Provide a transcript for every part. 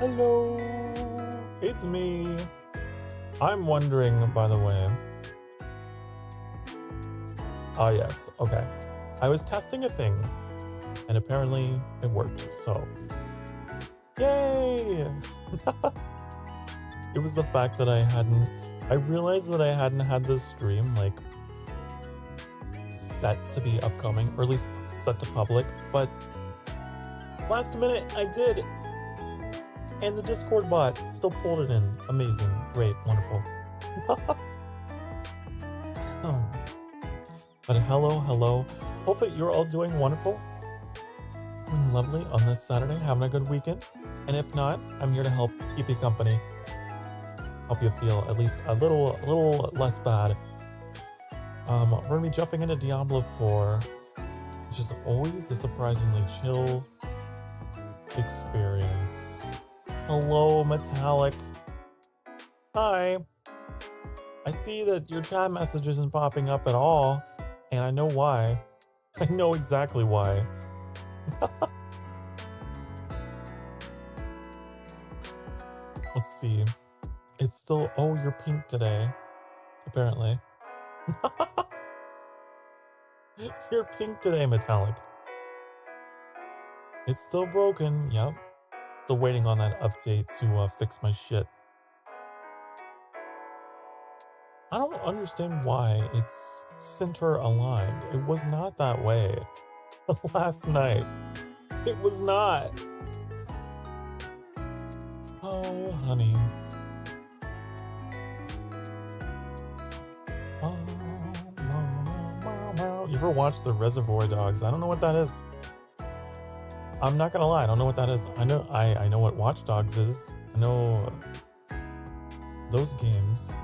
Hello, it's me. I'm wondering, by the way. Ah, yes, okay. I was testing a thing, and apparently it worked, so. Yay! It was the fact that I realized that I hadn't had this stream, like, set to be upcoming, or at least set to public, but last minute I did. And the Discord bot still pulled it in. Amazing. Great. Wonderful. But hello. Hope that you're all doing wonderful. Doing lovely on this Saturday. Having a good weekend. And if not, I'm here to help keep you company. Help you feel at least a little less bad. We're going to be jumping into Diablo IV, which is always a surprisingly chill experience. Hello, Metallic. Hi. I see that your chat message isn't popping up at all, and I know why. I know exactly why. Let's see. It's still... Oh, you're pink today. Apparently. You're pink today, Metallic. It's still broken. Yep. Still waiting on that update to fix my shit. I don't understand why it's center aligned. It was not that way last night. It was not. Oh, honey. You ever watched the Reservoir Dogs? I don't know what that is. I'm not gonna lie, I don't know what that is. I know what Watch Dogs is. I know those games.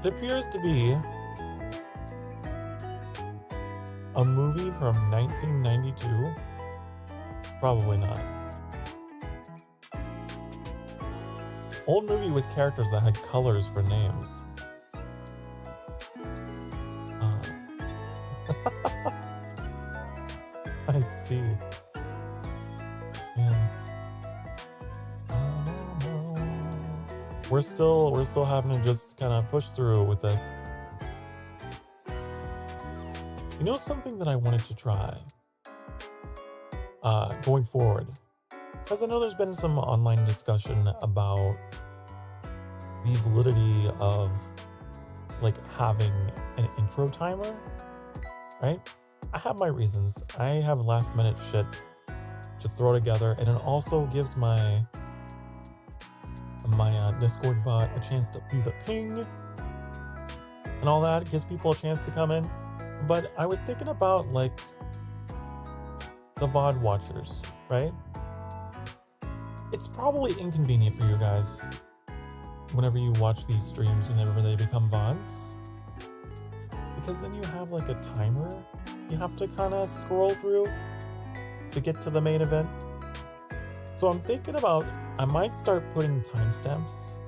It appears to be a movie from 1992. Probably not. Old movie with characters that had colors for names. I see. Yes. We're still having to just kind of push through with this. You know something that I wanted to try going forward? Because I know there's been some online discussion about the validity of like having an intro timer, right? I have my reasons. I have last minute shit to throw together, and it also gives my Discord bot a chance to do the ping and all that. It gives people a chance to come in. But I was thinking about like the VOD watchers, right? It's probably inconvenient for you guys whenever you watch these streams, whenever they become VODs, because then you have like a timer you have to kind of scroll through to get to the main event. So I'm thinking about, I might start putting timestamps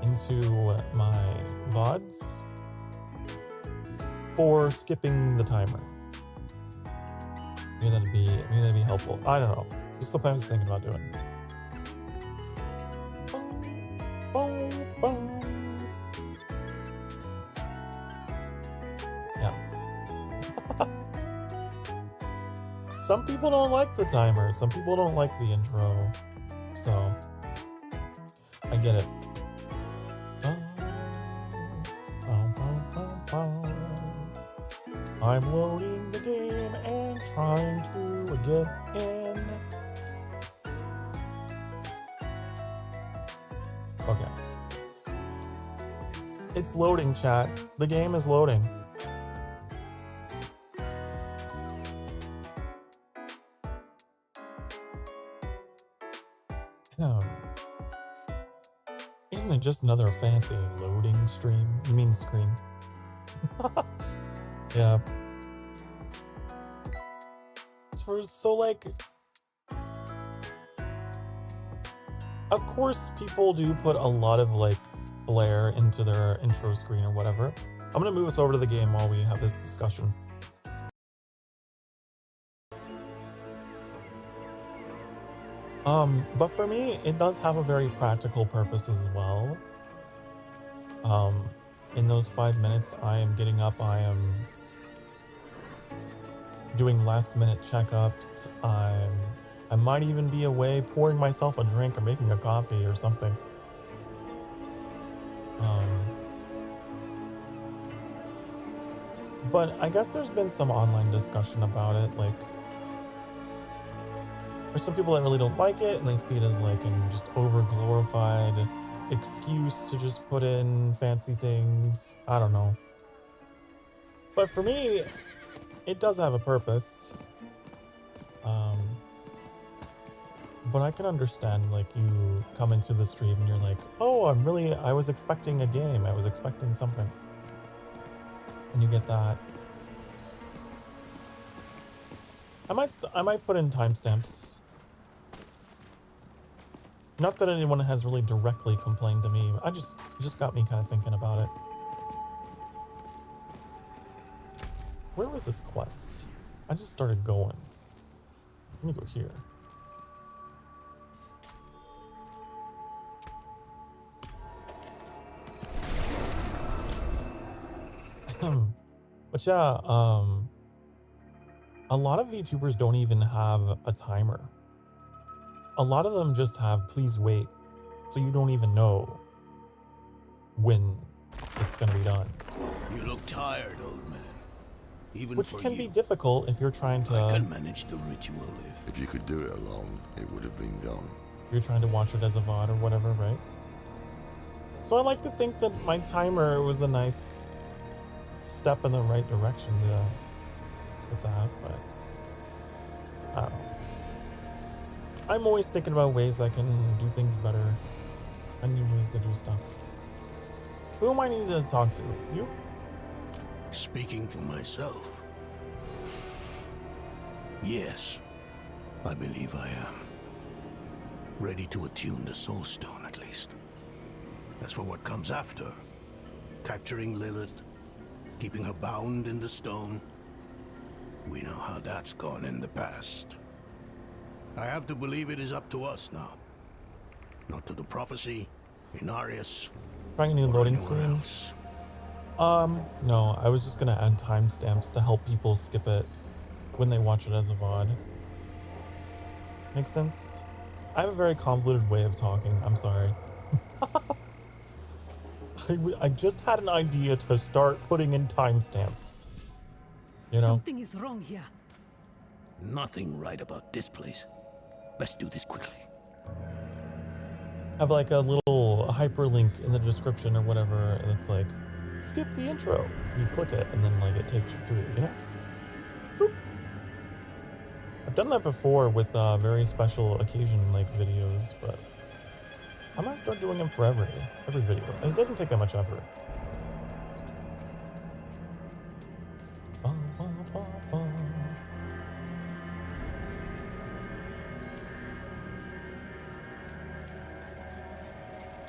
into my VODs for skipping the timer. Maybe that'd be helpful. I don't know. Just something I was thinking about doing. Yeah. Some people don't like the timer. Some people don't like the intro. So, I get it. I'm loading the game and trying to get in. Okay. It's loading, chat. The game is loading. Isn't it just another fancy loading stream? You mean screen? Yeah. So like, of course people do put a lot of like flair into their intro screen or whatever. I'm gonna move us over to the game while we have this discussion. But for me, it does have a very practical purpose as well. In those 5 minutes, I am getting up, I am doing last minute checkups, I might even be away pouring myself a drink or making a coffee or something. But I guess there's been some online discussion about it, like, there's some people that really don't like it and they see it as like an just over glorified excuse to just put in fancy things. I don't know. But for me, it does have a purpose. But I can understand, like, you come into the stream and you're like, oh, I was expecting a game. I was expecting something. And you get that. I might put in timestamps. Not that anyone has really directly complained to me. It just got me kind of thinking about it. Where was this quest? I just started going. Let me go here. But yeah, a lot of VTubers don't even have a timer. A lot of them just have please wait, so you don't even know when it's gonna be done. You look tired, old man. Even which can be difficult if you're trying to... I can manage the ritual if you could do it alone, it would have been done. You're trying to watch it as a VOD or whatever, right? So I like to think that my timer was a nice step in the right direction with that, but I don't know. I'm always thinking about ways I can do things better. I need ways to do stuff. Who am I needing to talk to? You? Speaking for myself. Yes, I believe I am. Ready to attune the soul stone, at least. As for what comes after, capturing Lilith, keeping her bound in the stone, we know how that's gone in the past. I have to believe it is up to us now. Not to the prophecy, Inarius, trying a new loading screen? Else. No, I was just gonna add timestamps to help people skip it when they watch it as a VOD. Makes sense? I have a very convoluted way of talking, I'm sorry. I just had an idea to start putting in timestamps. You know? Something is wrong here. Nothing right about this place. Best do this quickly. Have like a little hyperlink in the description or whatever, and it's like, skip the intro. You click it, and then like it takes you through, you know? Boop. I've done that before with very special occasion like videos, but I might start doing them for every video. It doesn't take that much effort.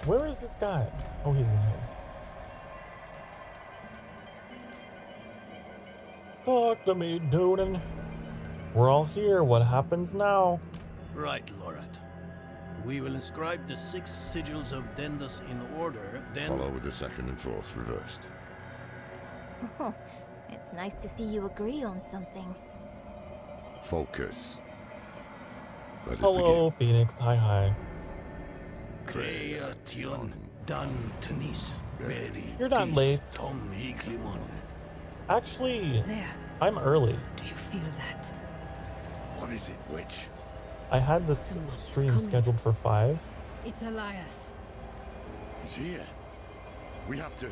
Where is this guy? Oh, he's in here. Talk to me, Doonan. We're all here. What happens now? Right, Lorat. We will inscribe the 6 sigils of Dendas in order, then... Follow with the second and fourth reversed. Oh, it's nice to see you agree on something. Focus. Let us Hello, begin. Phoenix. Hi. Creation Dan Tenis Ready. You're not late. Tom Hiklimon. Actually, There. I'm early. Do you feel that? What is it, witch? I had this stream coming. scheduled for 5. It's Elias. He's here. We have to...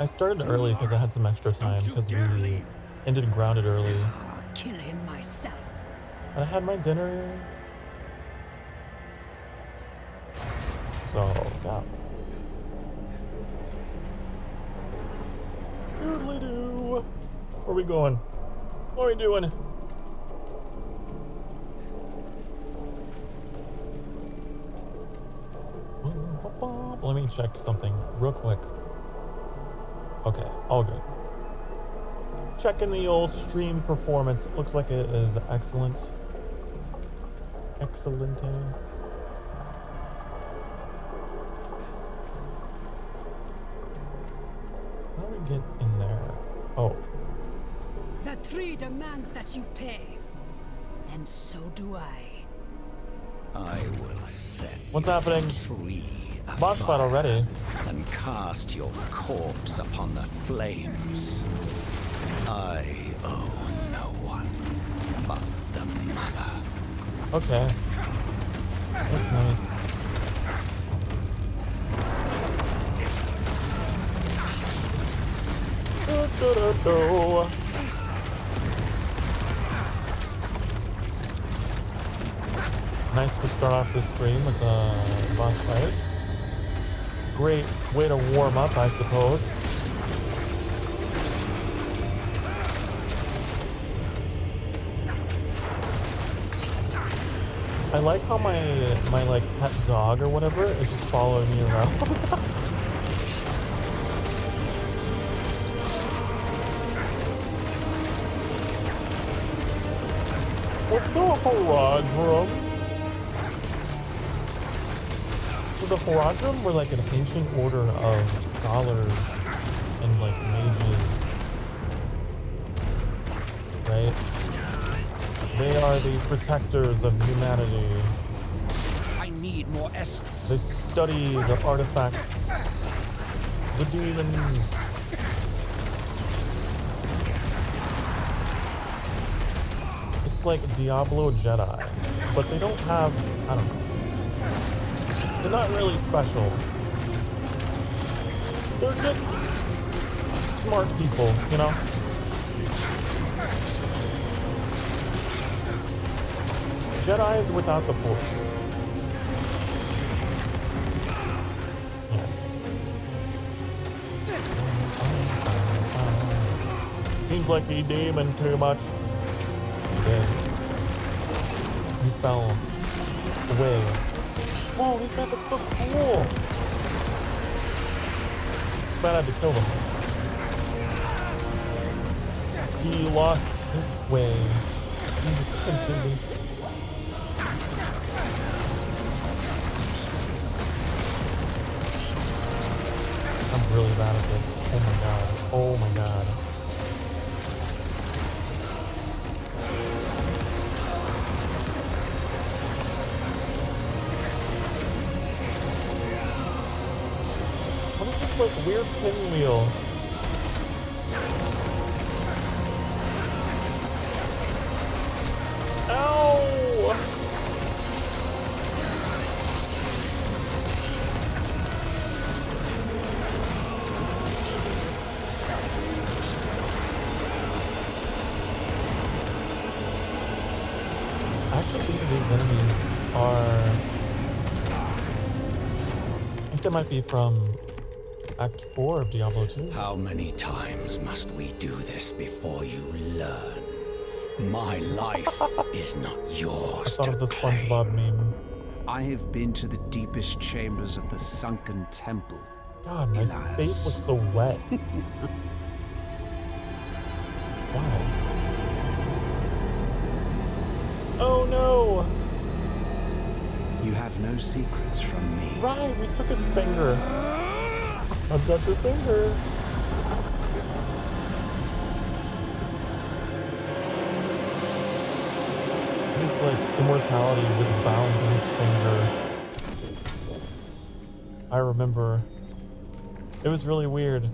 I started early because I had some extra time because we ended grounded early. I'll kill him myself. And I had my dinner. So, yeah. Doodly-doo. Where are we going? What are we doing? Let me check something real quick. Okay, all good. Checking the old stream performance. Looks like it is excellent. Excellente. How do we get in there? Oh, The tree demands that you pay. And so do I. I will set what's your happening? tree Boss fight afire already. and cast your corpse upon the flames. I owe no one but the mother. Okay. That's nice. Do-do-do-do. Nice to start off the stream with a boss fight. Great way to warm up, I suppose. I like how my like pet dog or whatever is just following me around. What's a Horadrum? So the Horadrum were like an ancient order of scholars and like mages, right? They are the protectors of humanity. I need more essence. They study the artifacts, the demons. It's like Diablo Jedi, but they don't have, I don't know. They're not really special. They're just smart people, you know? Jedis without the Force. Yeah. Seems like he demon too much. He did. He fell away. Whoa, these guys look so cool. It's bad I had to kill them. He lost his way. He was tempted. I'm really bad at this. Oh my god. Oh my god. What is this like weird pinwheel? Ow! I actually think that these enemies are... I think they might be from Act 4 of Diablo 2. How many times must we do this before you learn? My life is not yours. I thought of the to claim. SpongeBob meme. I have been to the deepest chambers of the sunken temple. God, my Elias. face looks so wet. Why? Oh no! have no secrets from me. Right, we took his finger. I've got your finger. His, like, immortality was bound to his finger. I remember. It was really weird.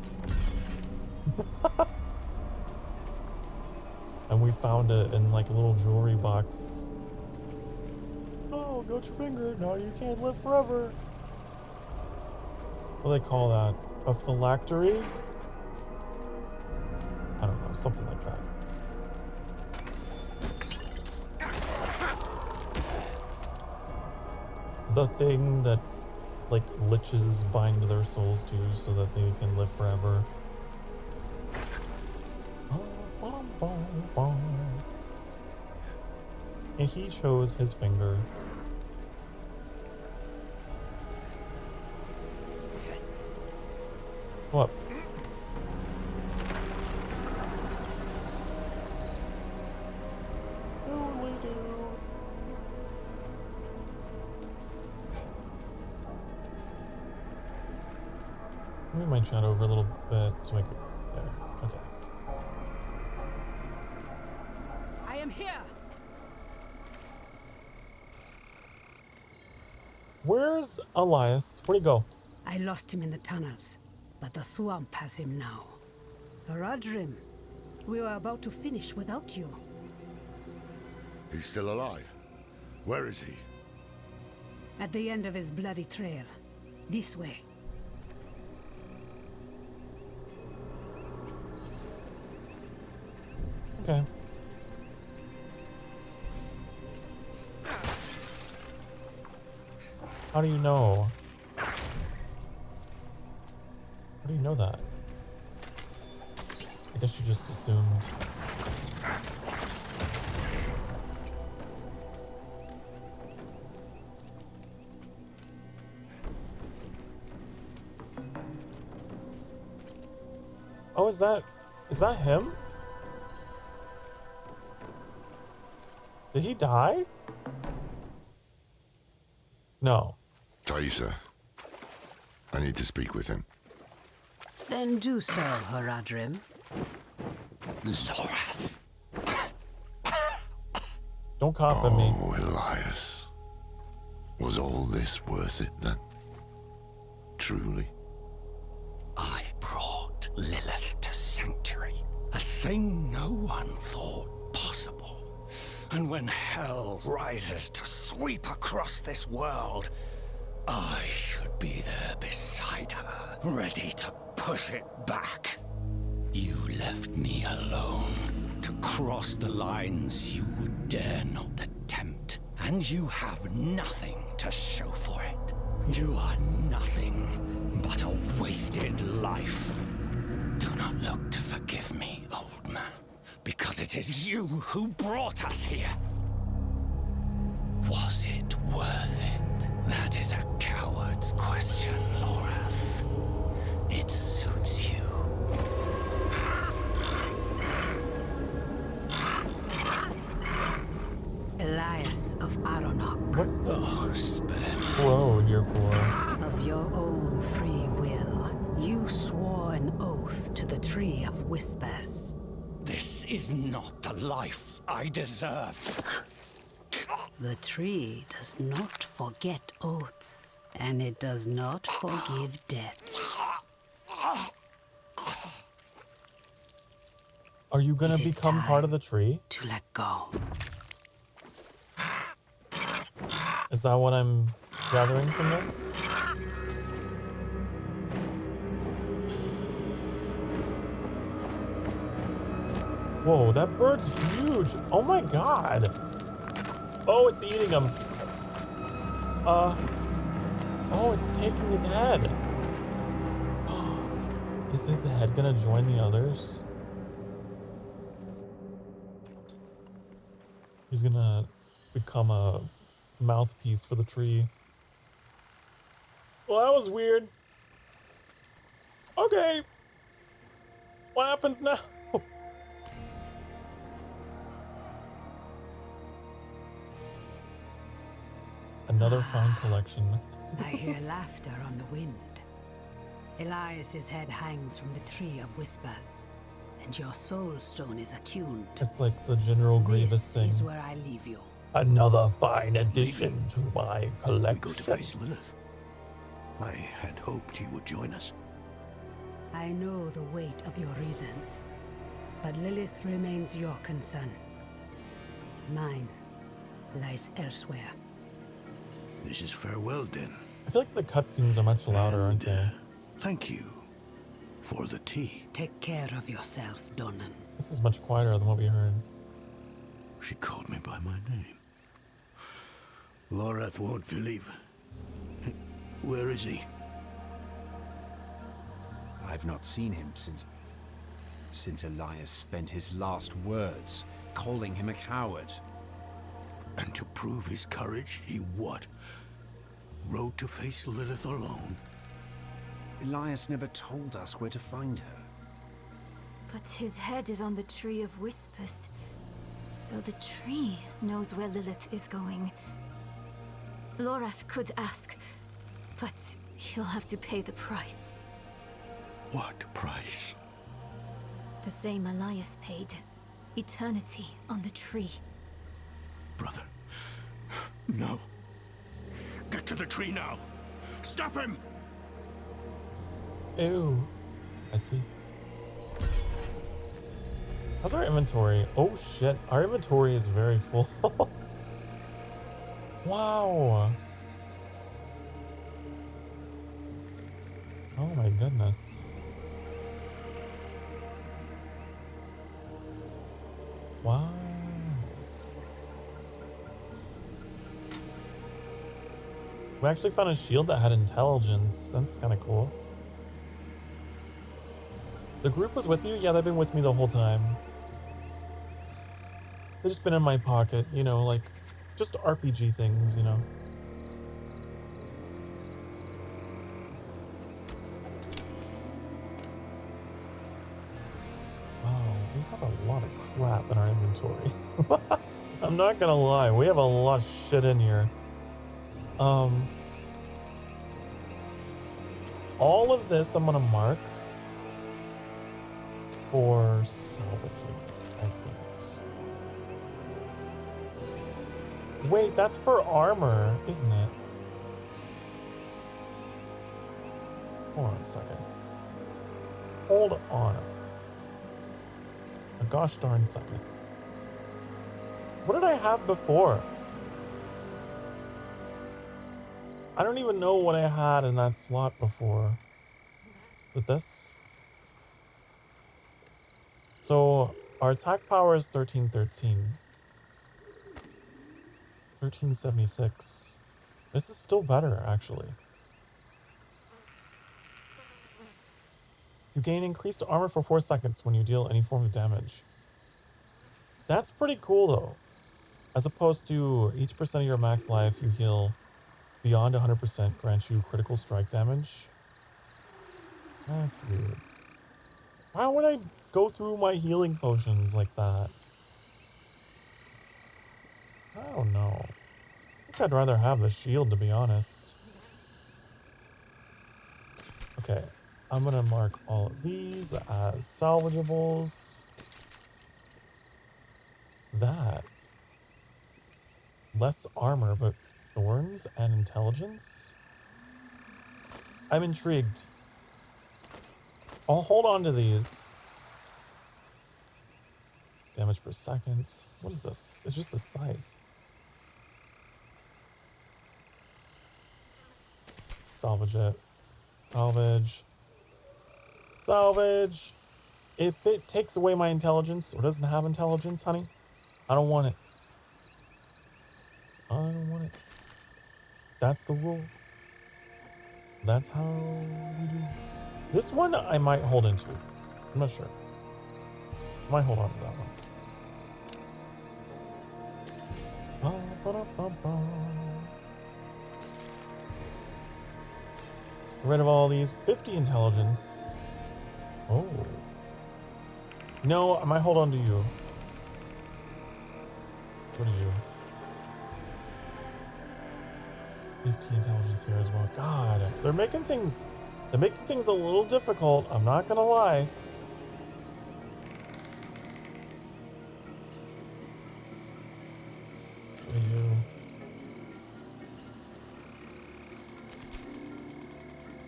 And we found it in, like, a little jewelry box. Oh, got your finger. Now you can't live forever. What do they call that? A phylactery? I don't know, something like that. The thing that, like, liches bind their souls to so that they can live forever. And he chose his finger. What? Let me my chat over a little bit so I can. There. Okay. I am here. Where's Elias? Where'd he go? I lost him in the tunnels, but the swamp has him now. Haradrim, we were about to finish without you. He's still alive. Where is he? At the end of his bloody trail. This way. Okay. How do you know? How do you know that? I guess you just assumed. Oh, is that him? Did he die? No. Thaisa. I need to speak with him. Then do so, Haradrim. Lorath. Don't cough at me. Oh, Elias. Was all this worth it then? Truly? I brought Lilith to Sanctuary, a thing no one thought possible. And when hell rises to sweep across this world, I should be there beside her, ready to push it back. You left me alone to cross the lines you would dare not attempt, and you have nothing to show for it. You are nothing but a wasted life. Do not look to forgive me, old man, because it is you who brought us here. Was it worth it? That is a coward's question, Lorath. It suits you. Elias of Aronok. What's this Oh, spare me. crow here for? Of your own free will, you swore an oath to the Tree of Whispers. This is not the life I deserve. The tree does not forget oaths, and it does not forgive debts. Are you gonna It is become part time of the tree? to let go. Is that what I'm gathering from this? Whoa, that bird's huge. Oh my god. Oh, it's eating him. Oh, it's taking his head. Is his head gonna join the others? He's gonna become a mouthpiece for the tree. Well, that was weird. Okay. What happens now? Another fine collection. I hear laughter on the wind. Elias's head hangs from the Tree of Whispers, and your soul stone is attuned. It's like the General Grievous thing. This is where I leave you. Another fine addition to my collection. We go to face Lilith. I had hoped you would join us. I know the weight of your reasons, but Lilith remains your concern. Mine lies elsewhere. This is farewell, then. I feel like the cutscenes are much louder, aren't they? Thank you for the tea. Take care of yourself, Donan. This is much quieter than what we heard. She called me by my name. Lorath won't believe it. Where is he? I've not seen him since Elias spent his last words calling him a coward. And to prove his courage, he what? Rode to face Lilith alone? Elias never told us where to find her. But his head is on the Tree of Whispers. So the tree knows where Lilith is going. Lorath could ask, but he'll have to pay the price. What price? The same Elias paid. Eternity on the tree. Brother. No. Get to the tree now. Stop him! Ew. I see. How's our inventory? Oh shit, our inventory is very full. Wow. Oh my goodness. Wow. We actually found a shield that had intelligence. That's kind of cool. The group was with you? Yeah, they've been with me the whole time. They've just been in my pocket, you know, like just RPG things, you know. Wow, we have a lot of crap in our inventory. I'm not gonna lie, we have a lot of shit in here. All of this I'm gonna mark for salvaging, I think. Wait, that's for armor, isn't it? Hold on a second. Hold on a gosh darn second. What did I have before? I don't even know what I had in that slot before. With this? So, our attack power is 1313. 1376. This is still better, actually. You gain increased armor for 4 seconds when you deal any form of damage. That's pretty cool, though. As opposed to each percent of your max life you heal beyond 100% grants you critical strike damage. That's weird. Why would I go through my healing potions like that? I don't know. I think I'd rather have the shield, to be honest. Okay, I'm gonna mark all of these as salvageables. That. Less armor, but thorns and intelligence? I'm intrigued. I'll hold on to these. Damage per second. What is this? It's just a scythe. Salvage it. Salvage. Salvage! If it takes away my intelligence or doesn't have intelligence, honey, I don't want it. I don't want it. That's the rule. That's how we do. This one I might hold into. I'm not sure. I might hold on to that one. Get rid of all these. 50 intelligence. Oh. No, I might hold on to you. What are you? Safety intelligence here as well. God, they're making things a little difficult. I'm not gonna lie. What are you?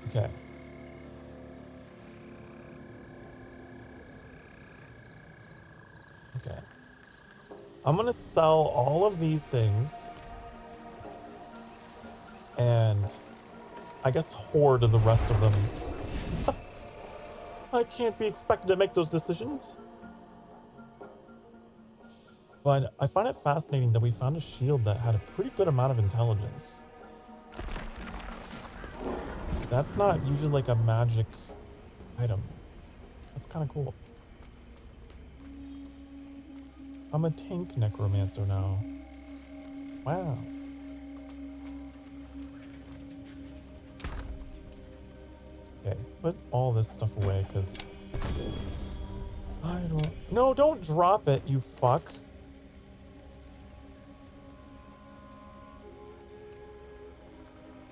Okay. Okay. I'm gonna sell all of these things and I guess hoard the rest of them. I can't be expected to make those decisions. But I find it fascinating that we found a shield that had a pretty good amount of intelligence. That's not usually like a magic item. That's kind of cool. I'm a tank necromancer now. Wow. Okay, put all this stuff away because I don't... No, don't drop it, you fuck.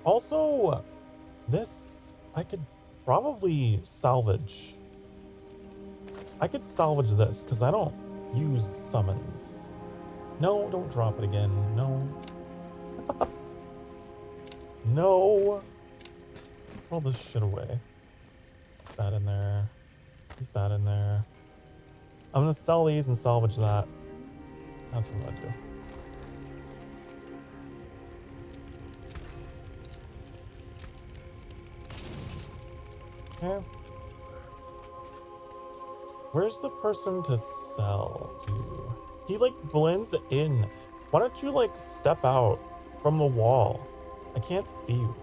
Also, this I could probably salvage. I could salvage this because I don't use summons. No, don't drop it again. No. No. Put all this shit away. Put that in there. Put that in there. I'm gonna sell these and salvage that. That's what I'm gonna do. Okay. Where's the person to sell you? He like blends in. Why don't you like step out from the wall? I can't see you.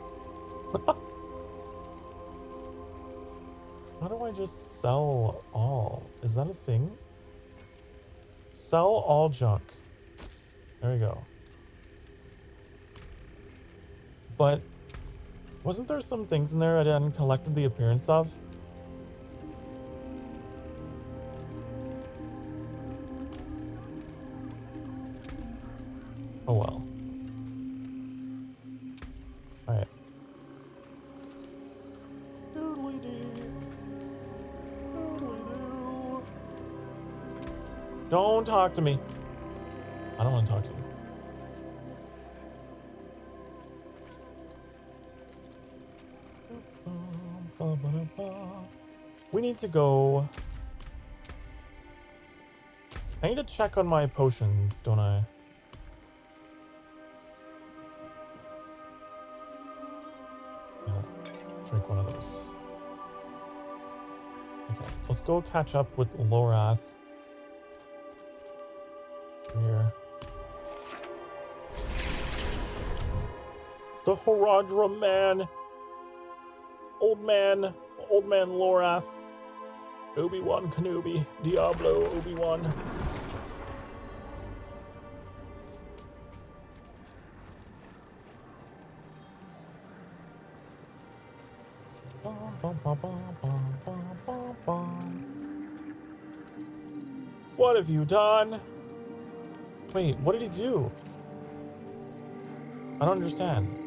How do I just sell all? Is that a thing? Sell all junk. There you go. But wasn't there some things in there I hadn't collected the appearance of? Oh well. Alright. Don't talk to me. I don't want to talk to you. We need to go. I need to check on my potions, don't I? Yeah, drink one of those. Okay, let's go catch up with Lorath. Here. The Horadrim man. Old man Lorath. Obi-Wan Kenobi. Diablo Obi-Wan. What have you done? Wait, what did he do? I don't understand.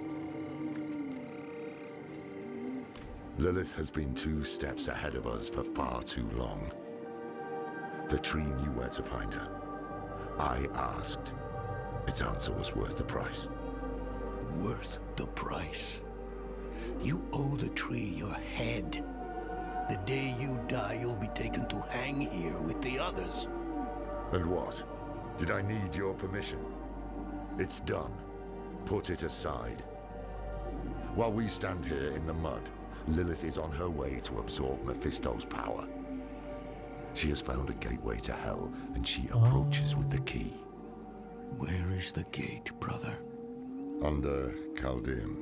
Lilith has been 2 steps ahead of us for far too long. The tree knew where to find her. I asked. Its answer was worth the price. Worth the price? You owe the tree your head. The day you die, you'll be taken to hang here with the others. And what? Did I need your permission? It's done. Put it aside. While we stand here in the mud, Lilith is on her way to absorb Mephisto's power. She has found a gateway to hell, and she approaches with the key. Where is the gate, brother? Under Chaldeum.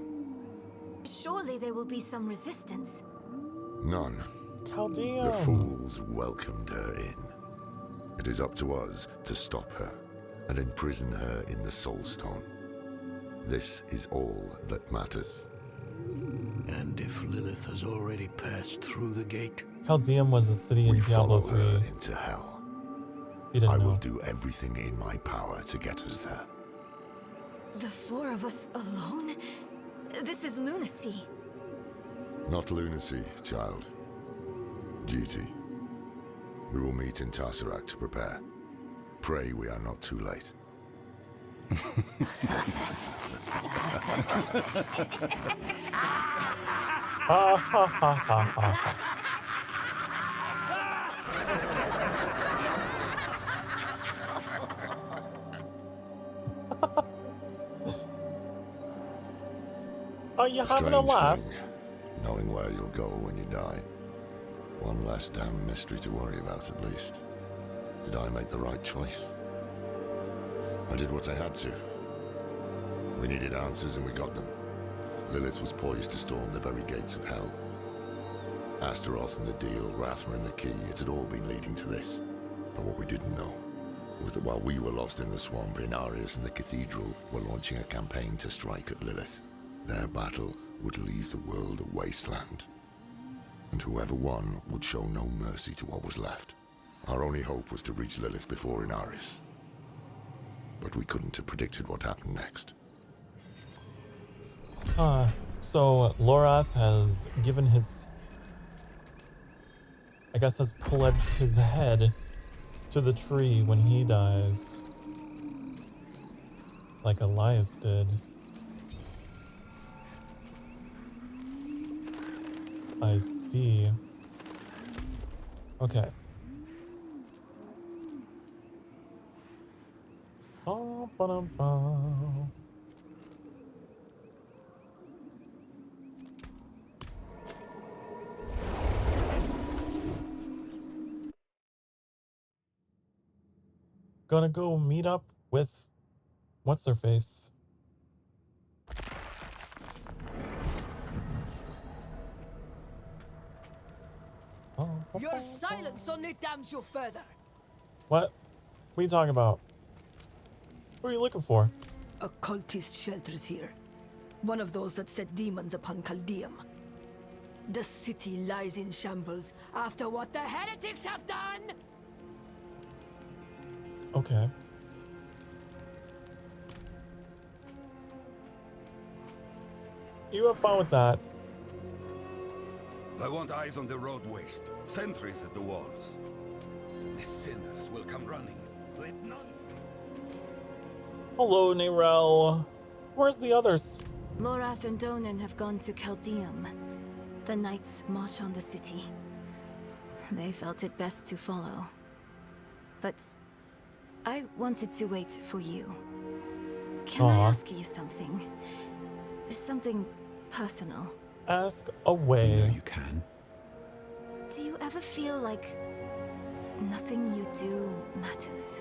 Surely there will be some resistance. None. Chaldeum. The fools welcomed her in. It is up to us to stop her and imprison her in the Soulstone. This is all that matters. And if Lilith has already passed through the gate? Chaldeum was a city in We Diablo follow her 3. into hell. You didn't I know. will do everything in my power to get us there. The 4 of us alone? This is lunacy. Not lunacy, child. Duty. We will meet in Tesseract to prepare. Pray we are not too late. Ha ha ha ha ha. Are you having a laugh? Thing, knowing where you'll go when you die. One less damn mystery to worry about, at least. Did I make the right choice? I did what I had to. We needed answers and we got them. Lilith was poised to storm the very gates of hell. Astaroth and the deal, Rathma and the key, it had all been leading to this. But what we didn't know was that while we were lost in the swamp, Inarius and the Cathedral were launching a campaign to strike at Lilith. Their battle would leave the world a wasteland. And whoever won would show no mercy to what was left. Our only hope was to reach Lilith before Inarius. But we couldn't have predicted what happened next. So Lorath has given his, I guess has pledged his head to the tree when he dies. Like Elias did. I see. Okay. Oh, ba-dum-ba. Gonna go meet up with what's her face. Your silence only damns you further. What are you talking about? Who are you looking for? Occultist shelters here. One of those that set demons upon Caldeum. The city lies in shambles after what the heretics have done. Okay. You have fun with that. I want eyes on the road waste, sentries at the walls. The sinners will come running. Let none. Hello, Nerel. Where's the others? Lorath and Donan have gone to Caldeum. The knights march on the city. They felt it best to follow. But I wanted to wait for you. Can I ask you something? Something personal. Ask You away. know you can. Do you ever feel like nothing you do matters?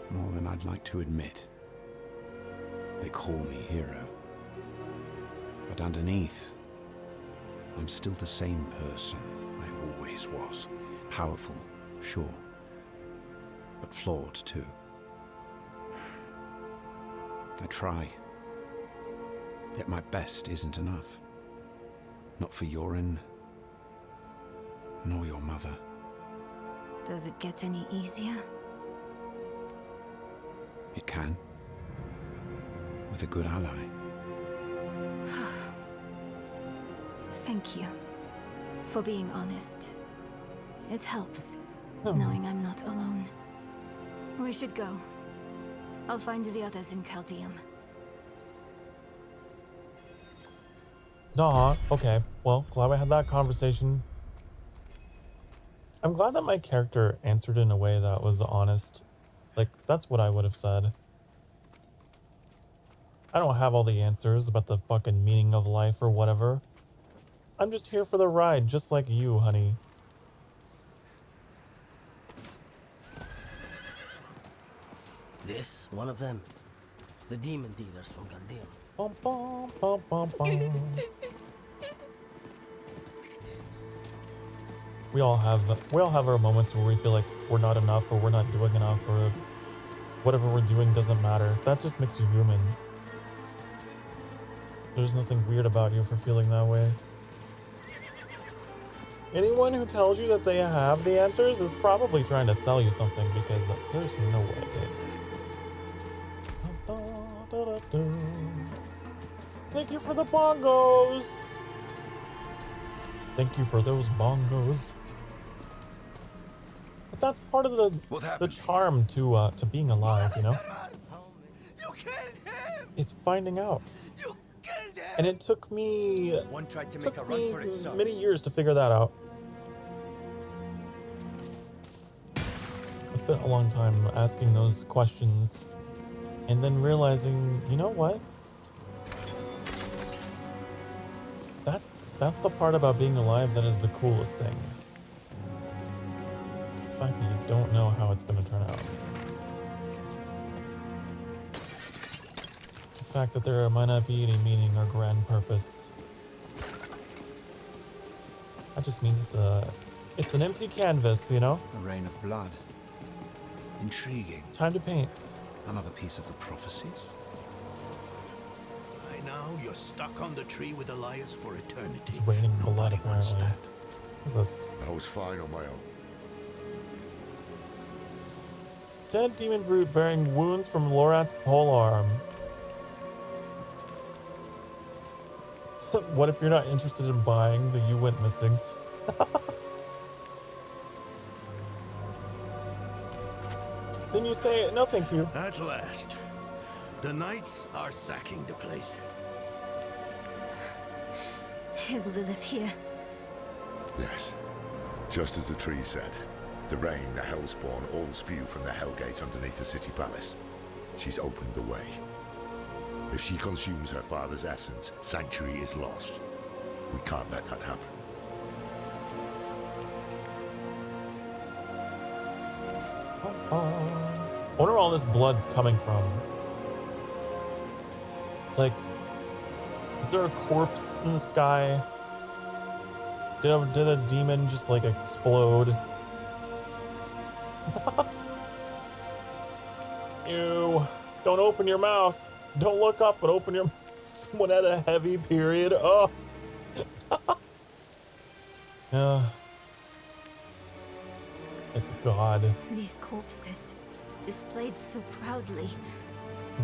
More than I'd like to admit. They call me hero. But underneath, I'm still the same person I always was. Powerful, sure. But flawed, too. I try. Yet my best isn't enough. Not for Yorin, nor your mother. Does it get any easier? It can. With a good ally. Thank you for being honest. It helps, knowing I'm not alone. We should go. I'll find the others in Caldeum. Nah, okay. Well, glad we had that conversation. I'm glad that my character answered in a way that was honest. Like, that's what I would have said. I don't have all the answers about the fucking meaning of life or whatever. I'm just here for the ride, just like you, honey. This, one of them. The demon dealers from Caldeum. Bum, bum, bum, bum, bum. We all have our moments where we feel like we're not enough or we're not doing enough or whatever we're doing doesn't matter. That just makes you human. There's nothing weird about you for feeling that way. Anyone who tells you that they have the answers is probably trying to sell you something because there's no way they... Thank you for the bongos. Thank you for those bongos. But that's part of the charm to being alive, you know? You killed him! Is finding out. You killed him! And it took me many years to figure that out. I spent a long time asking those questions and then realizing, you know what? That's the part about being alive that is the coolest thing. The fact that you don't know how it's going to turn out. The fact that there might not be any meaning or grand purpose. That just means it's an empty canvas, you know? A rain of blood. Intriguing. Time to paint. Another piece of the prophecies. By now, you're stuck on the tree with Elias for eternity. It's raining blood, Nobody wants apparently. that. What's this? I was fine on my own. Dead demon brute bearing wounds from Lorat's polearm. What if you're not interested in buying the You Went Missing? Then you say, no thank you. At last, the knights are sacking the place. Is Lilith here? Yes. Just as the tree said. The rain, the hellspawn, all spew from the hellgate underneath the city palace. She's opened the way. If she consumes her father's essence, Sanctuary is lost. We can't let that happen. I wonder where all this blood's coming from. Like, is there a corpse in the sky? Did a demon just like explode? Ew. Don't open your mouth. Don't look up, but open your mouth. Someone had a heavy period. Oh. Yeah. It's God. These corpses, displayed so proudly.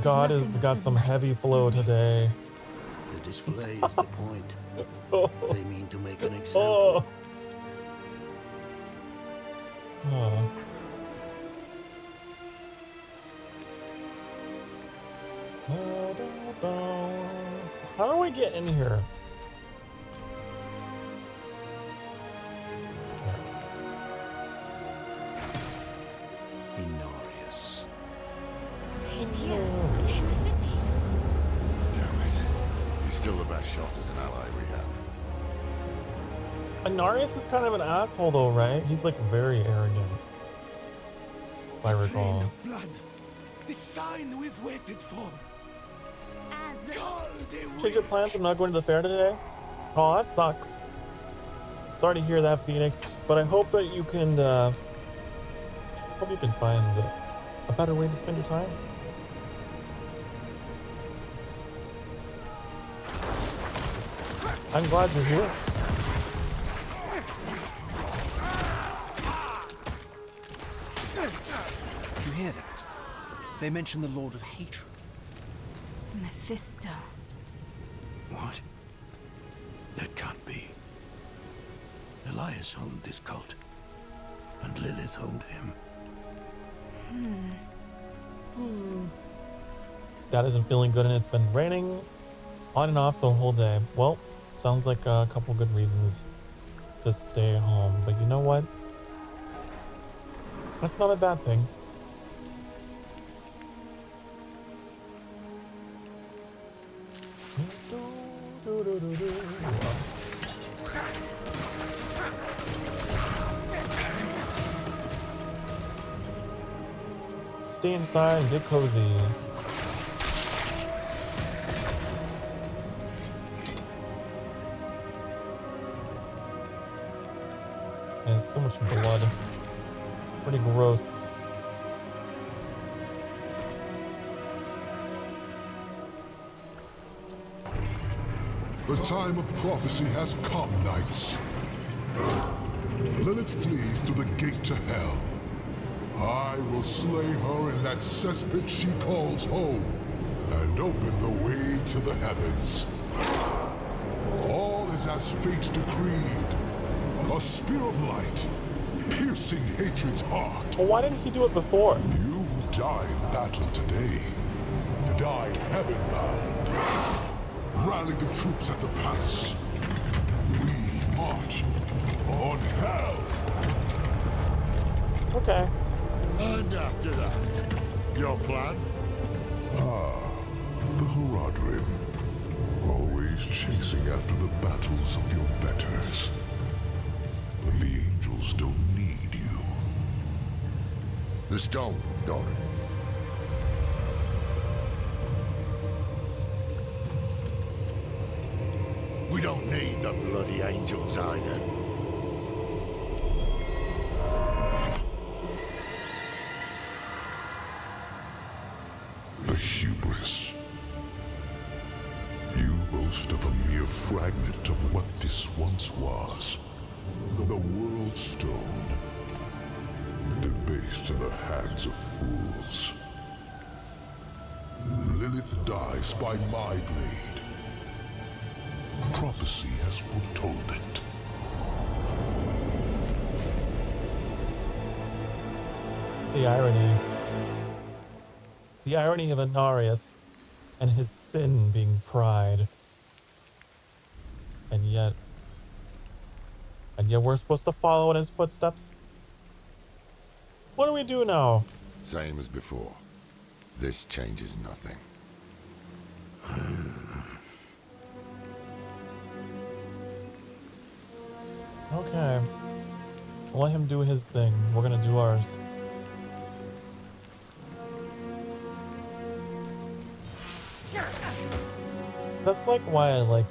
God has got some heavy flow today. The display is the point. Oh. They mean to make an example. Oh. Oh. How do we get in here? Inarius. He's here. Damn it. He's still the best shot as an ally we have. Anarius is kind of an asshole though, right? He's like very arrogant. If I recall. Blood. The sign we've waited for. Change your plans? I'm not going to the fair today? Oh, that sucks. Sorry to hear that, Phoenix. But I hope that you can, find a better way to spend your time. I'm glad you're here. You hear that? They mention the Lord of Hatred. Mephisto. What? That can't be. Elias owned this cult, and Lilith owned him. Dad isn't feeling good and it's been raining on and off the whole day. Well, sounds like a couple good reasons to stay home. But you know what? That's not a bad thing. Stay inside and get cozy. And so much blood. Pretty gross. The time of prophecy has come, knights. Lilith flees to the gate to hell. I will slay her in that cesspit she calls home, and open the way to the heavens. All is as fate decreed. A spear of light, piercing hatred's heart. Well, why didn't he do it before? You die in battle today. Die heaven-bound. Rally the troops at the palace. We march on hell. Okay. And after that, your plan? The Horadrim. Always chasing after the battles of your betters. But the angels don't need you. The stone, Doran. We don't need the bloody angels either. The hubris. You boast of a mere fragment of what this once was. The World Stone. Debased in the hands of fools. Lilith dies by my blade. Prophecy has foretold it. The irony. The irony of Inarius and his sin being pride. And yet we're supposed to follow in his footsteps? What do we do now? Same as before. This changes nothing. Okay. Let him do his thing. We're gonna do ours. That's like why I like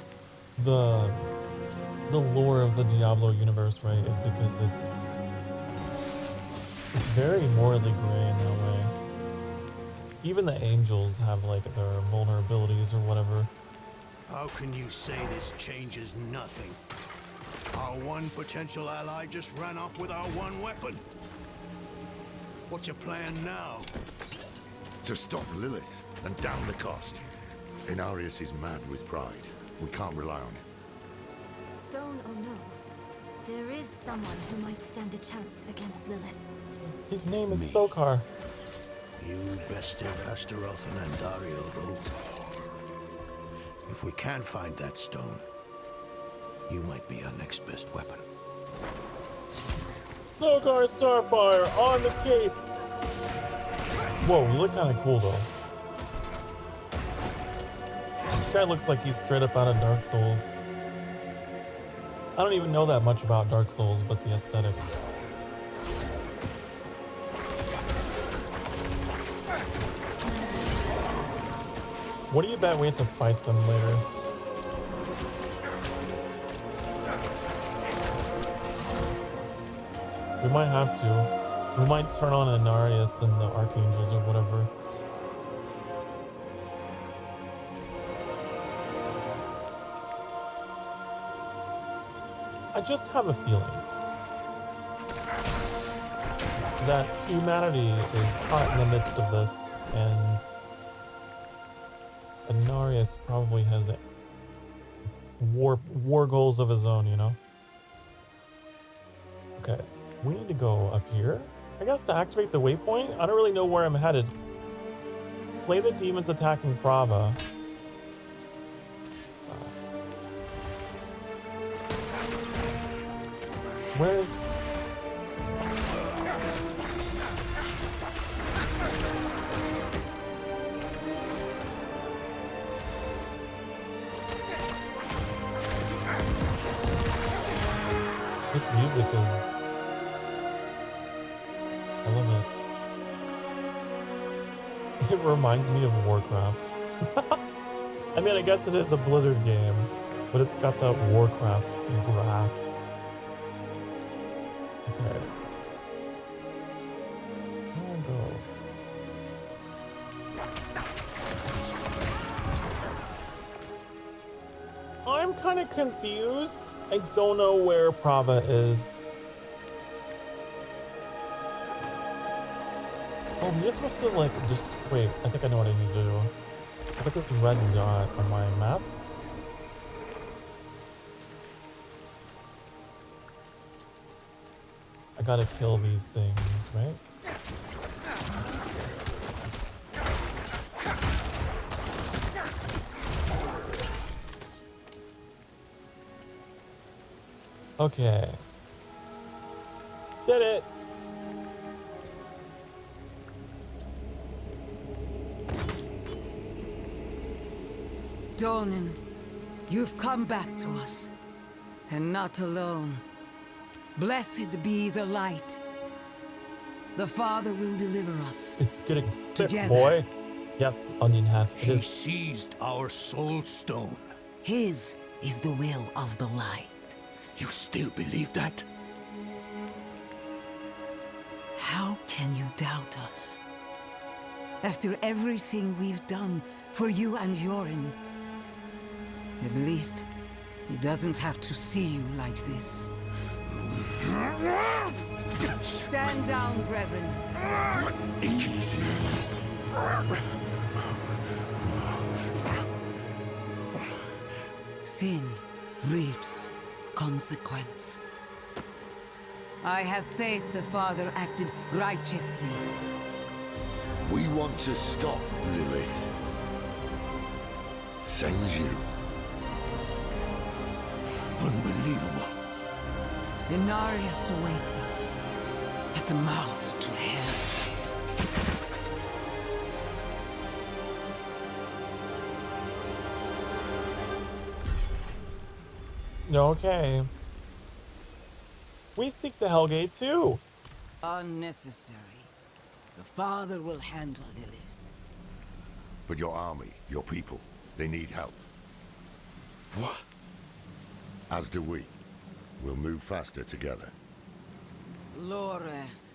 the lore of the Diablo universe, right? Is because it's very morally gray in that way. Even the angels have like their vulnerabilities or whatever. How can you say this changes nothing? Our one potential ally just ran off with our one weapon. What's your plan now? To stop Lilith and down the cost. Inarius is mad with pride. We can't rely on him. Stone or no, there is someone who might stand a chance against Lilith. His name is Sokar. You bested Astaroth and Andariel both. If we can't find that stone, you might be our next best weapon. Sokar Starfire on the case. Whoa, you look kind of cool though. This guy looks like he's straight up out of Dark Souls. I don't even know that much about Dark Souls, but the aesthetic. What do you bet we have to fight them later? We might have to. We might turn on Inarius and the Archangels or whatever. I just have a feeling that humanity is caught in the midst of this, and Inarius probably has war goals of his own, you know? Okay, we need to go up here, I guess, to activate the waypoint. I don't really know where I'm headed. Slay the demons attacking Prava. So, where's... This music is... I love it. It reminds me of Warcraft. I mean, I guess it is a Blizzard game, but it's got that Warcraft brass. Okay. Where do I go? I'm kind of confused. I don't know where Prava is. Oh, we're supposed to like just wait. I think I know what I need to do. It's like this red dot on my map. I gotta kill these things, right? Okay. Did it! Donan, you've come back to us. And not alone. Blessed be the light. The Father will deliver us. It's getting sick, Together. boy. Yes, Onion Hat. It He is. seized our soul stone. His is the will of the light. You still believe that? How can you doubt us? After everything we've done for you and Yorin. At least, he doesn't have to see you like this. Stand down, brethren. Easy. Sin reaps consequence. I have faith the Father acted righteously. We want to stop Lilith. Same as you. Unbelievable. Inarius awaits us at the mouth to hell. Okay. We seek the Hellgate too. Unnecessary. The Father will handle Lilith. But your army, your people, they need help. What? As do we. We'll move faster together. Lorath,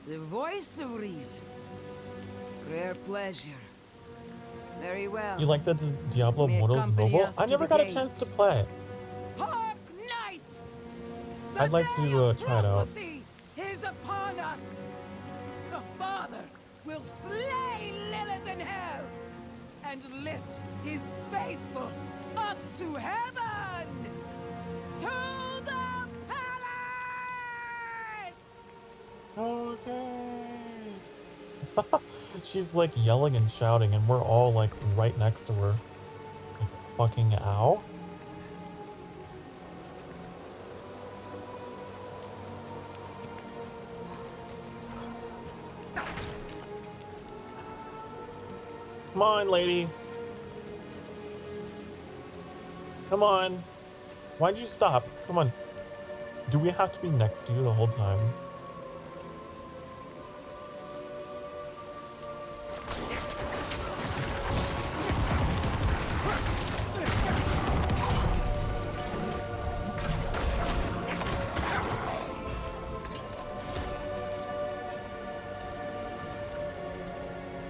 the voice of reason. Rare pleasure. Very well. You like the Diablo May Immortals accompany mobile? us I to never the got a gate. chance to play. Hark, knights! The I'd like day to of try it out. prophecy is upon us. The Father will slay Lilith in hell and lift his faithful up to heaven. To the palace! Okay. She's like yelling and shouting, and we're all like right next to her. Like fucking ow. Come on, lady. Come on. Why'd you stop? Come on. Do we have to be next to you the whole time?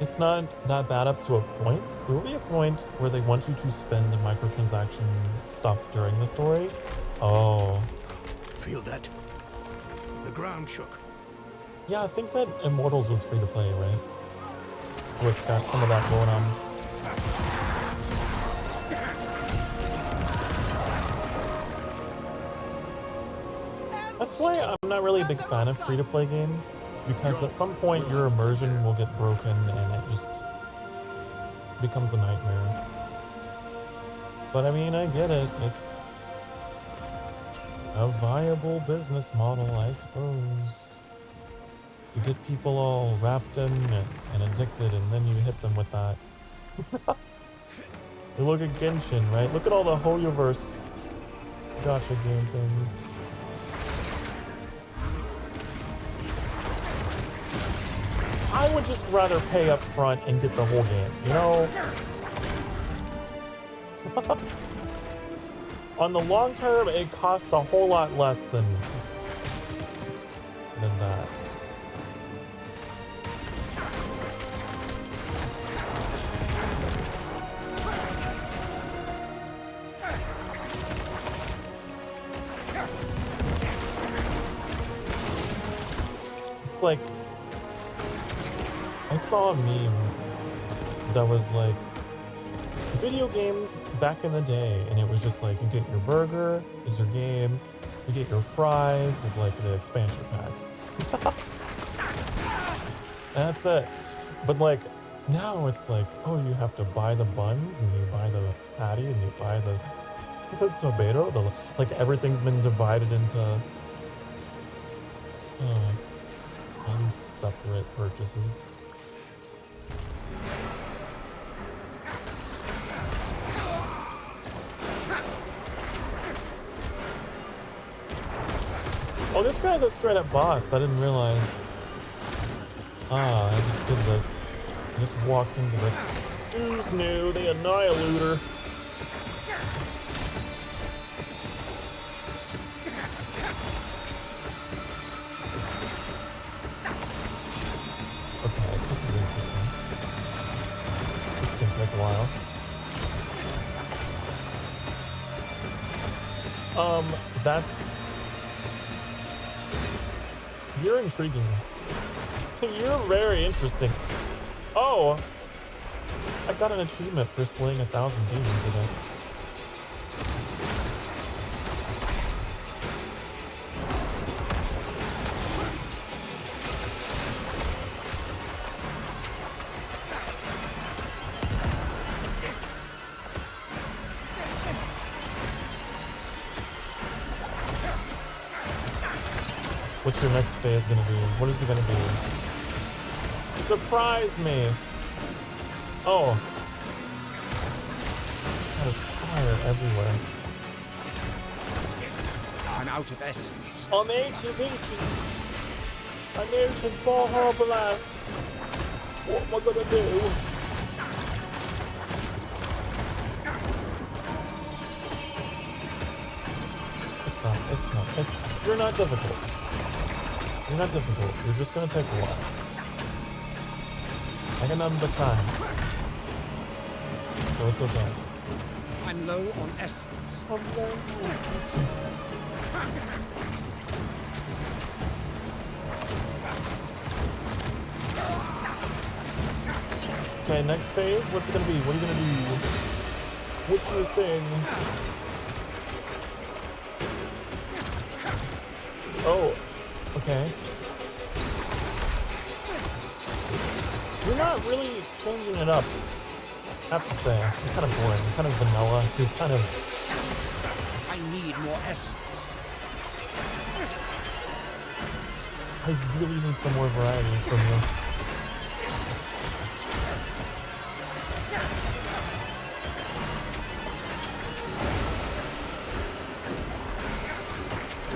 It's not that bad up to a point. There will be a point where they want you to spend microtransaction stuff during the story. Oh. Feel that? The ground shook. Yeah, I think that Immortals was free to play, right? So it's got some of that going on. That's why I'm not really a big fan of free-to-play games, because at some point your immersion will get broken and it just becomes a nightmare. But I mean, I get it. It's a viable business model, I suppose. You get people all wrapped in and addicted, and then you hit them with that. You look at Genshin, right? Look at all the Hoyoverse gotcha game things. I would just rather pay up front and get the whole game, you know? On the long term, it costs a whole lot less than that. It's like, I saw a meme that was like, video games back in the day, and it was just like, you get your burger is your game, You get your fries is like the expansion pack. That's it. But like now it's like, oh, you have to buy the buns and you buy the patty and you buy the tomato. Like everything's been divided into all these separate purchases. Oh, this guy's a straight up boss. I didn't realize. I just did this. I just walked into this. Who's new? The Annihilator. Okay, this is interesting. This is gonna take a while. That's... You're intriguing. You're very interesting. Oh! I got an achievement for slaying 1,000 demons in this. What's your next phase gonna be? What is it gonna be? Surprise me! Oh. There's fire everywhere. I'm out of essence. I'm out of essence. I'm out of Baja Blast. What am I gonna do? You're not difficult. You're not difficult. You're just gonna take a while. I got nothing but time. So it's okay. I'm low on essence. I'm low on essence. Okay, next phase. What's it gonna be? What are you gonna do? What's your thing? Oh, okay. You're not really changing it up, I have to say. You're kind of boring. You're kind of vanilla. You're kind of... I need more essence. I really need some more variety from you.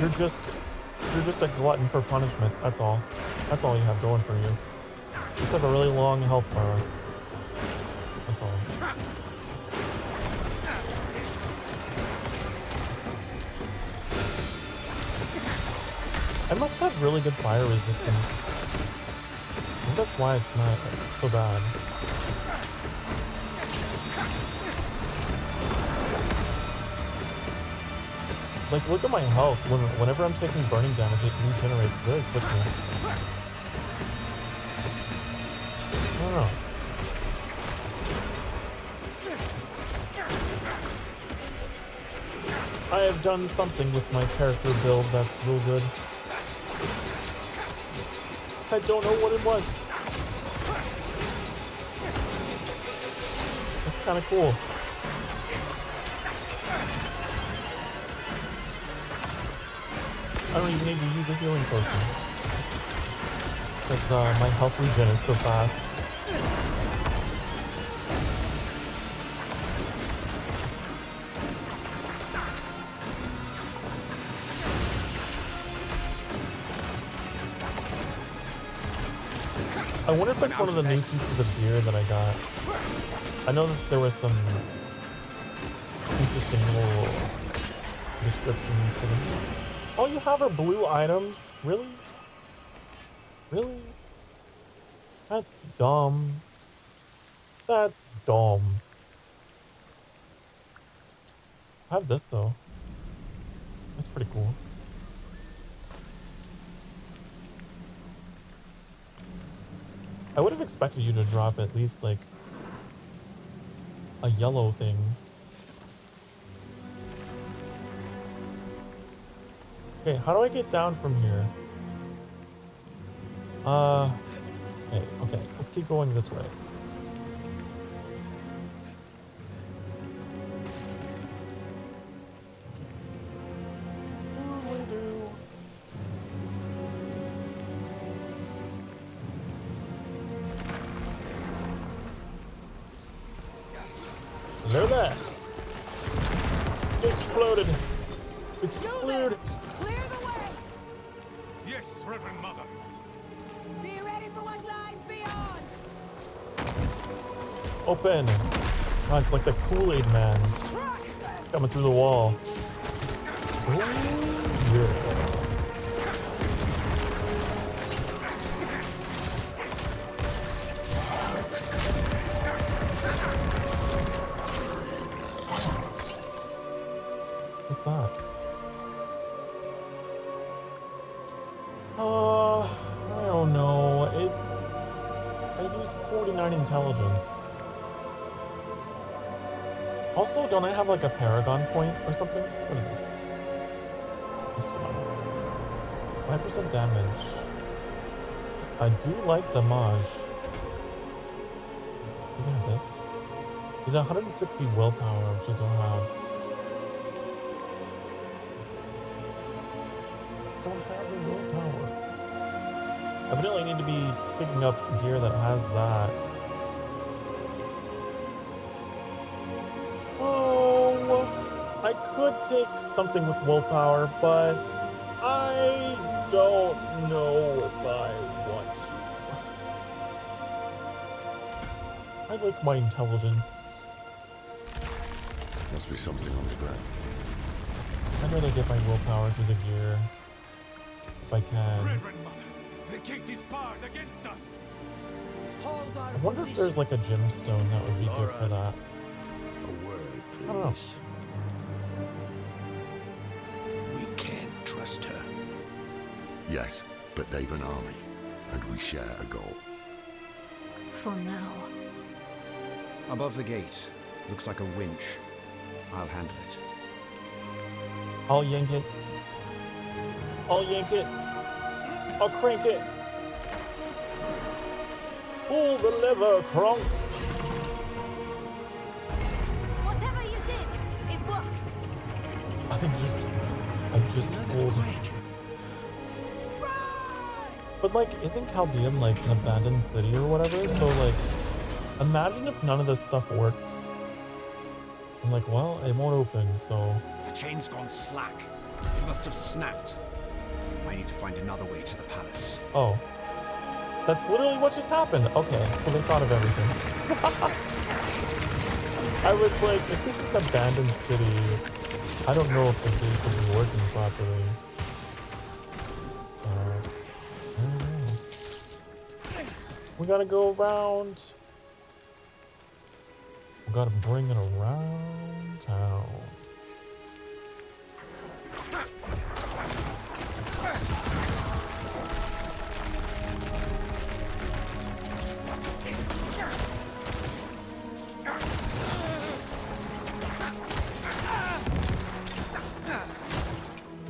You're just a glutton for punishment, that's all. That's all you have going for you. You just have a really long health bar. That's all. I must have really good fire resistance. Maybe that's why it's not so bad. Like, look at my health. Whenever I'm taking burning damage, it regenerates very quickly. I don't know. I have done something with my character build that's real good. I don't know what it was. It's kind of cool. I don't even need to use a healing potion. Because my health regen is so fast. I wonder if it's one of the new pieces of gear that I got. I know that there was some interesting little descriptions for them. All you have are blue items? Really? Really? That's dumb. That's dumb. I have this though. That's pretty cool. I would have expected you to drop at least like a yellow thing. Okay, how do I get down from here? Okay, let's keep going this way. Look at that. Exploded. Explode. Clear the way! Yes, Reverend Mother. Be ready for what lies beyond! Open. Oh, it's like the Kool-Aid man coming through the wall. Ooh, yeah. What's that? I don't know. I lose 49 intelligence. Also, don't I have like a paragon point or something? What is this? This one. 5% damage. I do like damage. Maybe I have this. You need 160 willpower, which I don't have. Don't have the willpower. Evidently I need to be picking up gear that has that. Oh, I could take something with willpower, but I don't know if I want to. I like my intelligence. Must be something on the ground. I'd rather get my willpower through the gear. If I can. Reverend Mother, the gate is barred against us. Hold our I wonder if there's like a gemstone that would be good for that. A word, please. I don't know. We can't trust her. Yes, but they've an army, and we share a goal. For now. Above the gate. Looks like a winch. I'll handle it. I'll yank it. I'll yank it. I'll crank it. Pull the lever, Kronk. Whatever you did, it worked. I just pulled. But like, isn't Chaldeum like an abandoned city or whatever? So like, imagine if none of this stuff works. I'm like, well, it won't open, so. The chain's gone slack. It must have snapped. I need to find another way to the palace. Oh. That's literally what just happened. Okay, so they thought of everything. I was like, if this is an abandoned city, I don't know if the gates will be working properly. So, I don't know. We gotta go around. We gotta bring it around town.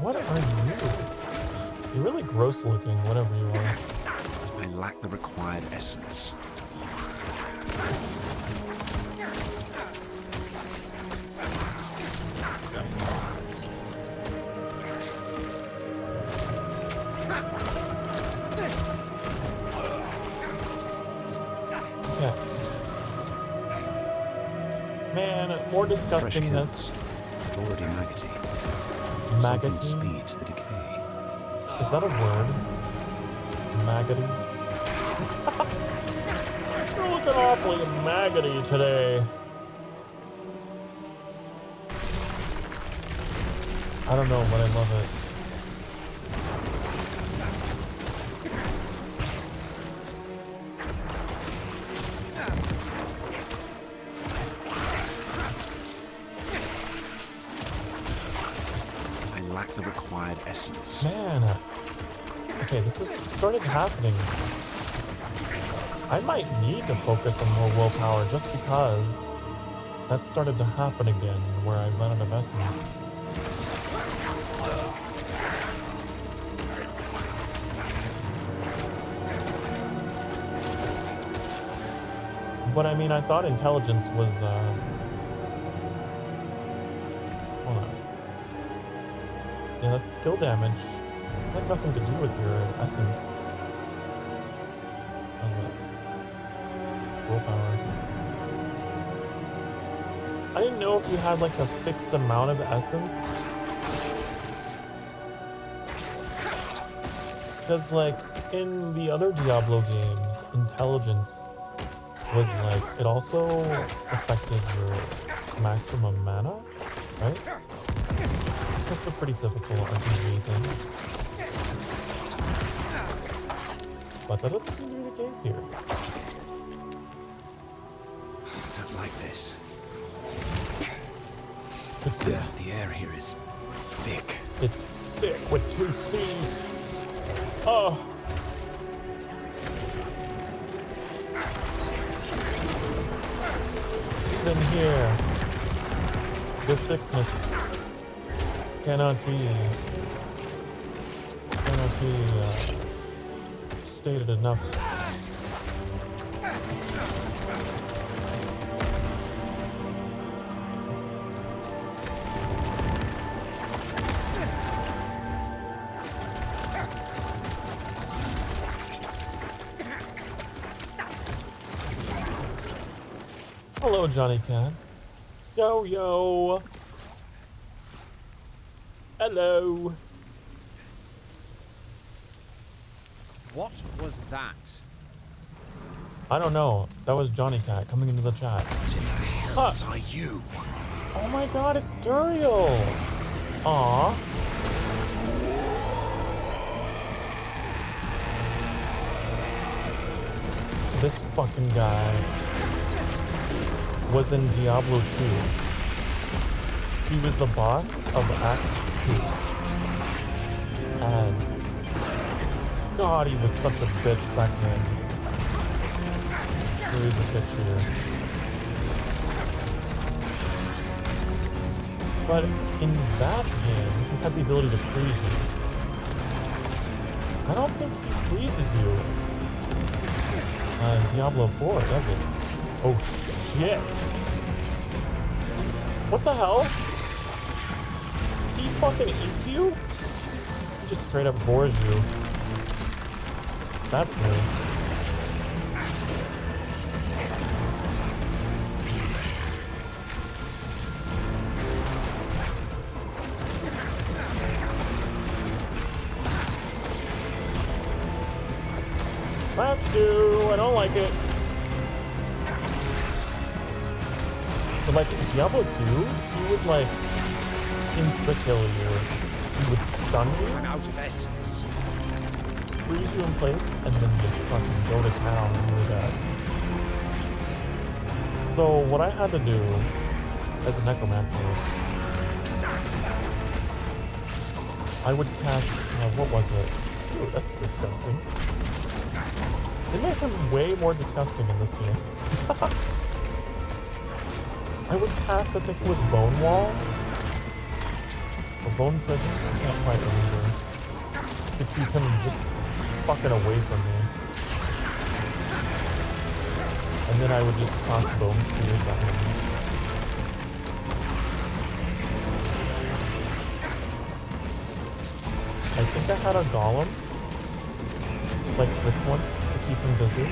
What are you? You're really gross looking, whatever you are. I lack the required essence. Okay. Man, more disgustingness. Already maggoty. Maggoty? Something speeds the decay. Is that a word? Maggoty? You're looking awfully maggoty today. I don't know, but I love it. The required essence. Man, okay, this has started happening. I might need to focus on more willpower just because that started to happen again, where I run out of essence. But I mean, I thought intelligence was, hold on. Yeah, that's skill damage. It has nothing to do with your essence. How's that? Willpower. I didn't know if you had like a fixed amount of essence. Because like in the other Diablo games, intelligence was like, it also affected your maximum mana, right? That's a pretty typical RPG thing. But that doesn't seem to be the case here. I don't like this. It's The air here is thick. It's thick with 2 C's. Oh. Even here, the thickness cannot be stated enough. Hello, Johnny Cat. Yo, yo. Hello. What was that? I don't know. That was Johnny Cat coming into the chat. What in the hell are you? Oh my god, it's Duriel. Aw. This fucking guy was in Diablo 2. He was the boss of Act 2. And God, he was such a bitch back then. I'm sure he's a bitch here. But in that game, he had the ability to freeze you. I don't think he freezes you in Diablo 4, does he? Oh shit! What the hell? He fucking eats you? He just straight up vores you. That's new. That's new. I don't like it. But like Diablo 2, he would like insta-kill you. He would stun you. I'm out of essence. Freeze you in place, and then just fucking go to town and you were dead. So what I had to do as a necromancer, I would cast, what was it? Ooh, that's disgusting. They made him way more disgusting in this game. I would cast, I think it was Bone Wall? Or Bone Prison? I can't quite remember. To keep him just fucking away from me. And then I would just toss bone spears at him. I think I had a golem. Like this one. To keep him busy.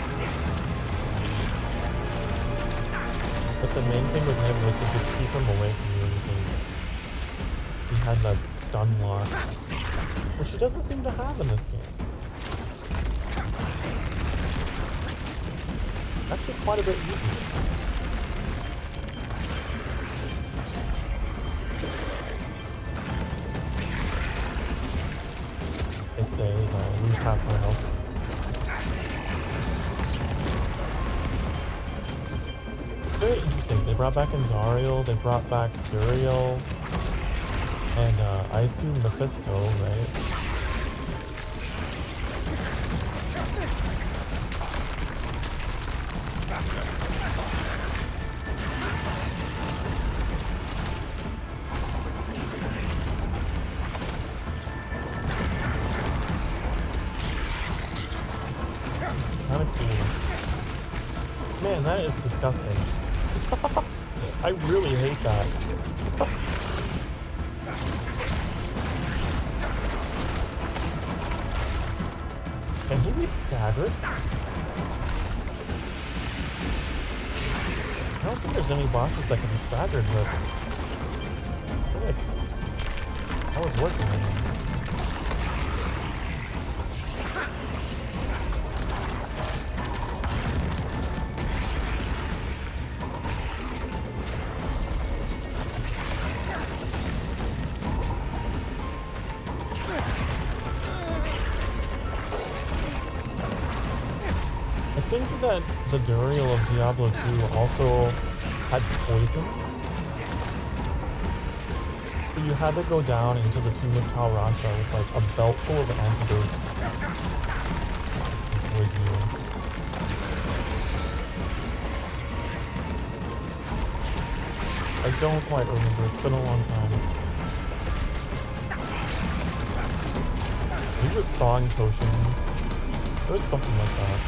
But the main thing with him was to just keep him away from you because he had that stun lock, which he doesn't seem to have in this game. Actually quite a bit easier. It says I lose half my health. It's very interesting. They brought back Endariel, they brought back Duriel, and I assume Mephisto, right? and that is disgusting. I really hate that. Can he be staggered? I don't think there's any bosses that can be staggered, but I feel like I was working on them. I think that the Duriel of Diablo 2 also had poison. So you had to go down into the Tomb of Tal Rasha with like a belt full of antidotes and poison you. I don't quite remember, it's been a long time. Maybe it was thawing potions. There was something like that.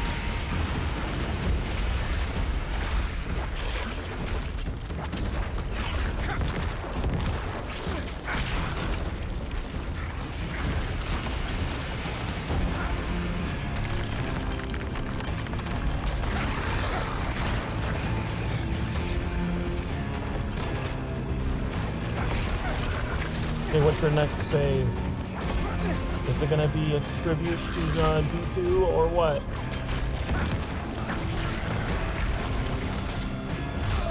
Okay, what's your next phase? Is it gonna be a tribute to D2 or what?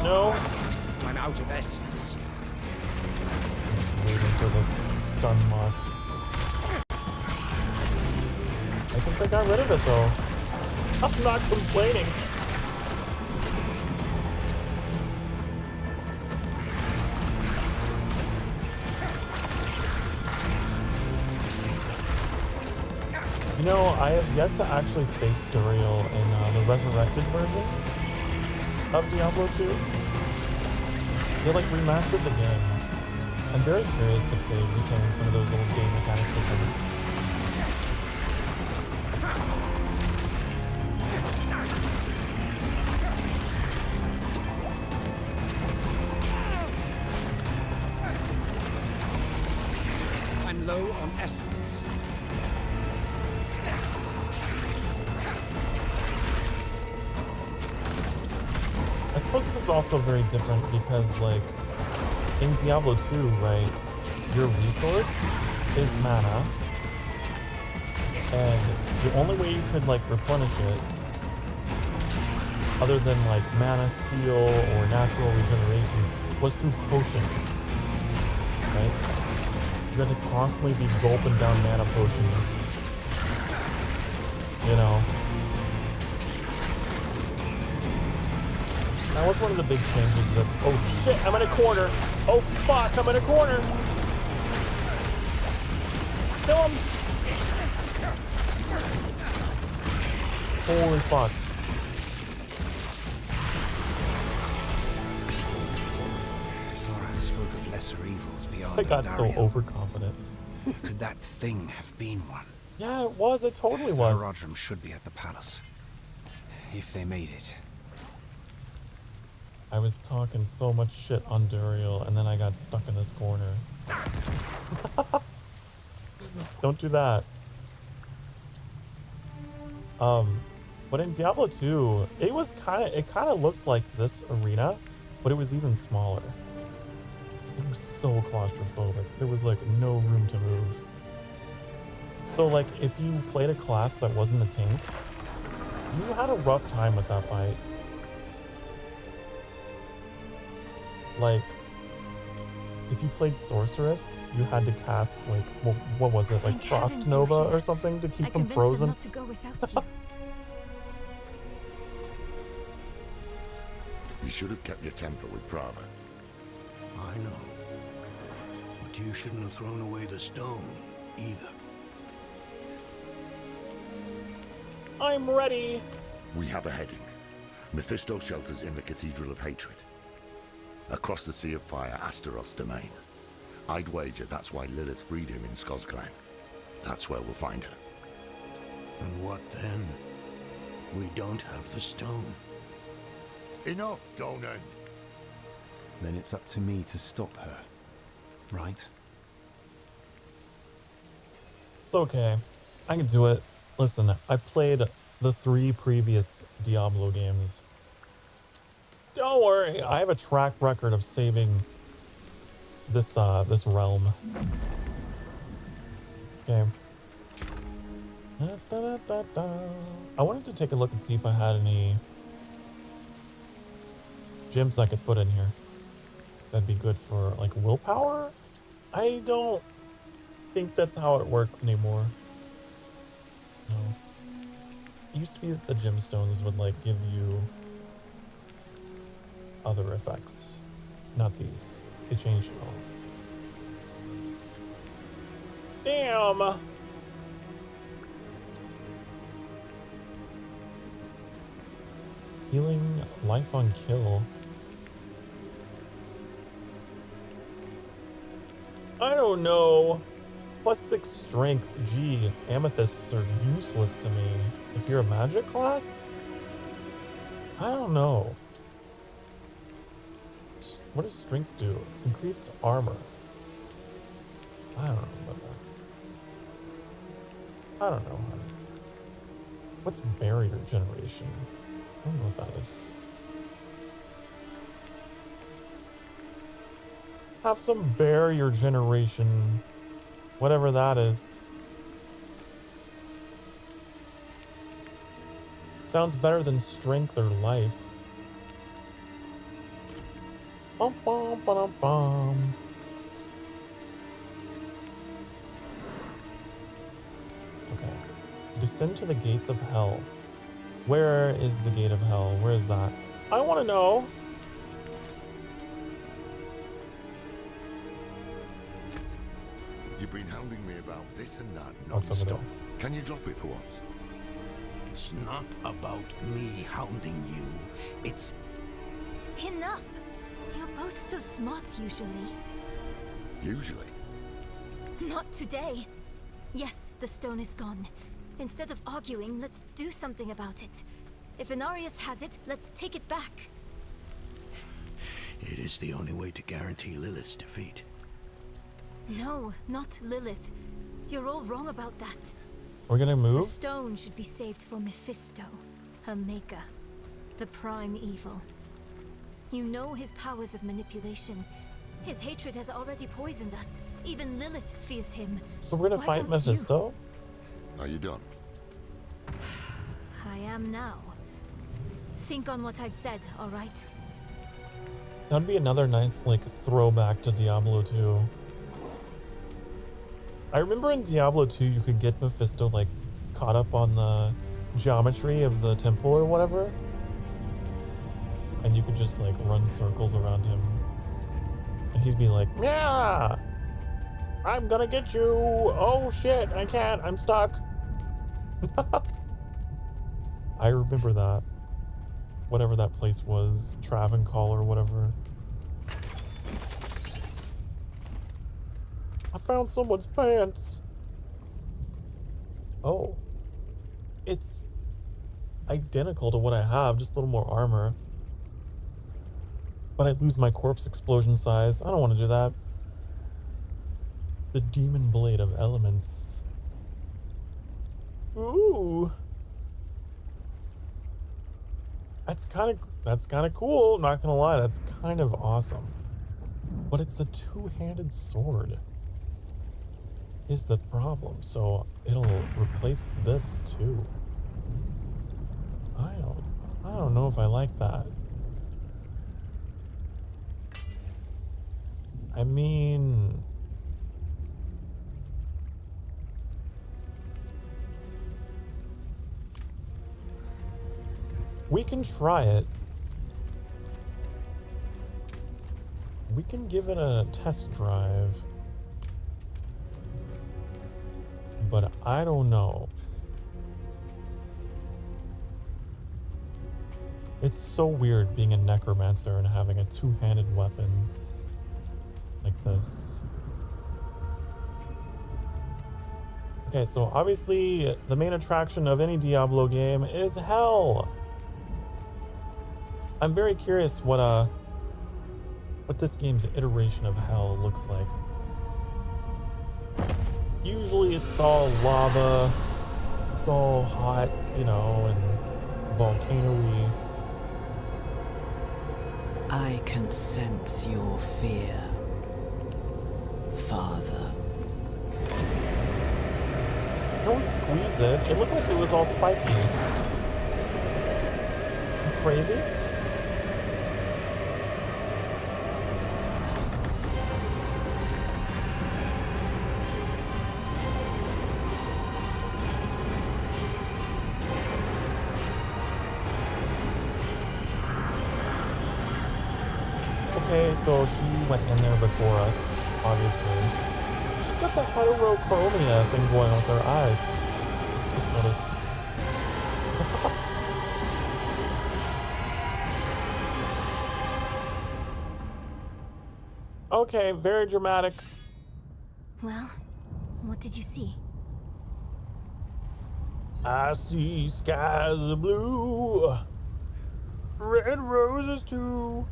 No? I'm out of essence. I'm just waiting for the stun lock. I think they got rid of it though. I'm not complaining. You know, I have yet to actually face Duriel in the resurrected version of Diablo 2. They like remastered the game. I'm very curious if they retain some of those old game mechanics with him. I'm low on essence. I suppose this is also very different because, like, in Diablo 2, right, your resource is mana, and the only way you could, like, replenish it, other than, like, mana steal or natural regeneration, was through potions, right? You had to constantly be gulping down mana potions, you know? That was one of the big changes that, oh shit, I'm in a corner. Oh fuck, I'm in a corner. Kill him. Holy fuck. Laura spoke of lesser evils beyond I got so Dariel. overconfident. Could that thing have been one? Yeah, it was. It totally was. Rodram should be at the palace. If they made it. I was talking so much shit on Duriel, and then I got stuck in this corner. Don't do that. But in Diablo 2, it kind of looked like this arena, but it was even smaller. It was so claustrophobic. There was like no room to move. So like if you played a class that wasn't a tank, you had a rough time with that fight. Like, if you played Sorceress, you had to cast, like, what was it, like Frost Nova or something to keep them frozen? Not to go without you. You should have kept your temper with Prava. I know. But you shouldn't have thrown away the stone, either. I'm ready! We have a heading. Mephisto shelters in the Cathedral of Hatred. Across the Sea of Fire, Astaroth's domain. I'd wager that's why Lilith freed him in Skosglen. That's where we'll find her. And what then? We don't have the stone. Enough, Donan. Then it's up to me to stop her, right? It's okay. I can do it. Listen, I played the 3 previous Diablo games. Don't worry, I have a track record of saving this this realm. Okay. I wanted to take a look and see if I had any gems I could put in here. That'd be good for like willpower. I don't think that's how it works anymore. No. It used to be that the gemstones would like give you other effects. Not these. They changed it all. Damn! Healing life on kill. I don't know. +6 strength. Gee, amethysts are useless to me. If you're a magic class? I don't know. What does strength do? Increased armor. I don't know about that. I don't know, honey. What's barrier generation? I don't know what that is. Have some barrier generation. Whatever that is. Sounds better than strength or life. Bum, bum, ba, bum. Okay. Descend to the gates of hell. Where is the gate of hell? Where is that? I want to know. You've been hounding me about this and that What's over non-stop. there? Can you drop it for once? It's not about me hounding you. It's... Enough! You're both so smart usually. Usually. Not today. Yes, the stone is gone. Instead of arguing, let's do something about it. If Inarius has it, let's take it back. It is the only way to guarantee Lilith's defeat. No, not Lilith. You're all wrong about that. We're gonna The move? stone should be saved for Mephisto, her maker, the prime evil. You know his powers of manipulation. His hatred has already poisoned us. Even Lilith fears him. So we're gonna Why fight don't Mephisto? Are you done? I am now. Think on what I've said, all right? That'd be another nice, like, throwback to Diablo 2. I remember in Diablo 2 you could get Mephisto, like, caught up on the geometry of the temple or whatever. And you could just, like, run circles around him. And he'd be like, yeah! I'm gonna get you! Oh shit, I can't, I'm stuck. I remember that. Whatever that place was, Travancore or whatever. I found someone's pants. Oh. It's identical to what I have, just a little more armor. But I lose my corpse explosion size. I don't want to do that. The Demon Blade of Elements. Ooh. That's kind of cool, not gonna lie, that's kind of awesome. But it's a two-handed sword is the problem, so it'll replace this too. I don't know if I like that. I mean, we can try it. We can give it a test drive. But I don't know. It's so weird being a necromancer and having a two-handed weapon like this. Okay, so obviously the main attraction of any Diablo game is hell. I'm very curious what this game's iteration of hell looks like. Usually it's all lava, it's all hot, you know, and volcano-y. I can sense your fear, Father. Don't squeeze it. It looked like it was all spiky. You crazy? Okay, so she went in there before us, obviously. She's got the heterochromia thing going on with her eyes. Just noticed. Okay, very dramatic. Well, what did you see? I see skies blue, red roses too.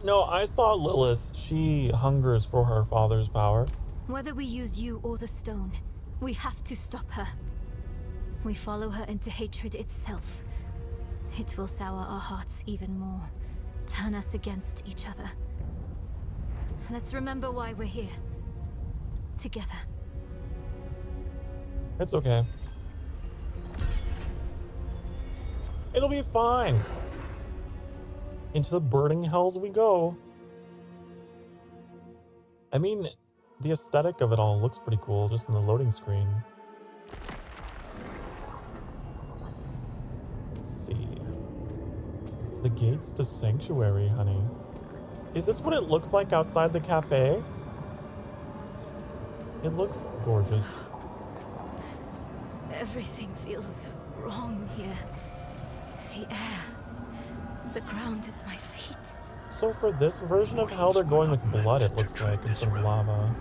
No, I saw Lilith. She hungers for her father's power. Whether we use you or the stone, we have to stop her. We follow her into hatred itself. It will sour our hearts even more, turn us against each other. Let's remember why we're here. Together. It's okay. It'll be fine. Into the burning hells we go. I mean, the aesthetic of it all looks pretty cool just in the loading screen. Let's see. The gates to Sanctuary, honey. Is this what it looks like outside the cafe? It looks gorgeous. Everything feels wrong here. The air, the ground at my feet. So for this version of hell, they're going with blood, it looks like, instead of lava.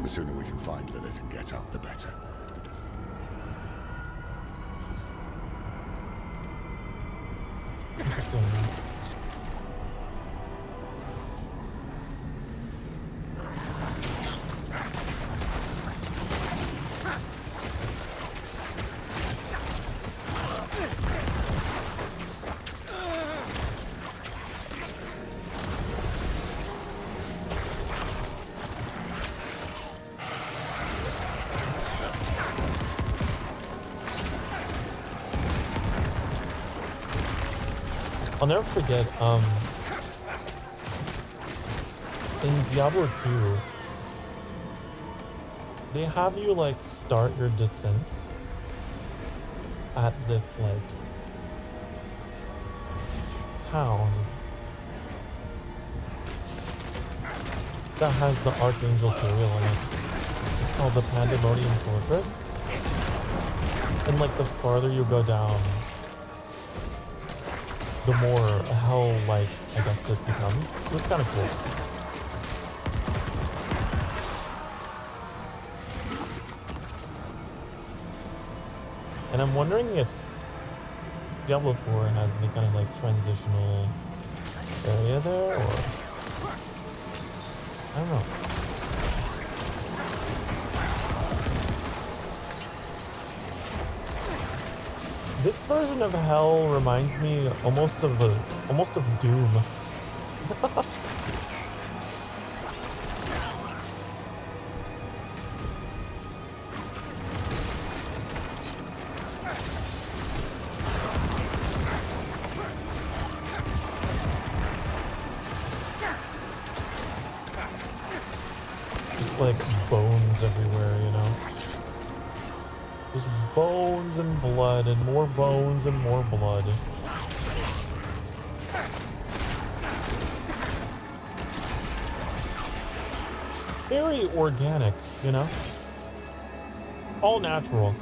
The sooner we can find Lilith and get out, the better. Interesting. I'll never forget, in Diablo 2, they have you, like, start your descent at this, like, town that has the Archangel Turiel in it. It's called the Pandemonium Fortress. And, like, the farther you go down, the more hell-like, I guess, it becomes. It was kind of cool. And I'm wondering if Diablo 4 has any kind of, like, transitional area there, or... I don't know. This version of hell reminds me almost of Doom. Just like bones everywhere, you know? Just bones and blood and more bones and more blood. Very organic, you know? All natural.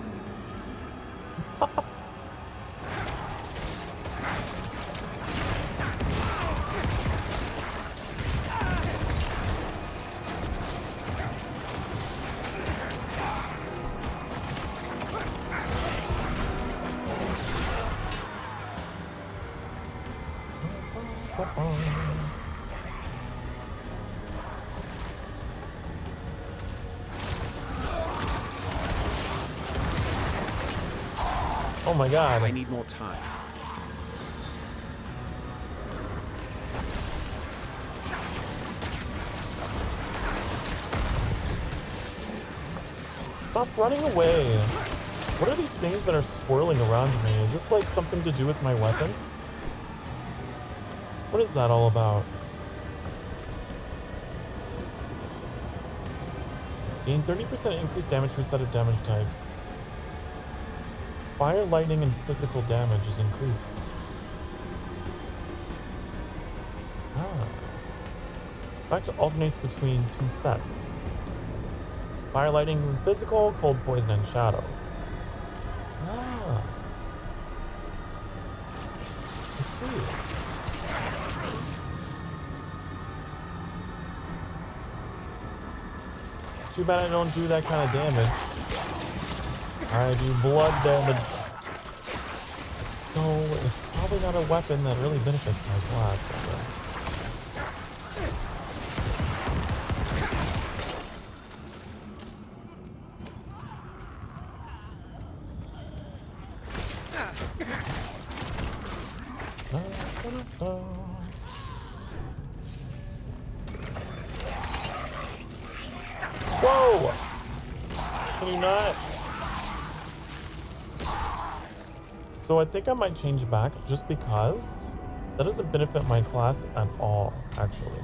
Oh my god. I need more time. Stop running away. What are these things that are swirling around me? Is this like something to do with my weapon? What is that all about? Gain 30% increased damage for a set of damage types. Fire, lightning, and physical damage is increased. Ah. Fact alternates between 2 sets. Fire, lightning, and physical, cold, poison, and shadow. Ah. I see. Too bad I don't do that kind of damage. I do blood damage. So it's probably not a weapon that really benefits my class. Whoa! Can you not? So I think I might change back just because that doesn't benefit my class at all, actually.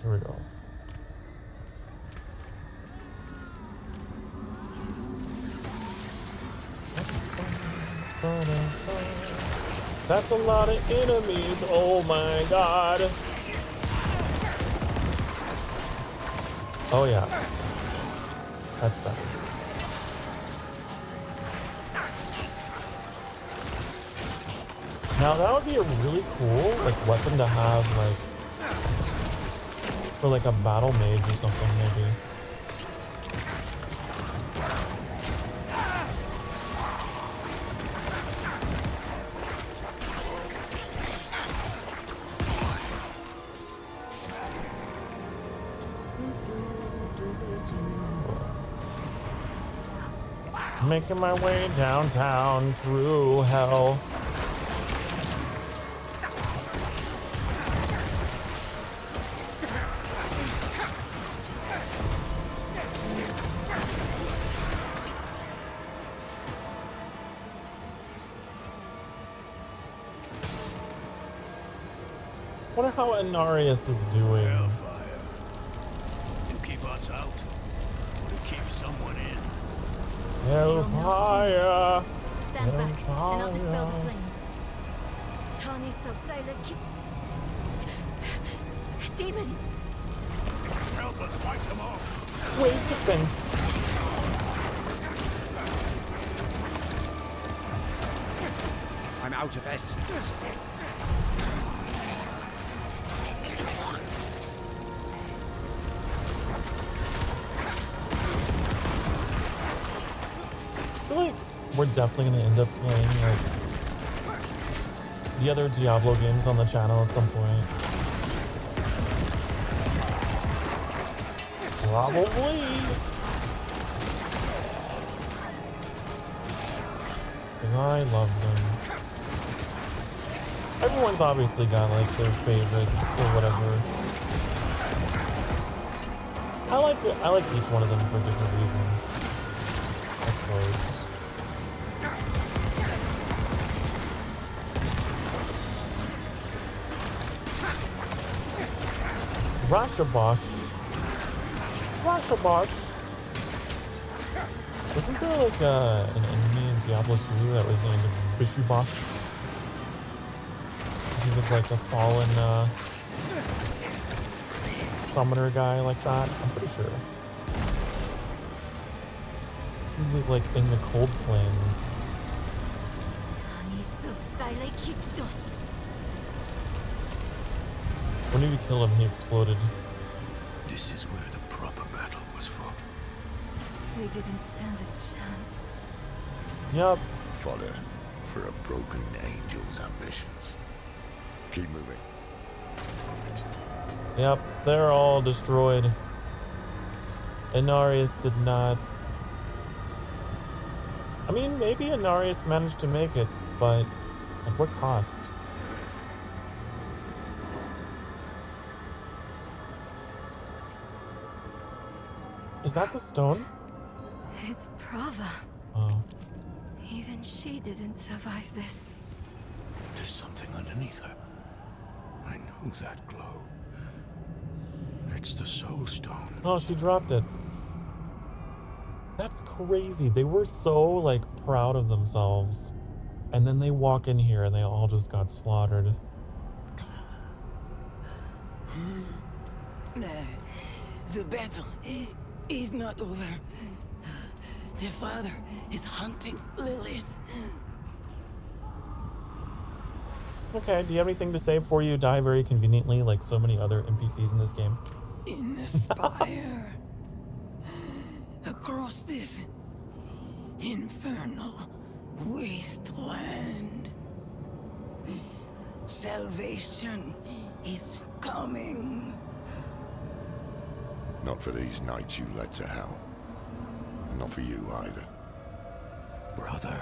Here we go. That's a lot of enemies, oh my god. Oh yeah. That's better. Now that would be a really cool like weapon to have like for like a battle mage or something maybe. Making my way downtown through hell. Wonder how Inarius is doing. Hellfire. To keep us out, or to keep someone in? Hellfire. Stand back, and I'll dispel the flames. Tani Sabdailaki. Demons! Help us fight them off. Wave defense. I'm out of essence. I feel like we're definitely gonna end up playing like the other Diablo games on the channel at some point. Probably. Because I love them. Everyone's obviously got like their favorites or whatever. I like each one of them for different reasons, I suppose. Rashabosh. Wasn't there like an enemy in Diablo 2 that was named Bishubosh? He was like a fallen summoner guy like that, I'm pretty sure. He was like in the cold plains. When you kill him, he exploded. This is where the proper battle was fought. We didn't stand a chance. Yup. Fodder for a broken angel's ambitions. Keep moving. Yep, they're all destroyed. Inarius did not I mean, maybe Inarius managed to make it, but at what cost? Is that the stone? It's Prava. Oh. Even she didn't survive this. There's something underneath her. I know that glow. It's the soul stone. Oh, she dropped it. That's crazy. They were so, like, proud of themselves. And then they walk in here and they all just got slaughtered. The battle is not over. The father is hunting Lilith. Okay, do you have anything to say before you die very conveniently, like so many other NPCs in this game? In the spire. Across this infernal wasteland. Salvation is coming. Not for these knights you led to hell. Not for you either. Brother.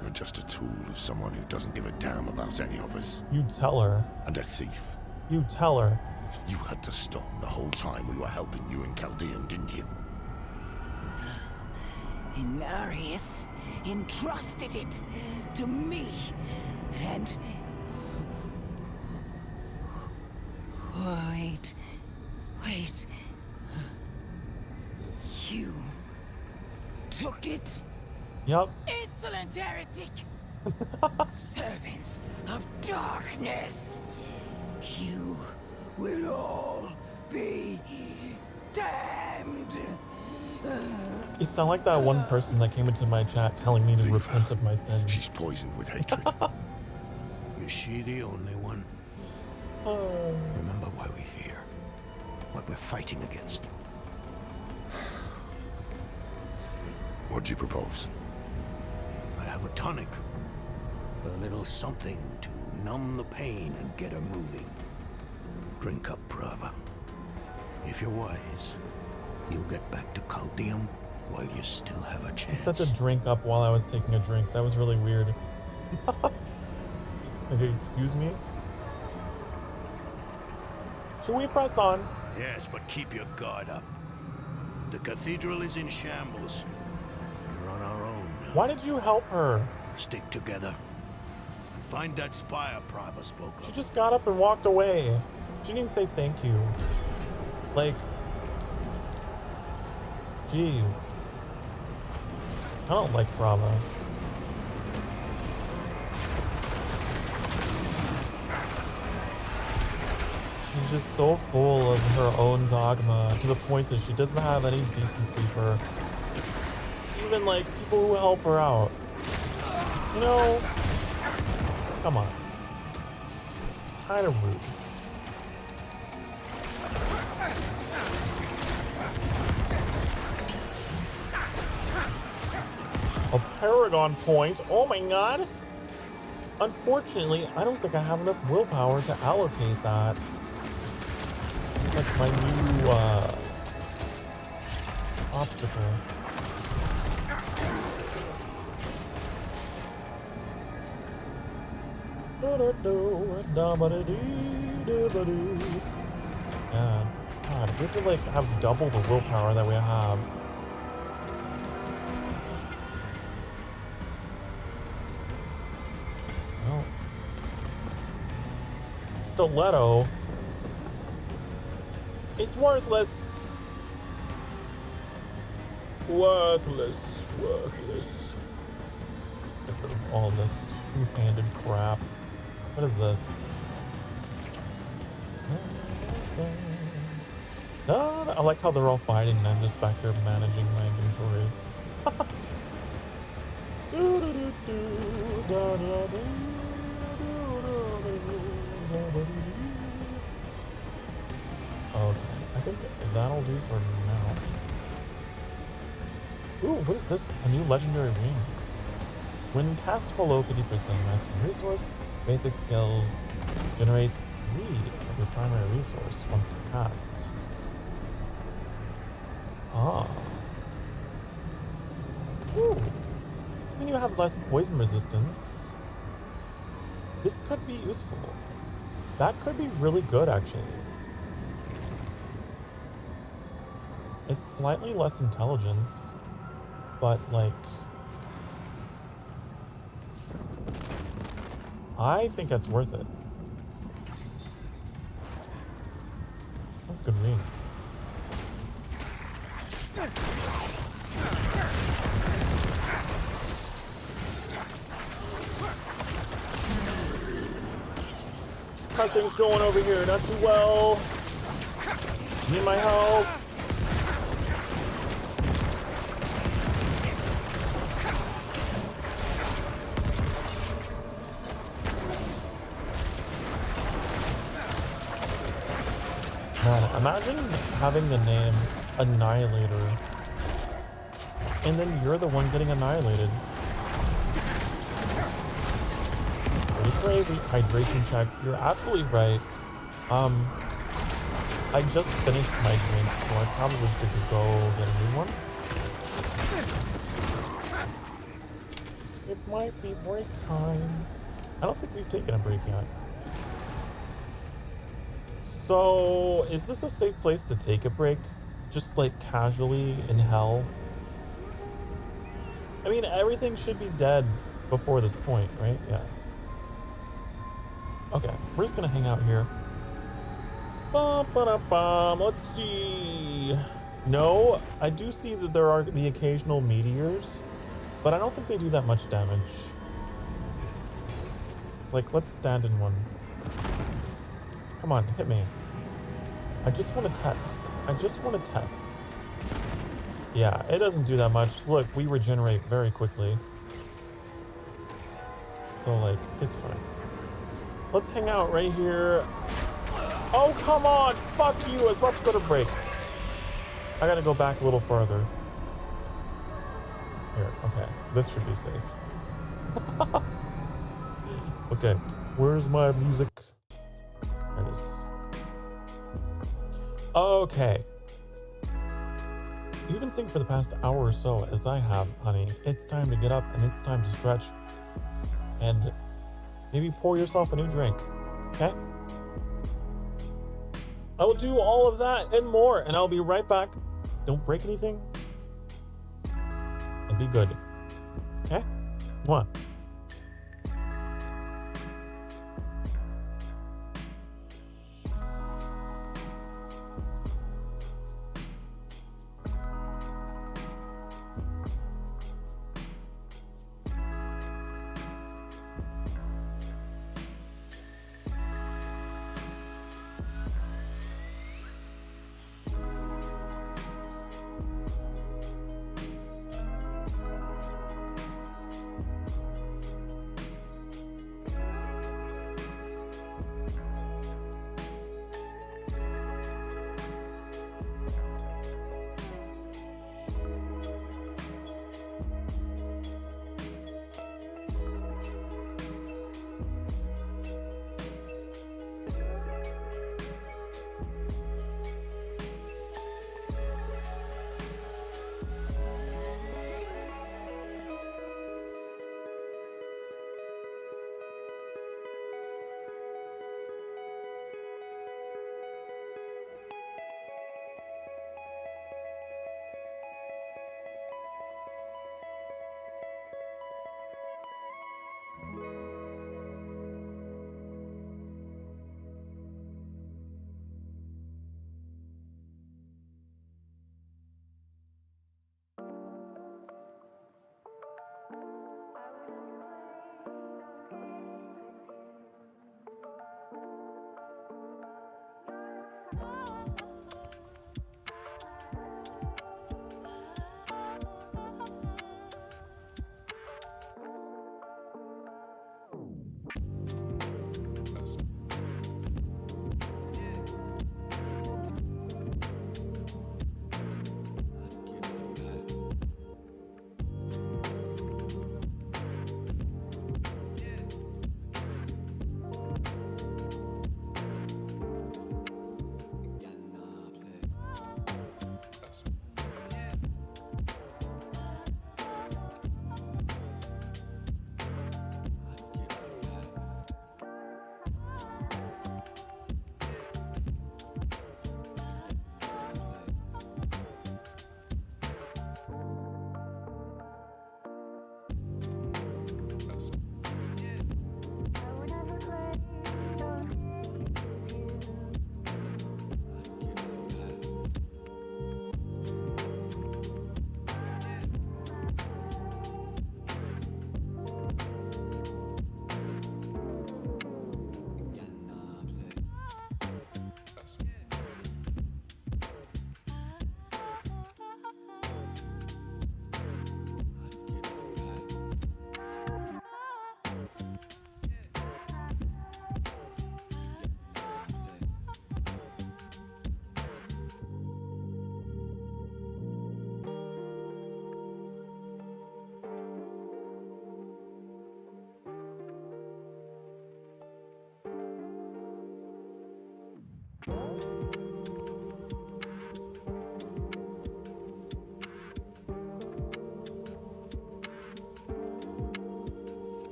You're just a tool of someone who doesn't give a damn about any of us. You tell her. And a thief. You tell her. You had the stone the whole time we were helping you in Chaldean, didn't you? Inarius entrusted it to me, and... Wait. You took it? Yup. Insolent heretic! Servants of darkness! You will all be damned! You sound like that one person that came into my chat telling me to repent of my sins. She's poisoned with hatred. Is she the only one? Remember why we're here. What we're fighting against. What do you propose? I have a tonic. A little something to numb the pain and get her moving. Drink up, Prava. If you're wise, you'll get back to Chaldeum while you still have a chance. It's such a drink up while I was taking a drink. That was really weird. It's like, excuse me? Should we press on? Yes, but keep your guard up. The cathedral is in shambles. We're on our own now. Why did you help her? Stick together. And find that spire Prava spoke of. She just got up and walked away. She didn't even say thank you. Like, jeez. I don't like Bravo. She's just so full of her own dogma to the point that she doesn't have any decency for even like people who help her out. You know, come on. Kind of rude. A Paragon point. Oh my god. Unfortunately, I don't think I have enough willpower to allocate that. It's like my new obstacle. God, we have to like have double the willpower that we have. Well, stiletto. It's worthless. Worthless. Get rid of all this two-handed crap. What is this? I like how they're all fighting and I'm just back here managing my inventory. Okay, I think that'll do for now. Ooh, what is this? A new legendary ring. When cast below 50% maximum resource, basic skills generate 3 of your primary resource once per cast. Ah. Ooh. When you have less poison resistance, this could be useful. That could be really good, actually. It's slightly less intelligence, but like, I think that's worth it. That's a good ring. How things going over here? Not too well. Need my help. Man, imagine having the name Annihilator, and then you're the one getting annihilated. Pretty crazy. Hydration check. You're absolutely right. I just finished my drink, so I probably should go get a new one. It might be break time. I don't think we've taken a break yet. So, is this a safe place to take a break? Just like casually in hell? I mean, everything should be dead before this point, right? Yeah. Okay, we're just gonna hang out here. Let's see. No, I do see that there are the occasional meteors, but I don't think they do that much damage. Like, let's stand in one. Come on, hit me. I just want to test. I just want to test. Yeah, it doesn't do that much. Look, we regenerate very quickly. So, like, it's fine. Let's hang out right here. Oh, come on! Fuck you! I was about to go to break. I gotta go back a little further. Here, okay. This should be safe. Okay, where's my music? There it is. Okay. You've been singing for the past hour or so, as I have, honey. It's time to get up and it's time to stretch. And maybe pour yourself a new drink, okay? I will do all of that and more, and I'll be right back. Don't break anything. And be good, okay? Mwah.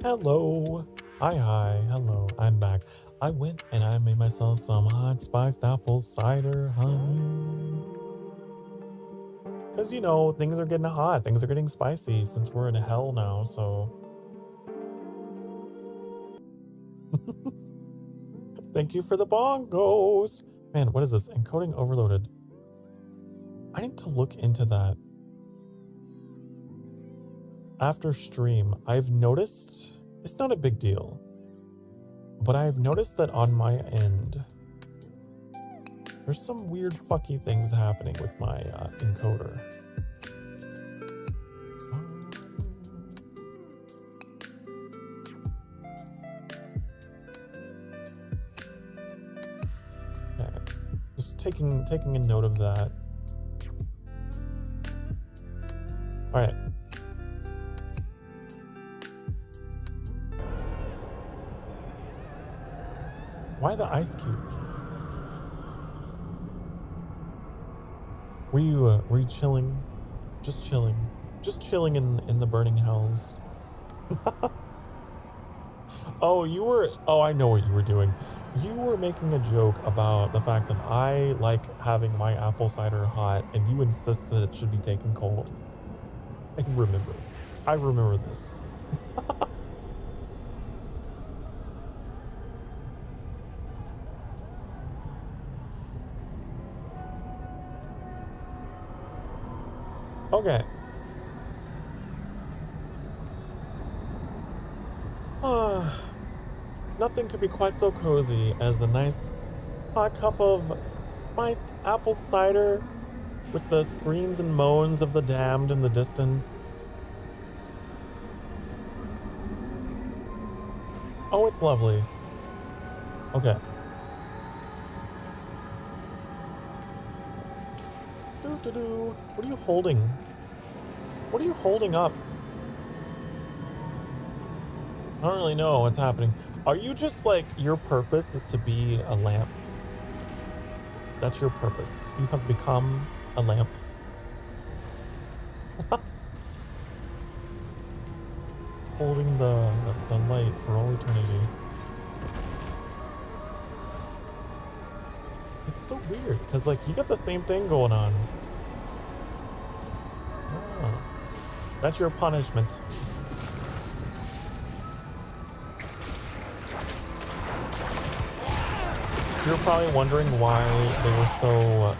Hello. Hi, hello. I'm back. I went and I made myself some hot spiced apple cider honey. Because, you know, things are getting hot. Things are getting spicy since we're in hell now, so. Thank you for the bongos. Man, what is this? Encoding overloaded. I need to look into that. After stream, I've noticed, it's not a big deal, but I've noticed that on my end, there's some weird fucky things happening with my encoder. Okay. Just taking a note of that. All right. Why the ice cube? Were you chilling? Just chilling. Just chilling in the burning hells. Oh, I know what you were doing. You were making a joke about the fact that I like having my apple cider hot and you insist that it should be taken cold. I remember this. Okay. Nothing could be quite so cozy as a nice hot cup of spiced apple cider with the screams and moans of the damned in the distance. Oh, it's lovely. Okay. What are you holding? What are you holding up? I don't really know what's happening. Are you just like, your purpose is to be a lamp? That's your purpose. You have become a lamp. Holding the light for all eternity. It's so weird, because like, you got the same thing going on. Oh. That's your punishment. You're probably wondering why they were so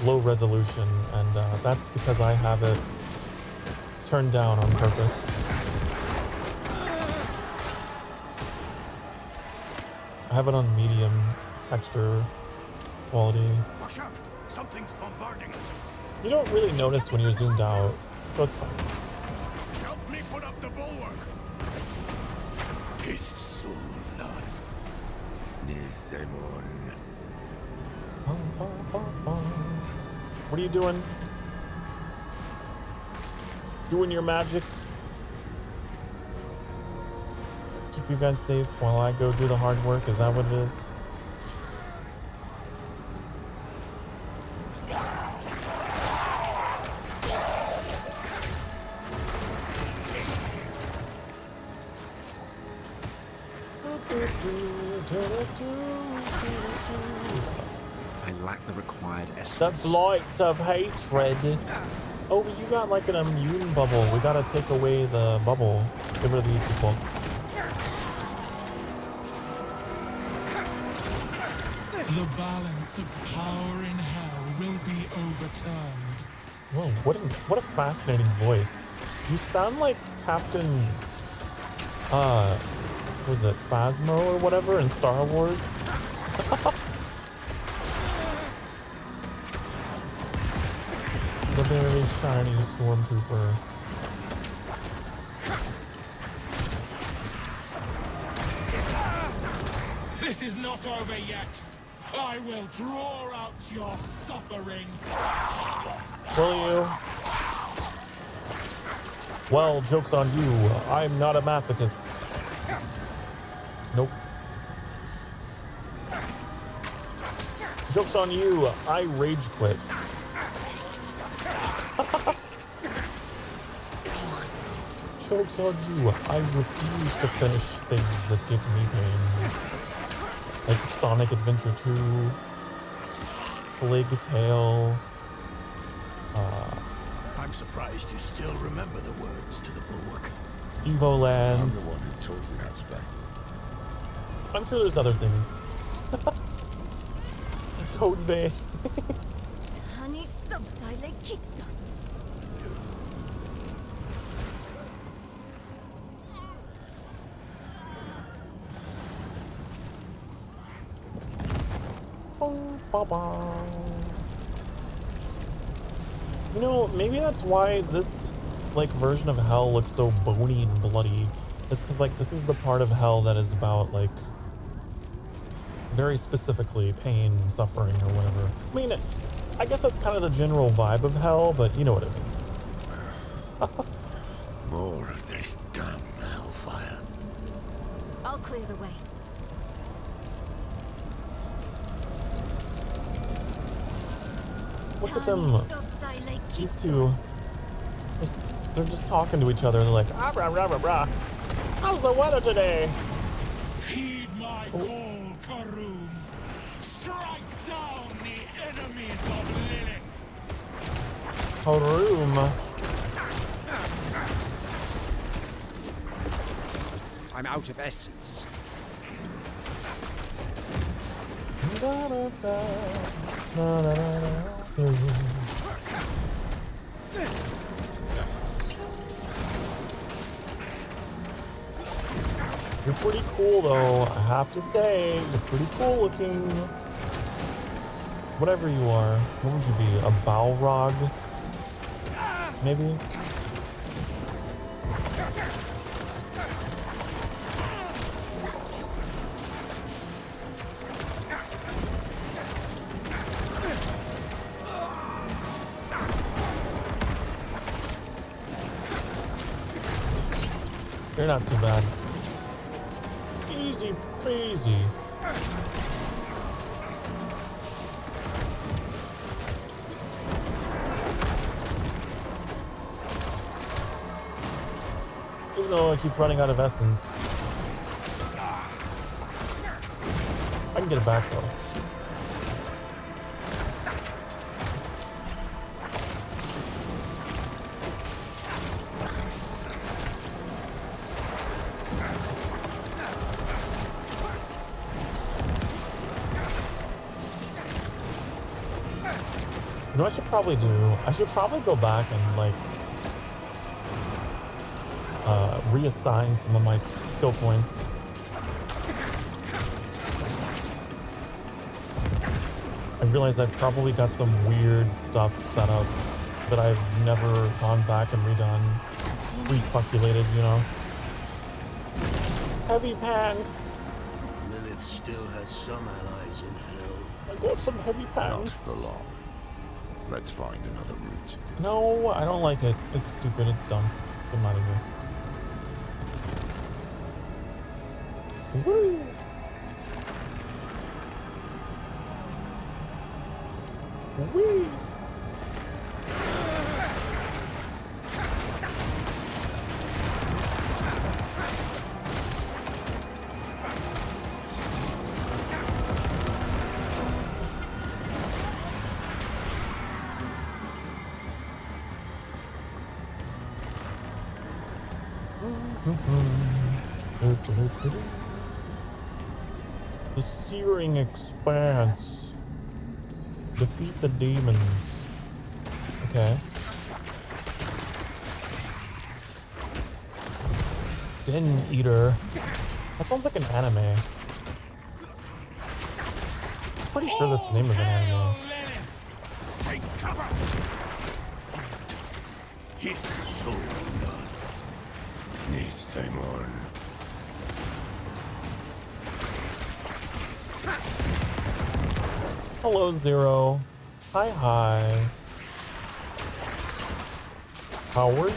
low resolution, and that's because I have it turned down on purpose. I have it on medium texture quality. Watch out! Something's bombarding us. You don't really notice when you're zoomed out, so it's fine. Help me put up the bulwark. What are you doing? Doing your magic? Keep you guys safe while I go do the hard work, is that what it is? I lack the required essence. The blight of hatred. Oh, but you got like an immune bubble. We gotta take away the bubble. Get rid of these people. The balance of power in hell will be overturned. Whoa, what a fascinating voice. You sound like Captain was it Phasmo or whatever in Star Wars? The very shiny stormtrooper. This is not over yet. I will draw out your suffering. Will you? Well, joke's on you. I'm not a masochist. Nope. Joke's on you. I rage quit. joke's on you. I refuse to finish things that give me pain. Like Sonic Adventure 2, Plague Tale. I'm surprised you still remember the words to the bulwark. Evoland. I'm the one who taught you that spell. I'm sure there's other things. Code V. Tani subtile kitos. You know, maybe that's why this, like, version of hell looks so bony and bloody. It's because, like, this is the part of hell that is about, like, very specifically pain, suffering, or whatever. I mean, I guess that's kind of the general vibe of hell, but you know what I mean. More of this damn hellfire. I'll clear the way. Look at them. These two. They're just talking to each other. They're like, ah, rah, rah, rah, rah. How's the weather today? Heed my call, Karoom. Strike down the enemies of Lilith. Karoom. I'm out of essence. Da, da, da. Da, da, da, da. You're pretty cool though, I have to say. You're pretty cool looking. Whatever you are. What would you be? A Balrog? Maybe? You're not too bad. Easy peasy. Even though I keep running out of essence. I can get it back though. You know what I should probably do? I should probably go back and like reassign some of my skill points. I realize I've probably got some weird stuff set up that I've never gone back and redone. Refuculated, you know. Heavy pants! Lilith still has some allies in hell. I got some heavy pants. Not for long. Let's find another route. No, I don't like it. It's stupid. It's dumb. Get out of here. Woo! Wee! The Searing Expanse. Defeat the demons. Okay. Sin Eater. That sounds like an anime. Pretty sure that's the name of an anime. Take cover! Hit soul none. Needs them on. Hello, Zero. Hi, hi. How are you?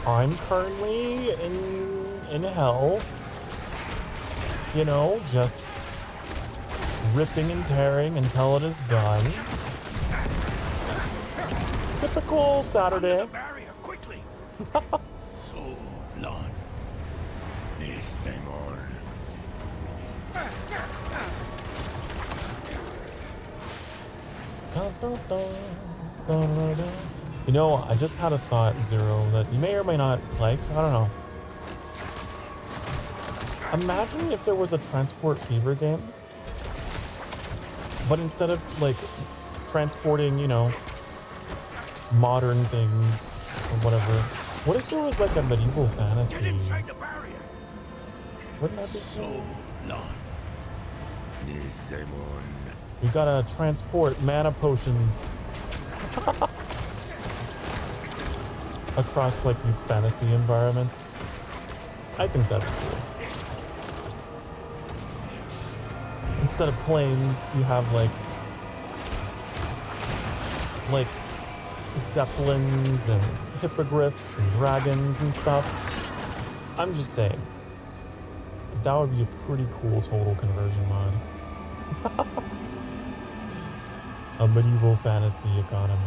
I'm currently in hell. You know, just ripping and tearing until it is done. Typical Saturday. Under the barrier, quickly. So long. This thing on. You know, I just had a thought, Zero, that you may or may not like. I don't know. Imagine if there was a Transport Fever game, but instead of like transporting, you know, modern things or whatever, what if there was like a medieval fantasy? Get inside the barrier. Wouldn't that be so long? This thing on. We gotta transport mana potions across like these fantasy environments. I think that'd be cool. Instead of planes, you have like zeppelins and hippogriffs and dragons and stuff. I'm just saying, that would be a pretty cool total conversion mod. A medieval fantasy economy.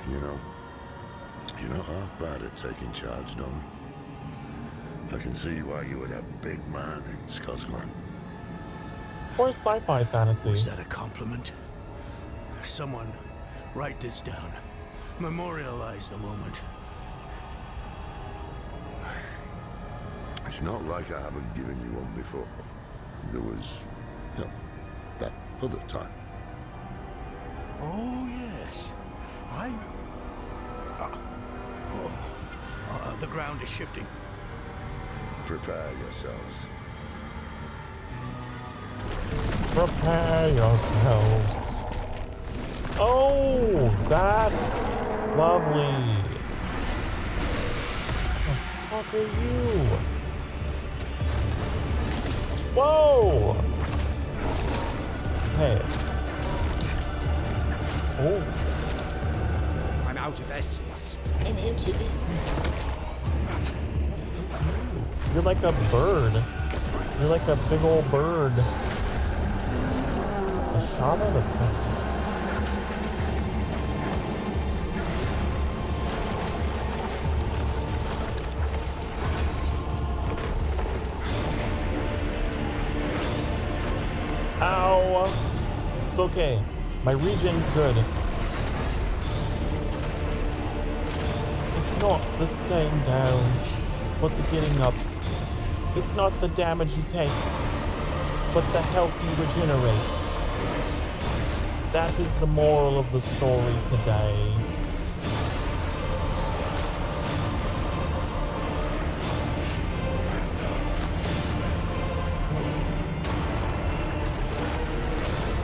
You know, you're not half bad at taking charge, Don. I can see why you were that big man in Scotland. Or sci-fi fantasy. Was that a compliment? Someone write this down. Memorialize the moment. It's not like I haven't given you one before. There was, you know, that other time. Oh, yes. The ground is shifting. Prepare yourselves. Prepare yourselves. Oh, that's lovely. The fuck are you? Whoa! Hey. Oh. I'm out of essence. I'm out of essence. What is you? You're like a bird. You're like a big old bird. Ashava the pestilence. Ow! It's okay. My regen's good. It's not the staying down, but the getting up. It's not the damage you take, but the health you regenerates. That is the moral of the story today.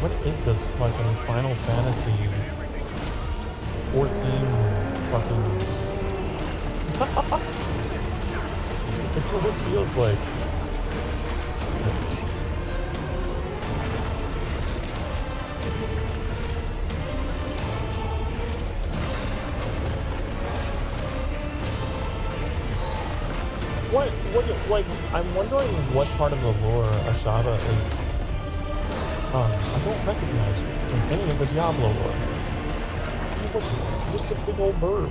What is this fucking Final Fantasy 14 fucking... It's what it feels like. Like, I'm wondering what part of the lore Ashava is. I don't recognize you from any of the Diablo lore. What you are? Just a big old bird.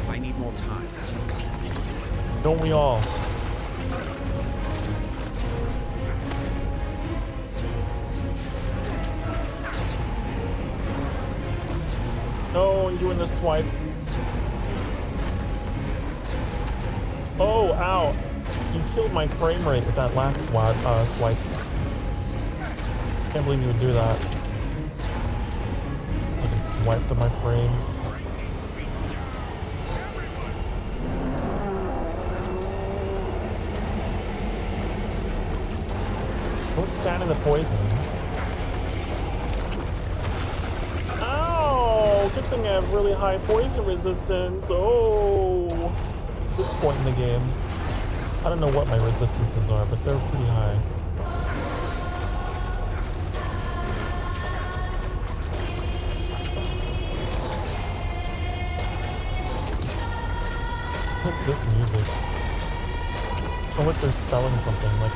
I need more time. Don't we all? No, you're doing the swipe. Oh, ow. You killed my frame rate with that last swipe. Can't believe you would do that. Taking swipes at my frames. Don't stand in the poison. Good thing I have really high poison resistance. Oh, at this point in the game, I don't know what my resistances are, but they're pretty high. This music. Sounds like they're spelling something, like...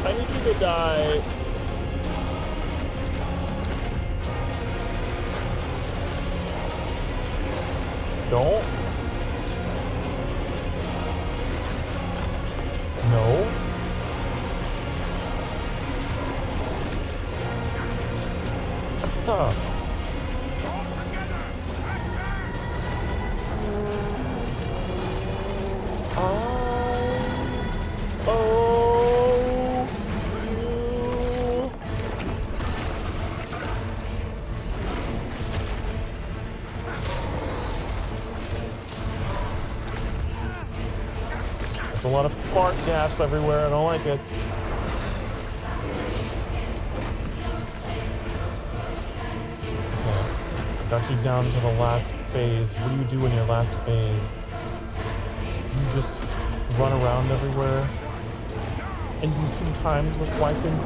I need you to die. Don't. No. Huh. There's a lot of fart gas everywhere. I don't like it. Okay. Got you down to the last phase. What do you do in your last phase? You just run around everywhere and do 2 times the swiping.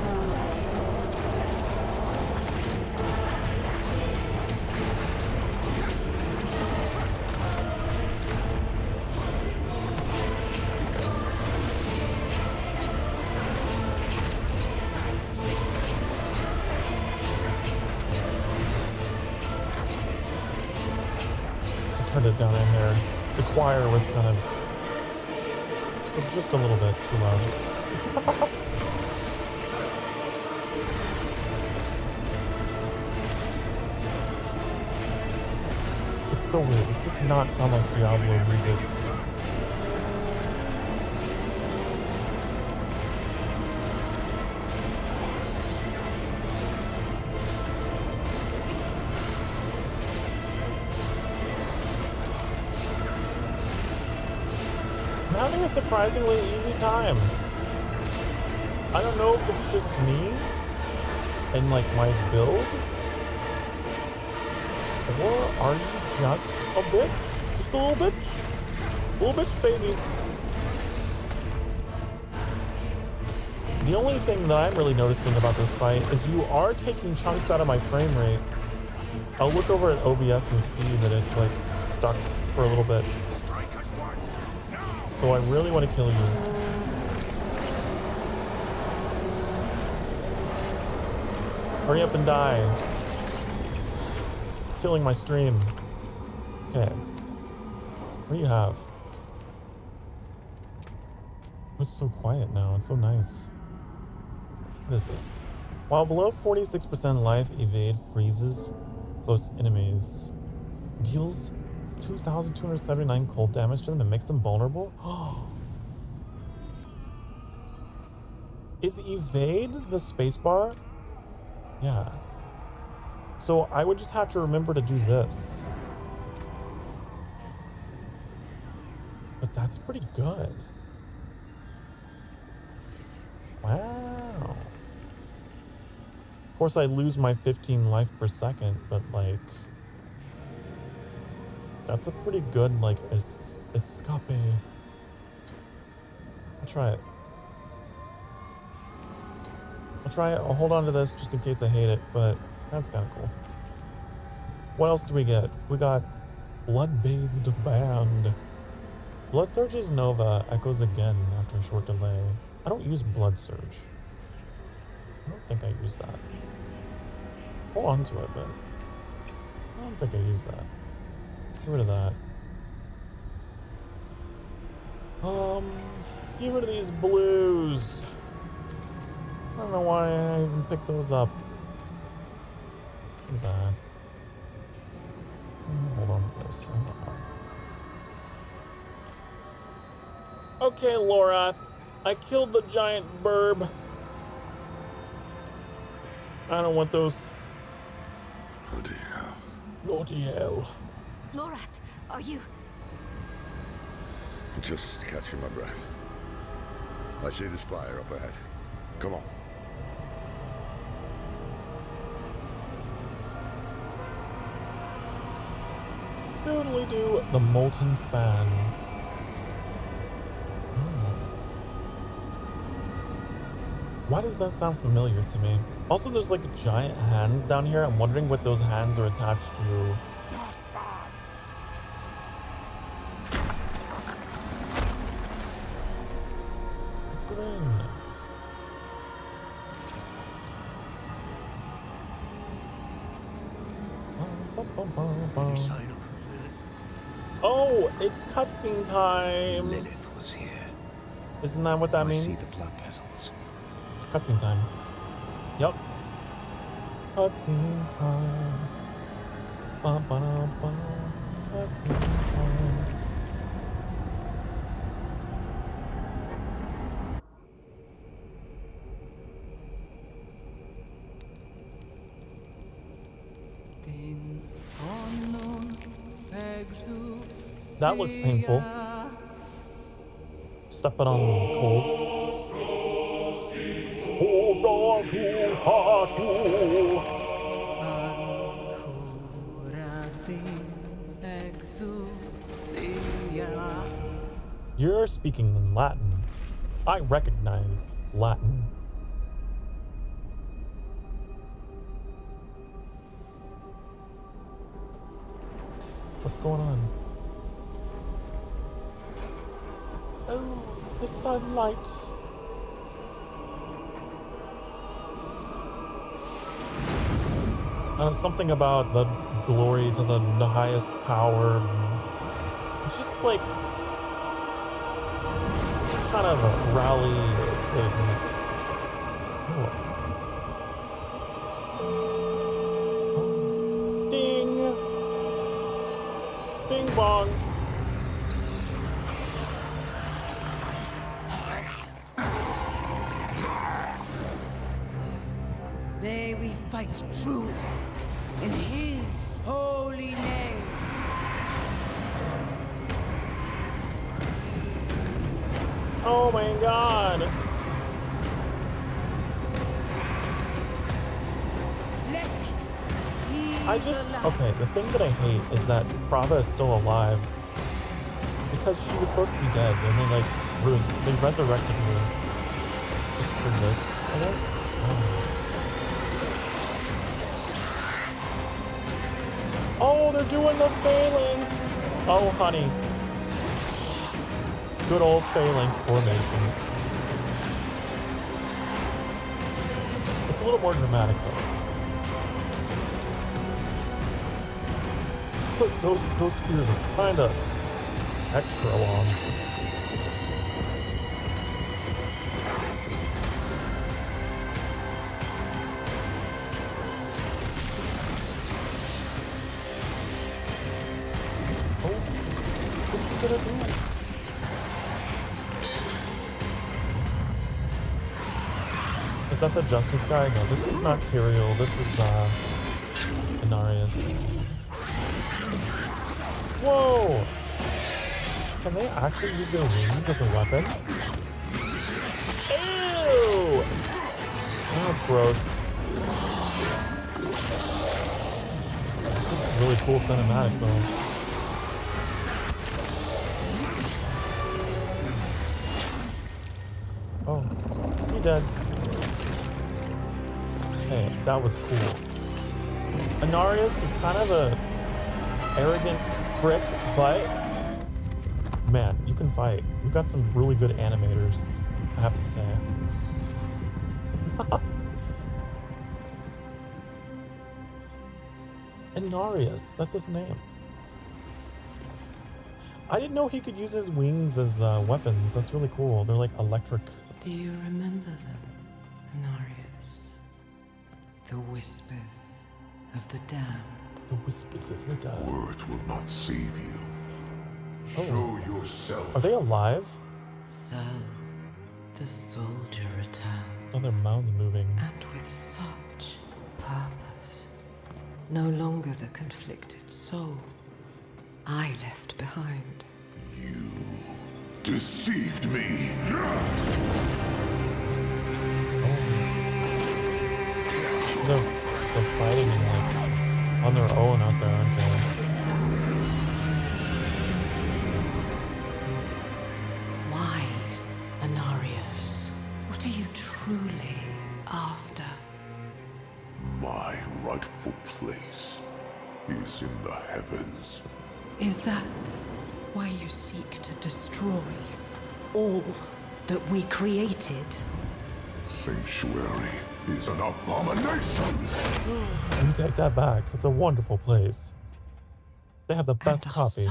Turned it down in here. The choir was kind of just a little bit too loud. It's so weird. This does not sound like Diablo music. I'm having a surprisingly easy time. I don't know if it's just me and like my build, or are you just a bitch? Just a little bitch? Little bitch, baby. The only thing that I'm really noticing about this fight is you are taking chunks out of my frame rate. I'll look over at OBS and see that it's like stuck for a little bit. So I really want to kill you. Hurry up and die. Killing my stream. Okay. What do you have? It's so quiet now. It's so nice. What is this? While below 46% life, evade freezes close enemies. Deals 2,279 cold damage to them and makes them vulnerable? Is evade the spacebar? Yeah. So I would just have to remember to do this. But that's pretty good. Wow. Of course I lose my 15 life per second, but like... that's a pretty good, like, escape. I'll try it. I'll hold on to this just in case I hate it, but that's kind of cool. What else do we get? We got Blood-Bathed Band. Blood Surge's Nova echoes again after a short delay. I don't use Blood Surge. I don't think I use that. Hold on to it, but I don't think I use that. Get rid of that. Get rid of these blues. I don't know why I even picked those up. Do that. Hold on to this. Okay, Lorath. I killed the giant burb. I don't want those. Bloody hell. Bloody hell. Lorath, are you... Just catching my breath. I see the spire up ahead. Come on. Totally do the molten span. Why does that sound familiar to me? Also, there's like giant hands down here. I'm wondering what those hands are attached to. Let's go in. Any sign of Lilith? Oh, it's cutscene time. Lilith was here. Isn't that what that means? I see the blood petals. Cutscene time. Yup. Cutscene time. Bum, ba, bum. Cutscene time. That looks painful. Stepping on coals. Hold on to tattoo. You're speaking in Latin. I recognize Latin. What's going on? Oh, the sunlight. Something about the glory to the highest power. Just like some kind of a rally thing. Oh. Ding! Bing bong! May we fight true in his holy name. Oh my god! Okay, the thing that I hate is that Brava is still alive. Because she was supposed to be dead, and they like, they resurrected her. Just for this, I guess? Oh, they're doing the phalanx! Oh, honey. Good old phalanx formation. It's a little more dramatic, though. Those spears are kind of extra long. Oh, what's she gonna do? Is that the Justice guy? No, this is not Tyrael. This is Inarius. Whoa! Can they actually use their wings as a weapon? Ew! That's gross. This is really cool cinematic though. Oh, he dead. Hey, that was cool. Inarius, you're kind of a arrogant prick, but man, you can fight. We've got some really good animators, I have to say. Inarius, that's his name. I didn't know he could use his wings as weapons. That's really cool. They're like electric. Do you remember them, Inarius? The whispers of the damned. The whispers of the damned. Words will not save you. Oh. Show yourself. Are they alive? So, the soldier returned. Oh, their mouths moving. And with such purpose. No longer the conflicted soul I left behind. You deceived me. They're fighting in like on their own out there, aren't they? rightful place is in the heavens. Is that why you seek to destroy all that we created? Sanctuary is an abomination! You take that back. It's a wonderful place. They have the best coffee.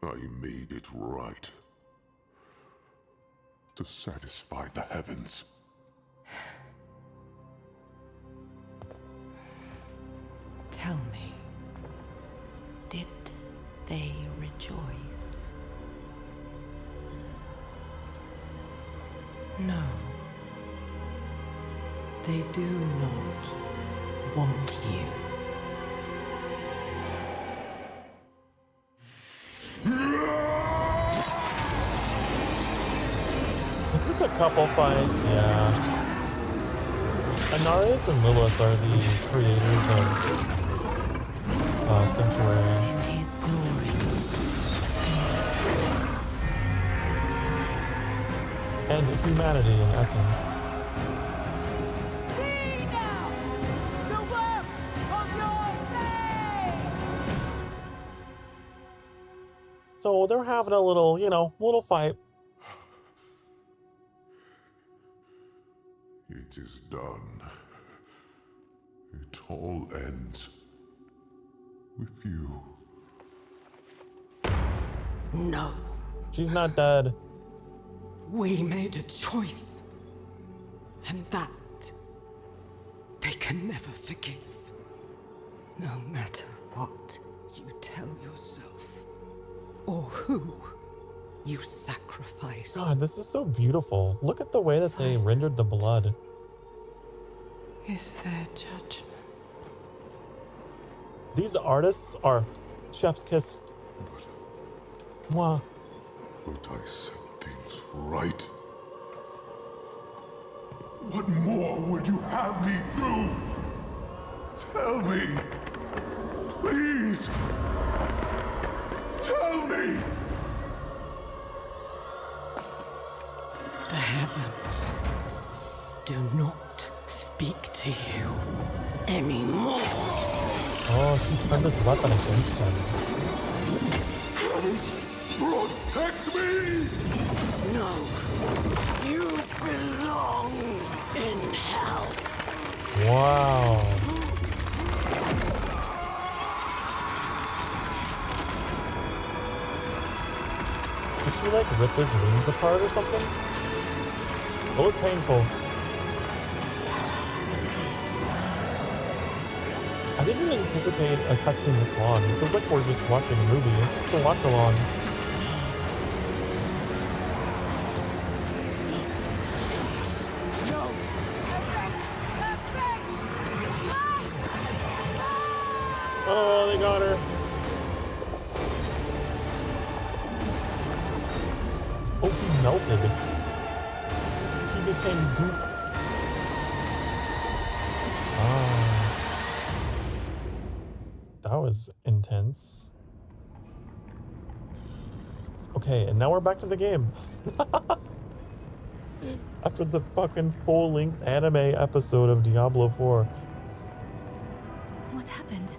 I made it right. To satisfy the heavens. Tell me, did they rejoice? No. They do not want you. Is this a couple fight? Yeah. Anarius and Lilith are the creators of Sanctuary. In his glory. And humanity in essence. See now the work of your faith! So they're having a little, little fight. It is done. It all ends with you. No. She's not dead. We made a choice. And that they can never forgive. No matter what you tell yourself or who you sacrifice. God, this is so beautiful. Look at the way that they rendered the blood. Is there judgment? These artists are chef's kiss. Mwah. But I set things right. What more would you have me do? Tell me. Please. Tell me. The heavens do not speak to you anymore. Oh, she turned his weapon against him. Heavens, protect me! No. You belong in hell. Wow. Did she like rip his wings apart or something? It looked painful. I didn't anticipate a cutscene this long. It feels like we're just watching a movie. It's a watch along. Oh, they got her. Oh, he melted. He became goop. Ah. That was intense. Okay, and now we're back to the game. After the fucking full-length anime episode of Diablo 4. What happened?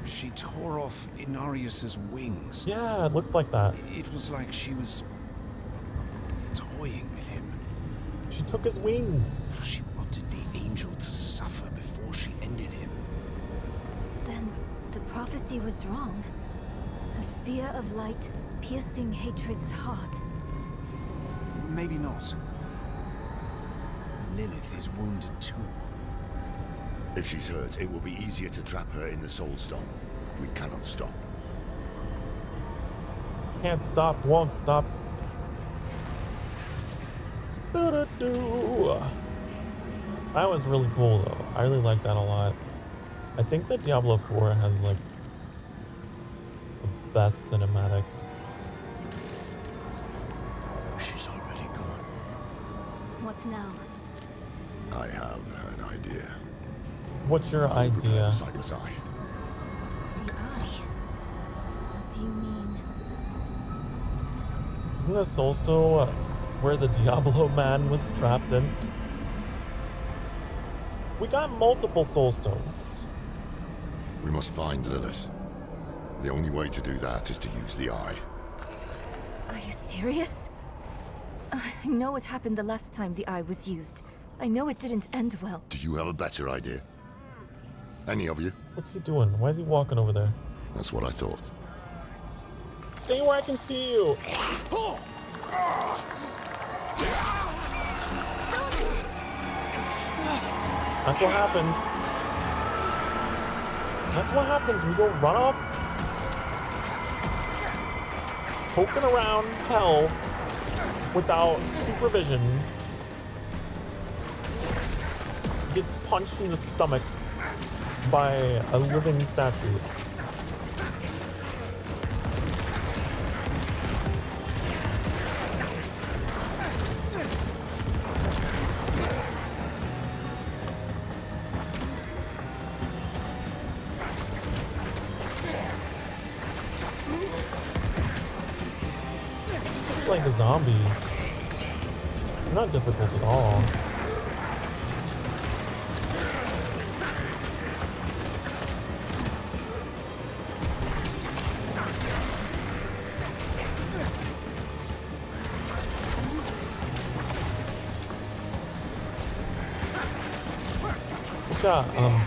She tore off Inarius's wings. Yeah, it looked like that. It was like she was toying with him. She took his wings. She wanted the angel to suffer before she ended him. Then the prophecy was wrong. A spear of light piercing hatred's heart. Maybe not. Lilith is wounded too. If she's hurt, it will be easier to trap her in the Soul Stone. We cannot stop. Can't stop, won't stop. Doo-doo-doo. That was really cool though. I really like that a lot. I think that Diablo 4 has like the best cinematics. She's already gone. What now? I have an idea. What's your idea? Psycho's eye. The eye? What do you mean? Isn't the Soul Stone where the Diablo man was trapped in? We got multiple soul stones. We must find Lilith. The only way to do that is to use the eye. Are you serious? I know what happened the last time the eye was used. I know it didn't end well. Do you have a better idea? Any of you? What's he doing? Why is he walking over there? That's what I thought. Stay where I can see you. That's what happens. That's what happens. We go run off, poking around hell without supervision. Get punched in the stomach by a living statue. Like the zombies. They're not difficult at all.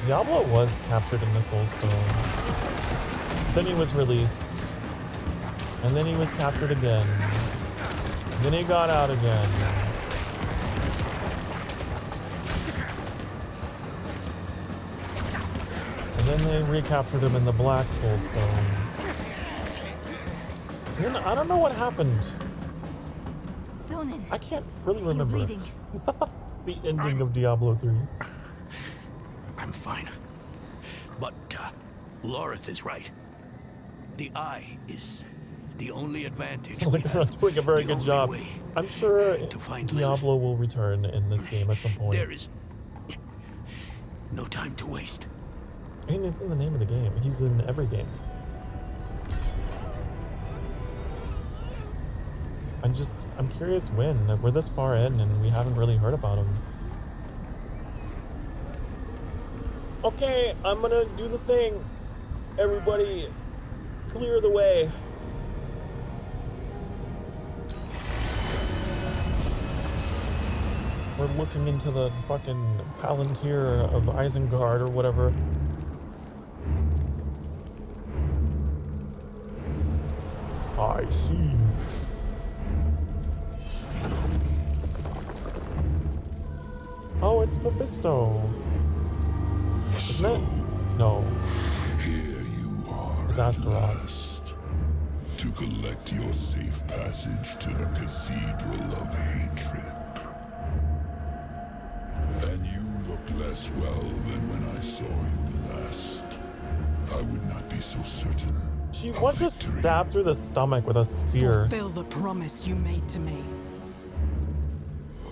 Diablo was captured in the Soul Stone. Then he was released. And then he was captured again. Then he got out again. And then they recaptured him in the Black Soul Stone. And then I don't know what happened. I can't really remember the ending of Diablo 3. I'm fine. But Lorith is right. The eye is the only advantage. Sounds like they're not doing a very good job. I'm sure Diablo will return in this game at some point. There is no time to waste. And it's in the name of the game. He's in every game. I'm curious when. We're this far in and we haven't really heard about him. Okay, I'm gonna do the thing. Everybody, clear the way. We're looking into the fucking Palantir of Isengard or whatever. I see. Oh, it's Mephisto. Isn't it? No. Here you are. It's Astaroth. To collect your safe passage to the Cathedral of Hatred. And you look less well than when I saw you last. I would not be so certain. She was just stabbed through the stomach with a spear. Fulfill the promise you made to me.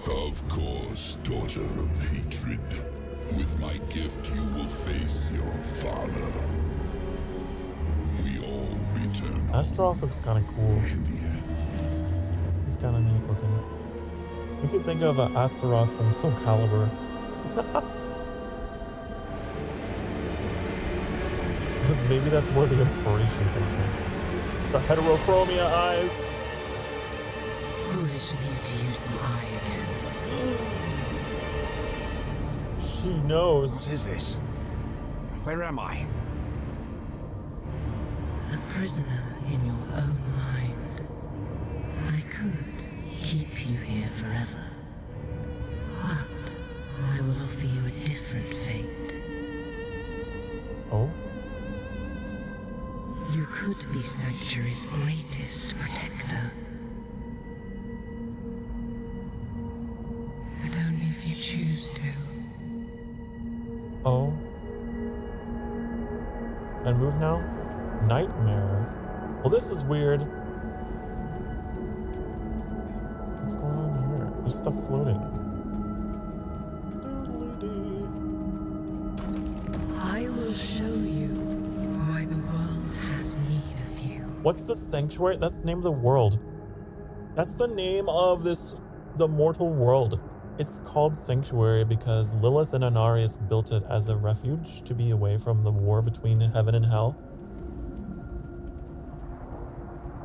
Of course, daughter of hatred. With my gift, you will face your father. We all return. Astaroth looks kind of cool. In the end. He's kind of neat looking. Makes you think of Astaroth from Soul Calibur. Maybe that's where the inspiration comes from. The heterochromia eyes. Foolish of you to use the eye again. She knows. What is this? Where am I? A prisoner in your own mind. I could keep you here forever. But I will offer you a different fate. Oh? You could be Sanctuary's greatest protector. But only if you choose to. Oh. And move now? Nightmare. Well, this is weird. What's going on here? There's stuff floating. I will show you why the world has need of you. What's the sanctuary? That's the name of the world. That's the name of the mortal world. It's called Sanctuary because Lilith and Anarius built it as a refuge to be away from the war between heaven and hell.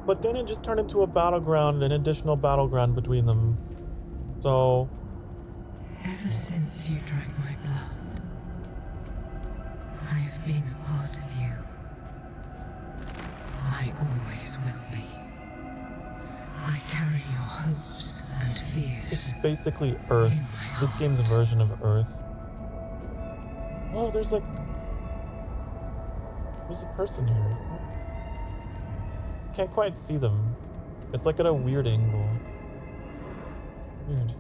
But then it just turned into a battleground, an additional battleground between them. So... Ever since you drank my blood, I have been a part of you. I always will be. I carry your hopes and fears. It's basically Earth. This game's a version of Earth. Oh, there's a person here. Can't quite see them. It's like at a weird angle. Weird.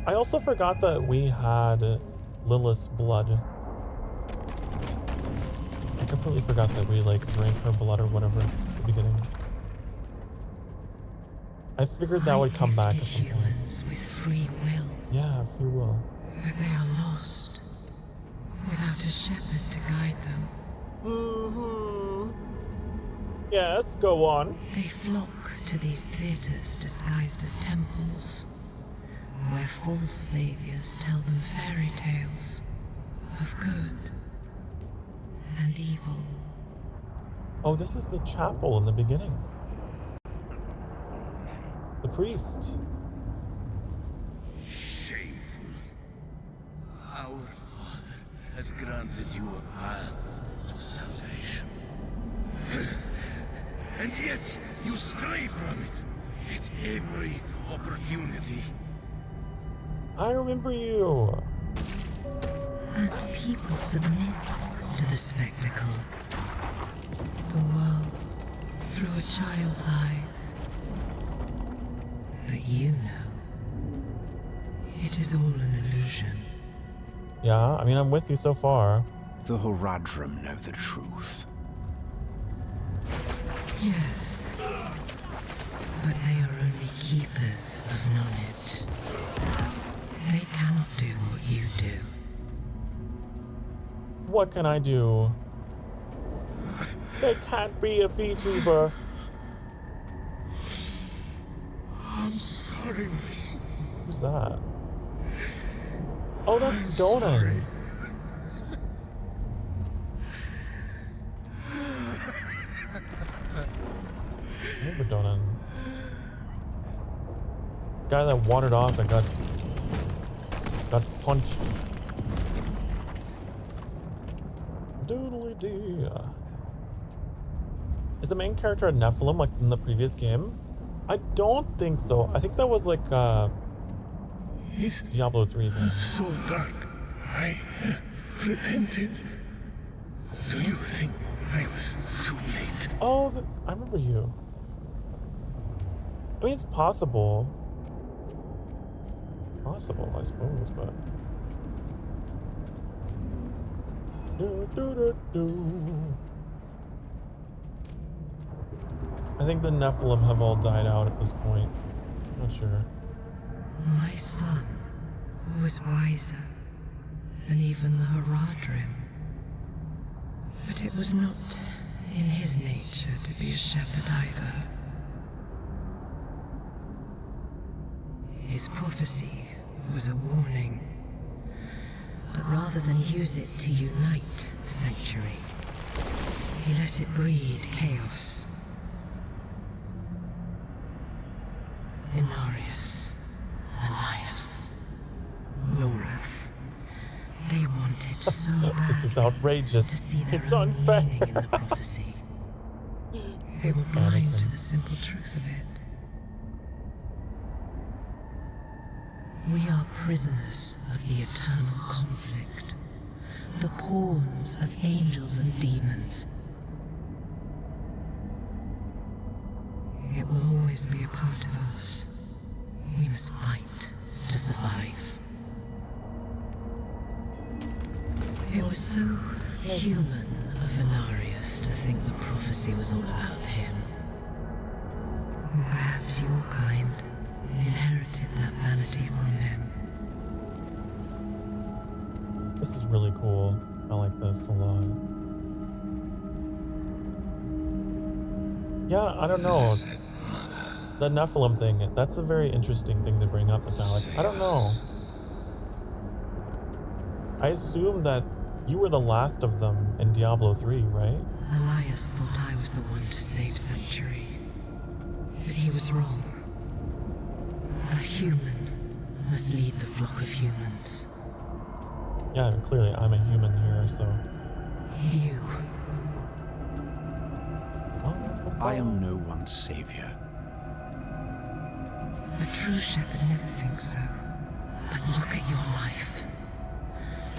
I also forgot that we had Lilith's blood. I completely forgot that we like drank her blood or whatever at the beginning. I figured that would come back at some point. Humans with free will. Yeah, free will. But they are lost, without a shepherd to guide them. Yes, go on. They flock to these theaters disguised as temples, where false saviors tell them fairy tales of good and evil. Oh, this is the chapel in the beginning. The priest. Shameful. Our Father has granted you a path to salvation. And yet, you stray from it at every opportunity. I remember you. And people submit to the spectacle. The world through a child's eyes. But you know, it is all an illusion. Yeah, I mean, I'm with you so far. The Horadrim know the truth. Yes, but they are only keepers of knowledge. They cannot do what you do. What can I do? They can't be a Vtuber. I'm sorry, miss. Who's that? Oh, that's Donan. I remember Donan. Guy that wandered off and got punched. Doodly dee. Is the main character a Nephilim like in the previous game? I don't think so. I think that was like Diablo 3 thing. So dark. I repented. Do you think I was too late? Oh, I remember you. I mean, it's possible. Possible, I suppose, but... I think the Nephilim have all died out at this point. Not sure. My son was wiser than even the Horadrim. But it was not in his nature to be a shepherd either. His prophecy was a warning. But rather than use it to unite the Sanctuary, he let it breed chaos. Inarius, Elias, Lorath. They wanted so badly This is outrageous. to see their It's own unfair. meaning in the prophecy. They were blind to the simple truth of it. We are prisoners of the eternal conflict, the pawns of angels and demons. It will always be a part of us. We must fight to survive. It was so human of Anarius to think the prophecy was all about him. Or perhaps your kind inherited that vanity from him. This is really cool. I like this a lot. Yeah, I don't know. The Nephilim thing, that's a very interesting thing to bring up, Metallic. I don't know. I assume that you were the last of them in Diablo 3, right? Elias thought I was the one to save Sanctuary. But he was wrong. A human must lead the flock of humans. Yeah, clearly I'm a human here, so... You. I am no one's savior. A true shepherd never thinks so. But look at your life.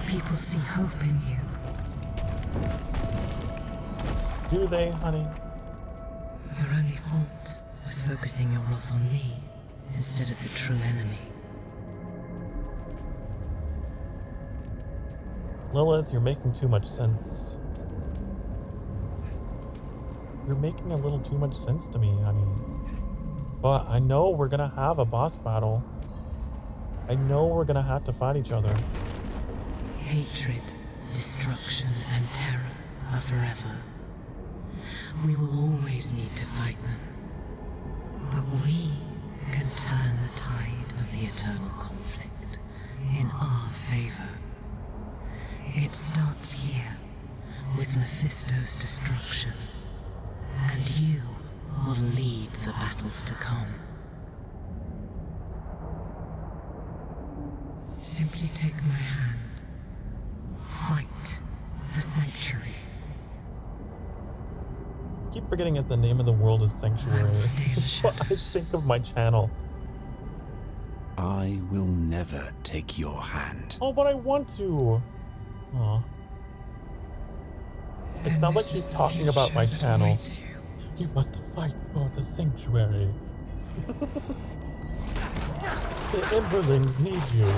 People see hope in you. Do they, honey? Your only fault was focusing your wrath on me instead of the true enemy. Lilith, you're making too much sense. You're making a little too much sense to me, honey. But I know we're gonna have a boss battle. I know we're gonna have to fight each other. Hatred, destruction, and terror are forever. We will always need to fight them. But we can turn the tide of the eternal conflict in our favor. It starts here, with Mephisto's destruction. And you will lead the battles to come. Simply take my hand. Fight the Sanctuary. Keep forgetting that the name of the world is Sanctuary. That's what I think of my channel. I will never take your hand. Oh, but I want to. Aw. It sounds like she's talking about my channel. You must fight for the Sanctuary. The Emberlings need you.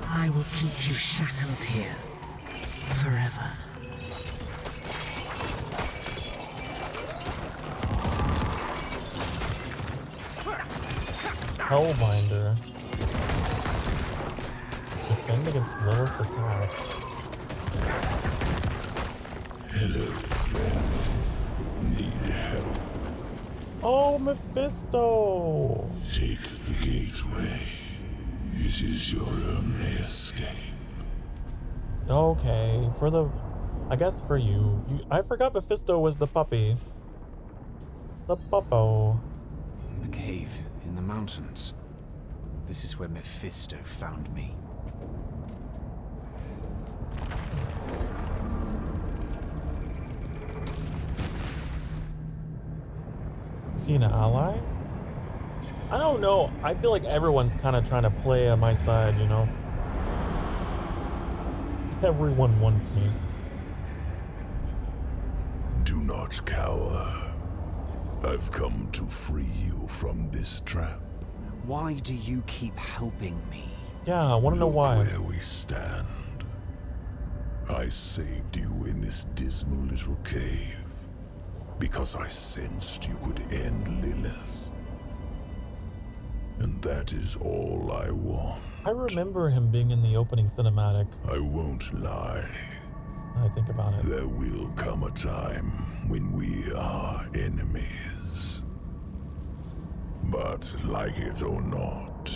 I will keep you shackled here forever. Hellbinder. Defend against Lilith's attack. Hello, friend. Need help? Oh, Mephisto! Take the gateway. It is your only escape. Okay, I guess for you. I forgot Mephisto was the puppy. The puppo. The cave in the mountains. This is where Mephisto found me. Is he an ally? I don't know. I feel like everyone's kind of trying to play on my side, you know? Everyone wants me. Do not cower. I've come to free you from this trap. Why do you keep helping me? Yeah, I want to know why. Where we stand. I saved you in this dismal little cave because I sensed you could end Lilith. And that is all I want. I remember him being in the opening cinematic. I won't lie. I think about it. There will come a time when we are enemies. But like it or not,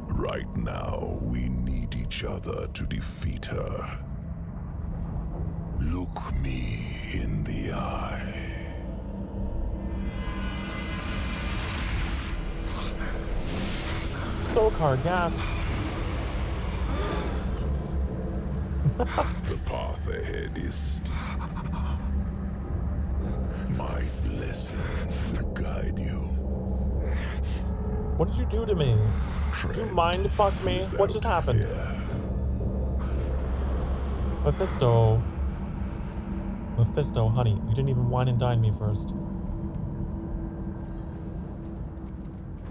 right now we need each other to defeat her. Look me in the eye. Sokar gasps. The path ahead is steep. My blessing will guide you. What did you do to me? Did you mind fuck me? What just happened? Mephisto. Mephisto, honey, you didn't even wine and dine me first.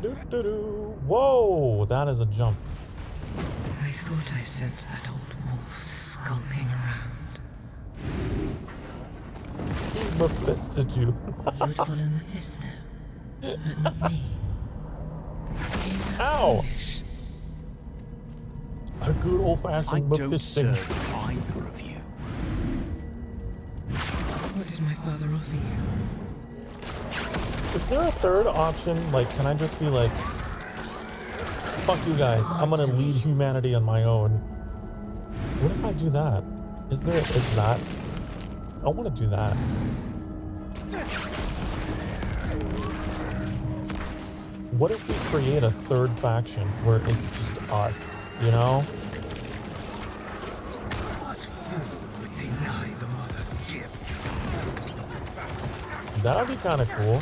Doo-doo-doo. Whoa, that is a jump. I thought I sensed that old wolf skulking around. He Mephisted you. You would follow Mephisto, but not me. Ow! A good old-fashioned I don't fisting. serve either of you. What did my father offer you? Is there a third option? Like, can I just be like, fuck you guys, I'm gonna lead humanity on my own? What if I do that? Is that? I want to do that. What if we create a third faction where it's just us, you know? What fool would deny the mother's gift? That would be kind of cool.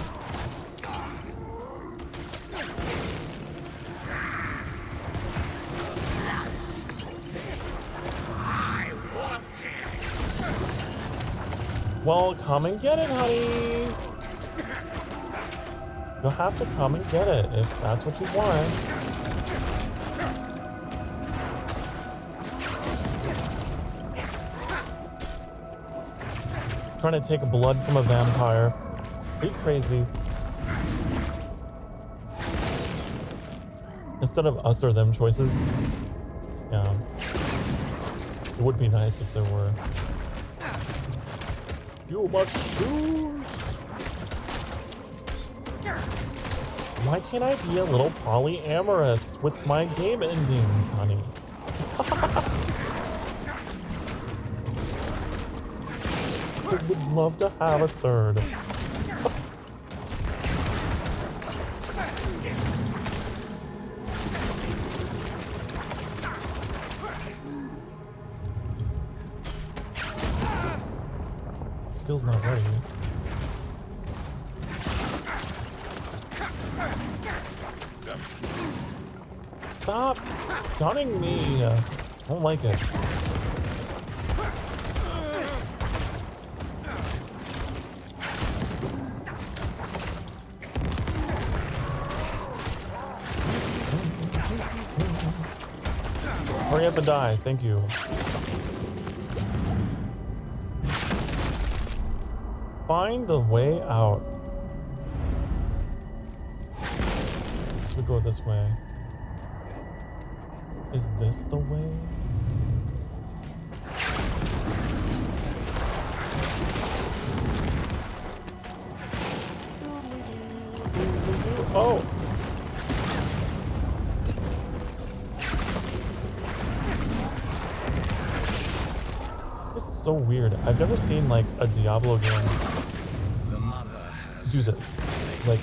Well, come and get it, honey. You'll have to come and get it if that's what you want. Trying to take blood from a vampire. Are you crazy? Instead of us or them choices. Yeah. It would be nice if there were. You must choose. Why can't I be a little polyamorous with my game endings, honey? I would love to have a third. Skill's not ready. Stop stunning me. I don't like it. Hurry up and die. Thank you. Find the way out. So we go this way. Is this the way? Oh! This is so weird. I've never seen like a Diablo game do this. Like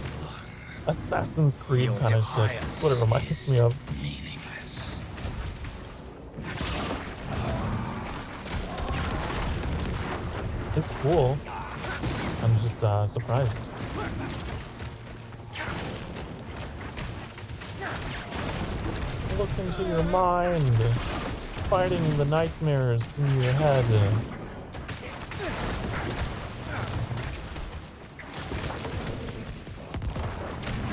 Assassin's Creed kind of shit. That's what it reminds me of. It's cool. I'm just surprised. Look into your mind, fighting the nightmares in your head.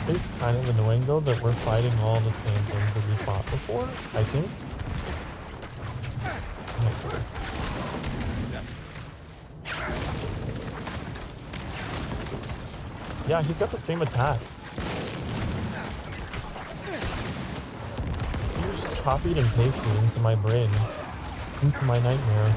It's kind of annoying though that we're fighting all the same things that we fought before, I think. I'm not sure. Yeah, he's got the same attack. He was just copied and pasted into my brain, into my nightmare.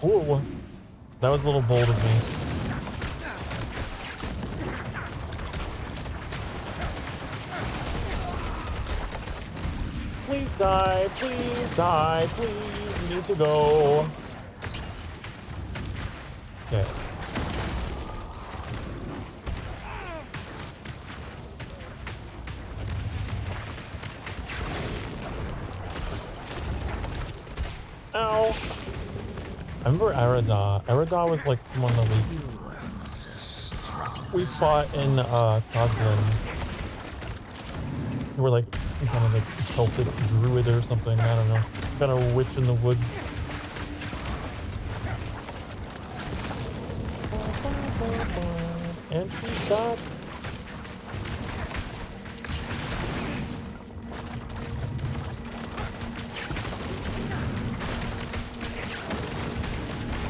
Ooh, that was a little bold of me. Please die, please die, please, we need to go. Okay. Ow. I remember Arada. Arada was like someone that we fought in Scotland. They were like some kind of like Celtic druid or something. I don't know. Kind of witch in the woods. And she's back.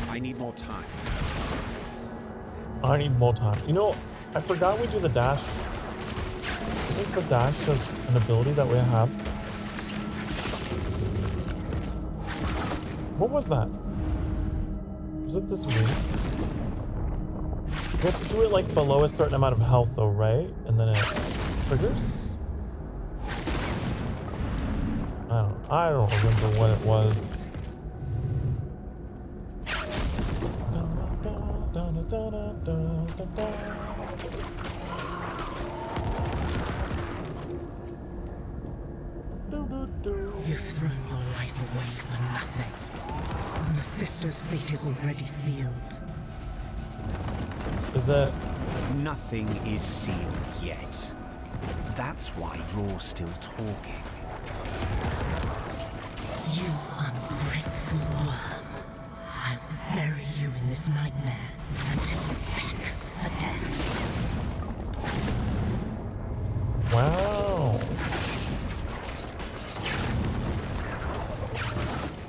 I need more time. I need more time. You know, I forgot we do the dash. Isn't the dash an ability that we have? What was that? Was it this ring? We have to do it like below a certain amount of health though, right? And then it triggers? I don't remember what it was. You've thrown your life away for nothing. Mephisto's fate is already sealed. Is that... Nothing is sealed yet. That's why you're still talking. You ungrateful worm. I will bury you in this nightmare until you beg for death. Wow.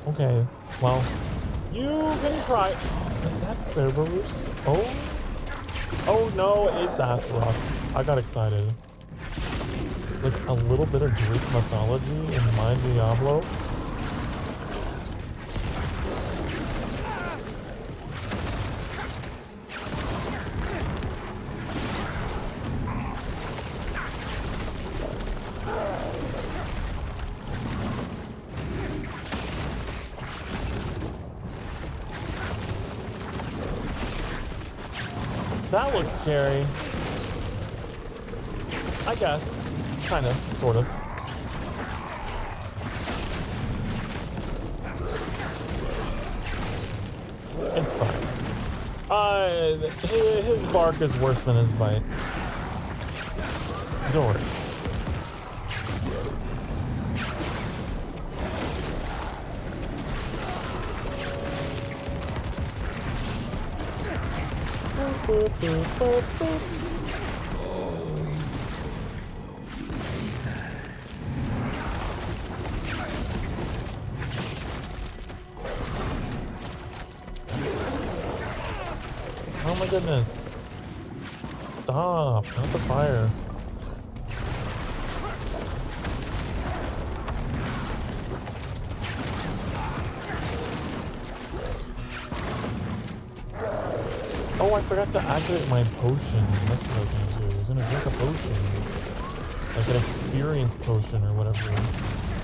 Okay, well, you can try. Is that Cerberus? Oh no, it's Astaroth. I got excited. Like a little bit of Greek mythology in my Diablo. That looks scary. I guess. Kind of. Sort of. It's fine. His bark is worse than his bite. Don't worry. Oh my goodness. Stop, not the fire. Oh, I forgot to activate my potion. That's what I was gonna do. I was gonna drink a potion. Like an experience potion or whatever.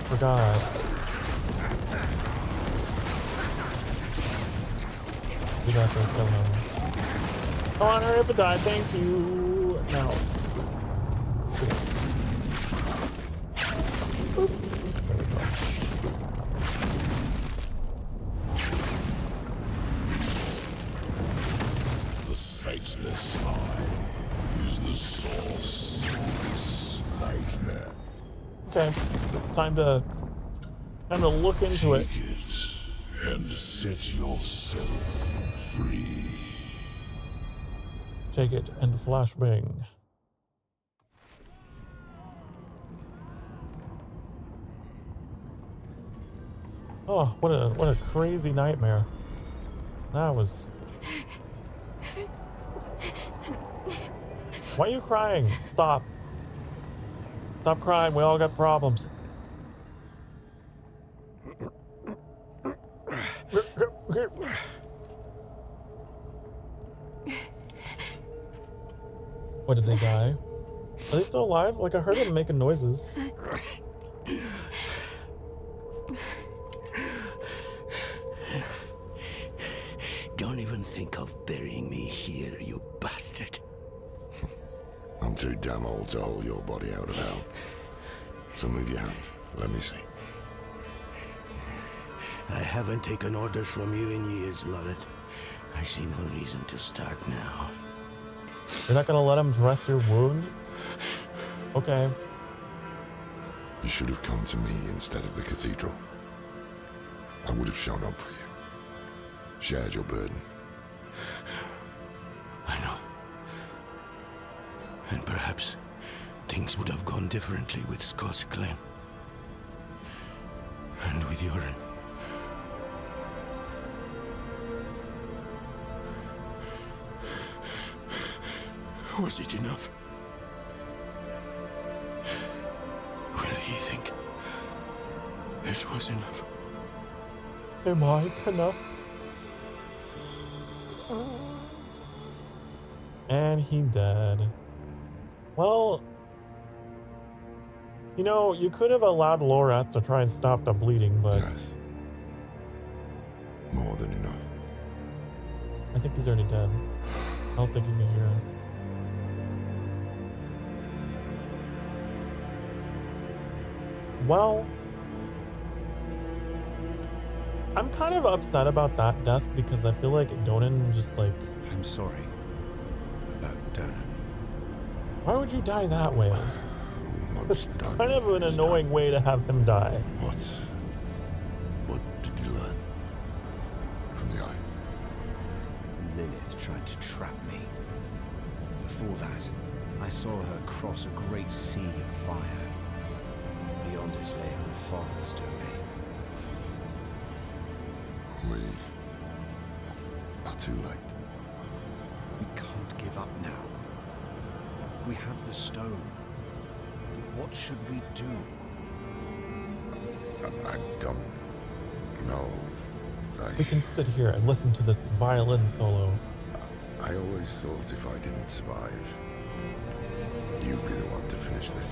Forgot. Did have to kill him. Come on, hurry up and die. Thank you. Now. Let's do this. Boop. There we go. The sightless eye is the source of this nightmare. Okay. Time to look into it. Take it and set yourself free. Take it and flashbang. Oh, what a crazy nightmare. That was. Why are you crying? Stop. Stop crying. We all got problems. What, did they die? Are they still alive? Like, I heard them making noises. Don't even think of burying me here, you bastard. I'm too damn old to hold your body out of hell. So move your hand. Let me see. I haven't taken orders from you in years, Lorette. I see no reason to start now. You're not gonna let him dress your wound? Okay. You should have come to me instead of the cathedral. I would have shown up for you. Shared your burden. I know And perhaps things would have gone differently with Scott's clan. And with Yoren. Was it enough? Will he think it was enough? Am I enough? And he dead. Well, you know, you could have allowed Lorath to try and stop the bleeding, but... Yes. More than enough. I think he's already dead. I don't think you can hear him. Well, I'm kind of upset about that death because I feel like Donan just like... I'm sorry about Donan. Why would you die that way? What's It's done kind of an is annoying done. way to have him die. What did you learn from the eye? Lilith tried to trap me. Before that, I saw her cross a great sea of fire. Beyond it lay her father's domain. We are too late. We can't give up now. We have the stone. What should we do? I don't know. We can sit here and listen to this violin solo. I always thought if I didn't survive, you'd be the one to finish this.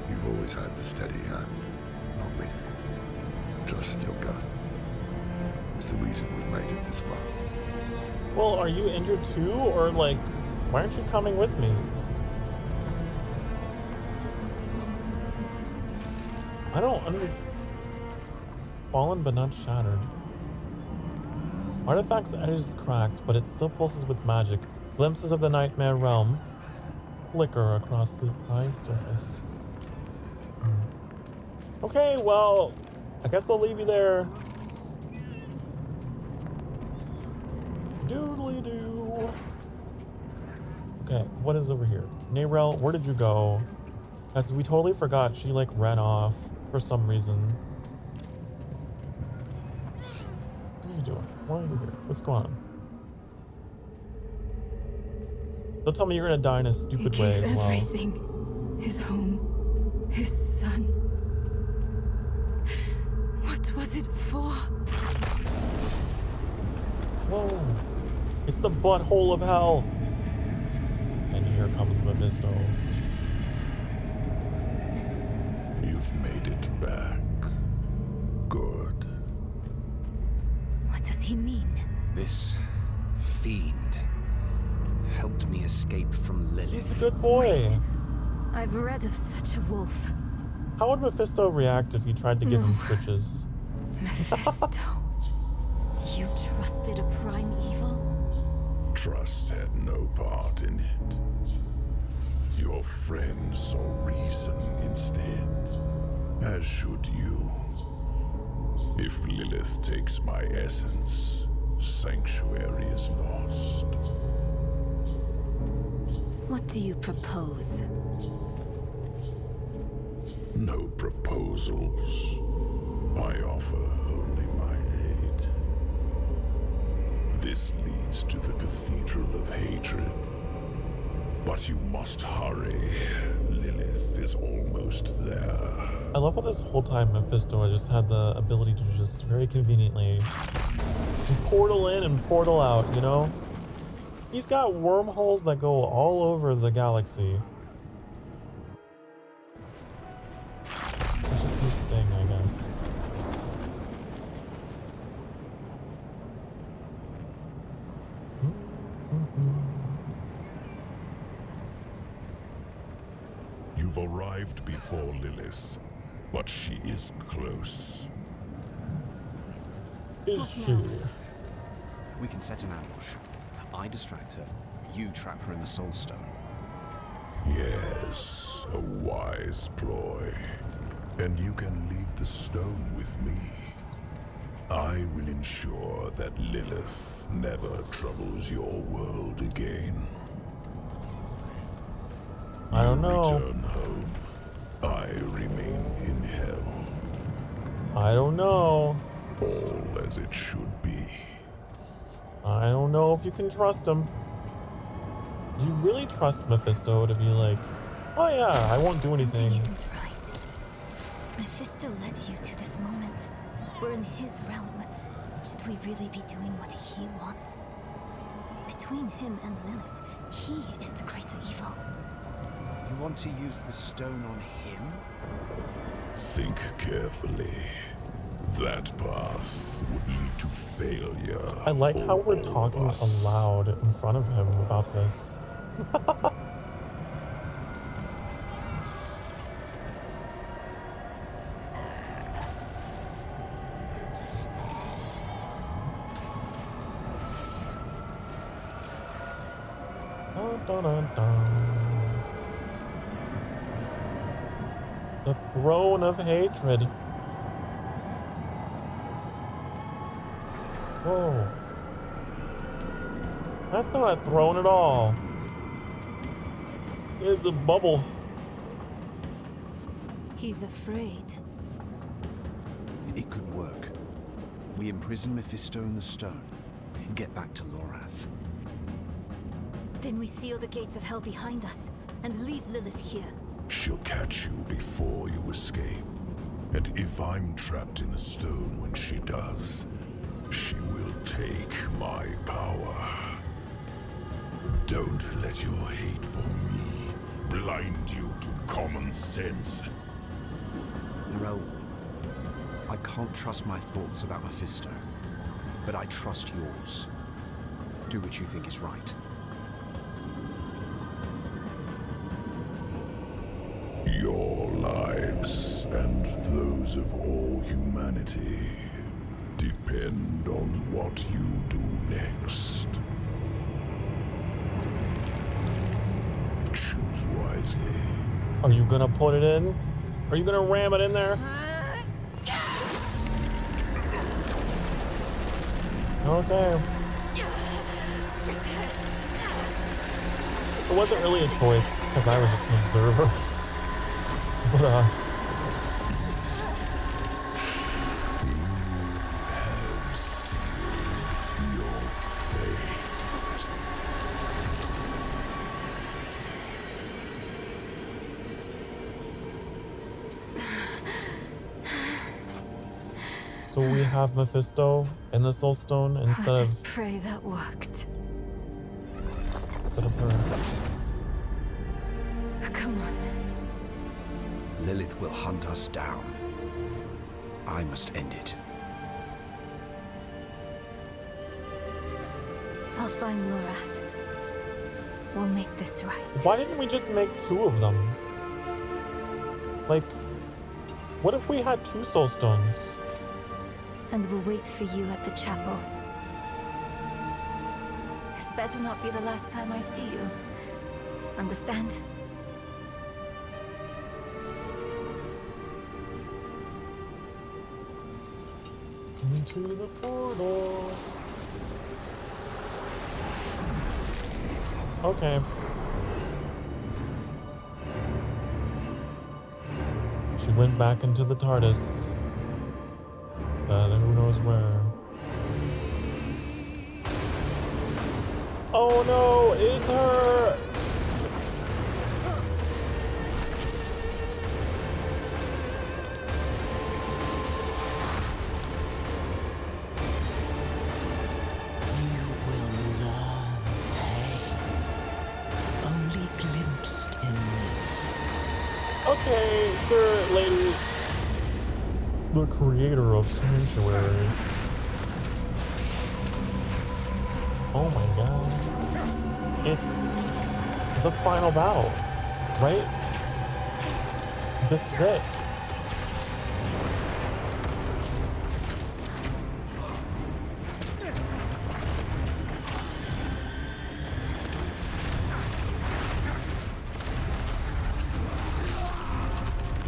You've always had the steady hand, not me. Trust your gut. It's the reason we've made it this far. Well, are you injured too? Or like, why aren't you coming with me? I don't Fallen but not shattered. Artifact's edge is cracked, but it still pulses with magic. Glimpses of the nightmare realm flicker across the eye's surface. Okay, well, I guess I'll leave you there. Doodly-doo. Okay, what is over here? Nayrel, where did you go? As we totally forgot, she like ran off for some reason. What are you doing? Why are you here? What's going on? Don't tell me you're gonna die in a stupid way as well. Everything. His home. His son. What was it for? Whoa. It's the butthole of hell. And here comes Mephisto. You've made it back. Good. What does he mean? This fiend helped me escape from Lilith. He's a good boy. I've read of such a wolf. How would Mephisto react if you tried to give him switches? Mephisto. You trusted a prime evil? Trust had no part in it. Your friend saw reason instead, as should you. If Lilith takes my essence, Sanctuary is lost. What do you propose? No proposals. I offer only my aid. This leads to the Cathedral of Hatred. But you must hurry. Lilith is almost there. I love how this whole time Mephisto just had the ability to just very conveniently portal in and portal out, you know? He's got wormholes that go all over the galaxy. It's just his thing, I guess. You've arrived before Lilith, but she is close. Is she? We can set an ambush. I distract her, you trap her in the Soul Stone. Yes, a wise ploy. And you can leave the stone with me. I will ensure that Lilith never troubles your world again. I don't know. Return home. I remain in hell. I don't know. All as it should be. I don't know if you can trust him. Do you really trust Mephisto to be like, oh yeah, I won't do anything? Something isn't right. Mephisto led you to this moment. We're in his realm. Should we really be doing what he wants? Between him and Lilith, he is the greater evil. You want to use the stone on him? Think carefully. That path would lead to failure. I like how we're for talking us. aloud in front of him about this. Dun, dun, dun, dun. The throne of hatred. Whoa. That's not a throne at all. It's a bubble. He's afraid. It could work. We imprison Mephisto in the stone. Get back to Lorath. Then we seal the gates of hell behind us and leave Lilith here. She'll catch you before you escape. And if I'm trapped in the stone when she does, she will take my power. Don't let your hate for me blind you to common sense. Nero, I can't trust my thoughts about Mephisto, but I trust yours. Do what you think is right. Your lives and those of all humanity depend on what you do next. Choose wisely. Are you gonna put it in? Are you gonna ram it in there? Okay. It wasn't really a choice, because I was just an observer. But, You have sealed your fate. so we have Mephisto in the Soul Stone instead Let of us pray that worked. her. Come on. Lilith will hunt us down. I must end it. I'll find Lorath. We'll make this right. Why didn't we just make two of them? Like, what if we had two Soul Stones? And we'll wait for you at the chapel. This better not be the last time I see you. Understand? Into the portal. Okay. She went back into the TARDIS. But who knows where. Oh no, it's her! Okay, sure, lady. The creator of Sanctuary. Oh my god. It's the final battle, right? This is it.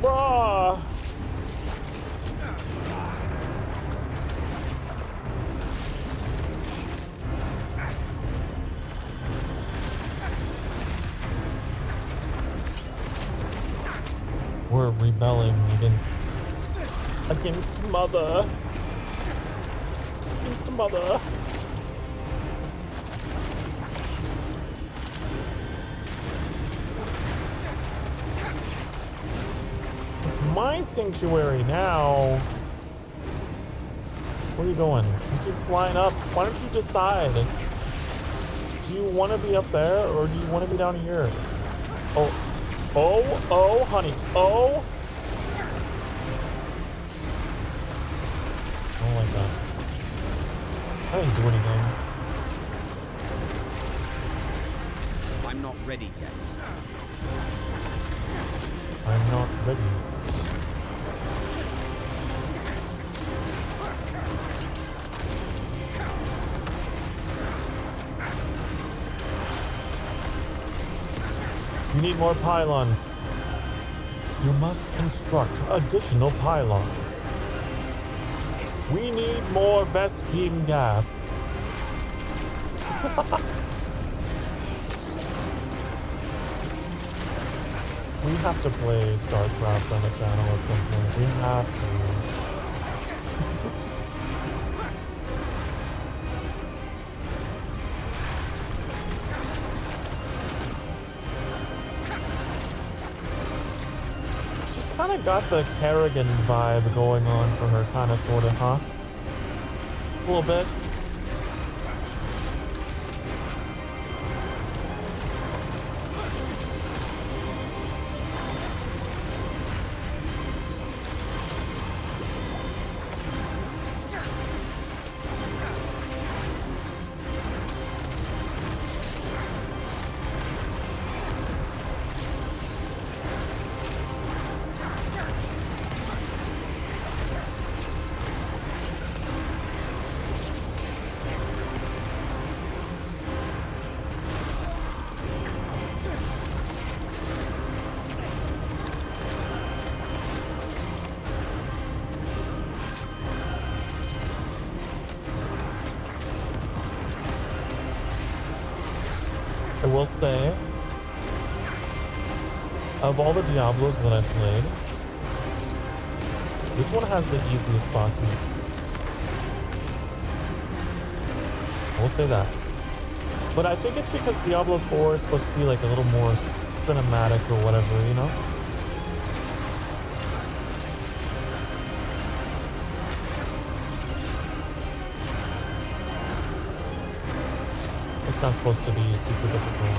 Bruh. were rebelling against mother. Against mother. It's my sanctuary now. Where are you going? You keep flying up. Why don't you decide? Do you want to be up there or do you want to be down here? Oh, honey. Oh. Oh my god. I didn't do anything. I'm not ready yet. I'm not ready. You need more pylons. You must construct additional pylons. We need more Vespine gas. We have to play StarCraft on the channel at some point. We have to. Kind of got the Kerrigan vibe going on for her, kind of, sort of, huh? A little bit. I will say, of all the Diablos that I've played, this one has the easiest bosses. I will say that. But I think it's because Diablo 4 is supposed to be like a little more cinematic or whatever, you know? It's not supposed to be super difficult.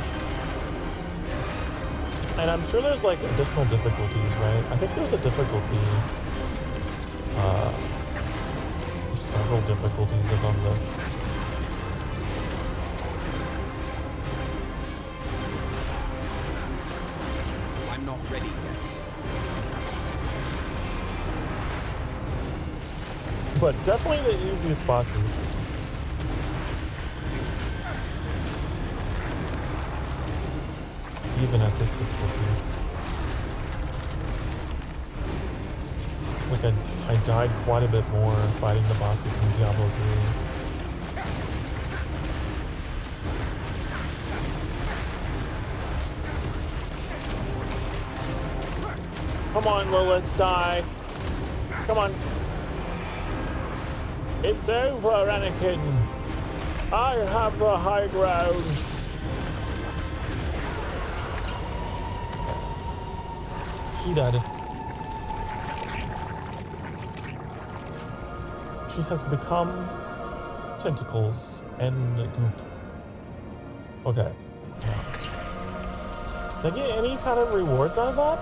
And I'm sure there's like additional difficulties, right? I think there's a difficulty. There's several difficulties above this. I'm not ready yet. But definitely the easiest bosses. Even at this difficulty. Like I died quite a bit more fighting the bosses in Diablo 3. Come on, Lilith, die. Come on. It's over, Anakin. I have the high ground. She died. She has become tentacles and goop. Okay. Did I get any kind of rewards out of that?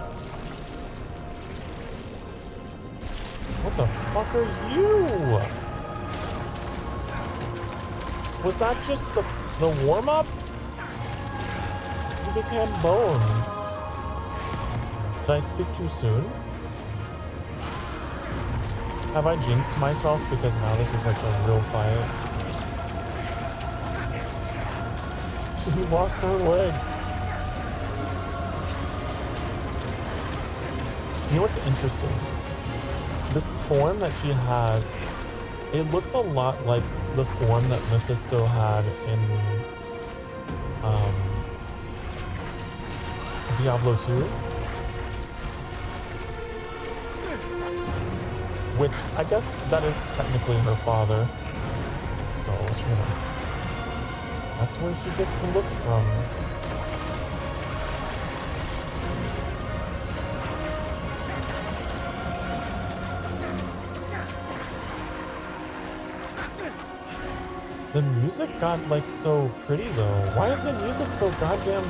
What the fuck are you? Was that just the warm-up? You became bones. Did I speak too soon? Have I jinxed myself because now this is like a real fight? She lost her legs. You know what's interesting? This form that she has, it looks a lot like the form that Mephisto had in which I guess that is technically her father. So, you know, that's where she gets the looks from. The music got like so pretty though. Why is the music so goddamn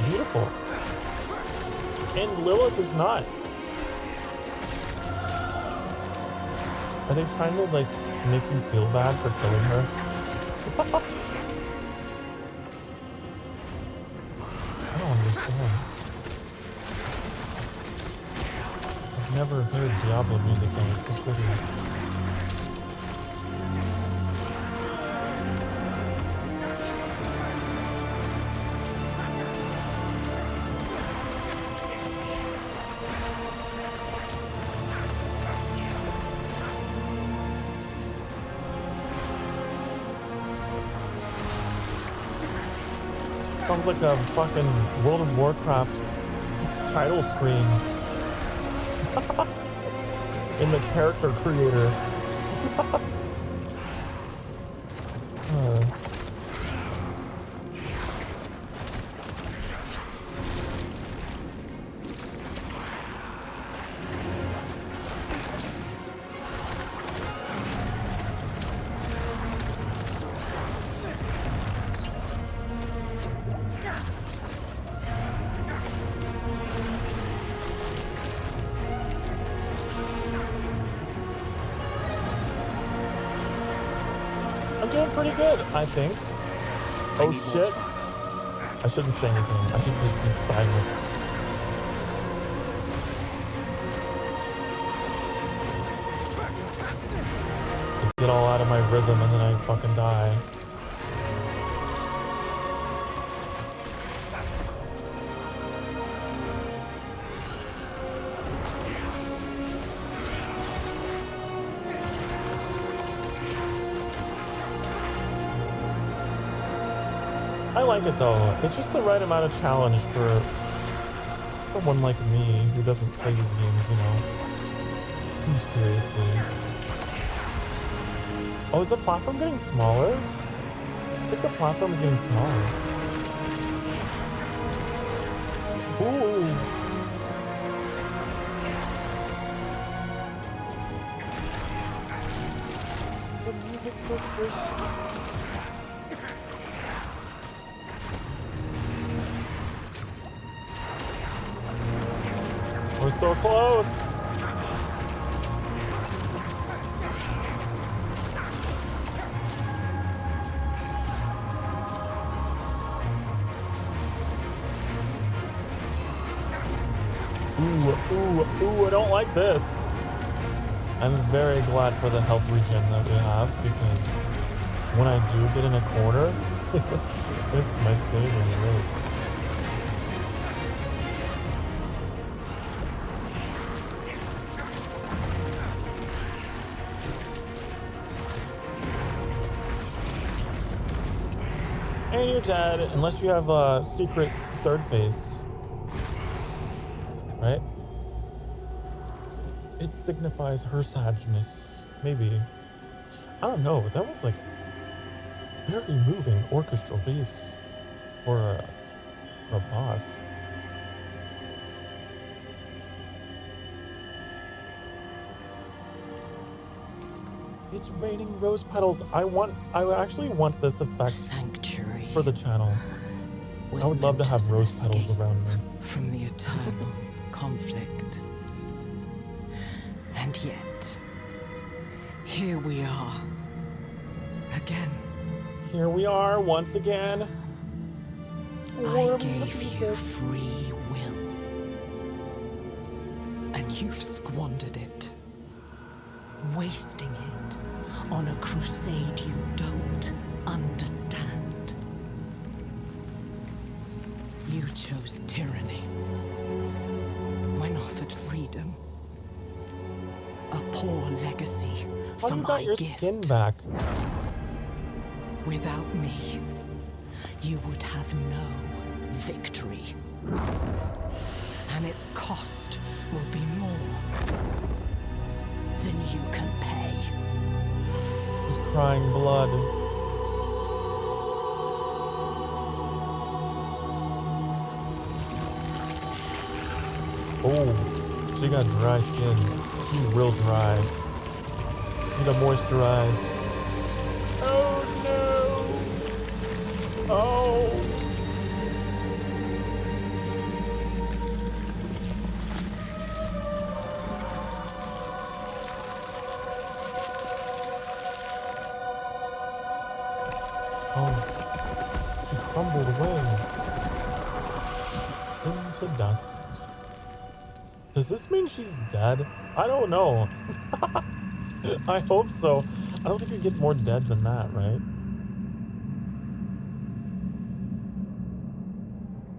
beautiful? And Lilith is not. Are they trying to like make you feel bad for killing her? I don't understand. I've never heard Diablo music that was so pretty. Sounds like a fucking World of Warcraft title screen in the character creator. I'm doing pretty good, I think. Oh shit. I shouldn't say anything. I should just be silent. I get all out of my rhythm and then I fucking die. I like it though. It's just the right amount of challenge for someone like me who doesn't play these games, you know, too seriously. Oh, is the platform getting smaller? I think the platform is getting smaller. Ooh. The music's so great. We're so close. Ooh, I don't like this. I'm very glad for the health regen that we have because when I do get in a corner, it's my saving grace. And you're dead, unless you have a secret third face. Right? It signifies her sadness. Maybe. I don't know. That was like very moving orchestral bass for a boss. It's raining rose petals. I actually want this effect Sanctuary for the channel. I would love to have rose petals around me. From the eternal conflict. And yet, here we are. Again. Here we are once again. I gave you free will. And you've squandered it. Wasting it on a crusade you don't understand. You chose tyranny when offered freedom. A poor legacy How for you my got your gift. skin back? Without me, you would have no victory. And its cost will be more then you can pay. She's crying blood. Oh, she got dry skin. She's real dry. Need to moisturize. Oh no! Oh! Oh, she crumbled away into dust. Does this mean she's dead? I don't know. I hope so. I don't think you get more dead than that, right?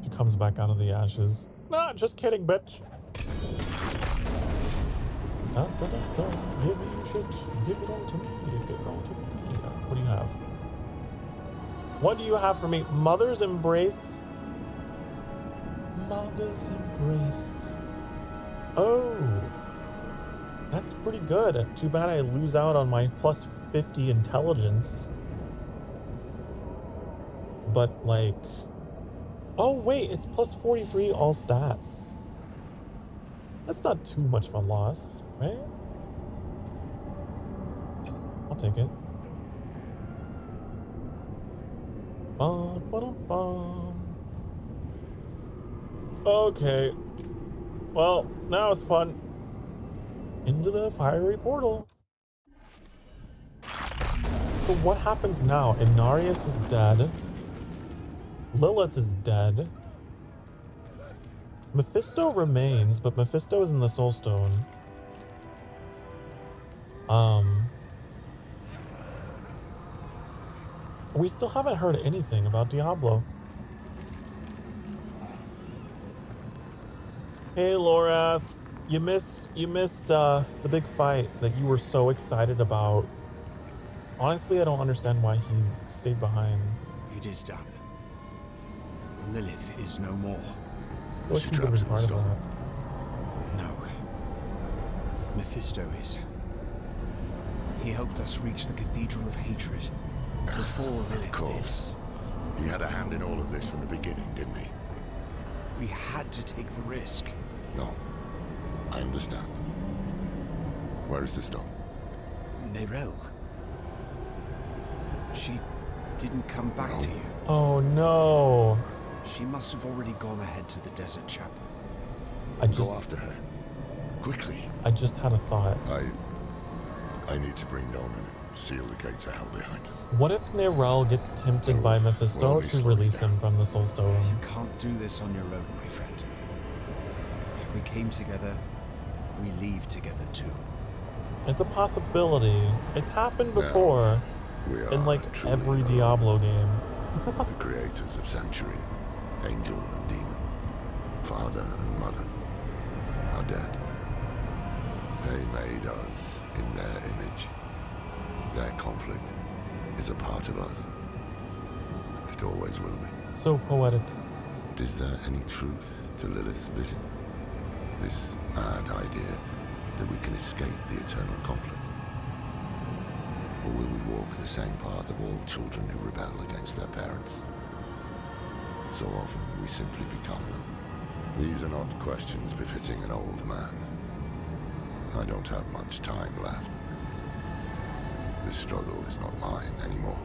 She comes back out of the ashes. Nah, just kidding, bitch. Give me your shit. Give it all to me. Give it all to me. What do you have? What do you have for me? Mother's Embrace? Mother's Embrace. Oh. That's pretty good. Too bad I lose out on my plus 50 intelligence. But like... Oh wait, it's plus 43 all stats. That's not too much of a loss, right? I'll take it. Okay. Well, now it's fun. Into the fiery portal. So what happens now? Inarius is dead. Lilith is dead. Mephisto remains, but Mephisto is in the Soul Stone. We still haven't heard anything about Diablo. Hey, Lorath. You missed the big fight that you were so excited about. Honestly, I don't understand why he stayed behind. It is done. Lilith is no more. I feel like he would have been part of that. No. Mephisto is. He helped us reach the Cathedral of Hatred before Lilith Of course. He had a hand in all of this from the beginning, didn't he? We had to take the risk. No. I understand. Where is the stone? Nerel. She didn't come back to you. Oh no. She must have already gone ahead to the desert chapel. Go after her. Quickly. I just had a thought. I need to bring Nonan and seal the gates of hell behind us. What if Nerel gets tempted by Mephisto to release him from the Soul Stone? You can't do this on your own, my friend. We came together, we leave together too. It's a possibility. It's happened before in like every Diablo game. The creators of Sanctuary, Angel and Demon, Father and Mother, are dead. They made us in their image. Their conflict is a part of us. It always will be. So poetic. But is there any truth to Lilith's vision? This mad idea that we can escape the eternal conflict? Or will we walk the same path of all children who rebel against their parents? So often we simply become them. These are not questions befitting an old man. I don't have much time left. This struggle is not mine anymore.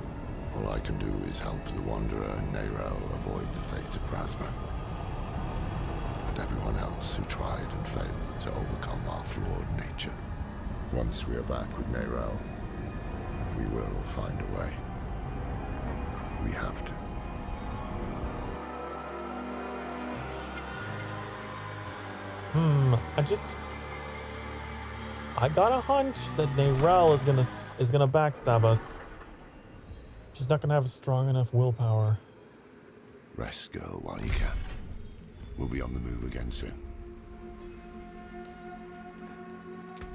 All I can do is help the Wanderer and Nerel avoid the fate of Razma. And everyone else who tried and failed to overcome our flawed nature. Once we are back with Nerel, we will find a way. We have to. I got a hunch that Nerel is gonna backstab us. She's not gonna have strong enough willpower. Rest, girl, while you can. We'll be on the move again soon.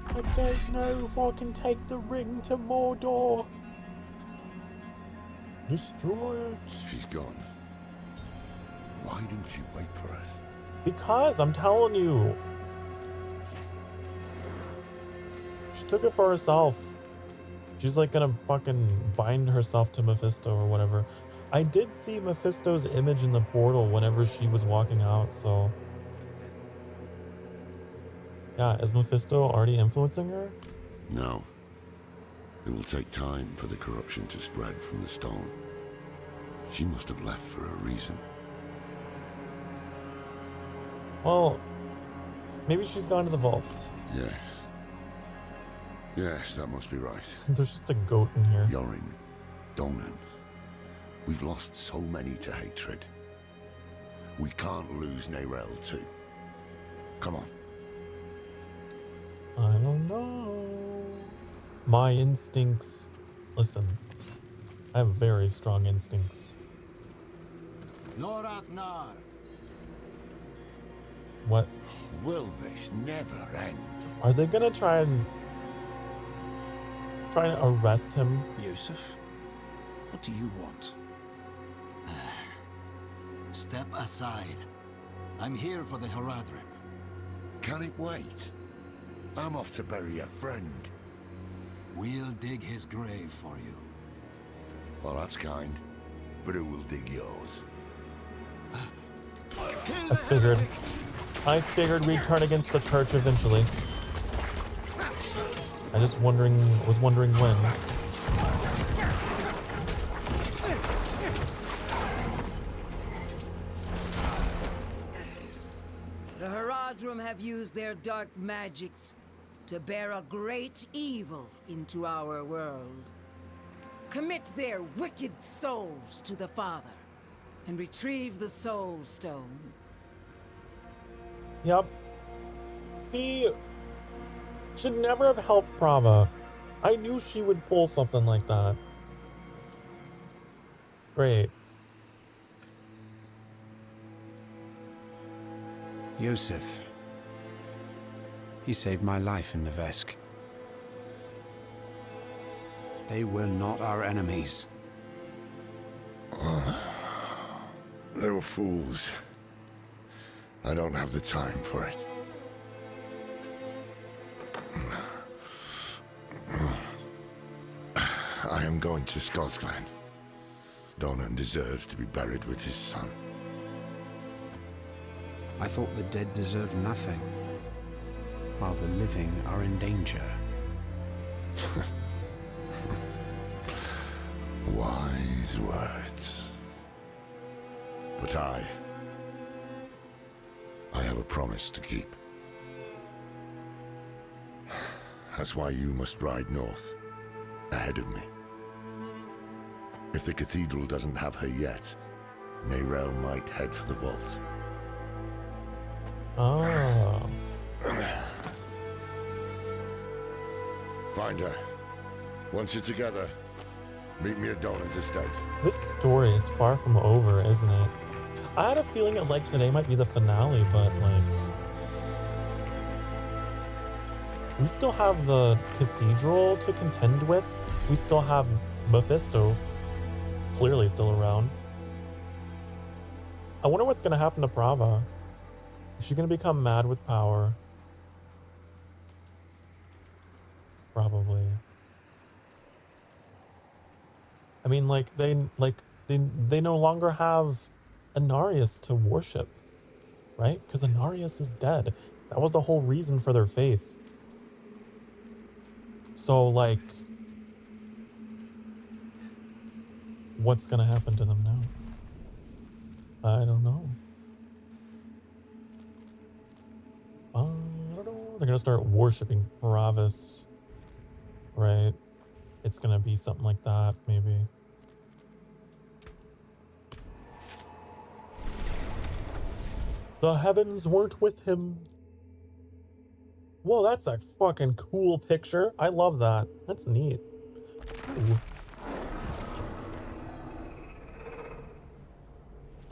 I don't know if I can take the ring to Mordor. Destroy it. She's gone. Why didn't you wait for us? Because I'm telling you. took it for herself. She's like gonna fucking bind herself to Mephisto or whatever. I did see Mephisto's image in the portal whenever she was walking out, so. Yeah, is Mephisto already influencing her? No. It will take time for the corruption to spread from the stone. She must have left for a reason. Well, maybe she's gone to the vaults. Yes. Yes, that must be right. There's just a goat in here. Yorin, Donan. We've lost so many to hatred. We can't lose Neyrel too. Come on. I don't know. My instincts. Listen, I have very strong instincts. Lorathnar. What? Will this never end? Are they gonna try and arrest him? Yusuf, what do you want? Step aside. I'm here for the Haradrim. Can it wait? I'm off to bury a friend. We'll dig his grave for you. Well, that's kind. But who will dig yours? I figured we'd turn against the church eventually. I just was wondering when. The Haradrim have used their dark magics to bear a great evil into our world. Commit their wicked souls to the Father and retrieve the Soul Stone. Yep. He should never have helped Prava. I knew she would pull something like that. Great. Yusuf. He saved my life in Nevesk. They were not our enemies. They were fools. I don't have the time for it. I am going to Skosglen. Donan deserves to be buried with his son. I thought the dead deserve nothing, while the living are in danger. Wise words. But I have a promise to keep. That's why you must ride north, ahead of me. If the cathedral doesn't have her yet, Neyrel might head for the vault. Oh. Find her. Once you're together, meet me at Donan's estate. This story is far from over, isn't it? I had a feeling that like today might be the finale, but like we still have the cathedral to contend with. We still have Mephisto clearly still around. I wonder what's gonna happen to Prava. Is she gonna become mad with power? Probably. I mean, like they no longer have Anarius to worship, right? Because Anarius is dead. That was the whole reason for their faith. So, like, what's gonna happen to them now? I don't know. I don't know. They're gonna start worshiping Paravis, right? It's gonna be something like that, maybe. The heavens weren't with him. Whoa, that's a fucking cool picture. I love that. That's neat. Ooh.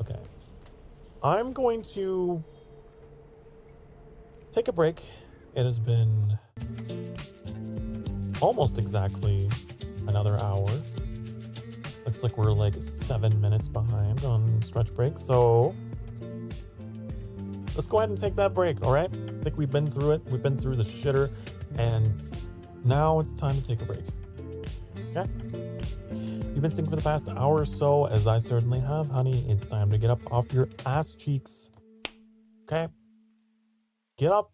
Okay. I'm going to take a break. It has been almost exactly another hour. Looks like we're like 7 minutes behind on stretch break, so let's go ahead and take that break, all right? I think we've been through it. We've been through the shitter, and now it's time to take a break. Okay? You've been singing for the past hour or so, as I certainly have, honey. It's time to get up off your ass cheeks. Okay? Get up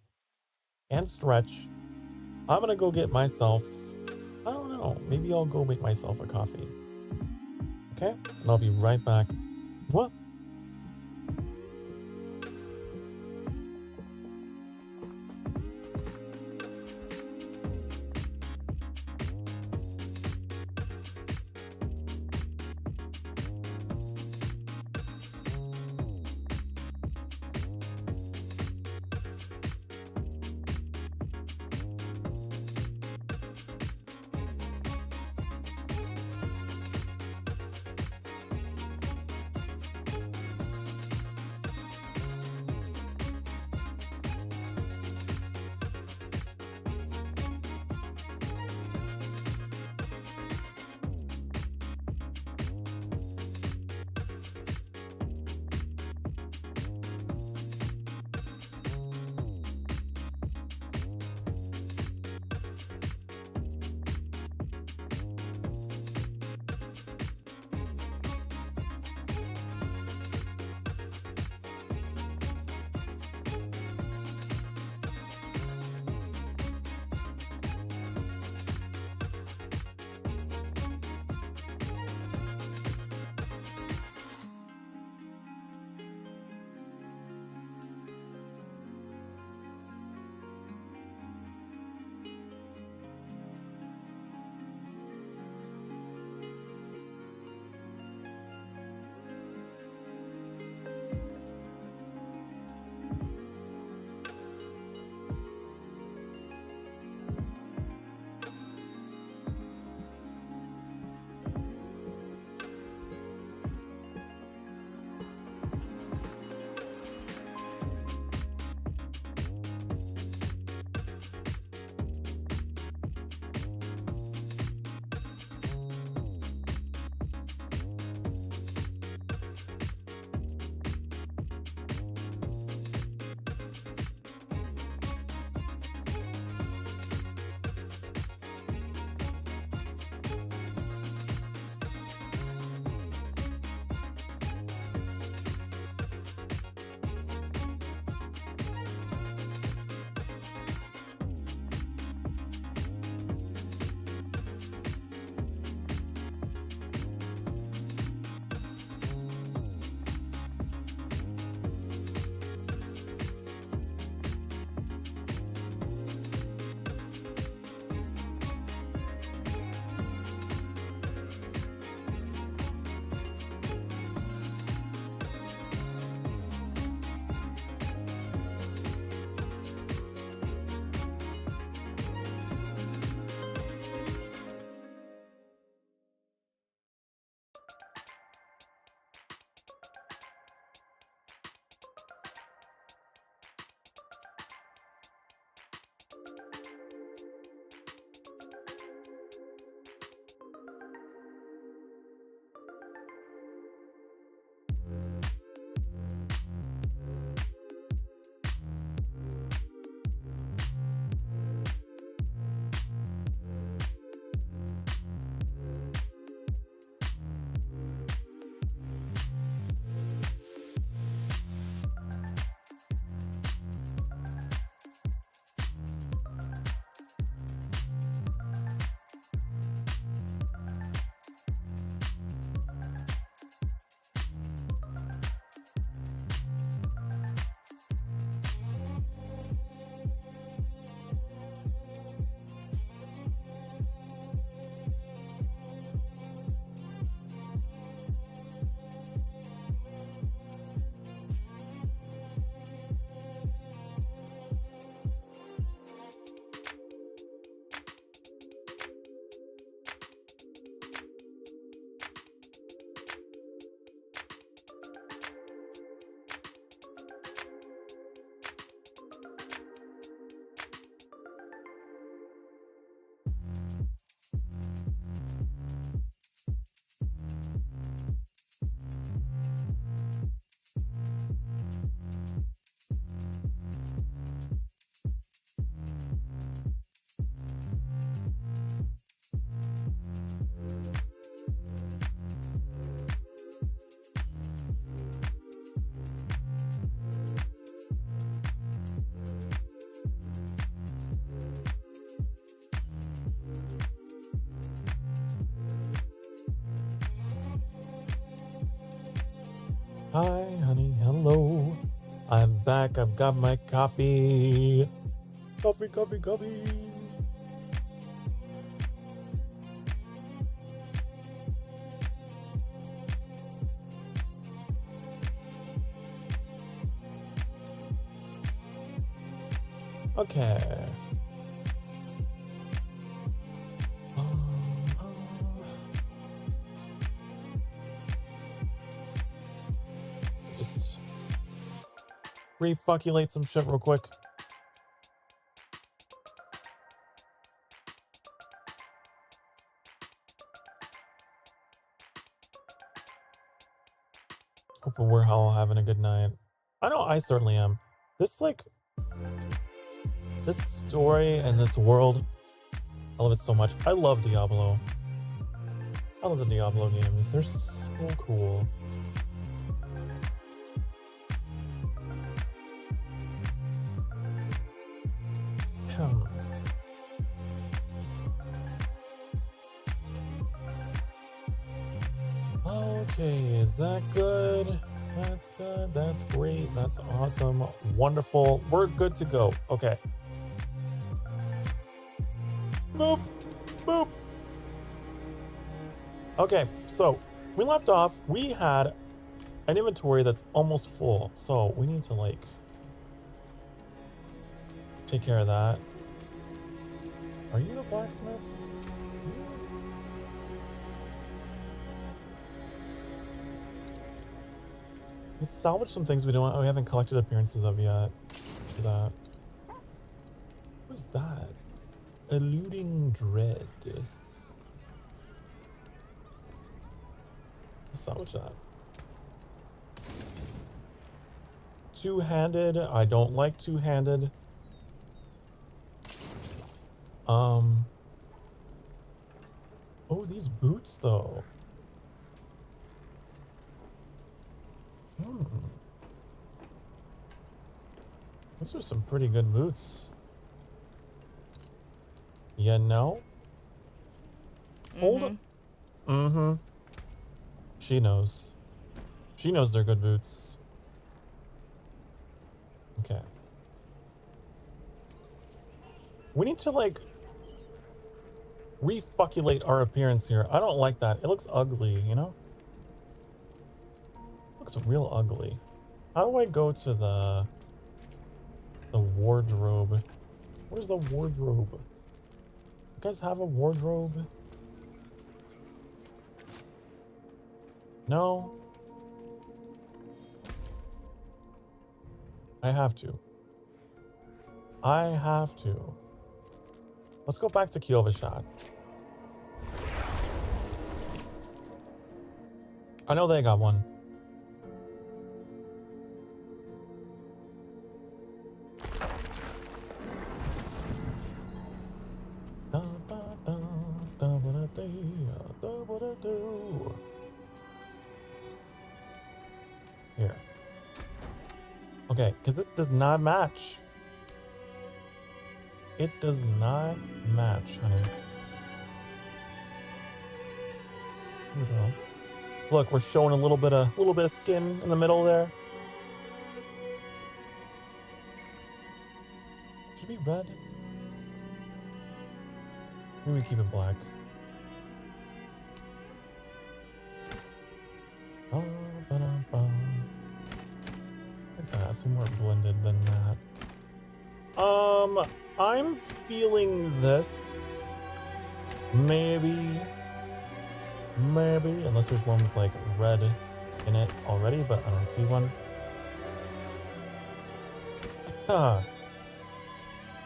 and stretch. I'm gonna go get myself, I don't know, maybe I'll go make myself a coffee. Okay? And I'll be right back. What? Hi, honey. Hello. I'm back. I've got my coffee. Coffee, coffee, coffee. Okay. Just refuculate some shit real quick. Hoping we're all having a good night. I know I certainly am. This story and this world, I love it so much. I love Diablo. I love the Diablo games. They're so cool. Okay, is that good? That's good. That's great. That's awesome. Wonderful. We're good to go. Okay. Boop. Boop. Okay, so we left off. We had an inventory that's almost full. So we need to, like, take care of that. Are you the blacksmith? We salvaged some things we haven't collected appearances of yet. Look at that. What is that? Eluding dread. Let's salvage that. Two-handed. I don't like two-handed. Oh, these boots though. Those are some pretty good boots. You know? Hold up. Mm-hmm. She knows. She knows they're good boots. Okay. We need to, like, refuculate our appearance here. I don't like that. It looks ugly, you know? It looks real ugly. How do I go to the wardrobe? Where's the wardrobe? You guys have a wardrobe? No? I have to. I have to. Let's go back to Kyovashad. I know they got one. Here. Okay, because this does not match. It does not match, honey. Here we go. Look, we're showing a little bit of skin in the middle there. Should be red. Maybe we keep it black. Like that. Seem more blended than that. I'm feeling this. Maybe, unless there's one with like red in it already, but I don't see one.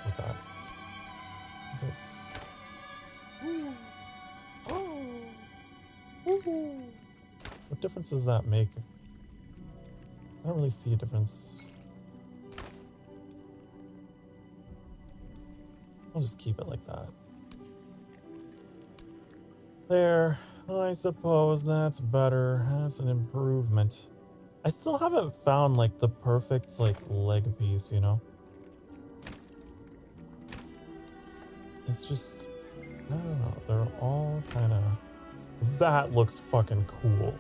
With that. What's this? Ooh. Oh. Ooh. What difference does that make? I don't really see a difference. I'll just keep it like that. There. I suppose that's better. That's an improvement. I still haven't found like the perfect like leg piece, you know? It's just, I don't know. They're all kind of... That looks fucking cool.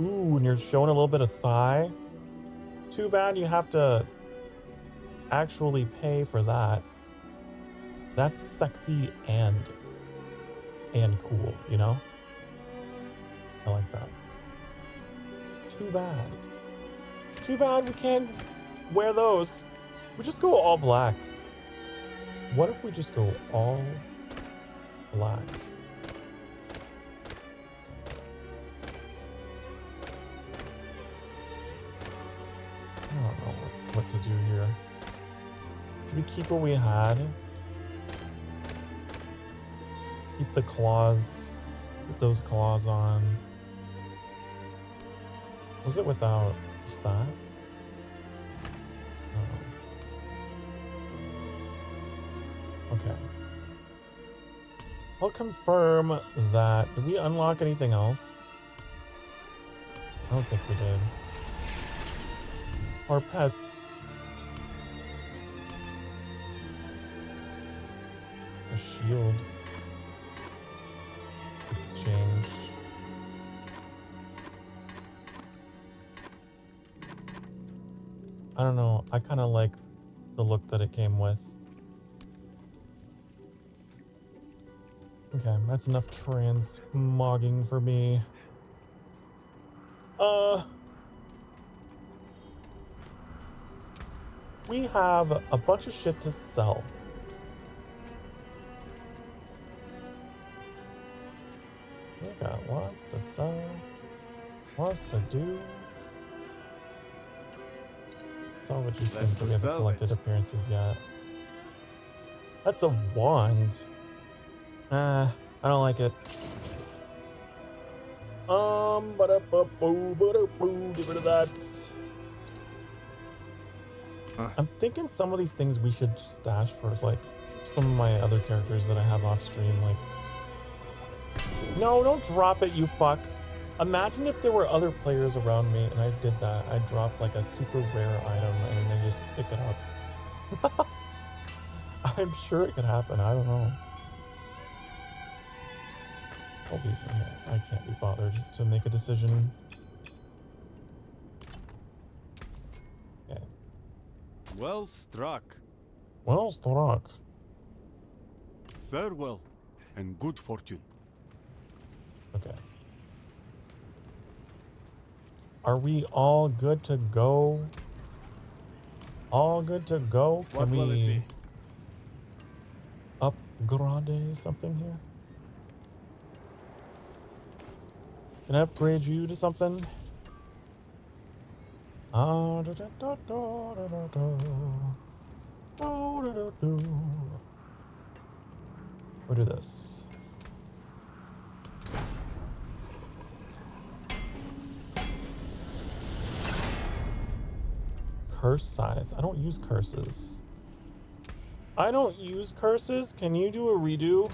Ooh, and you're showing a little bit of thigh. Too bad you have to actually pay for that. That's sexy and cool, you know? I like that. Too bad. Too bad we can't wear those. We just go all black. What if we just go all black? I don't know what to do here. Should we keep what we had? Keep the claws. Put those claws on. Was it without just that? No. Okay. I'll confirm that. Did we unlock anything else? I don't think we did. Our pets. A shield. We could change. I don't know. I kind of like the look that it came with. Okay, that's enough transmogging for me. We have a bunch of shit to sell. We got lots to sell, lots to do. Salvage these things that we haven't collected appearances yet. That's a wand. I don't like it. Get rid of that. I'm thinking some of these things we should stash first, like some of my other characters that I have off stream, like. No, don't drop it, you fuck. Imagine if there were other players around me and I did that. I dropped like a super rare item and they just pick it up. I'm sure it could happen. I don't know. All these, I can't be bothered to make a decision. Okay. Well struck. Well struck. Farewell and good fortune. Okay. Are we all good to go? All good to go? Can we upgrade something here? Can I upgrade you to something? We'll do this. Curse size. I don't use curses. I don't use curses. Can you do a redo?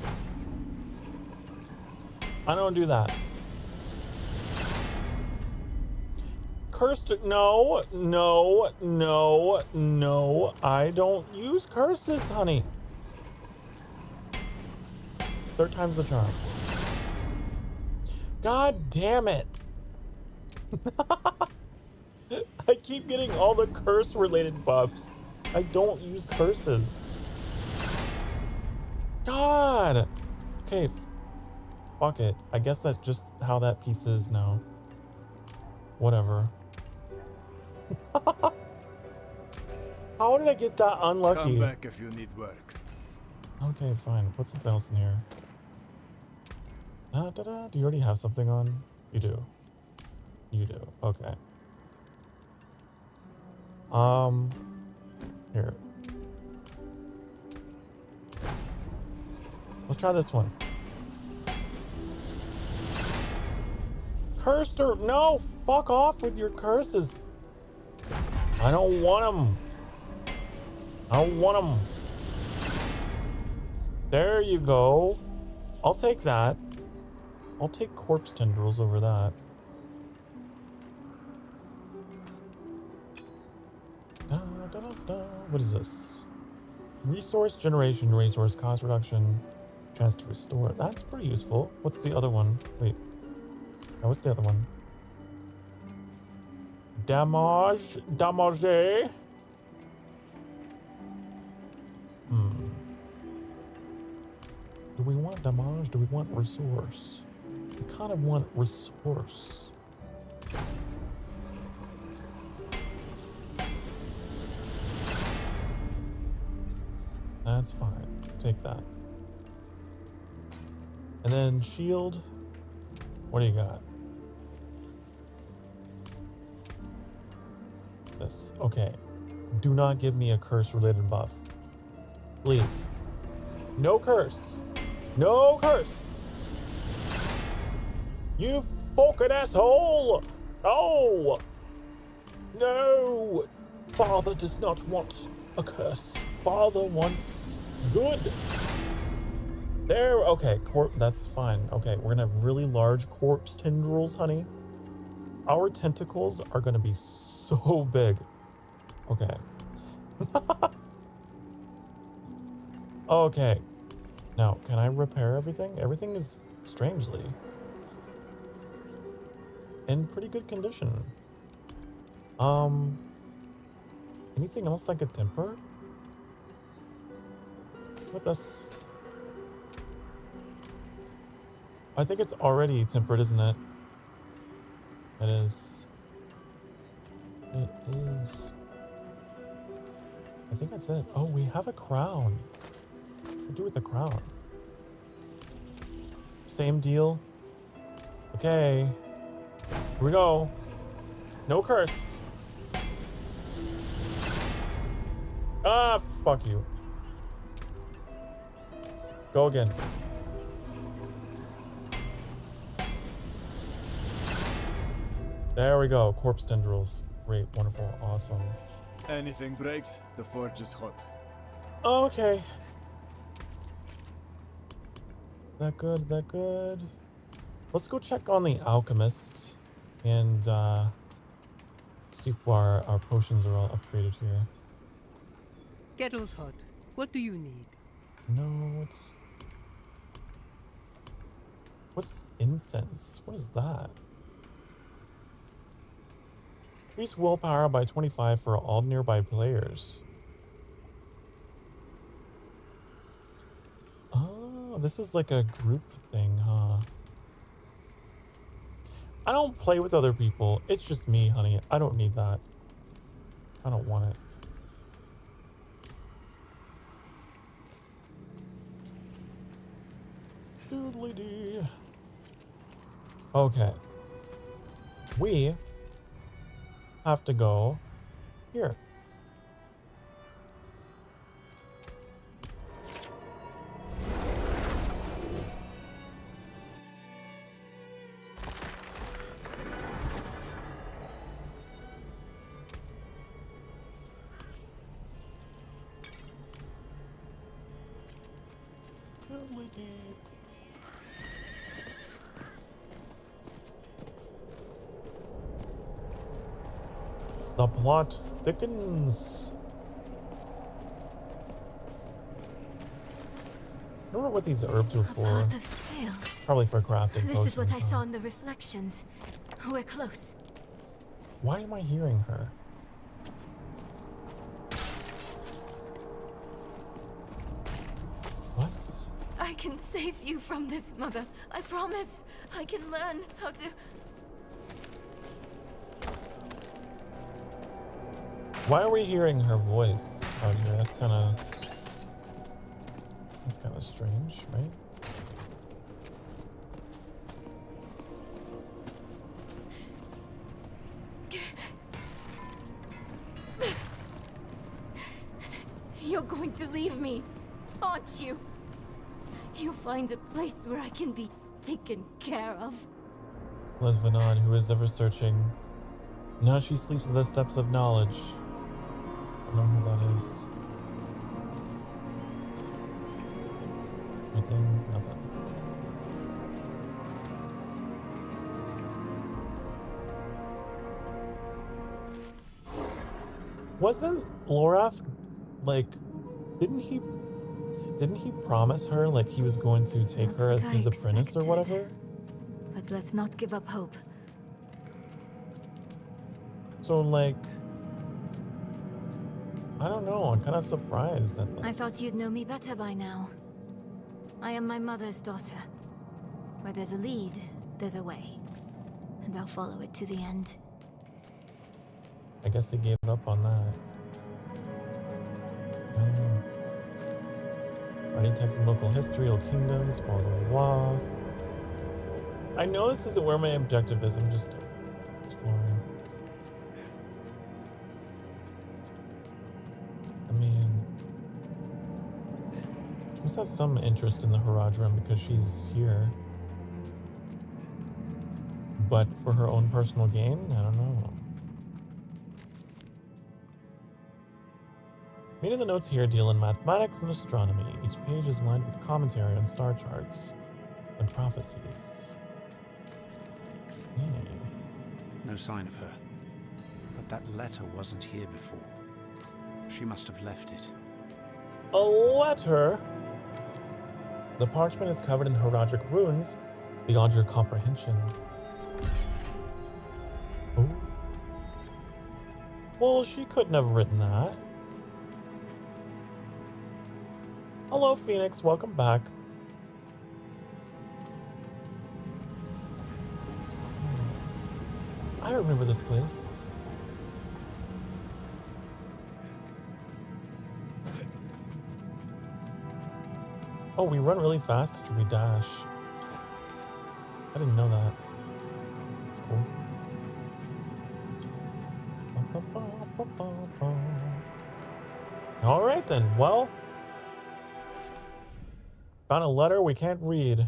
I don't do that. Cursed. No, no, no, no. I don't use curses, honey. Third time's the charm. God damn it. I keep getting all the curse related buffs. I don't use curses. God. Okay. Fuck it. I guess that's just how that piece is now. Whatever. How did I get that unlucky? Come back if you need work. Okay, fine. Put something else in here. Do you already have something on? You do. You do. Okay. Here. Let's try this one. Cursed or no, fuck off with your curses. I don't want them. I don't want them. There you go. I'll take that. I'll take corpse tendrils over that. What is this? Resource generation, resource cost reduction, chance to restore. That's pretty useful. What's the other one? Wait. What's the other one? Damage. Damage. Do we want damage? Do we want resource? We kind of want resource. That's fine. Take that. And then shield. What do you got? This. Okay. Do not give me a curse related buff. Please. No curse. No curse. You fucking asshole. No. No. Father does not want a curse. Father wants good. There. Okay. That's fine. Okay. We're gonna have really large corpse tendrils, honey. Our tentacles are gonna be so big. Okay. Okay. Now, can I repair everything? Everything is strangely in pretty good condition. Anything else I could temper with this? I think it's already tempered, isn't it? It is. It is. I think that's it. Oh, we have a crown. What do we do with the crown? Same deal. Okay. Here we go. No curse. Ah, fuck you. Go again. There we go. Corpse tendrils. Great, wonderful, awesome. Anything breaks, the forge is hot. Okay. That good, that good. Let's go check on the alchemist and see if our potions are all upgraded here. Kettle's hot. What do you need? No, what's incense? What is that? Increase willpower by 25 for all nearby players. Oh, this is like a group thing, huh? I don't play with other people. It's just me, honey. I don't need that. I don't want it. Doodly-dee. Okay. We have to go here. The plot thickens. I don't know what these herbs are for. Path of scales. Probably for crafting This potions. is what I saw in the reflections. We're close. Why am I hearing her? What? I can save you from this, Mother. I promise. I can learn how to... Why are we hearing her voice out here? That's kind of strange, right? You're going to leave me, aren't you? You find a place where I can be taken care of. Let Vanan, who is ever searching. Now she sleeps at the steps of knowledge. I don't know who that is. Anything? Nothing. Wasn't Lorath like, didn't he promise her like he was going to take her as his apprentice or whatever? But let's not give up hope. So, like, I don't know. I'm kind of surprised that, like, I thought you'd know me better by now. I am my mother's daughter. Where there's a lead, there's a way. And I'll follow it to the end. I guess they gave up on that. I don't know. Writing text in local history, old kingdoms, blah, blah, blah. I know this isn't where my objective is. I'm just exploring. I mean, she must have some interest in the Haradrim because she's here. But for her own personal gain, I don't know. Many of the notes here deal in mathematics and astronomy. Each page is lined with commentary on star charts and prophecies. No sign of her. But that letter wasn't here before. She must have left it. A letter? The parchment is covered in Haradric runes beyond your comprehension. Oh. Well, she couldn't have written that. Hello, Phoenix. Welcome back. I remember this place. Oh, we run really fast after we dash. I didn't know that. It's cool. All right then. Well, found a letter we can't read.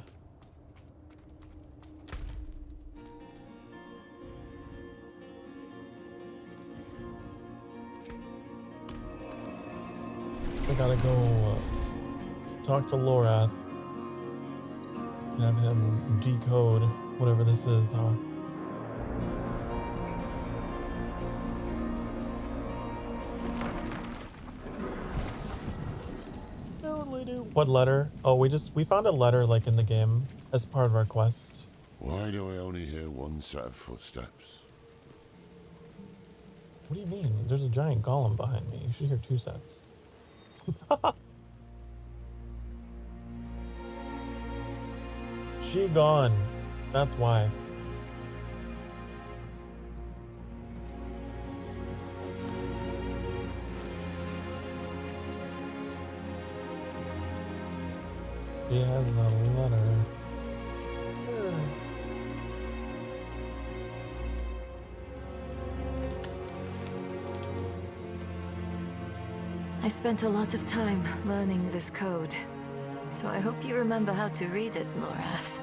I gotta go talk to Lorath. Have him decode whatever this is, huh? What letter? Oh, we found a letter like in the game as part of our quest. Why do I only hear one set of footsteps? What do you mean? There's a giant golem behind me. You should hear 2 sets. She gone. That's why. She has a letter. Here. I spent a lot of time learning this code, so I hope you remember how to read it, Lorath.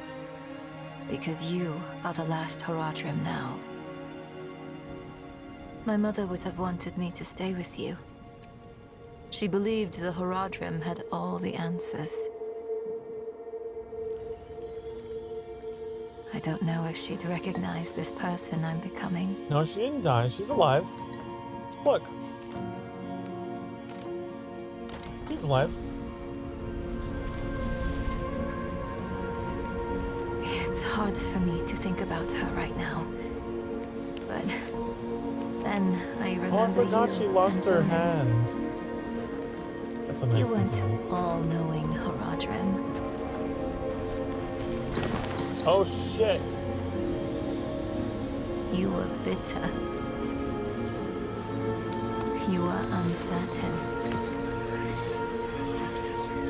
Because you are the last Haradrim now. My mother would have wanted me to stay with you. She believed the Haradrim had all the answers. I don't know if she'd recognize this person I'm becoming. No, she didn't die. She's alive. Look. She's alive. It's hard for me to think about her right now. But then I remember Oh, I forgot she lost her hand. That's a nice You weren't detail. all-knowing Haradrim. Oh shit. You were bitter. You were uncertain.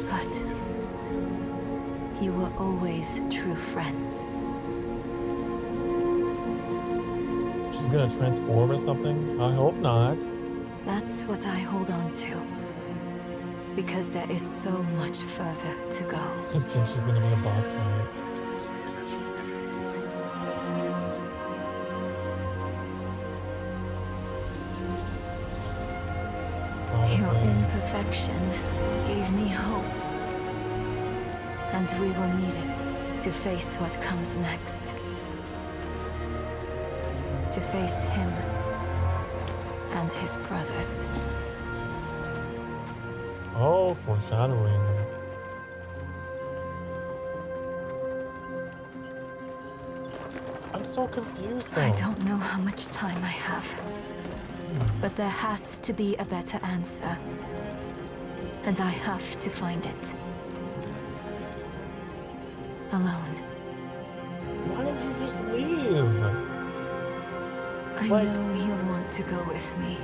But you were always true friends. She's gonna transform or something? I hope not. That's what I hold on to. Because there is so much further to go. I think she's gonna be a boss fight. Your imperfection gave me hope. And we will need it to face what comes next. To face him and his brothers. Oh, foreshadowing. I'm so confused though. I don't know how much time I have. But there has to be a better answer. And I have to find it. Alone. Why did you just leave? I know you want to go with me.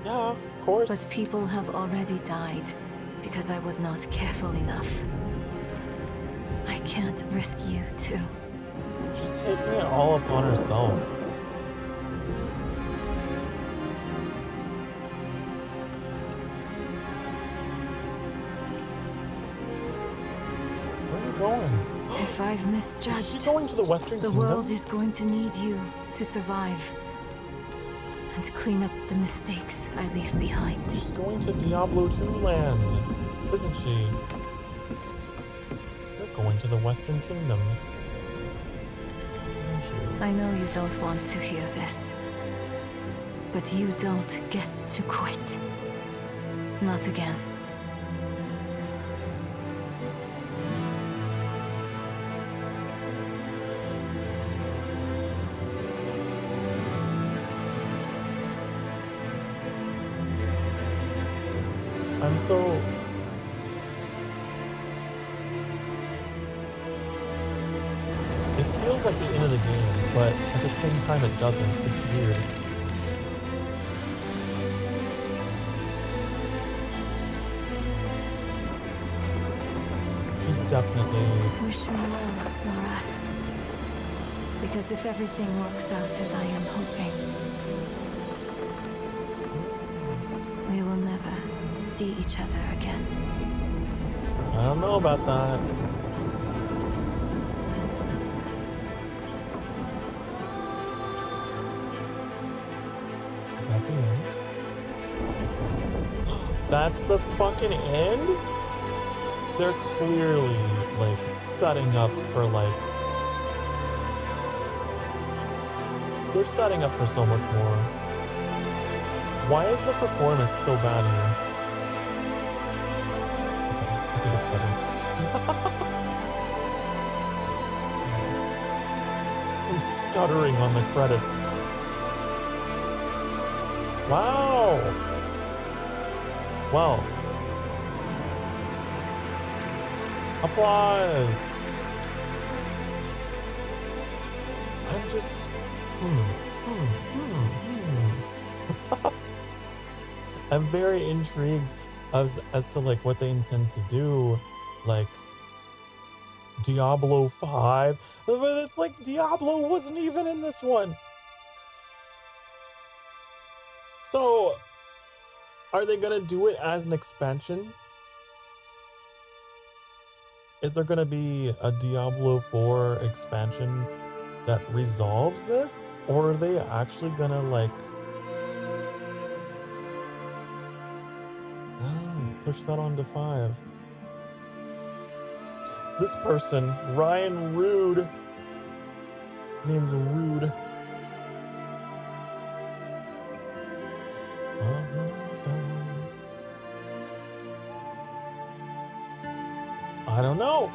Yeah, of course. But people have already died because I was not careful enough. I can't risk you too. She's taking it all upon herself. Where are you going? If I've misjudged, Is she going to the Western the Kingdoms? world is going to need you to survive and clean up the mistakes I leave behind. She's going to Diablo II land, isn't she? You're going to the Western Kingdoms, aren't you? I know you don't want to hear this, but you don't get to quit. Not again. I'm so... It feels like the end of the game, but at the same time it doesn't. It's weird. She's definitely... Wish me well, Lorath. Because if everything works out as I am hoping, we will never see each other again. I don't know about that. Is that the end? That's the fucking end? They're clearly, like, setting up for, like... They're setting up for so much more. Why is the performance so bad here? Okay, I think it's better. Some stuttering on the credits. Wow! Well. Applause! I'm just... I'm very intrigued as to like what they intend to do, like Diablo 5, but it's like Diablo wasn't even in this one. So, are they gonna do it as an expansion? Is there gonna be a Diablo 4 expansion that resolves this? Or are they actually gonna like push that on to 5? This person, Ryan Rude, name's Rude. I don't know.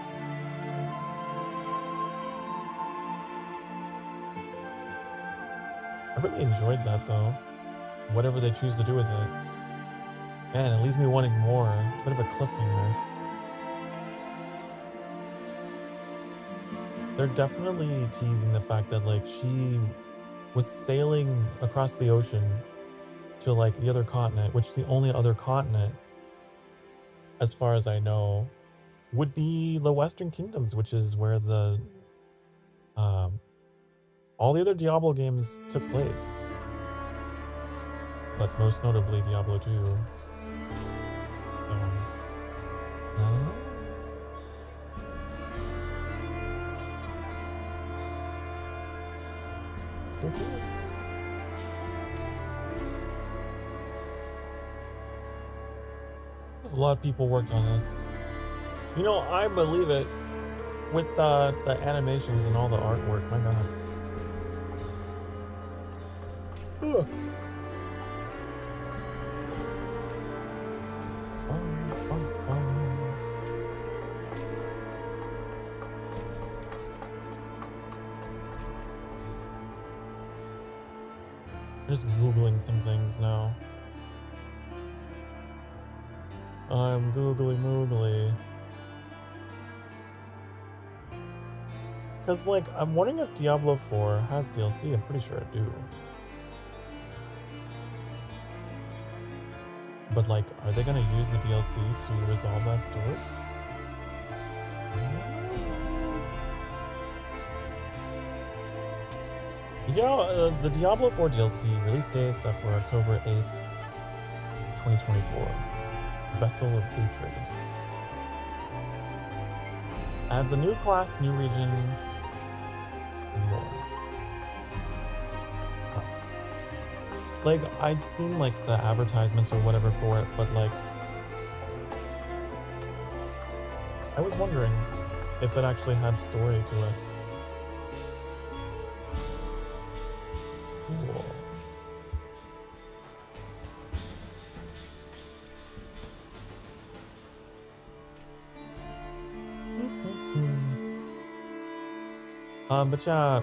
I really enjoyed that though. Whatever they choose to do with it. Man, it leaves me wanting more. A bit of a cliffhanger. They're definitely teasing the fact that like she was sailing across the ocean to like the other continent, which the only other continent, as far as I know, would be the Western Kingdoms, which is where the all the other Diablo games took place. But most notably Diablo 2. Cool. There's a lot of people worked on this. You know, I believe it. With the animations and all the artwork, my god. Ugh. Just Googling some things now. I'm googly moogly. Cause like, I'm wondering if Diablo 4 has DLC. I'm pretty sure it do. But like, are they gonna use the DLC to resolve that story? You know, the Diablo 4 DLC release date is set for October 8th, 2024. Vessel of Hatred. Adds a new class, new region, and more. Oh. Like, I'd seen like the advertisements or whatever for it, but like, I was wondering if it actually had story to it. Cool. But yeah,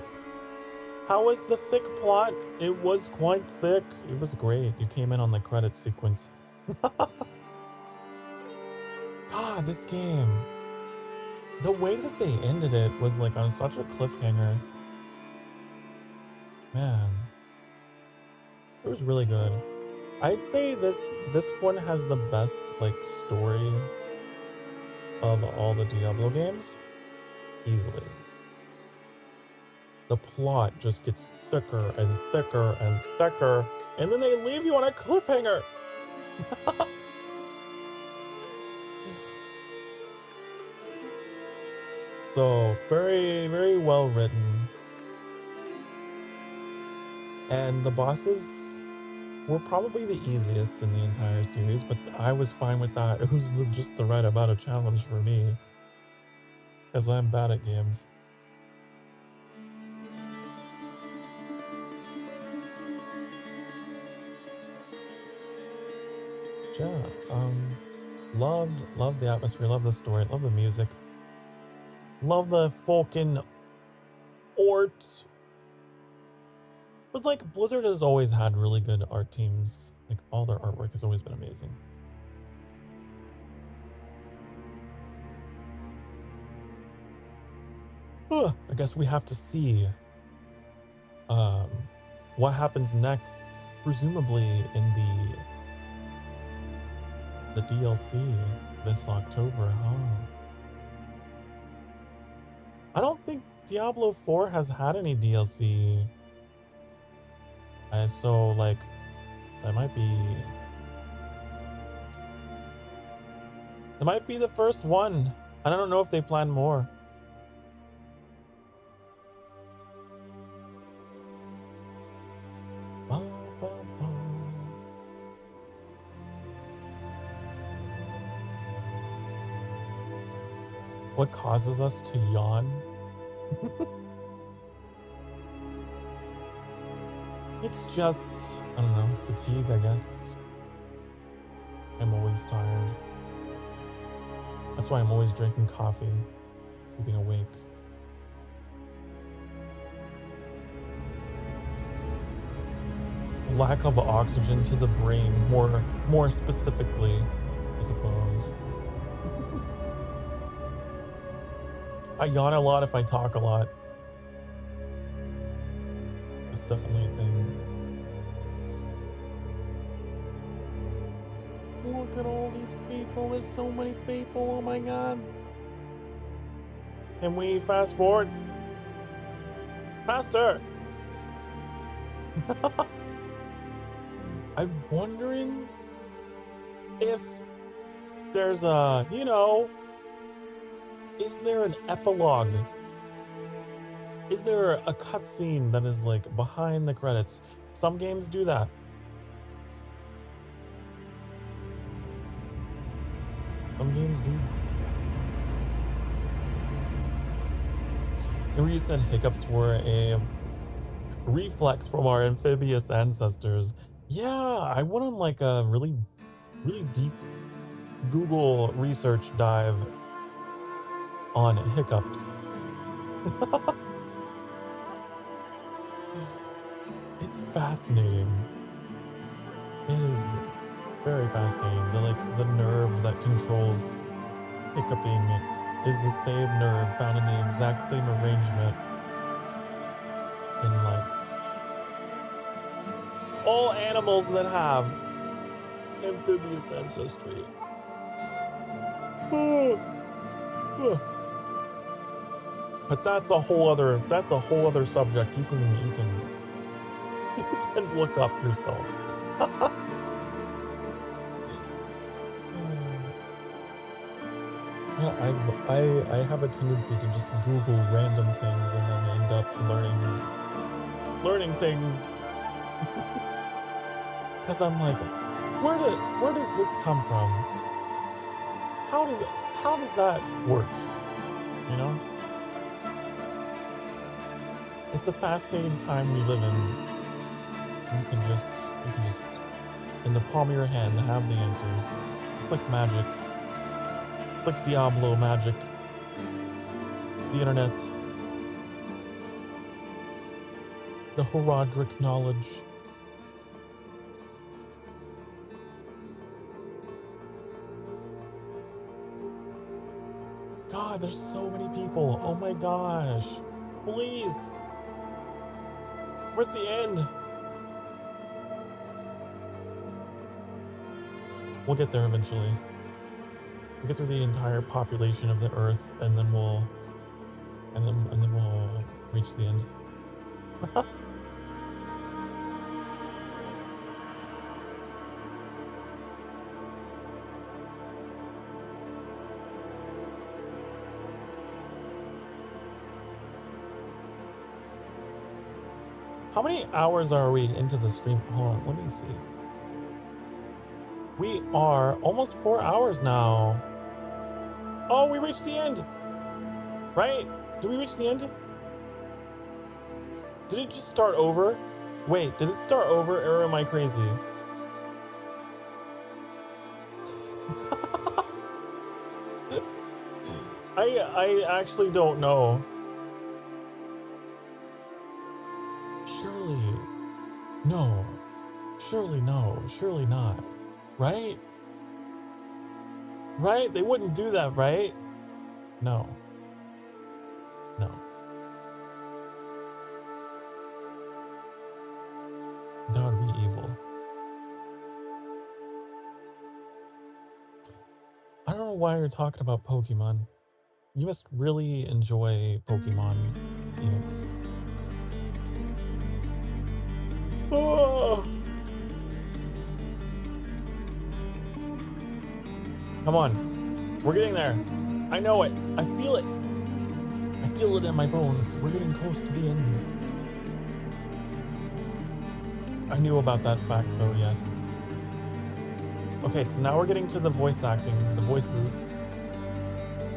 how was the thick plot? It was quite thick. It was great. You came in on the credits sequence. God, this game. The way that they ended it was like on such a cliffhanger. Man. It was really good. I'd say this one has the best like story of all the Diablo games. Easily. The plot just gets thicker and thicker and thicker, and then they leave you on a cliffhanger. So, very, very well written. And the bosses were probably the easiest in the entire series, but I was fine with that. It was just the right amount of challenge for me, because I'm bad at games. Yeah, loved the atmosphere, loved the story, loved the music, love the fucking art. But like, Blizzard has always had really good art teams. Like, all their artwork has always been amazing. I guess we have to see what happens next, presumably in the DLC this October, huh? I don't think Diablo 4 has had any DLC. So, like, that might be the first one. I don't know if they plan more. What causes us to yawn? It's just, I don't know, fatigue, I guess. I'm always tired. That's why I'm always drinking coffee, keeping awake. Lack of oxygen to the brain, more specifically, I suppose. I yawn a lot if I talk a lot. That's definitely a thing. Look at all these people. There's so many people. Oh my god. Can we fast forward? Faster! I'm wondering if there's a, you know, is there an epilogue? Is there a cutscene that is like behind the credits? Some games do that. Some games do. Remember you said hiccups were a reflex from our amphibious ancestors. Yeah, I went on like a really deep Google research dive on hiccups. It's fascinating. It is very fascinating. The nerve that controls hiccuping is the same nerve found in the exact same arrangement in like all animals that have amphibious ancestry. But that's a whole other subject. You can look up yourself. I have a tendency to just Google random things and then end up learning things. Cause I'm like, where does this come from? How does that work? You know? It's a fascinating time we live in. You can just in the palm of your hand have the answers. It's like magic. It's like Diablo magic. The internet. The Horadric knowledge. God, there's so many people. Oh my gosh. Please. Where's the end? We'll get there eventually. We'll get through the entire population of the Earth, and then we'll reach the end. How many hours are we into the stream? Hold on, let me see. We are almost 4 hours now. Oh, we reached the end. Right? Did we reach the end? Did it just start over? Wait, did it start over or am I crazy? I actually don't know. Surely. No. Surely no. Surely not. Right? Right? They wouldn't do that, right? No. No. That would be evil. I don't know why you're talking about Pokemon. You must really enjoy Pokemon, Enix. Oh! Come on. We're getting there. I know it. I feel it. I feel it in my bones. We're getting close to the end. I knew about that fact though, yes. Okay, so now we're getting to the voice acting, the voices.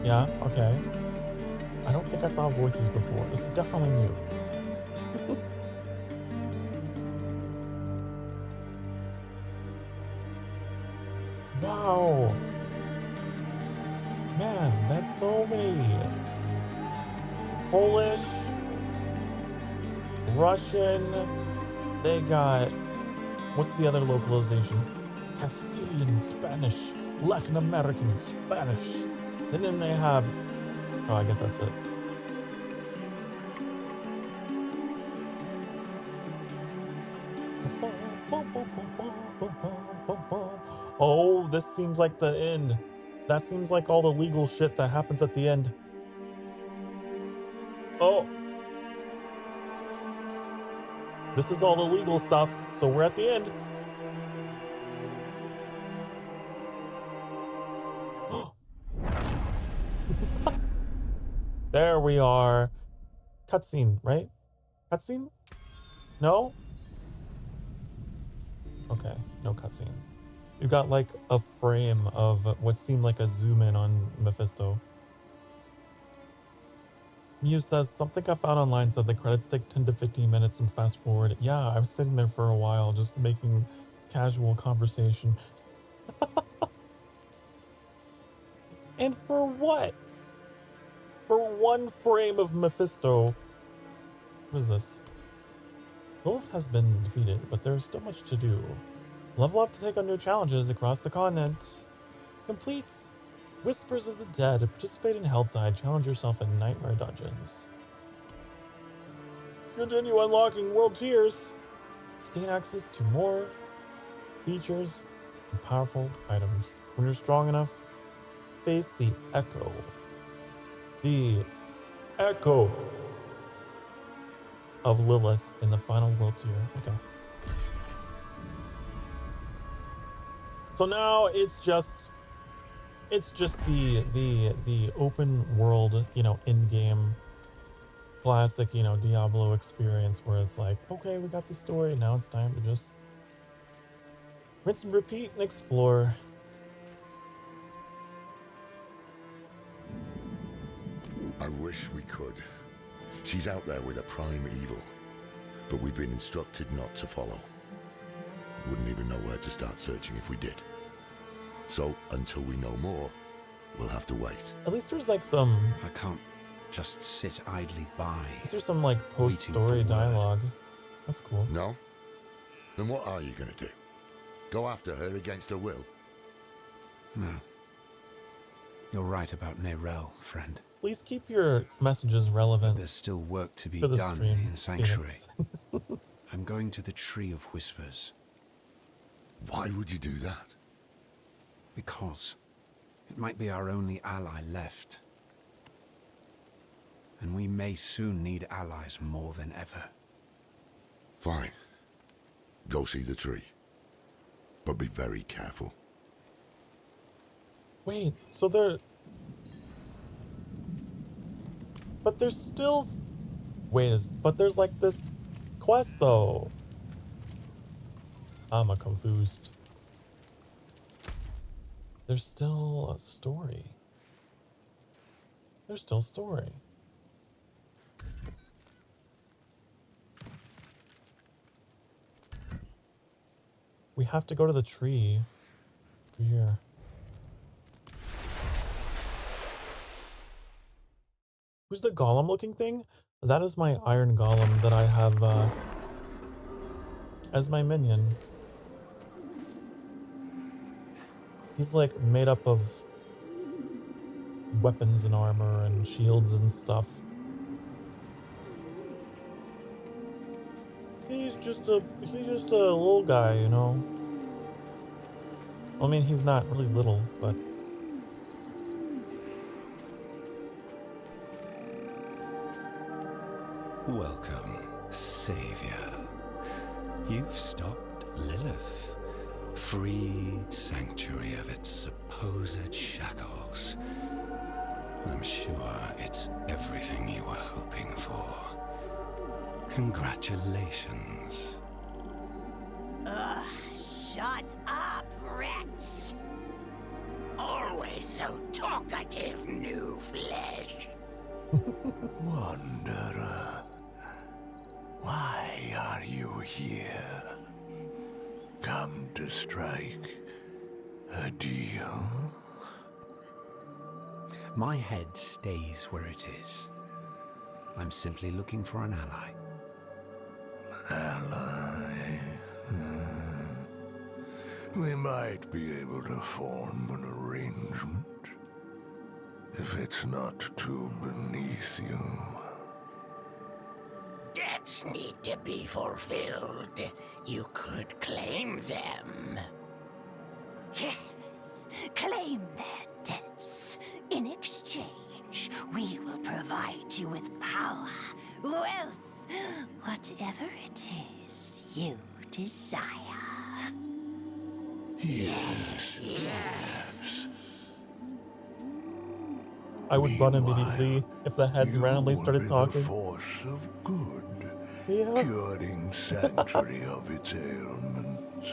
Yeah, okay. I don't think I saw voices before. This is definitely new. Wow. Man, that's so many. Polish, Russian, they got, what's the other localization? Castilian Spanish, Latin American Spanish. And then they have, oh, I guess that's it. Oh, this seems like the end. That seems like all the legal shit that happens at the end. Oh. This is all the legal stuff, so we're at the end. There we are. Cutscene, right? Cutscene? No? Okay, no cutscene. You got like a frame of what seemed like a zoom in on Mephisto. Mew says, something I found online said the credits take 10 to 15 minutes and fast forward. Yeah, I was sitting there for a while just making casual conversation. And for what? For one frame of Mephisto. What is this? Lilith has been defeated, but there's still much to do. Level up to take on new challenges across the continent. Completes Whispers of the Dead. Participate in Heldside. Challenge yourself in Nightmare Dungeons. Continue unlocking world tiers to gain access to more features and powerful items. When you're strong enough, face the Echo. The Echo of Lilith in the final world tier. Okay. So now it's just the open world, you know, in-game classic, you know, Diablo experience where it's like, okay, we got the story, now it's time to just rinse and repeat and explore. I wish we could. She's out there with a prime evil, but we've been instructed not to follow. Wouldn't even know where to start searching if we did. So, until we know more, we'll have to wait. At least there's like some... I can't just sit idly by. Is there some like post-story dialogue? That's cool. No? Then what are you gonna do? Go after her against her will? No. You're right about Nerel, friend. Please keep your messages relevant. There's still work to be the done stream, in Sanctuary. I'm going to the Tree of Whispers. Why would you do that? Because it might be our only ally left. And we may soon need allies more than ever. Fine. Go see the tree. But be very careful. Wait, so they're... But there's still... Wait, but there's like this quest though. I'm confused. There's still a story. There's still a story. We have to go to the tree. Over here. Who's the golem looking thing? That is my iron golem that I have as my minion. He's like made up of weapons and armor and shields and stuff. He's just a little guy, you know. I mean, he's not really little, but welcome, Savior. You've stopped Lilith, freed Sanctuary of its supposed shackles. I'm sure it's everything you were hoping for. Congratulations. Ugh, shut up, wretch! Always so talkative, new flesh. Wanderer, why are you here? Come to strike a deal? My head stays where it is. I'm simply looking for an ally. Ally? We might be able to form an arrangement. If it's not too beneath you. Debts need to be fulfilled. You could claim them. Yes, claim their debts. In exchange, we will provide you with power, wealth, whatever it is you desire. Yes, yes. I would run immediately if the heads randomly started talking. The force of good, yeah. curing Sanctuary of its ailments.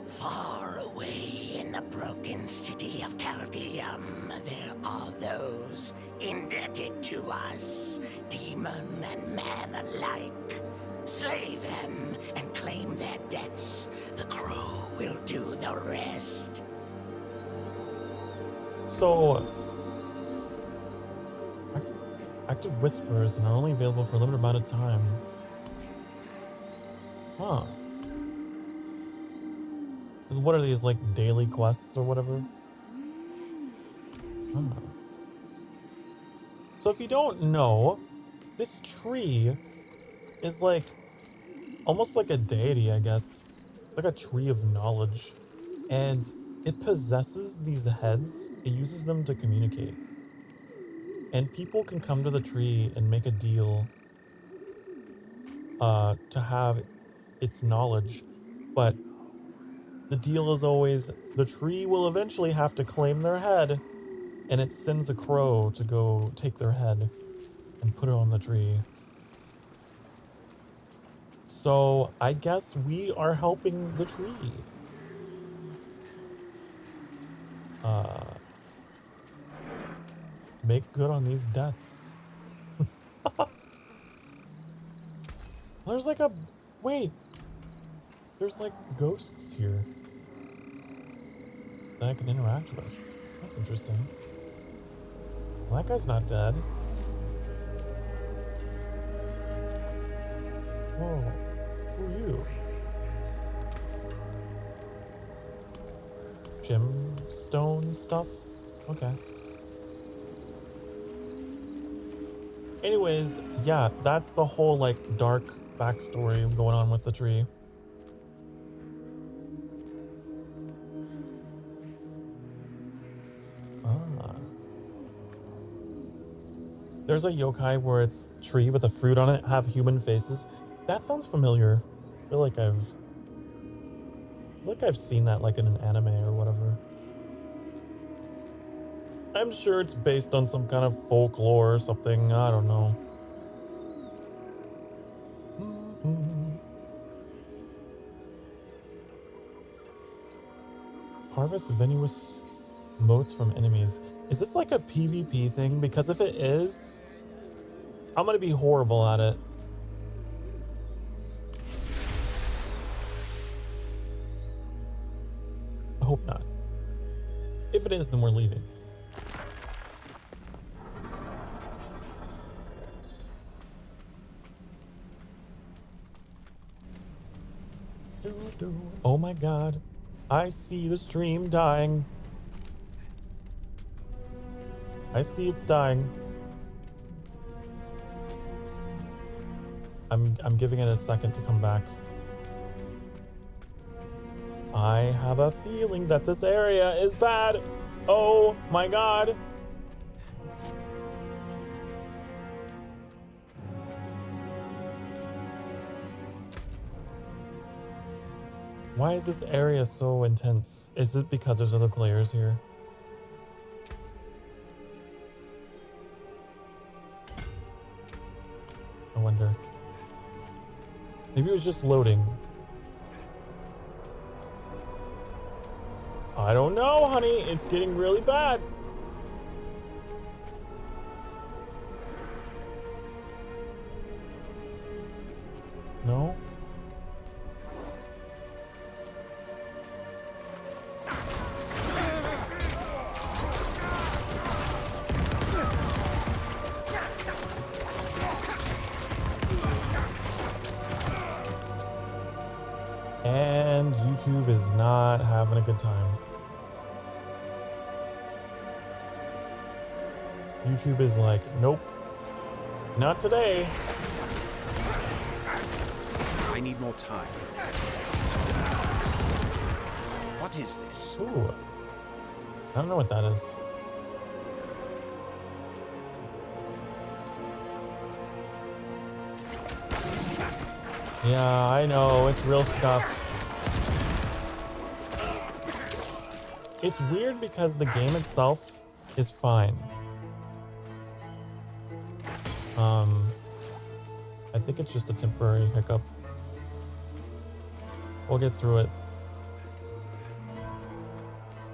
Far away in the broken city of Caldeum, there are those indebted to us, demon and man alike. Slay them and claim their debts. The crow will do the rest. So, active whispers and are only available for a limited amount of time. Huh. What are these, like, daily quests or whatever? Huh. So if you don't know, this tree is like, almost like a deity, I guess. Like a tree of knowledge. And it possesses these heads. It uses them to communicate. And people can come to the tree and make a deal to have its knowledge. But the deal is always the tree will eventually have to claim their head, and it sends a crow to go take their head and put it on the tree. So I guess we are helping the tree. Make good on these debts. There's like a... Wait. There's like ghosts here that I can interact with. That's interesting. Well, that guy's not dead. Whoa. Who are you? Gemstone stuff? Okay. Anyways, yeah, that's the whole like dark backstory going on with the tree. Ah. There's a yokai where it's tree with a fruit on it have human faces. That sounds familiar. I feel like I've seen that like in an anime or whatever. I'm sure it's based on some kind of folklore or something. I don't know. Harvest venomous motes from enemies. Is this like a PvP thing? Because if it is, I'm gonna be horrible at it. I hope not. If it is, then we're leaving. Oh my god. I see the stream dying. I see it's dying. I'm giving it a second to come back. I have a feeling that this area is bad. Oh my god. Why is this area so intense? Is it because there's other players here? I wonder. Maybe it was just loading. I don't know, honey. It's getting really bad. No? And YouTube is not having a good time. YouTube is like, nope, not today. I need more time. What is this? Ooh. I don't know what that is. Yeah, I know, it's real scuffed. It's weird because the game itself is fine. I think it's just a temporary hiccup. We'll get through it.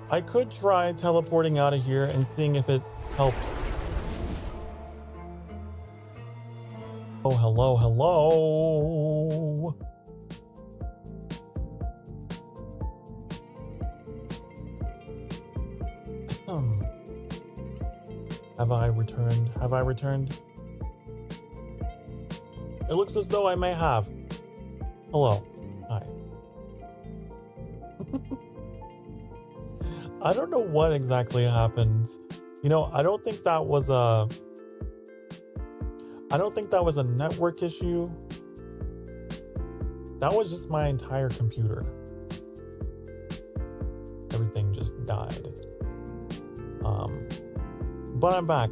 I could try teleporting out of here and seeing if it helps. Oh, hello, hello. Have I returned? Have I returned? It looks as though I may have. Hello. I don't know what exactly happened. You know, I don't think that was a network issue. That was just my entire computer. Everything just died. But I'm back.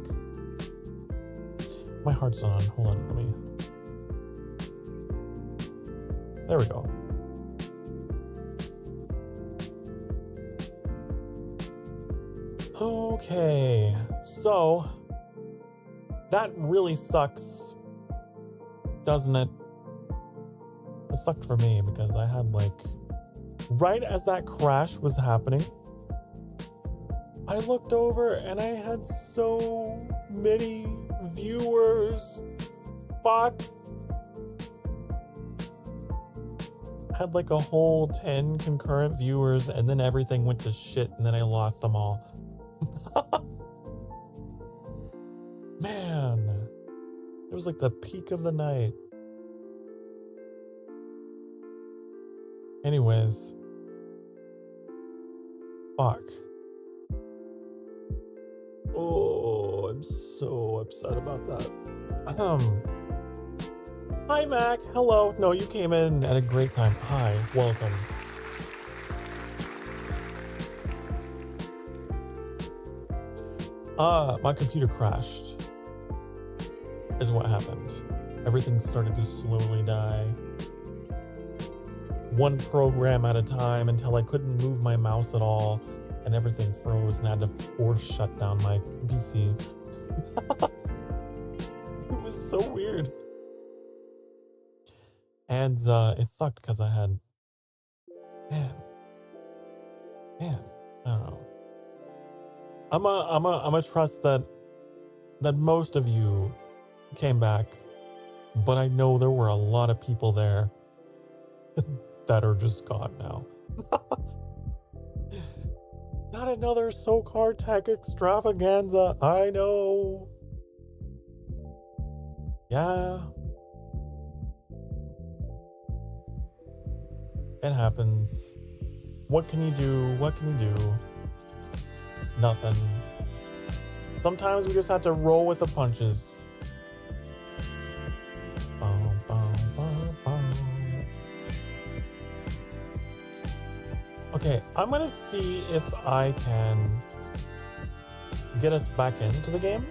My heart's not on. Hold on, let me. There we go. Okay, so that really sucks, doesn't it? It sucked for me because I had right as that crash was happening, I looked over and I had so many viewers. Fuck. I had a whole 10 concurrent viewers and then everything went to shit and then I lost them all. Man, it was the peak of the night. Anyways, fuck. Oh, I'm so upset about that. Hi, Mac. Hello. No, you came in at a great time. Hi, welcome. My computer crashed, is what happened. Everything started to slowly die. One program at a time until I couldn't move my mouse at all and everything froze and I had to force shut down my PC. It was so weird. And it sucked because I had, man, I don't know. I'm a trust that most of you came back, but I know there were a lot of people there that are just gone now. Not another so-called tech extravaganza. I know. Yeah. It happens. What can you do? What can you do? Nothing. Sometimes we just have to roll with the punches. Okay, I'm gonna see if I can get us back into the game.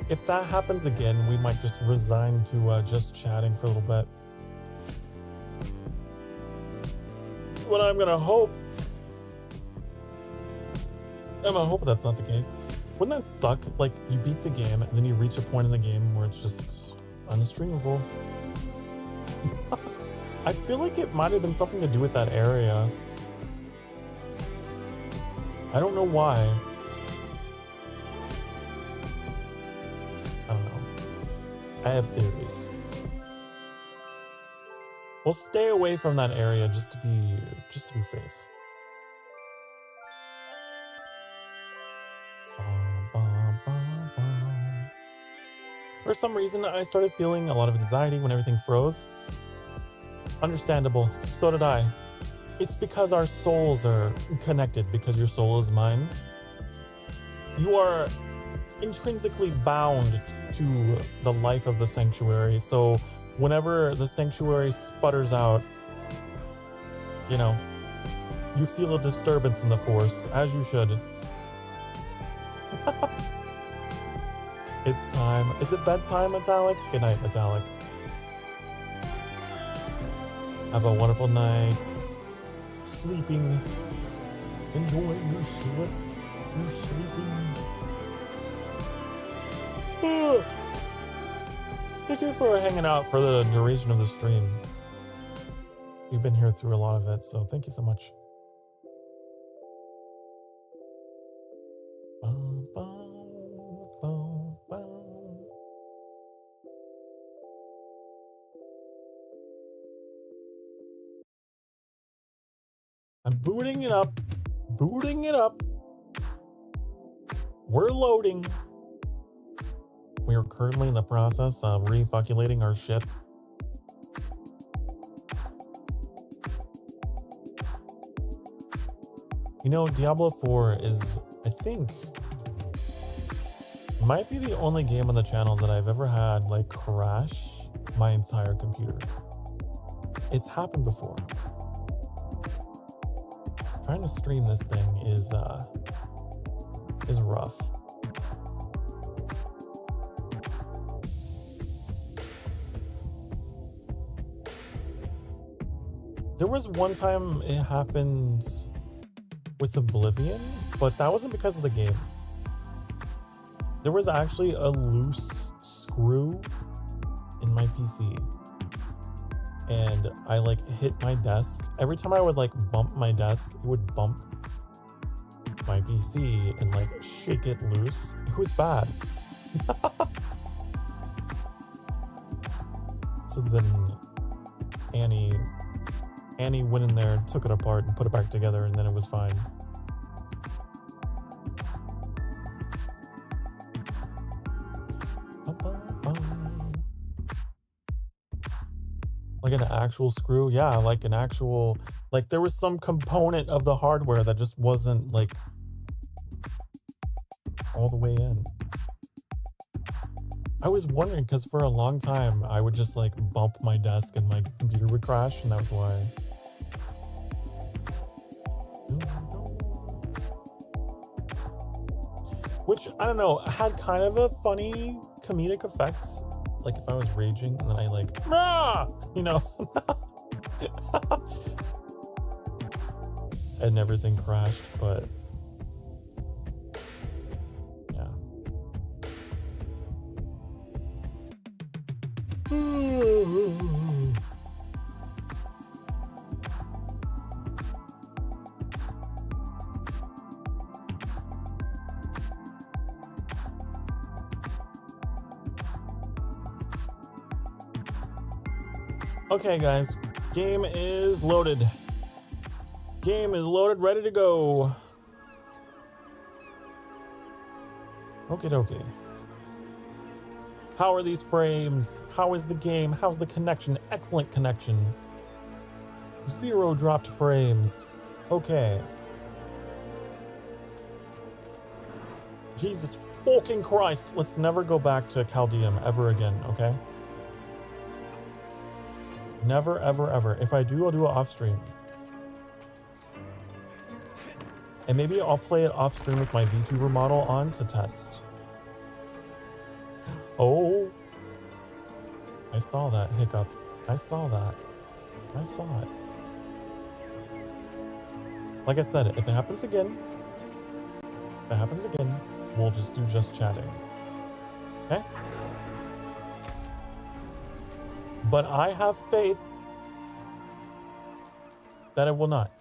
If that happens again, we might just resign to just chatting for a little bit. What I'm gonna hope. I'm gonna hope that's not the case. Wouldn't that suck? You beat the game and then you reach a point in the game where it's just unstreamable. I feel like it might have been something to do with that area. I don't know why. I don't know. I have theories. We'll stay away from that area just to be safe. For some reason, I started feeling a lot of anxiety when everything froze. Understandable. So did I. It's because our souls are connected, because your soul is mine. You are intrinsically bound to the life of the sanctuary, so whenever the sanctuary sputters out, you feel a disturbance in the force, as you should. It's time. Is it bedtime, Metallic? Good night, Metallic. Have a wonderful night. Sleeping. Enjoy your sleep. You're sleeping. Thank you for hanging out for the duration of the stream. You've been here through a lot of it, so thank you so much. I'm booting it up. Booting it up. We're loading. We are currently in the process of refuculating our ship. You know, Diablo 4 is, I think, might be the only game on the channel that I've ever had like crash my entire computer. It's happened before. Trying to stream this thing is rough. There was one time it happened with Oblivion, but that wasn't because of the game. There was actually a loose screw in my PC, and I like hit my desk. Every time I would like bump my desk, it would bump my PC and like shake it loose. It was bad. So then Annie went in there, took it apart and put it back together, and then it was fine. Like an actual screw? Yeah, like an actual, like there was some component of the hardware that just wasn't like all the way in. I was wondering, because for a long time I would just like bump my desk and my computer would crash, and that's why. Which, I don't know, had kind of a funny comedic effect. Like if I was raging and then I like, rah! You know, and everything crashed, but yeah. Okay, guys, game is loaded. Game is loaded, ready to go. Okie dokie. How are these frames? How is the game? How's the connection? Excellent connection. 0 dropped frames. Okay. Jesus fucking Christ. Let's never go back to Chaldeum ever again, okay? Never, ever, ever. If I do, I'll do it off stream. And maybe I'll play it off stream with my Vtuber model on to test. Oh. I saw that hiccup. I saw that. I saw it. Like I said, if it happens again, we'll just do just chatting. Okay? But I have faith that it will not.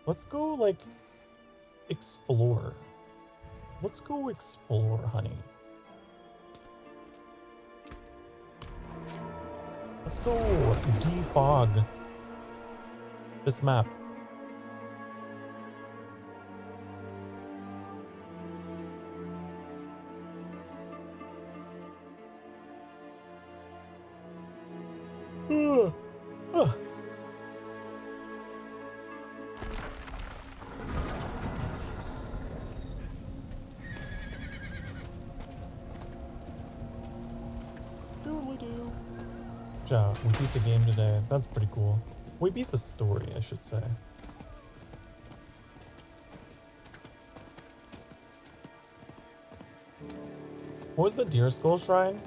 Let's go, like, explore. Let's go explore, honey. Let's go defog this map. Yeah, we beat the game today. That's pretty cool. We beat the story, I should say. What was the Deer Skull Shrine?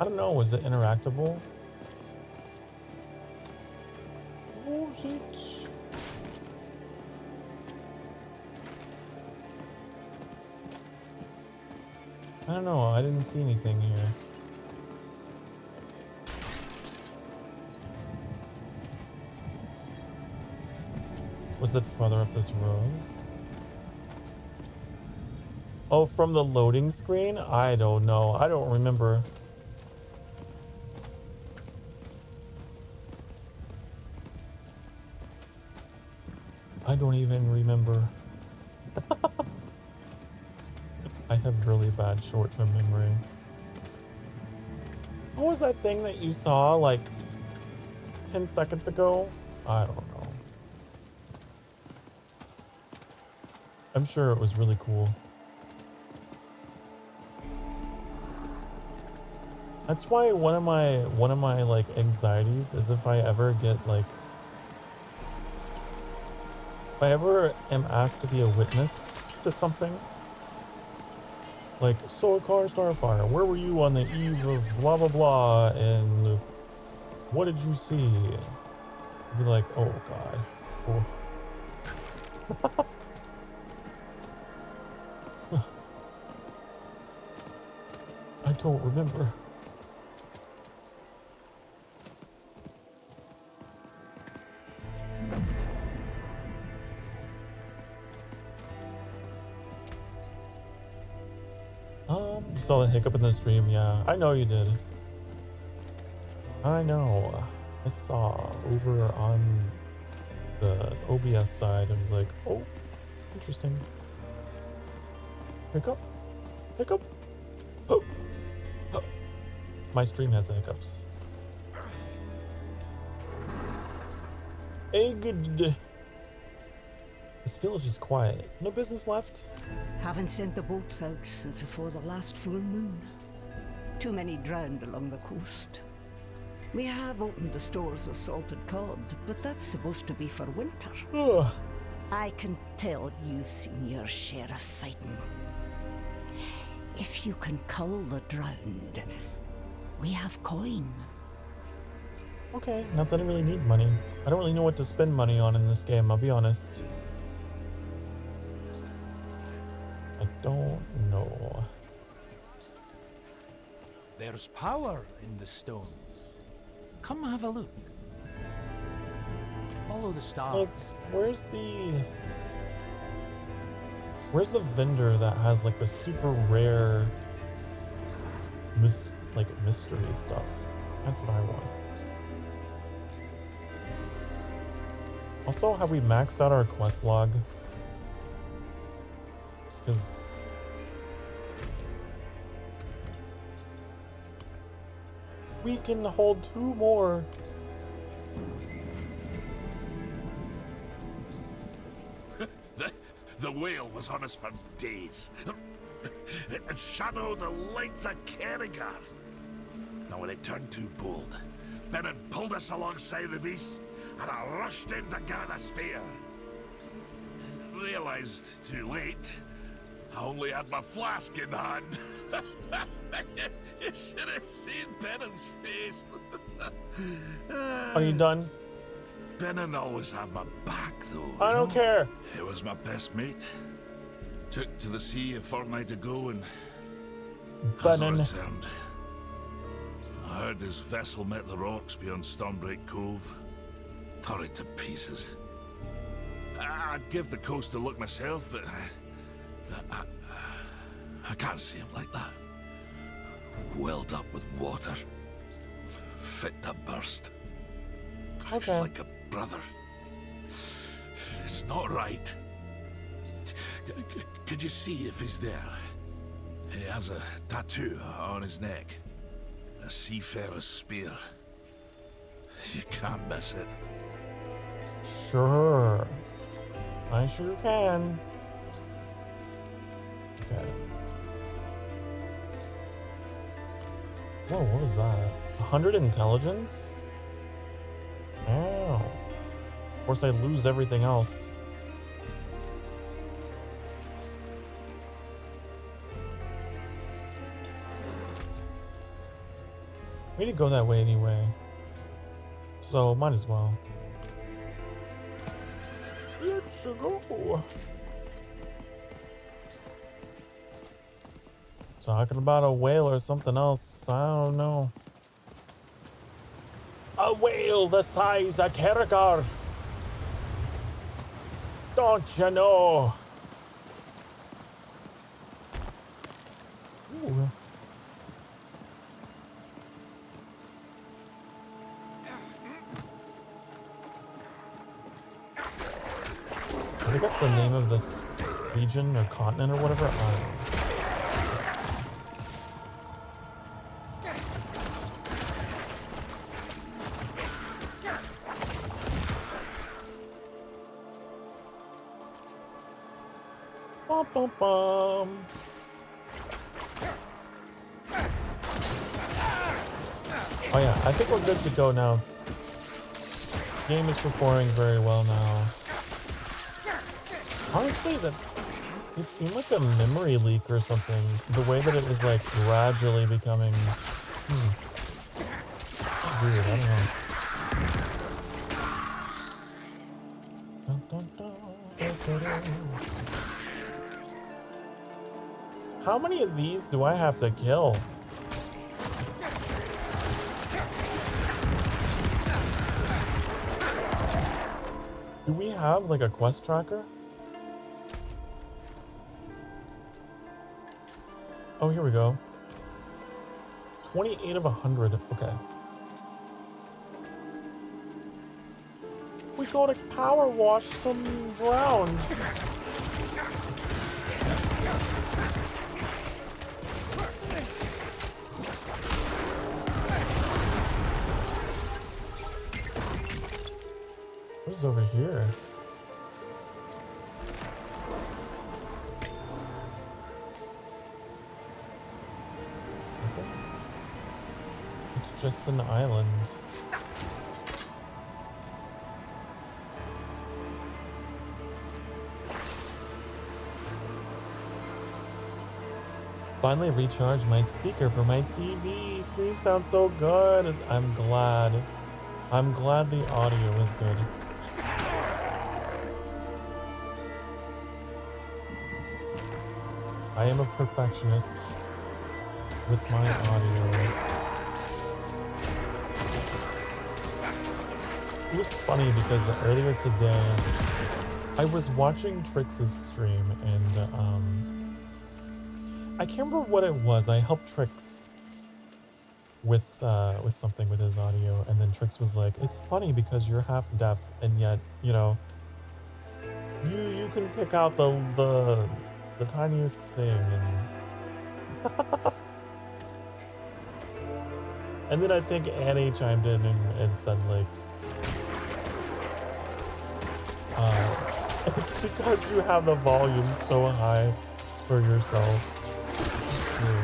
I don't know. Was it interactable? Oh, shit. I don't know. I didn't see anything here. Was it further up this road? Oh, from the loading screen? I don't know. I don't remember. I don't even remember. I have really bad short-term memory. What was that thing that you saw like 10 seconds ago? I don't know. I'm sure it was really cool. That's why one of my like anxieties is if I ever get like, if I ever am asked to be a witness to something, like, so a car started fire, where were you on the eve of blah blah blah, and what did you see? I'd be like, oh god. Oh. I don't remember. You saw the hiccup in the stream, yeah. I know you did. I know. I saw over on the OBS side. I was like, oh, interesting. Hiccup? Hiccup? Oh. Oh. My stream has hiccups. Good. This village is quiet. No business left. Haven't sent the boats out since before the last full moon. Too many drowned along the coast. We have opened the stores of salted cod, but that's supposed to be for winter. Ugh. I can tell you've seen your share of fighting. If you can cull the drowned, we have coin. Okay, not that I really need money. I don't really know what to spend money on in this game, I'll be honest. I don't know. There's power in the stones. Come have a look. Follow the stars. Like, where's the vendor that has like the super rare mystery stuff? That's what I want. Also, have we maxed out our quest log? Because we can hold 2 more. The whale was on us for days. It shadowed the length of Kerrigar. Now when it turned too bold, Benin pulled us alongside the beast, and I rushed in to gather the spear. Realized too late, I only had my flask in hand. You should have seen Benin's face. Are you done? Benin always had my back, though. I don't care. He was my best mate. Took to the sea a fortnight ago, and Benin hasn't returned. I heard his vessel met the rocks beyond Stormbreak Cove. Tore it to pieces. I'd give the coast a look myself, but I can't see him like that. Welled up with water. Fit to burst. Okay. He's like a brother. It's not right. Could you see if he's there? He has a tattoo on his neck. A seafarer's spear. You can't miss it. Sure. I sure can. Okay. Whoa, what was that? 100 intelligence? Ow. Of course I lose everything else. We need to go that way anyway. So, might as well. Let's go. Talking about a whale or something else. I don't know. A whale the size of Kerrigar. Don't you know? Ooh. I think that's the name of this region or continent or whatever. I don't know. Bum, bum, bum. Oh yeah, I think we're good to go now. Game is performing very well now. Honestly, it seemed like a memory leak or something. The way that it was like gradually becoming. It's weird. I don't know. Dun, dun, dun, dun, dun, dun. How many of these do I have to kill? Do we have like a quest tracker? Oh, here we go. 28 of 100. Okay. We gotta power wash some drowned. What is over here? Nothing? It's just an island. Finally recharged my speaker for my TV. Stream sounds so good. I'm glad. I'm glad the audio is good. I am a perfectionist with my audio. It was funny because earlier today I was watching Trix's stream and I can't remember what it was. I helped Trix with something with his audio, and then Trix was like, "It's funny because you're half deaf, and yet you know you can pick out the tiniest thing." And then I think Annie chimed in and said like, "It's because you have the volume so high for yourself." It's true.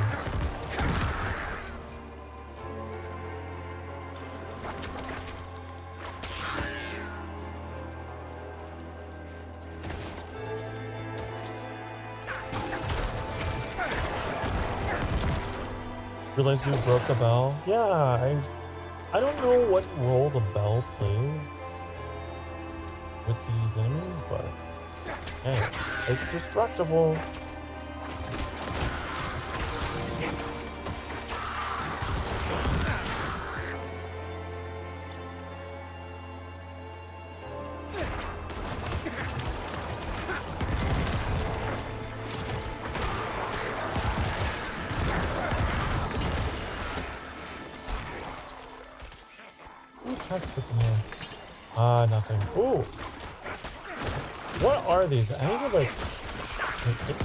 Realized you broke the bell? Yeah, I don't know what role the bell plays with these enemies, but hey, it's destructible. What's in here? Nothing. Ooh! What are these? I need to like get...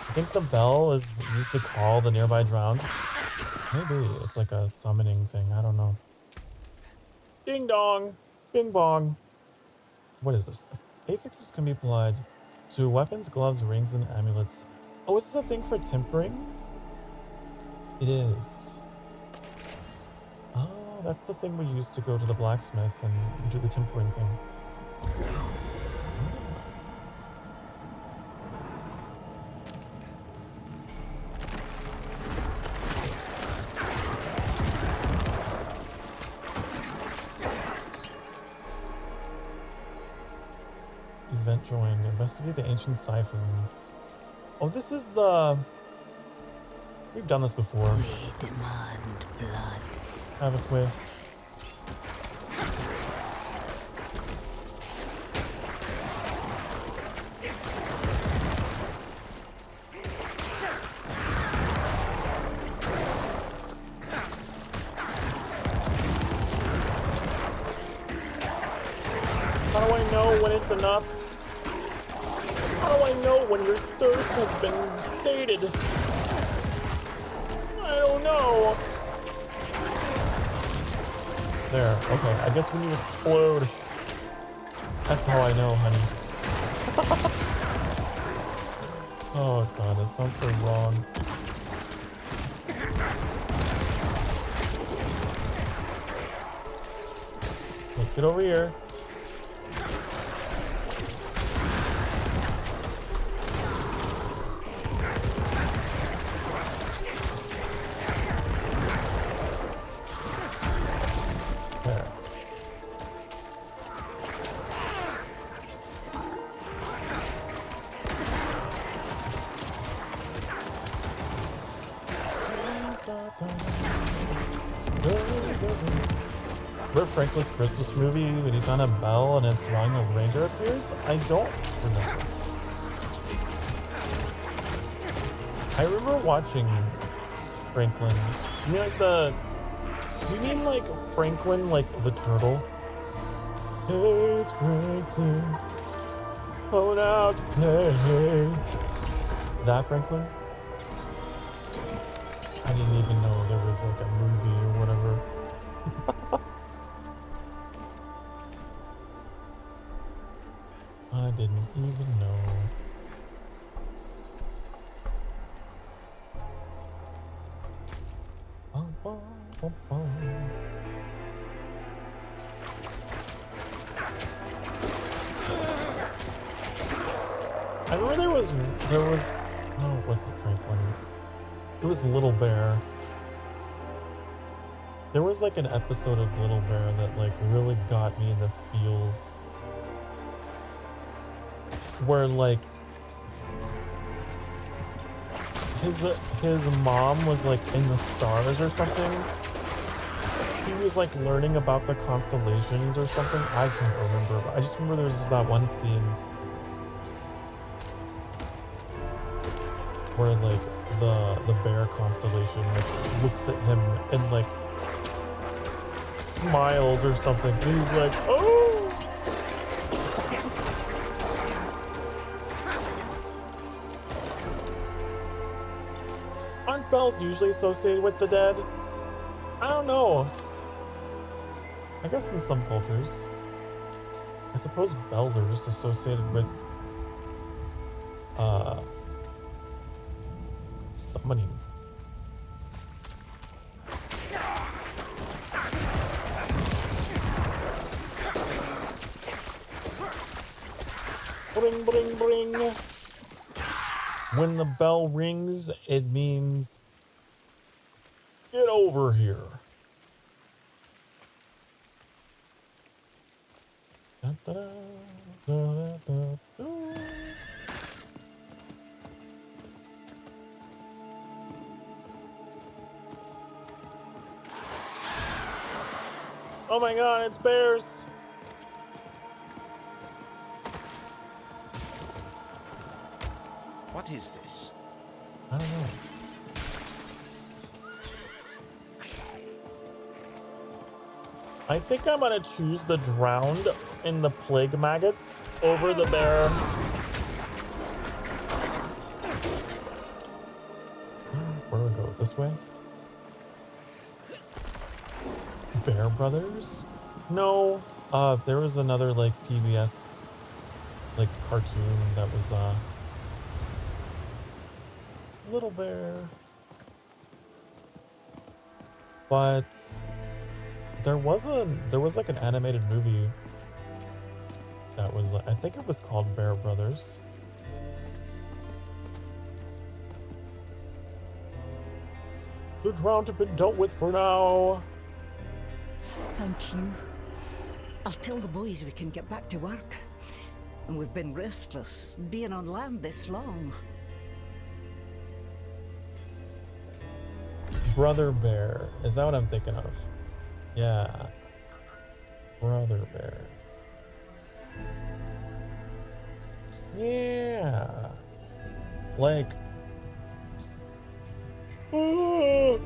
I think the bell is used to call the nearby drowned. Maybe it's like a summoning thing. I don't know. Ding dong! Bing bong! What is this? Affixes can be applied to weapons, gloves, rings, and amulets. Oh, is this a thing for tempering? It is. Oh, that's the thing we use to go to the blacksmith and do the tempering thing. Event joined. Investigate the ancient ciphers. Oh, this is the... We've done this before. We demand blood. Haven't we? How do I know when it's enough? How do I know when your thirst has been sated? I don't know. There. Okay. I guess when you explode, that's how I know, honey. Oh god, that sounds so wrong. Hey, get over here. Remember Franklin's Christmas movie when he found a bell and it's rung a reindeer appears? I don't remember. I remember watching Franklin. You mean like the... Do you mean like Franklin, like the turtle? Hey, it's Franklin. Going out to play. That Franklin? I didn't even know there was like a movie or whatever. I didn't even know. Bum, bum, bum, bum. I remember there was no, it wasn't Franklin. It was Little Bear. There was like an episode of Little Bear that like really got me in the feels. Where like his mom was like in the stars or something. He was like learning about the constellations or something. I can't remember, but I just remember there was that one scene where like the bear constellation like looks at him and like smiles or something. And he's like, oh. Aren't bells usually associated with the dead? I don't know. I guess in some cultures. I suppose bells are just associated with summoning. Bring, bring, bring. When the bell rings, it means get over here. Da, da, da, da, da, da. Oh my god, it's bears! What is this? I don't know. I think I'm gonna choose the drowned in the plague maggots over the bear. Where do we go? This way? Bear Brothers? No. There was another like PBS like cartoon that was Little Bear. But there was like an animated movie that was I think it was called Bear Brothers. The drowned have been dealt with for now. Thank you. I'll tell the boys we can get back to work. And we've been restless, being on land this long. Brother Bear. Is that what I'm thinking of? Yeah. Brother Bear. Yeah. Like... Oh,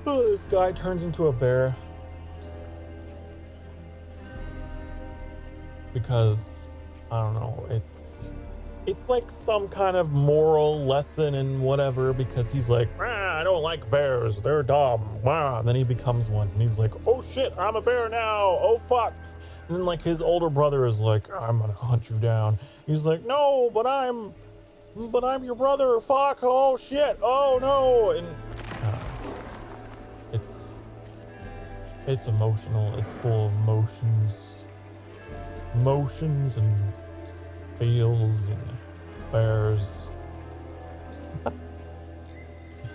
this guy turns into a bear. Because, I don't know, it's it's like some kind of moral lesson and whatever, because he's like, I don't like bears, they're dumb. And then he becomes one and he's like, oh shit, I'm a bear now, oh fuck. And then like his older brother is like, I'm gonna hunt you down. He's like, no, but I'm your brother, fuck, oh shit, oh no. And it's emotional, it's full of emotions and feels and bears.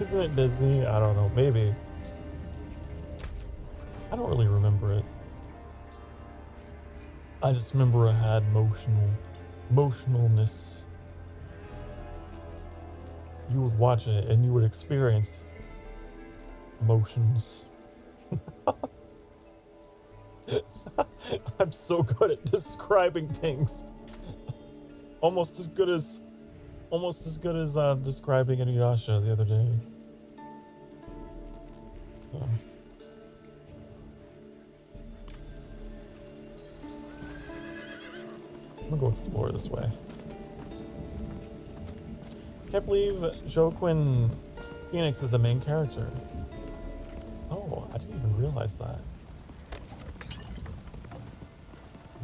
Isn't it Disney? I don't know, maybe. I don't really remember it. I just remember I had emotionalness. You would watch it and you would experience emotions. I'm so good at describing things. Almost as good as describing Inuyasha the other day. I'm gonna go explore this way. Can't believe Joaquin Phoenix is the main character. Oh, I didn't even realize that.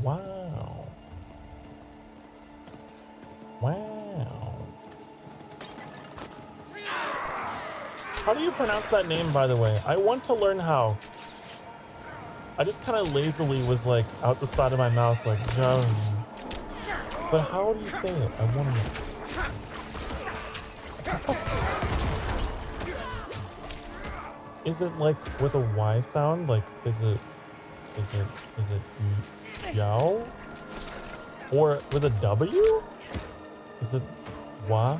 Wow. Wow. How do you pronounce that name, by the way? I want to learn how. I just kind of lazily was like out the side of my mouth like Joan. But how do you say it? I want to know. Is it like with a Y sound? Like is it Yao? Or with a W? Is it Wa?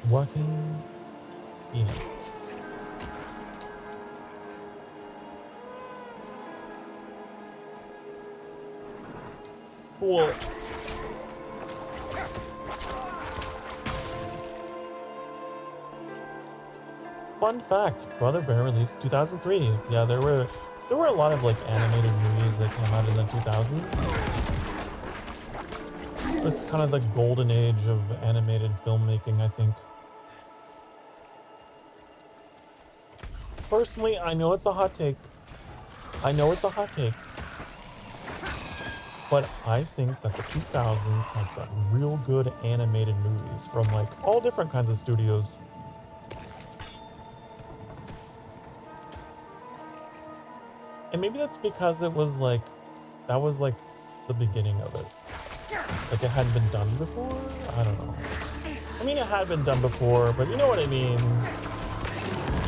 Joaquin Phoenix. Cool. Fun fact, Brother Bear released 2003. Yeah, there were a lot of like animated movies that came out in the 2000s. It was kind of the golden age of animated filmmaking, I think. Personally, I know it's a hot take. But I think that the 2000s had some real good animated movies from like all different kinds of studios. And maybe that's because it was like, that was like the beginning of it. Like it hadn't been done before? I don't know. I mean, it had been done before, but you know what I mean?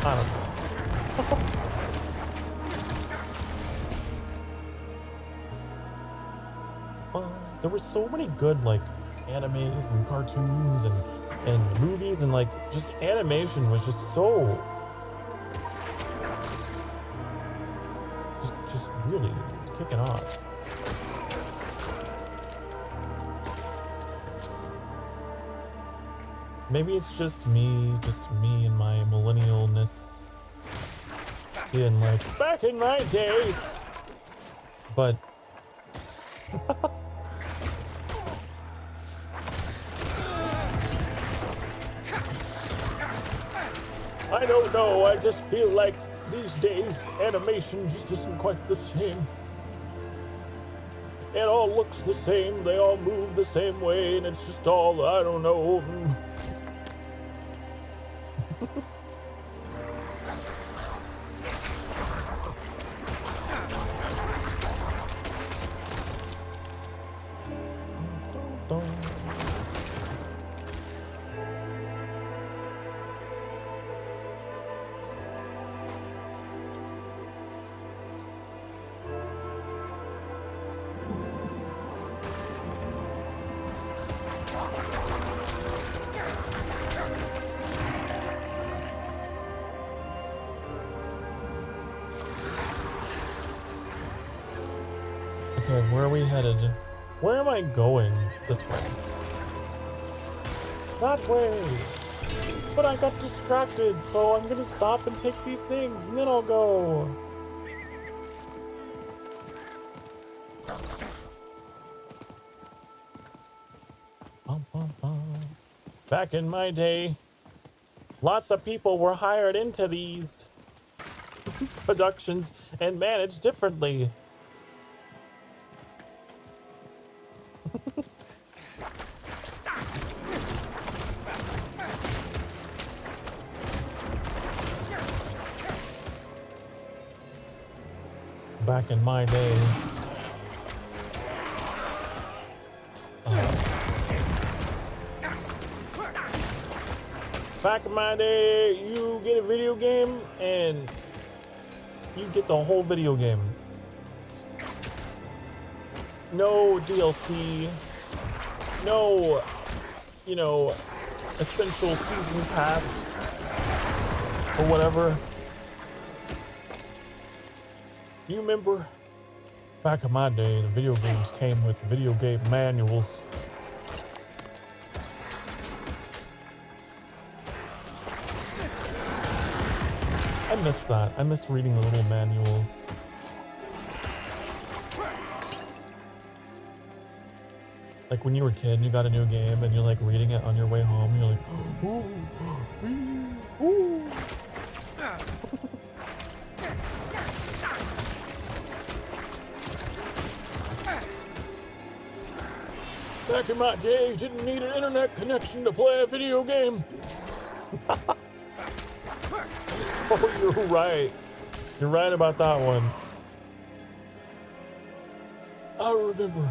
I don't know. There were so many good like animes and cartoons and movies, and like just animation was just so just really kicking off. Maybe it's just me and my millennialness being like, back in my day. But I don't know, I just feel like these days animation just isn't quite the same. It all looks the same, they all move the same way, and it's just all, I don't know. Okay, where are we headed? Where am I going? This way. That way! But I got distracted, so I'm gonna stop and take these things, and then I'll go. Bum, bum, bum. Back in my day, lots of people were hired into these productions and managed differently. Back in my day, you get a video game and you get the whole video game. No DLC, no, you know, essential season pass or whatever. You remember back in my day, the video games came with video game manuals. I miss that. I miss reading the little manuals. Like when you were a kid and you got a new game and you're like reading it on your way home, and you're like, ooh, ooh. Back in my day, you didn't need an internet connection to play a video game. Oh, you're right. You're right about that one. I remember.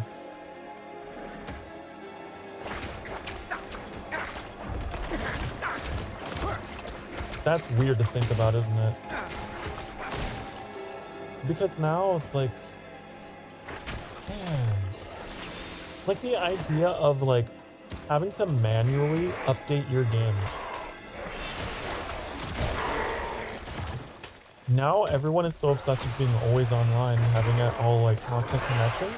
That's weird to think about, isn't it? Because now it's like, man, like the idea of like having to manually update your game. Now everyone is so obsessed with being always online, having it all like constant connection.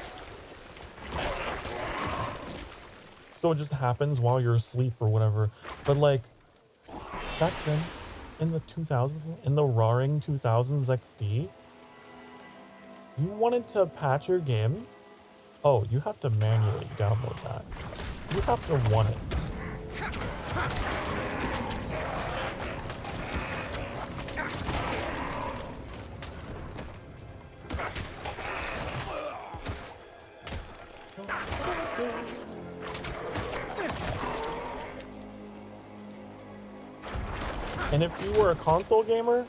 So it just happens while you're asleep or whatever. But like back then in the 2000s, in the roaring 2000s XD, you wanted to patch your game. Oh, you have to manually download that. You have to want it. And if you were a console gamer,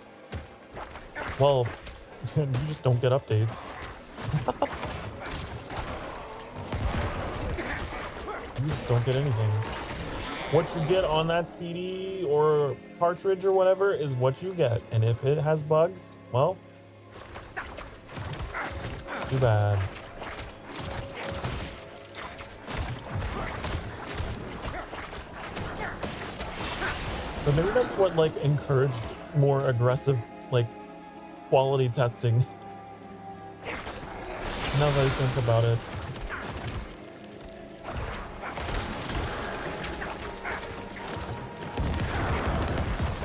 well, you just don't get updates. You just don't get anything. What you get on that CD or cartridge or whatever is what you get. And if it has bugs, well, too bad. But maybe that's what like encouraged more aggressive like quality testing. Now that I think about it.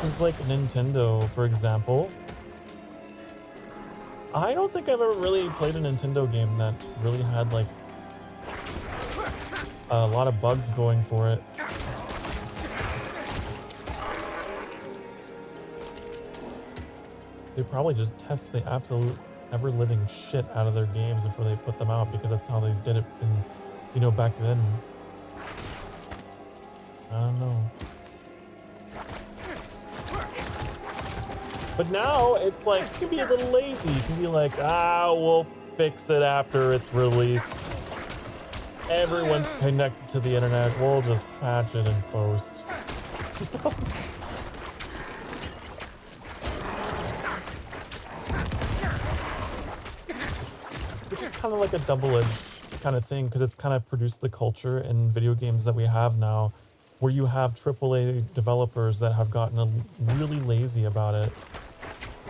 Just like Nintendo, for example. I don't think I've ever really played a Nintendo game that really had like a lot of bugs going for it. They probably just test the absolute ever-living shit out of their games before they put them out, because that's how they did it in, you know, back then. I don't know. But now it's like, you can be a little lazy. You can be like, we'll fix it after it's released. Everyone's connected to the internet. We'll just patch it in post. Which is kind of like a double-edged kind of thing, because it's kind of produced the culture in video games that we have now, where you have AAA developers that have gotten really lazy about it,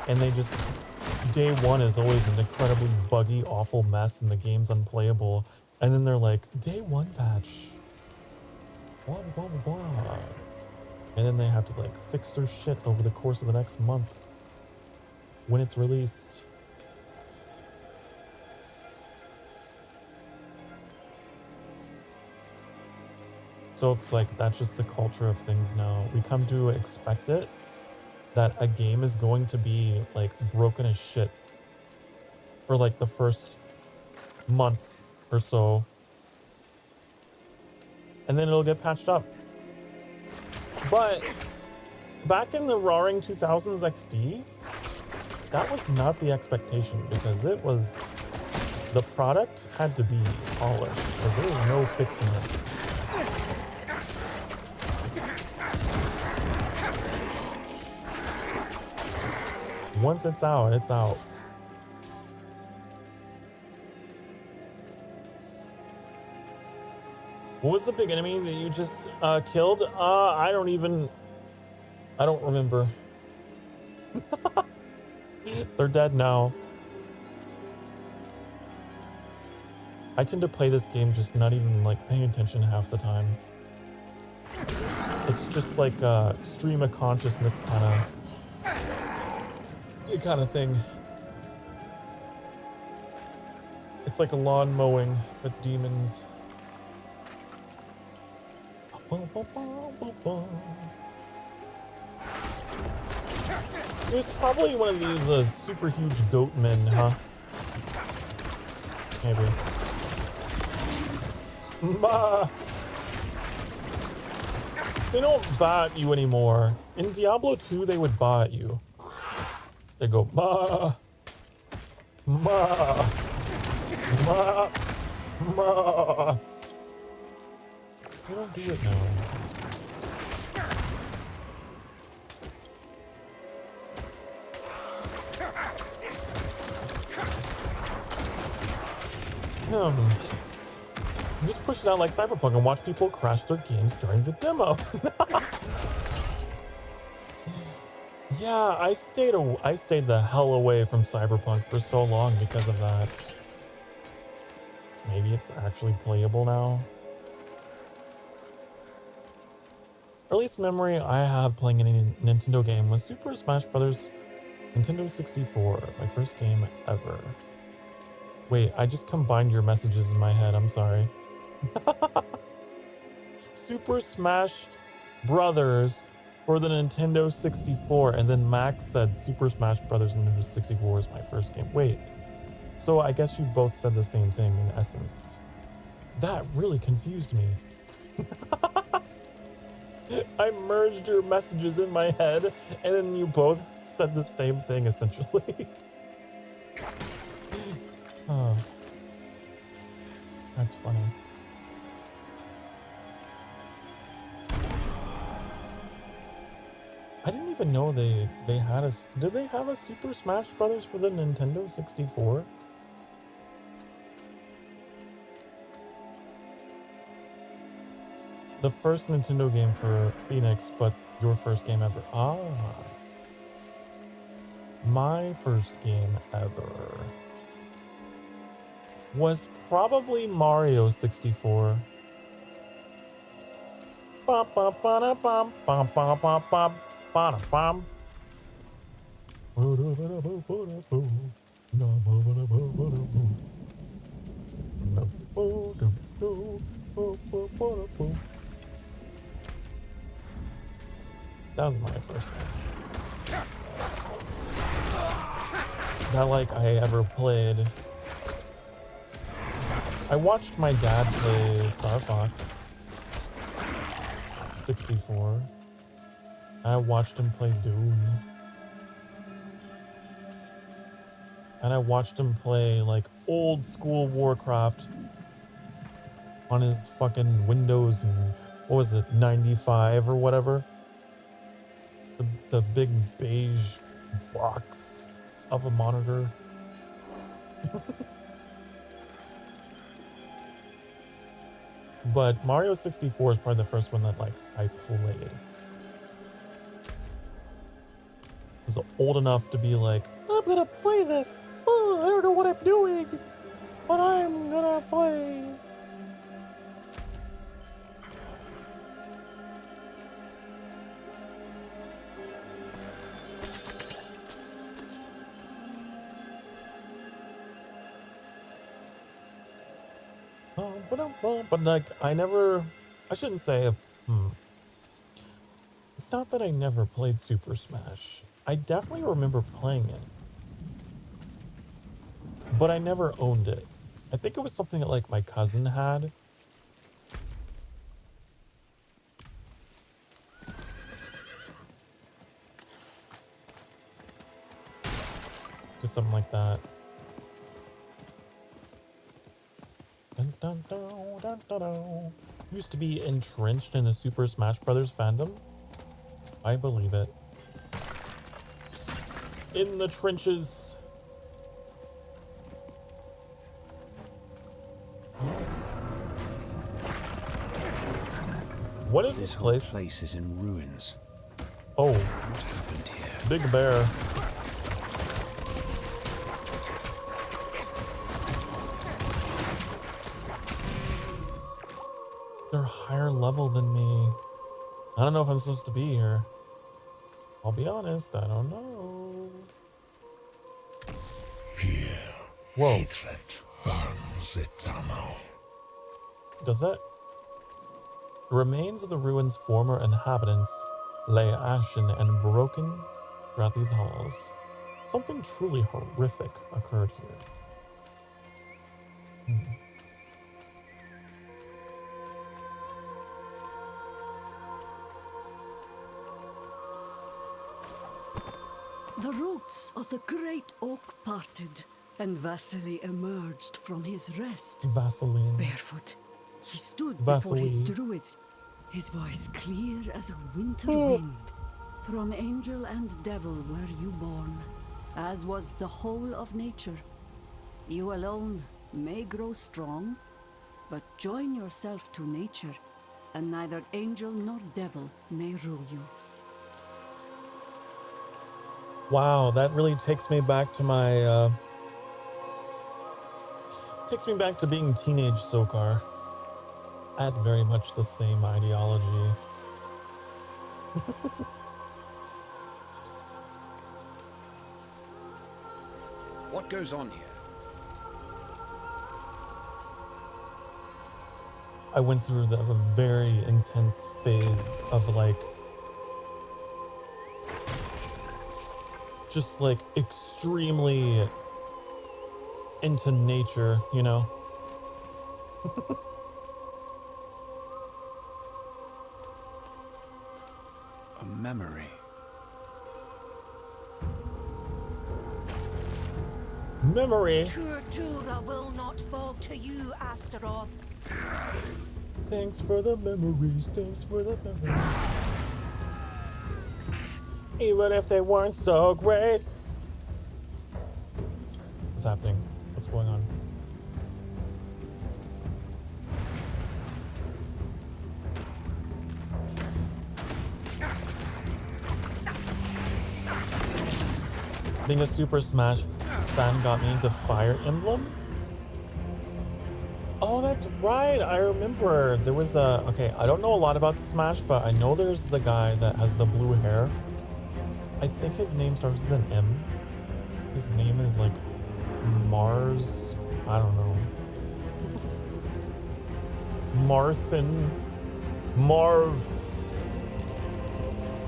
and they just day one is always an incredibly buggy, awful mess and the game's unplayable. And then they're like, day one patch. Blah, blah, blah, blah. And then they have to like fix their shit over the course of the next month when it's released. So it's like, that's just the culture of things now. We come to expect it, that a game is going to be like broken as shit for like the first month or so. And then it'll get patched up. But back in the roaring 2000s XD, that was not the expectation, because it was, the product had to be polished because there was no fixing it. Once it's out, it's out. What was the big enemy that you just killed? I don't remember. They're dead now. I tend to play this game just not even like paying attention half the time. It's just like a stream of consciousness kind of thing. It's like a lawn mowing, but demons. There's probably one of these super huge goat men, huh? Maybe. Ma! They don't bot you anymore. In Diablo 2, they would bot you. They go, ma! Ma! Ma! Ma! They don't do it now. Just push it out like Cyberpunk and watch people crash their games during the demo. Yeah, I stayed the hell away from Cyberpunk for so long because of that. Maybe it's actually playable now. Earliest memory I have playing any Nintendo game was Super Smash Bros. Nintendo 64, my first game ever. Wait, I just combined your messages in my head, I'm sorry. Super Smash Brothers for the Nintendo 64, and then Max said Super Smash Brothers Nintendo 64 is my first game. Wait, so I guess you both said the same thing in essence. That really confused me. I merged your messages in my head, and then you both said the same thing, essentially. Oh. That's funny. I didn't even know they had a... Did they have a Super Smash Brothers for the Nintendo 64? The first Nintendo game for Phoenix, but your first game ever. Ah. My first game ever was probably Mario 64. Bum, bum, bum, bum, bum, bum, bum, bum, bum, bum. That was my first one. That like I ever played. I watched my dad play Star Fox 64. I watched him play Doom. And I watched him play like old school Warcraft on his fucking Windows and what was it, 95 or whatever? The big beige box of a monitor. But Mario 64 is probably the first one that like I played. I was old enough to be like, gonna play this. Oh, I don't know what I'm doing, but I'm gonna play. But like, I shouldn't say, it's not that I never played Super Smash. I definitely remember playing it, but I never owned it. I think it was something that like my cousin had. Just something like that. Dun, dun, dun, dun, dun, dun. Used to be entrenched in the Super Smash Brothers fandom. I believe it. In the trenches. What is this place? This whole place is in ruins. Oh. What happened here? Big bear. They're higher level than me. I don't know if I'm supposed to be here. I'll be honest, I don't know. Here, whoa. hatred burns eternal. Does it? The remains of the ruins' former inhabitants lay ashen and broken throughout these halls. Something truly horrific occurred here. The roots of the great oak parted, and Vasily emerged from his rest. Vaseline. Barefoot, he stood Vasily. before his druids, his voice clear as a winter wind. From angel and devil were you born, as was the whole of nature. You alone may grow strong, but join yourself to nature, and neither angel nor devil may rule you. Wow, that really takes me back to my, takes me back to being teenage Sokar. I had very much the same ideology. What goes on here? I went through a very intense phase of like, just like extremely into nature, you know? A memory. Memory. Tortura will not fall to you, Astaroth. Thanks for the memories, thanks for the memories. Even if they weren't so great. What's happening? What's going on? Being a Super Smash fan got me into Fire Emblem? Oh, that's right. I remember there was a... Okay, I don't know a lot about Smash, but I know there's the guy that has the blue hair. I think his name starts with an M. His name is like Mars... I don't know. Marthin... Marv...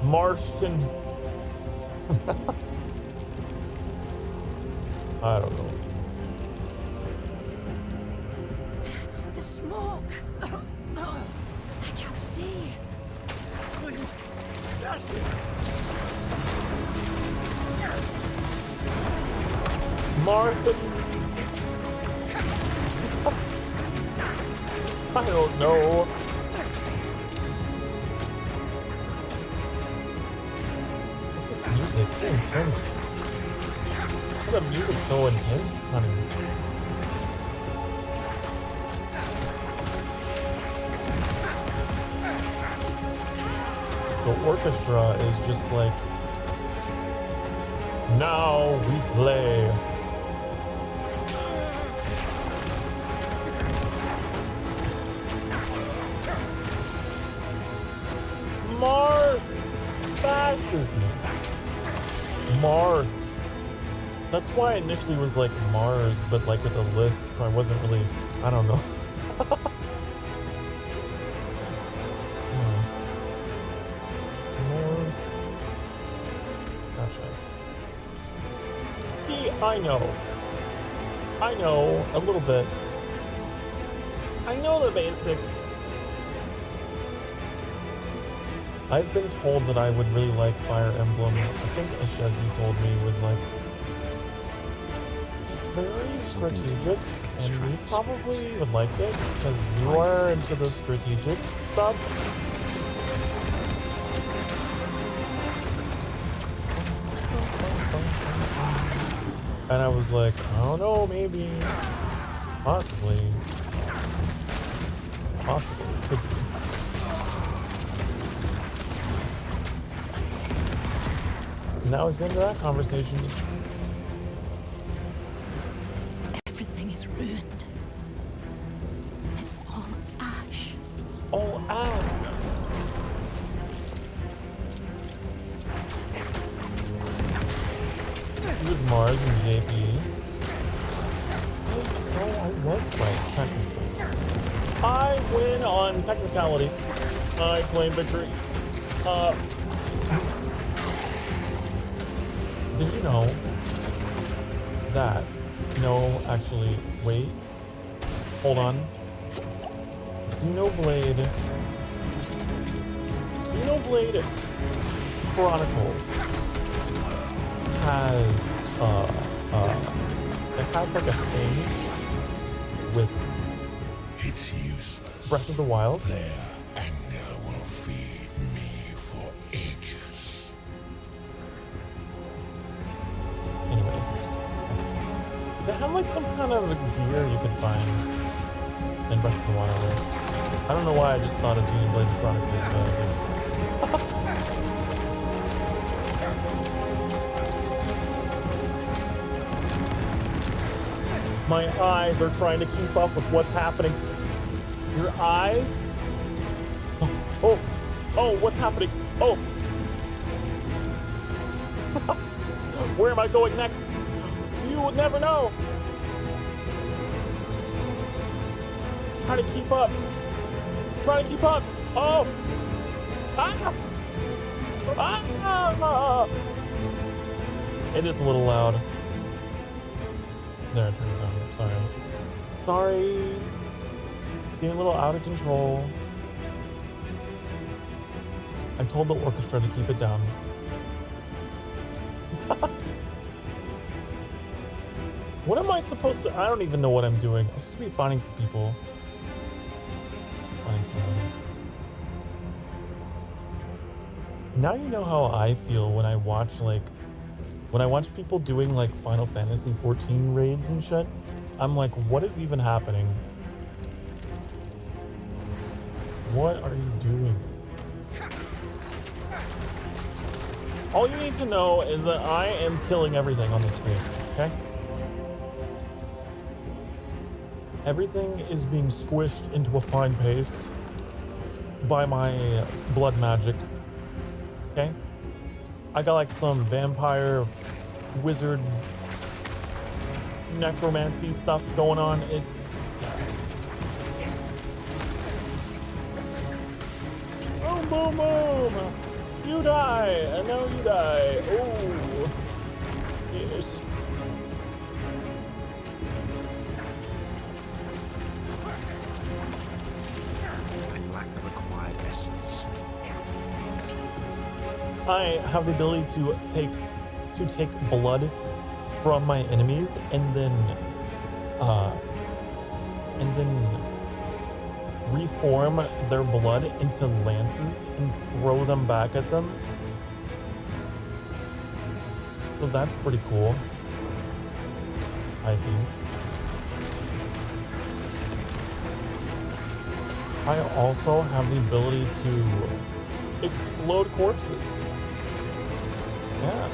Marston... I don't know. The smoke! I can't see. Martha. I don't know. What's this music? So intense. The music's so intense, honey. The orchestra is just like Now we play. Marth! That's his name. Marth. That's why I initially was like Mars, but like with a lisp, I wasn't really, I don't know. Marth. Gotcha. See, I know a little bit. I know the basics. I've been told that I would really like Fire Emblem. I think Ashezi told me was like, it's very strategic, and you probably would like it because you are into the strategic stuff. And I was like, I don't know, maybe, possibly, it could be. And that was the end of that conversation. Everything is ruined. It's all ash. It's all ass. It was Mars and JP. And so I was right, technically. I win on technicality. I claim victory. Did you know that? No, actually, wait. Hold on. Xenoblade Chronicles has it had like a thing with It's useless. Breath of the Wild. Their anger will feed me for ages. Anyways, they had like some kind of gear you could find in Breath of the Wild. I don't know why I just thought of Xenoblade Chronicles, but my eyes are trying to keep up with what's happening. Your eyes? Oh, what's happening? Oh. Where am I going next? You will never know. Trying to keep up. Oh. Ah. It is a little loud. There, I turned it down. Sorry. It's getting a little out of control. I told the orchestra to keep it down. What am I supposed to? I don't even know what I'm doing. I'm supposed to be finding some people. Finding someone. Now you know how I feel when I watch people doing like Final Fantasy 14 raids and shit. I'm like, what is even happening? What are you doing? All you need to know is that I am killing everything on the screen, okay? Everything is being squished into a fine paste by my blood magic, okay? I got like some vampire, wizard, necromancy stuff going on. It's... Boom, boom, boom! You die, and now you die. Oh, yes. I lack the required essence. I have the ability to take blood from my enemies and then reform their blood into lances and throw them back at them. So that's pretty cool, I think. I also have the ability to explode corpses. Yeah.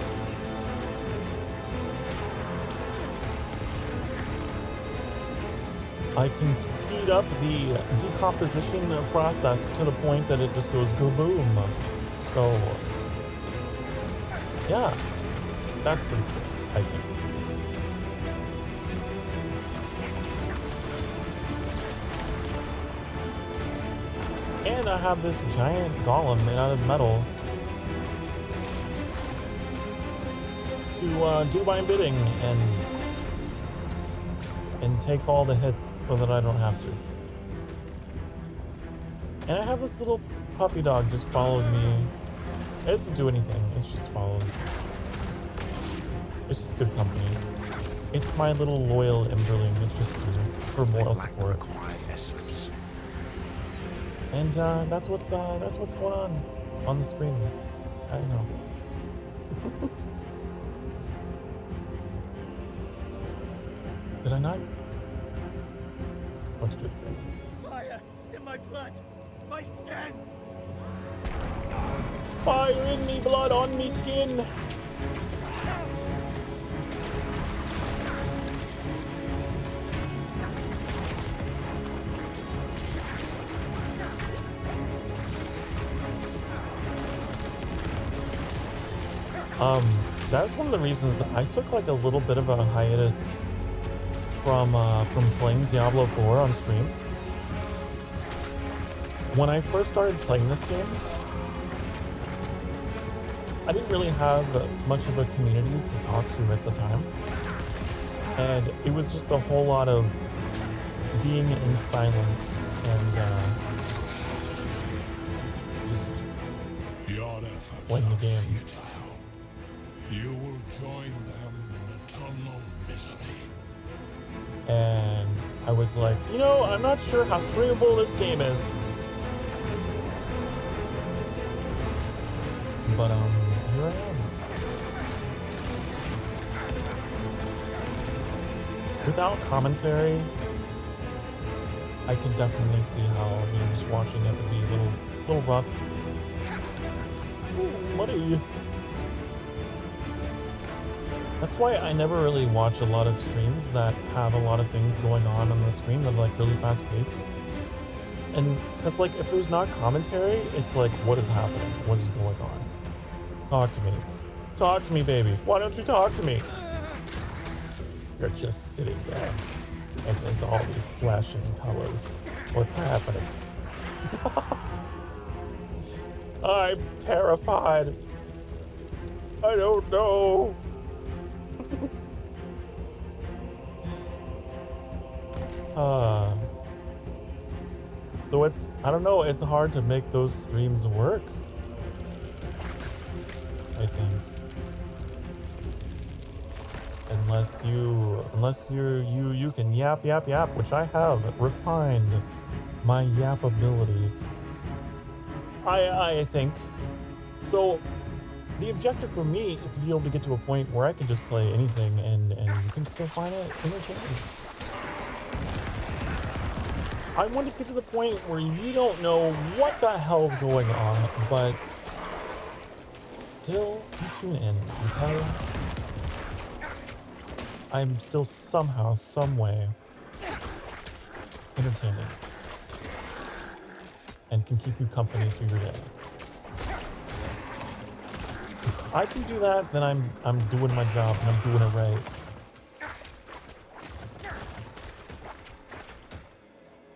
I can speed up the decomposition process to the point that it just goes kaboom. So, yeah, that's pretty cool, I think. And I have this giant golem made out of metal to do my bidding and take all the hits so that I don't have to. And I have this little puppy dog just following me. It doesn't do anything, it just follows. It's just good company. It's my little loyal Emberling. It's just here for moral support. And that's what's going on the screen. I know. Did I not want to do the thing? Fire in my blood, my skin. Fire in me blood on me skin. That's one of the reasons I took like a little bit of a hiatus from playing Diablo IV on stream. When I first started playing this game, I didn't really have much of a community to talk to at the time. And it was just a whole lot of being in silence and just playing the game. You will join them in eternal misery. And I was like, you know, I'm not sure how streamable this game is. But here I am. Without commentary, I can definitely see how, you know, just watching it would be a little rough. Ooh, buddy. That's why I never really watch a lot of streams that have a lot of things going on the screen that are like really fast paced. And because like if there's not commentary, it's like, what is happening? What is going on? Talk to me. Talk to me, baby. Why don't you talk to me? You're just sitting there and there's all these flashing colors. What's happening? I'm terrified. I don't know. So I don't know, it's hard to make those streams work, I think. Unless you can yap, which I have refined my yap ability. I think. So the objective for me is to be able to get to a point where I can just play anything and you can still find it entertaining. I want to get to the point where you don't know what the hell's going on, but still you tune in because I'm still somehow, some way entertaining and can keep you company through your day. If I can do that, then I'm doing my job and I'm doing it right.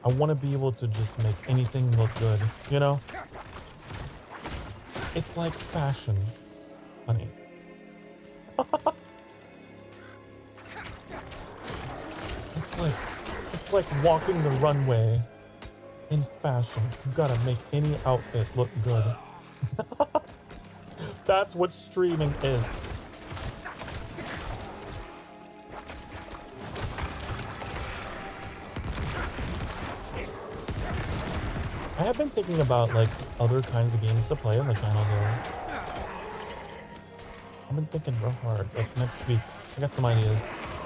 I want to be able to just make anything look good, you know? It's like fashion, honey. It's like walking the runway in fashion. You gotta make any outfit look good. That's what streaming is. I have been thinking about like other kinds of games to play on the channel though. I've been thinking real hard. Like next week, I got some ideas.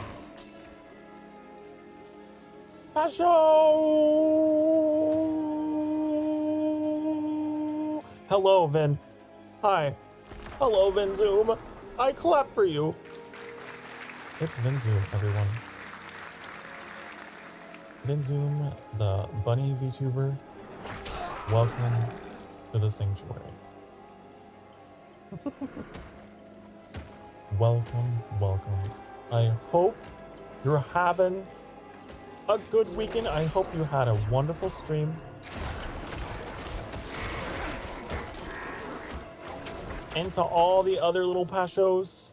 Pasho! Hello, Vin. Hi. Hello, VinZoom. I clap for you. It's VinZoom, everyone. Vinzoom, the bunny VTuber, welcome to the sanctuary. Welcome, welcome. I hope you're having a good weekend. I hope you had a wonderful stream. And to all the other little pashos,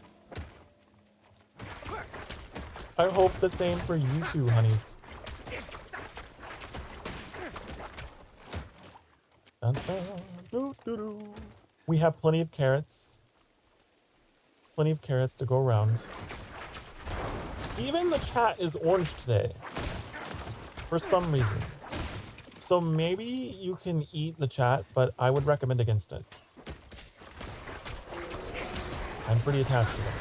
I hope the same for you too, honeys. Dun, dun, doo, doo, doo. We have plenty of carrots. Plenty of carrots to go around. Even the chat is orange today. For some reason. So maybe you can eat the chat, but I would recommend against it. I'm pretty attached to them.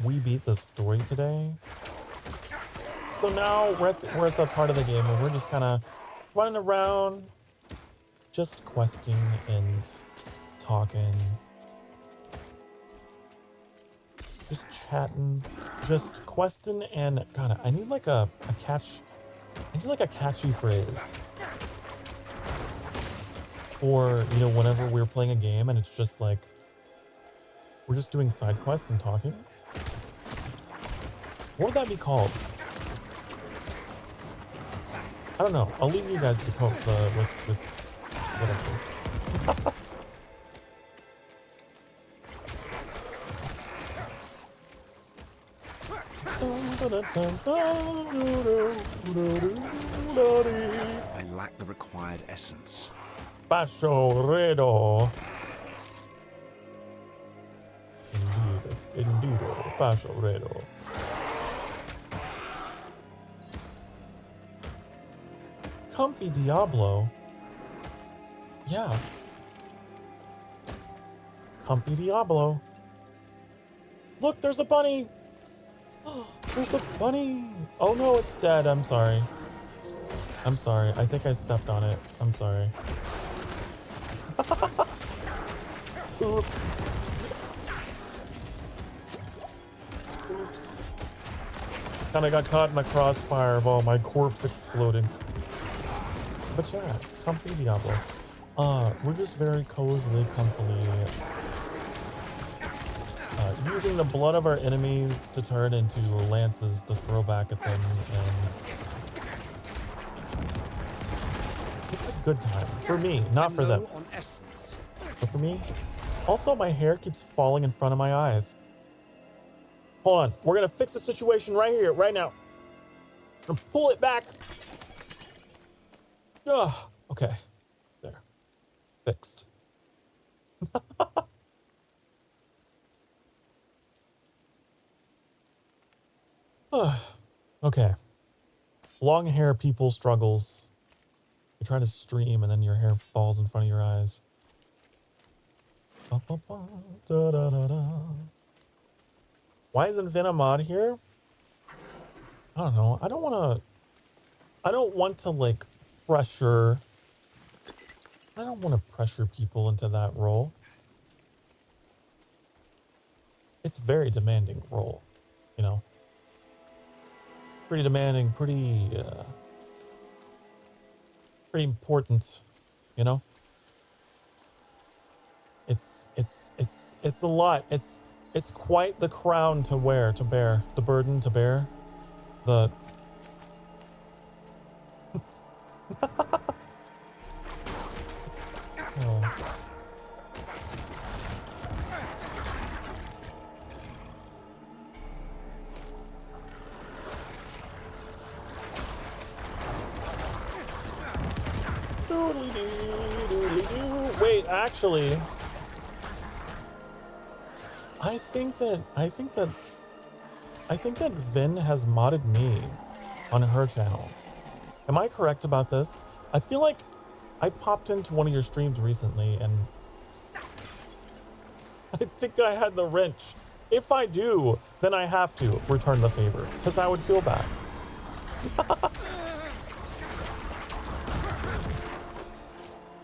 We beat the story today. So now we're at the part of the game where we're just kind of running around, just questing and talking, just chatting, just questing, and God, I need like a catch. I need like a catchy phrase. Or, you know, whenever we're playing a game and it's just like we're just doing side quests and talking. What would that be called? I don't know. I'll leave you guys to cope with whatever. I lack the required essence. Pashoredo. Indeed, Pashoredo. Comfy Diablo. Yeah. Comfy Diablo. Look, there's a bunny. There's a bunny. Oh no, it's dead. I'm sorry. I'm sorry. I think I stepped on it. I'm sorry. Oops. Oops. Kinda got caught in the crossfire of all my corpse exploding. But yeah, comfy Diablo. We're just very cozily, comfily using the blood of our enemies to turn into lances to throw back at them, and it's a good time. For me, not for them. But for me, also my hair keeps falling in front of my eyes. Hold on, we're gonna fix the situation right here, right now. I'm gonna pull it back. Ugh, okay, there, fixed. Okay. Long hair people struggles. You're trying to stream and then your hair falls in front of your eyes. Why isn't Venom mod here? I don't know. I don't want to like pressure. I don't want to pressure people into that role. It's a very demanding role, you know. Pretty demanding, pretty important, you know. It's a lot. It's quite the crown to wear, to bear, the burden to bear, the. Oh. Wait, actually, I think that Vin has modded me on her channel. Am I correct about this? I feel like I popped into one of your streams recently and I think I had the wrench. If I do, then I have to return the favor because I would feel bad.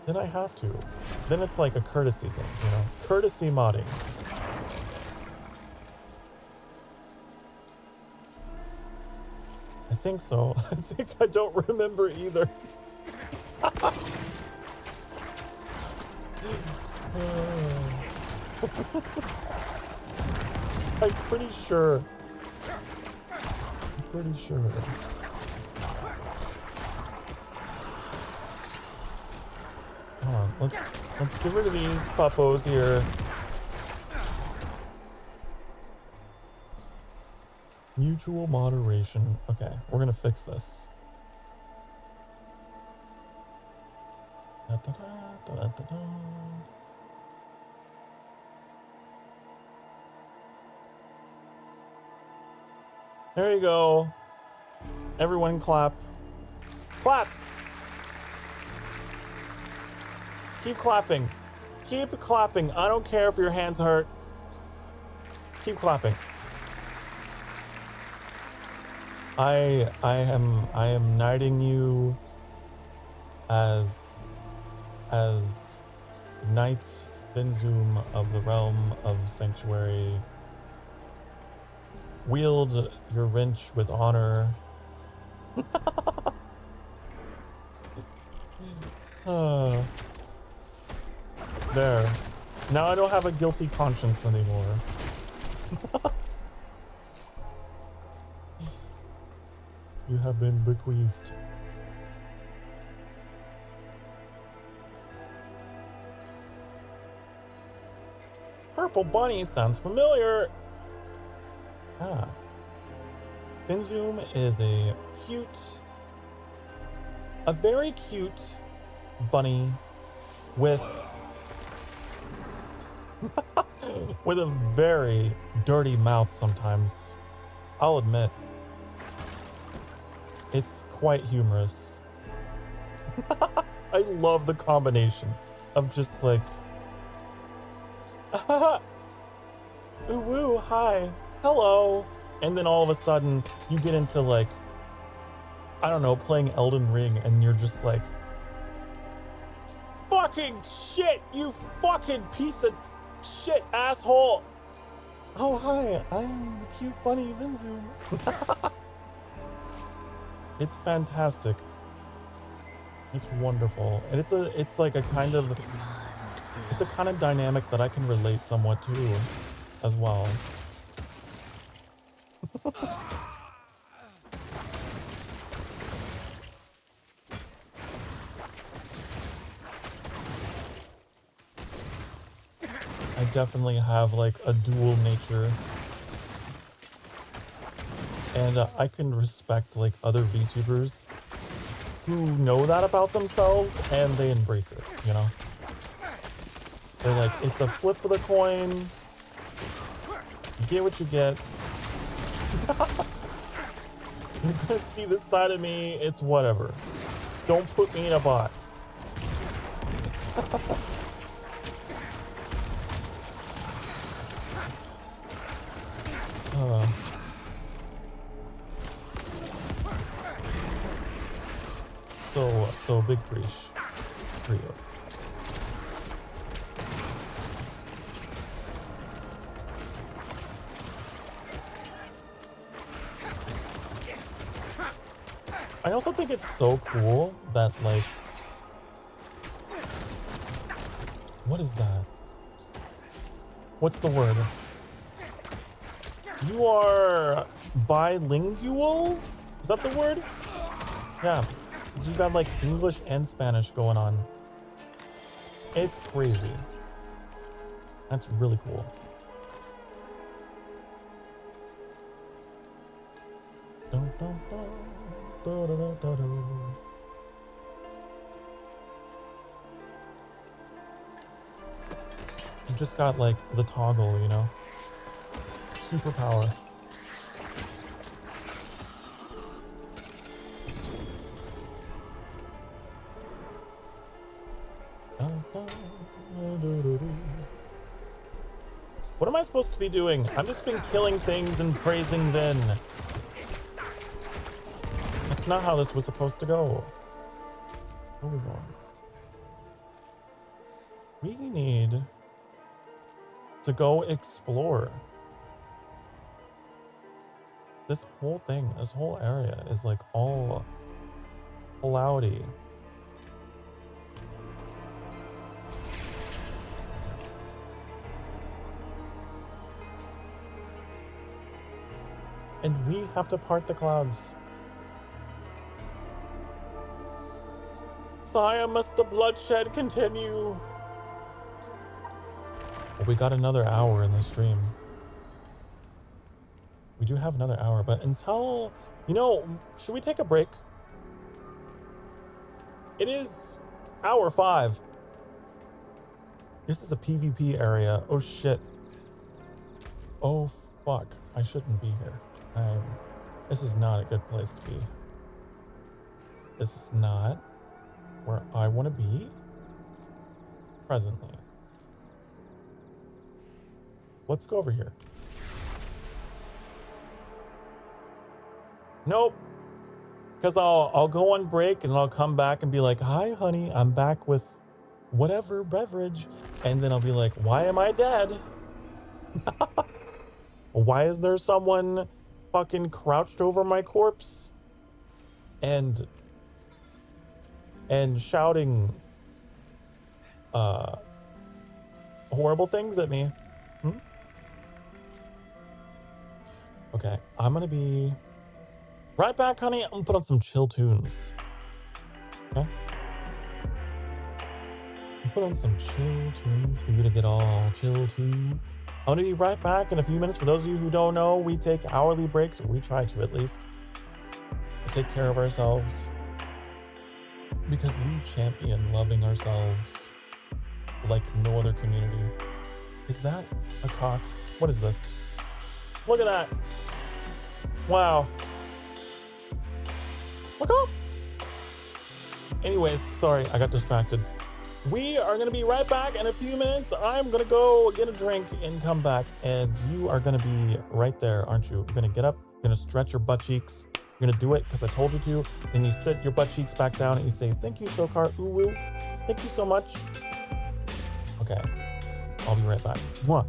Then I have to. Then it's like a courtesy thing, you know? Courtesy modding. I think so. I think I don't remember either. I'm pretty sure. I'm pretty sure. Hold on, let's get rid of these puppos here. Mutual moderation. Okay, we're gonna fix this. Da, da, da, da, da, da. There you go. Everyone clap. Clap! Keep clapping. Keep clapping. I don't care if your hands hurt. Keep clapping. I am knighting you as Knight Benzoom of the realm of Sanctuary. Wield your wrench with honor. There. Now I don't have a guilty conscience anymore. You have been bequeathed. Purple bunny sounds familiar. Ah. Benzoom is a very cute bunny with with a very dirty mouth sometimes. I'll admit. It's quite humorous. I love the combination of just like ooh woo, hi, hello. And then all of a sudden you get into like, I don't know, playing Elden Ring and you're just like, fucking shit, you fucking piece of shit, asshole. Oh, hi, I'm the cute bunny Benzoom. It's fantastic. It's wonderful. And it's like a kind of dynamic that I can relate somewhat to as well. I definitely have like a dual nature. And I can respect like other VTubers who know that about themselves and they embrace it, you know? They're like, it's a flip of the coin. You get what you get. You're gonna see this side of me, it's whatever. Don't put me in a box. So big preach. Trio. I also think it's so cool that like, what is that? What's the word? You are bilingual? Is that the word? Yeah. You got like English and Spanish going on. It's crazy. That's really cool. Dun, dun, dun, da, da, da, da, da. You just got like the toggle, you know? Superpower. What am I supposed to be doing? I've just been killing things and praising Vin. That's not how this was supposed to go. Where are we going? We need to go explore. This whole thing, this whole area is like all cloudy. And we have to part the clouds. Sire, must the bloodshed continue? Well, we got another hour in the stream. We do have another hour, but until, you know, should we take a break? It is hour 5. This is a PvP area. Oh shit. Oh fuck. I shouldn't be here. This is not a good place to be. This is not where I want to be presently. Let's go over here. Nope. Because I'll go on break and then I'll come back and be like, hi, honey, I'm back with whatever beverage. And then I'll be like, why am I dead? Why is there someone fucking crouched over my corpse and shouting horrible things at me? Okay, I'm gonna be right back, honey. I'm gonna put on some chill tunes. Okay? I'll put on some chill tunes for you to get all chill too. I'm gonna be right back in a few minutes. For those of you who don't know, we take hourly breaks, or we try to at least, to take care of ourselves. Because we champion loving ourselves like no other community. Is that a cock? What is this? Look at that. Wow. Look up. Anyways, sorry, I got distracted. We are going to be right back in a few minutes. I'm going to go get a drink and come back. And you are going to be right there, aren't you? You're going to get up, you're going to stretch your butt cheeks. You're going to do it because I told you to. Then you sit your butt cheeks back down and you say, thank you, Sokar Uwu. Thank you so much. Okay, I'll be right back. Mwah.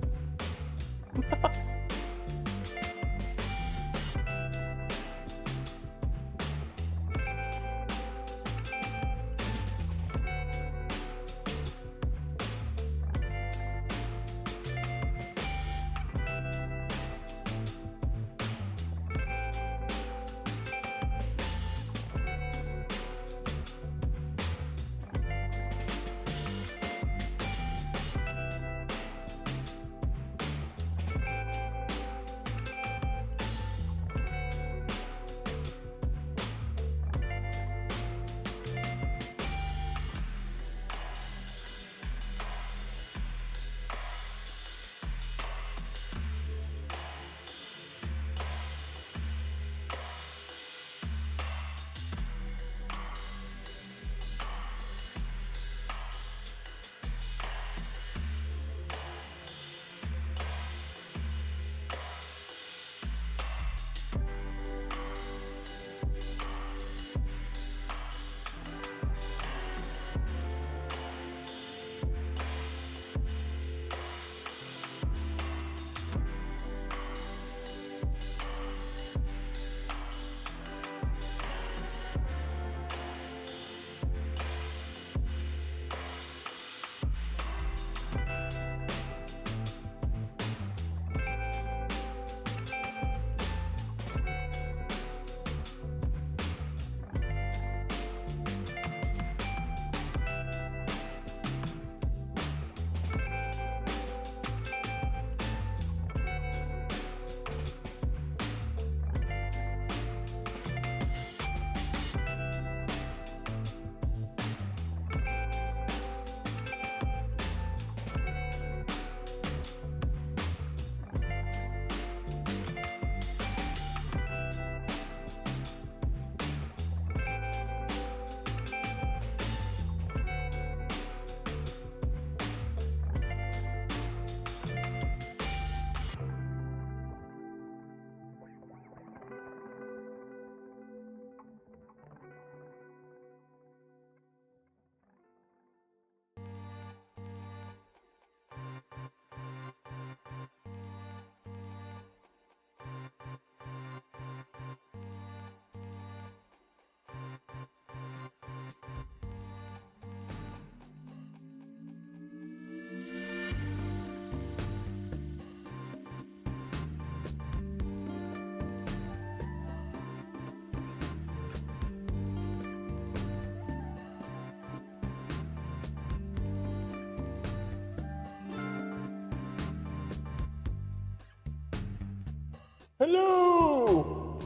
Hello!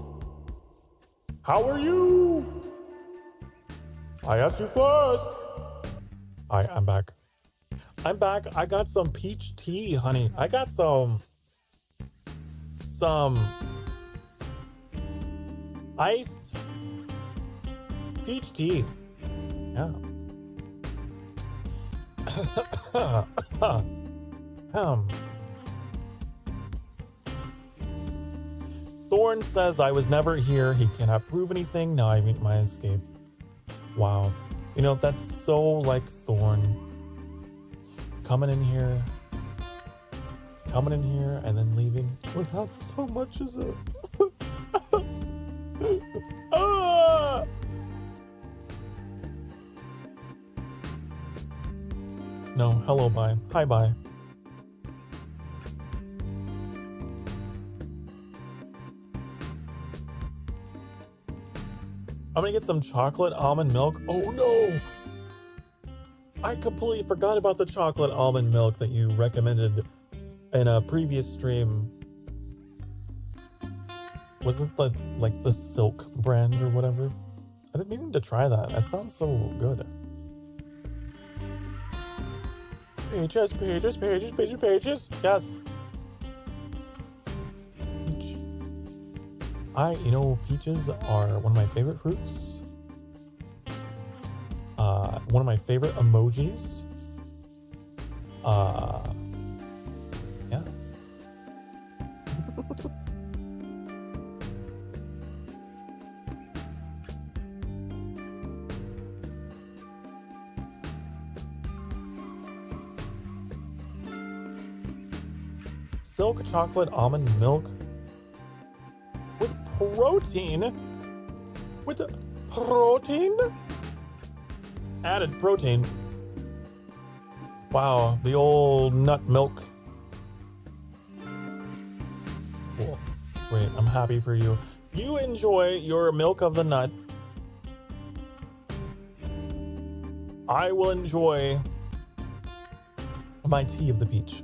How are you? I asked you first. I'm back. I'm back. I got some peach tea, honey. I got some iced peach tea. Yeah. Thorn says I was never here. He cannot prove anything. Now I meet my escape. Wow. You know, that's so like Thorn. Coming in here, and then leaving without so much as a... ah! No, hello, bye. Hi, bye. I'm gonna get some chocolate almond milk. Oh no! I completely forgot about the chocolate almond milk that you recommended in a previous stream. Wasn't the like the Silk brand or whatever? I've been meaning to try that. That sounds so good. Pages, pages, pages, pages, pages. Yes. Peach. You know, peaches are one of my favorite fruits. One of my favorite emojis. Yeah. Silk chocolate almond milk with protein. With protein? Added protein. Wow, the old nut milk. Cool. Great, I'm happy for you. You enjoy your milk of the nut. I will enjoy my tea of the peach.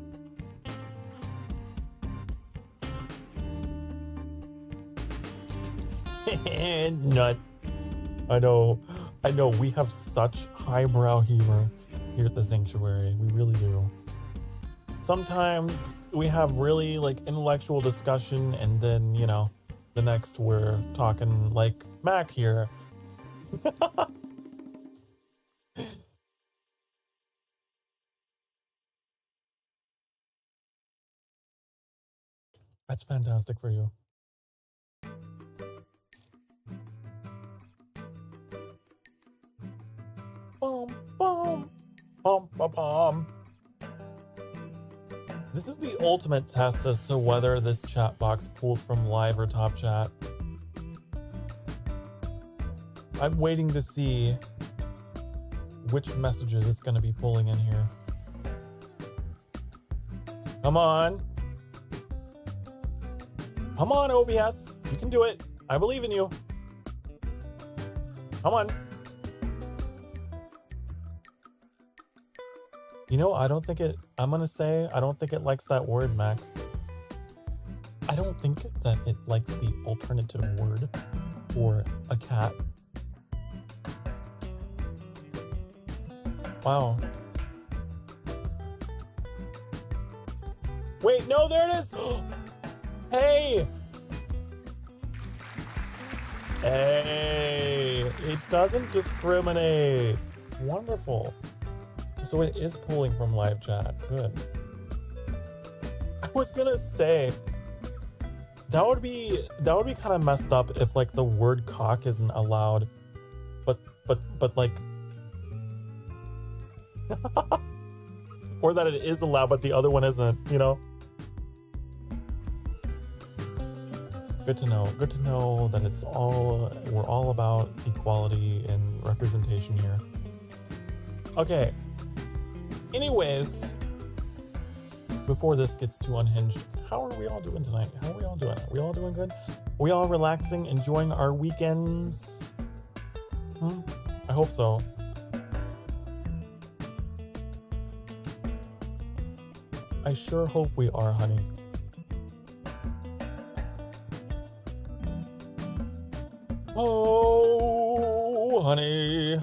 Nut. I know, we have such highbrow humor here at the Sanctuary. We really do. Sometimes we have really like intellectual discussion, and then, you know, the next we're talking like Mac here. That's fantastic for you. Boom, boom, bum, bum, bum. This is the ultimate test as to whether this chat box pulls from live or top chat. I'm waiting to see which messages it's going to be pulling in here. Come on. Come on, OBS. You can do it. I believe in you. Come on. You know, I'm gonna say, I don't think it likes that word, Mac. I don't think that it likes the alternative word for a cat. Wow. Wait, no, there it is! Hey! Hey! It doesn't discriminate. Wonderful. So it is pulling from live chat. Good. I was gonna say that would be kind of messed up if like the word cock isn't allowed, but like or that it is allowed but the other one isn't, you know? Good to know. Good to know that we're all about equality and representation here. Okay. Anyways, before this gets too unhinged, how are we all doing tonight? How are we all doing? Are we all doing good? Are we all relaxing, enjoying our weekends? I hope so. I sure hope we are, honey. Oh, honey.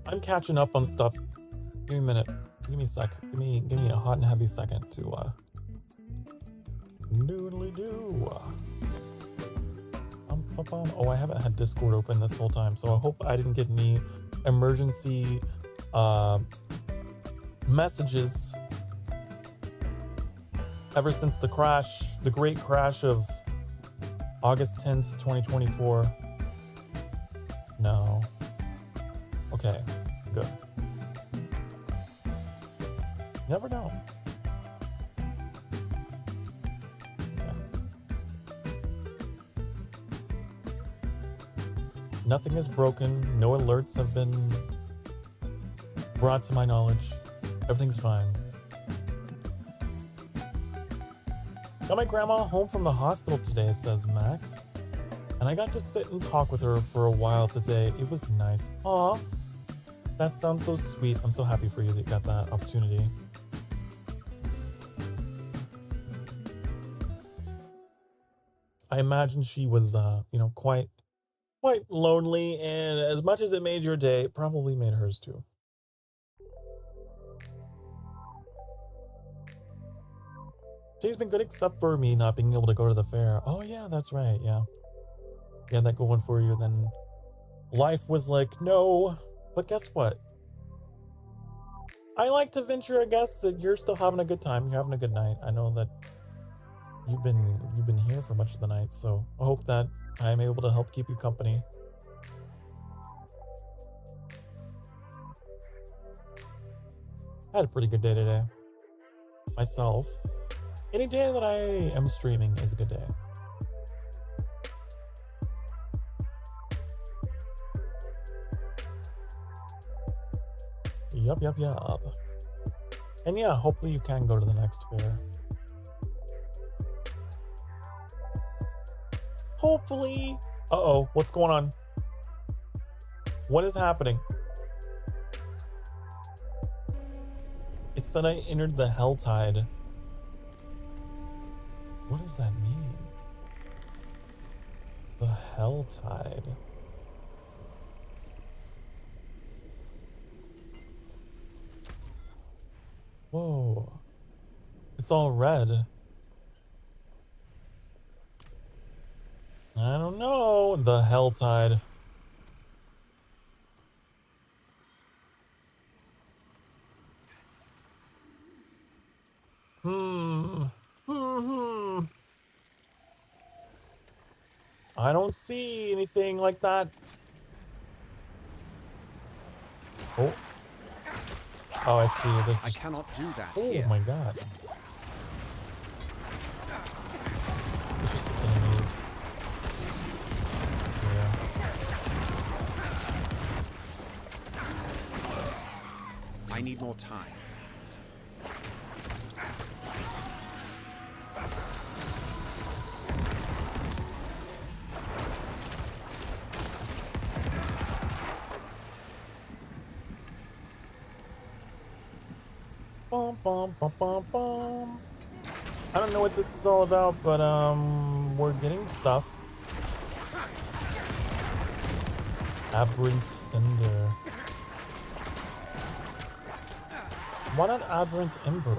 I'm catching up on stuff. Give me a minute. Give me a sec. Give me a hot and heavy second to doodly doo. Oh, I haven't had Discord open this whole time, so I hope I didn't get any emergency messages ever since the crash, the great crash of August 10th, 2024. No. Okay, good. Never know. Nothing is broken. No alerts have been brought to my knowledge. Everything's fine. Got my grandma home from the hospital today, says Mac. And I got to sit and talk with her for a while today. It was nice. Aw, that sounds so sweet. I'm so happy for you that you got that opportunity. I imagine she was, quite lonely, and as much as it made your day, it probably made hers too. Today's been good except for me not being able to go to the fair. Oh yeah, that's right, yeah. You had that going for you, then life was like, no. But guess what? I like to venture a guess that you're still having a good time. You're having a good night. I know that you've been here for much of the night, so I hope that I'm able to help keep you company. I had a pretty good day today. Myself. Any day that I am streaming is a good day. Yup. And yeah, hopefully you can go to the next fair. Hopefully. Uh-oh, what's going on? What is happening? It said I entered the Hell Tide. What does that mean? The Hell Tide. Whoa. It's all red. I don't know. The Hell Tide. I don't see anything like that. Oh. Oh, I see. I cannot do that. Oh here. My god. It's just enemies. Yeah. I need more time. Bum. I don't know what this is all about, but we're getting stuff. Aberrant Cinder. Why not Aberrant Ember?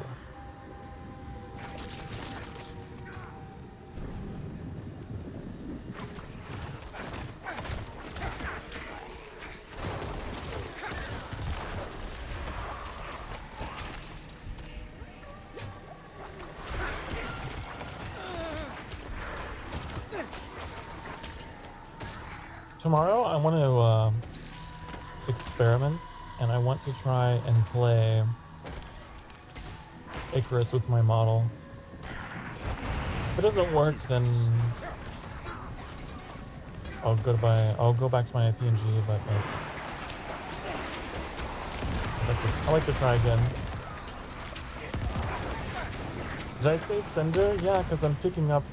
Tomorrow I want to experiments, and I want to try and play Icarus with my model. If it doesn't work, then I'll go back to my PNG, but I like to try again. Did I say Cinder? Yeah, because I'm picking up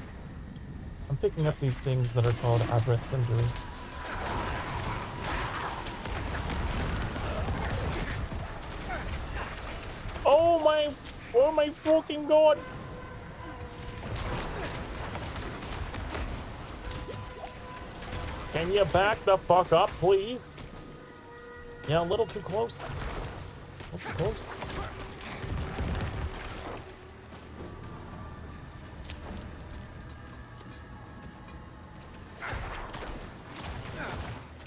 these things that are called Aberrant Cinders. Oh my fucking god! Can you back the fuck up, please? Yeah, a little too close. A little too close.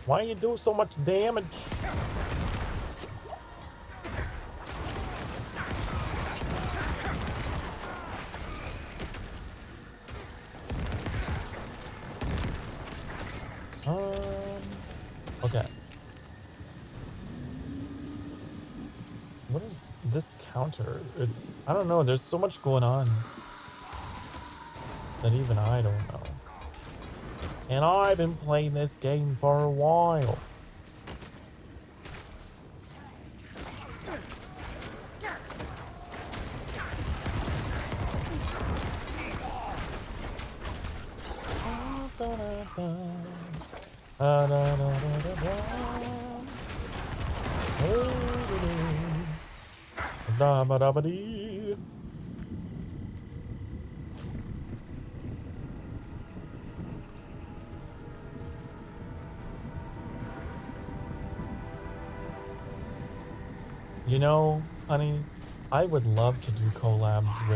Why you do so much damage? Okay. What is this counter? It's, I don't know, there's so much going on that even I don't know. And I've been playing this game for a while. You know, honey, I would love to do collabs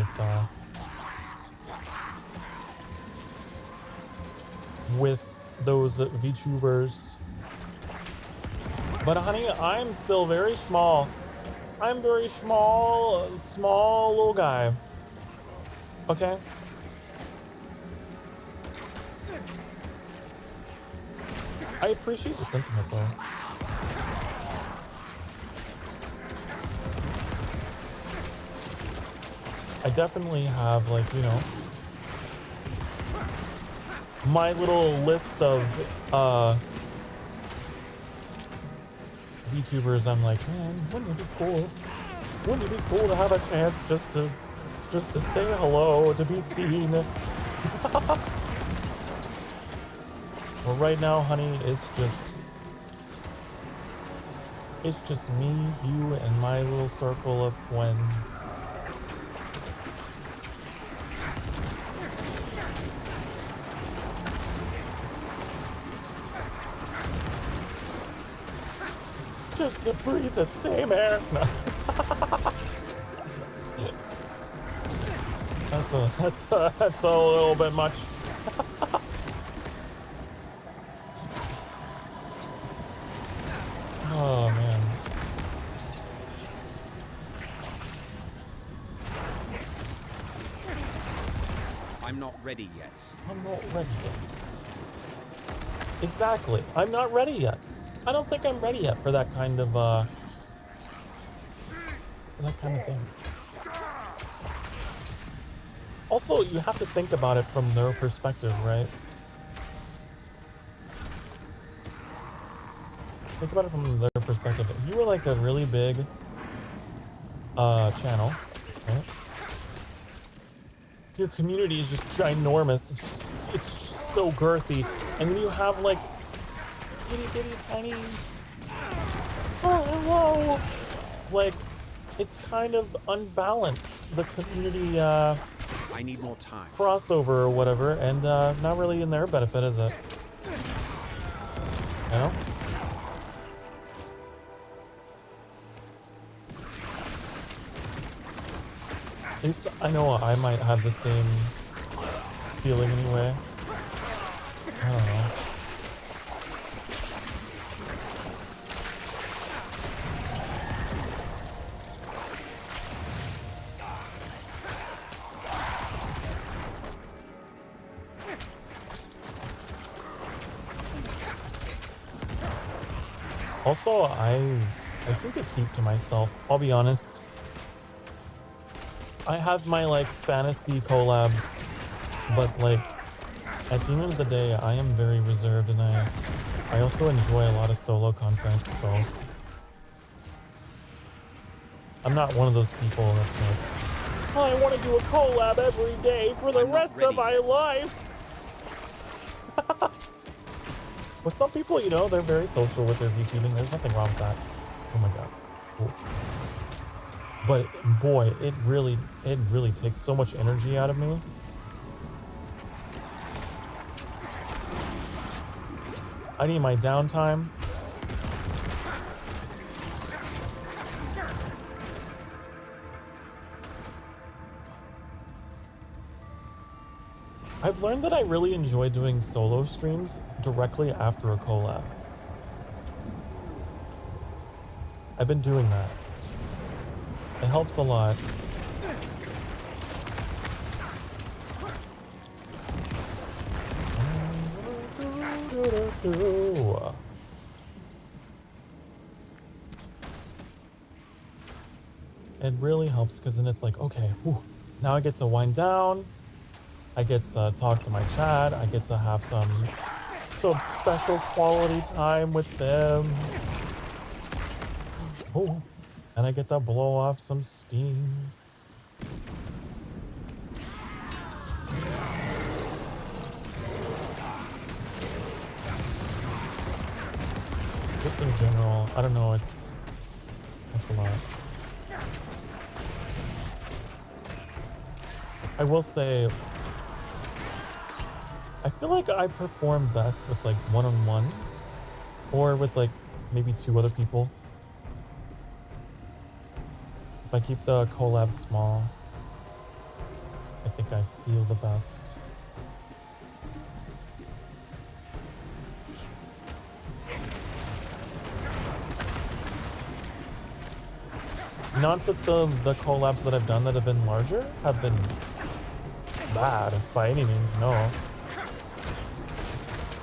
with those VTubers. But honey, I'm still very small. I'm very small little guy. Okay? I appreciate the sentiment though. I definitely have, like, you know, my little list of VTubers. I'm like, man, wouldn't it be cool? Wouldn't it be cool to have a chance just to say hello, to be seen? Well, right now, honey, it's just me, you, and my little circle of friends. Just to breathe the same air. No. That's a little bit much. Oh man. I'm not ready yet. I'm not ready yet. Exactly. I'm not ready yet. I don't think I'm ready yet for that kind of thing. Also, you have to think about it from their perspective, right? Think about it from their perspective. If you were like a really big channel, right? Your community is just ginormous. It's just so girthy, and then you have like itty bitty tiny, oh hello, like it's kind of unbalanced, the community I need more time. Crossover or whatever, and not really in their benefit, is it? You know? At least I know I might have the same feeling anyway. I don't know. Also, I tend to keep to myself. I'll be honest. I have my like fantasy collabs, but like at the end of the day, I am very reserved, and I also enjoy a lot of solo content. So I'm not one of those people that's like, oh, I want to do a collab every day for the rest of my life. With some people, you know, they're very social with their VTubing. There's nothing wrong with that. Oh my god. Cool. But boy, it really takes so much energy out of me. I need my downtime. I've learned that I really enjoy doing solo streams directly after a collab. I've been doing that. It helps a lot. It really helps because then it's like, okay, whew, now I get to wind down. I get to talk to my chat. I get to have some special quality time with them. Oh, and I get to blow off some steam. Just in general, I don't know, that's a lot. I will say, I feel like I perform best with like one-on-ones or with like maybe 2 other people. If I keep the collab small, I think I feel the best. Not that the collabs that I've done that have been larger have been bad by any means, no.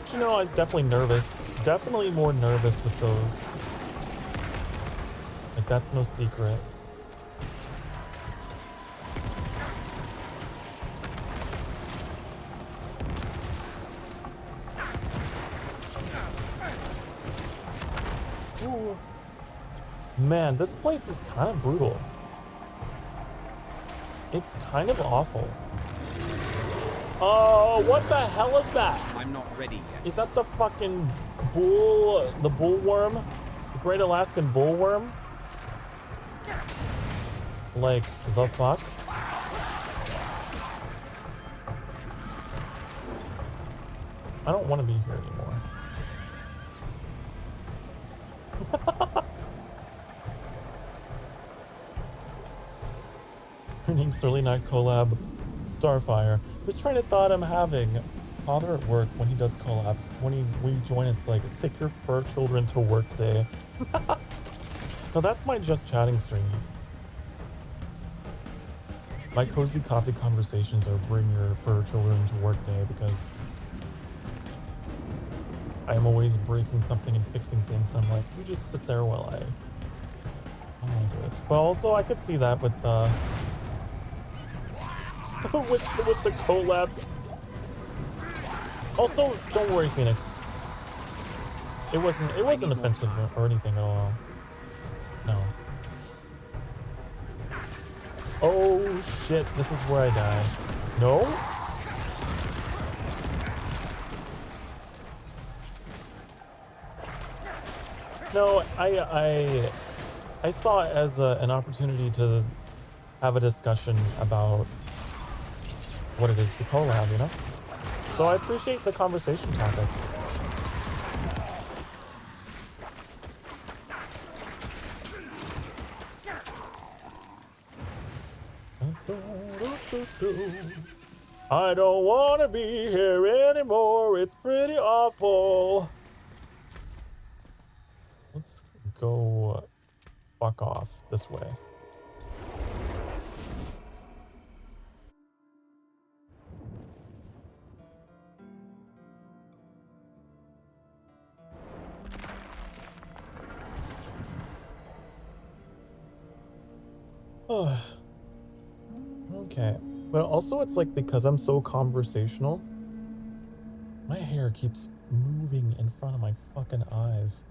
But you know, I was definitely nervous. Definitely more nervous with those. Like, that's no secret. Ooh. Man, this place is kind of brutal. It's kind of awful. Oh, what the hell is that? I'm not ready yet. Is that the fucking the bullworm? The Great Alaskan Bullworm? Like, the fuck? I don't want to be here anymore. Her name's Surly Night Collab Starfire. Was trying to thought I'm having father at work when he does collabs. When you join, it's like take your fur children to work day. No, that's my just chatting streams. My cozy coffee conversations are bring your fur children to work day because I am always breaking something and fixing things. And I'm like, you just sit there while I do this. But also, I could see that with with the collabs. Also, don't worry, Phoenix. It wasn't offensive or anything at all. No. Oh shit! This is where I die. No. No, I saw it as an opportunity to have a discussion about what it is to collab, you know? So I appreciate the conversation topic. I don't want to be here anymore. It's pretty awful. Let's go fuck off this way. Okay, but also it's like because I'm so conversational, my hair keeps moving in front of my fucking eyes.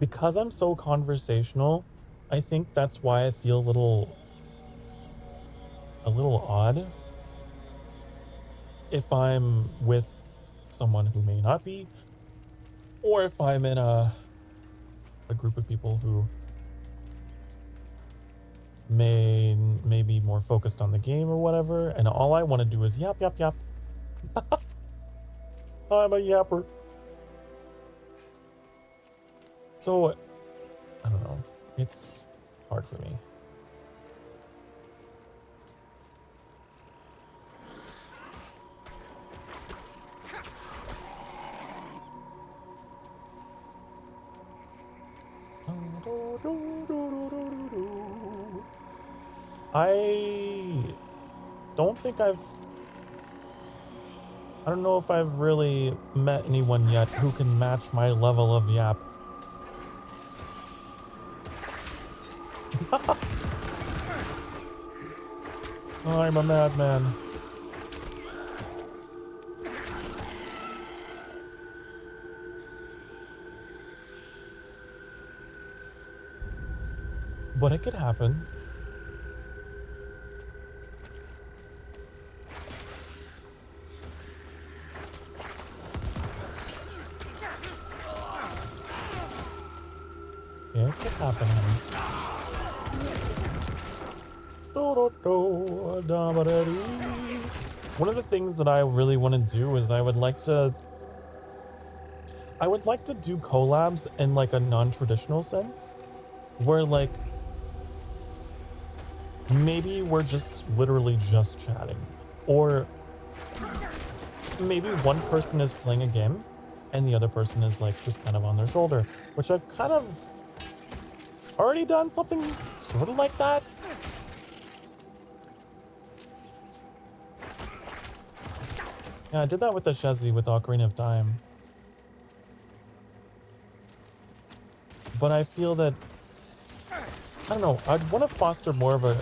Because I'm so conversational, I think that's why I feel a little odd if I'm with someone who may not be, or if I'm in a group of people who may be more focused on the game or whatever, and all I want to do is yap, yap, yap. I'm a yapper. So, I don't know. It's hard for me. I don't think I don't know if I've really met anyone yet who can match my level of yap. I'm a madman. But it could happen. Yeah, it could happen, honey. One of the things that I really want to do is I would like to do collabs in like a non-traditional sense, where like maybe we're just literally just chatting, or maybe one person is playing a game and the other person is like just kind of on their shoulder, which I've kind of already done something sort of like that. Yeah, I did that with the Shezi with Ocarina of Time. But I feel that, I don't know, I'd want to foster more of a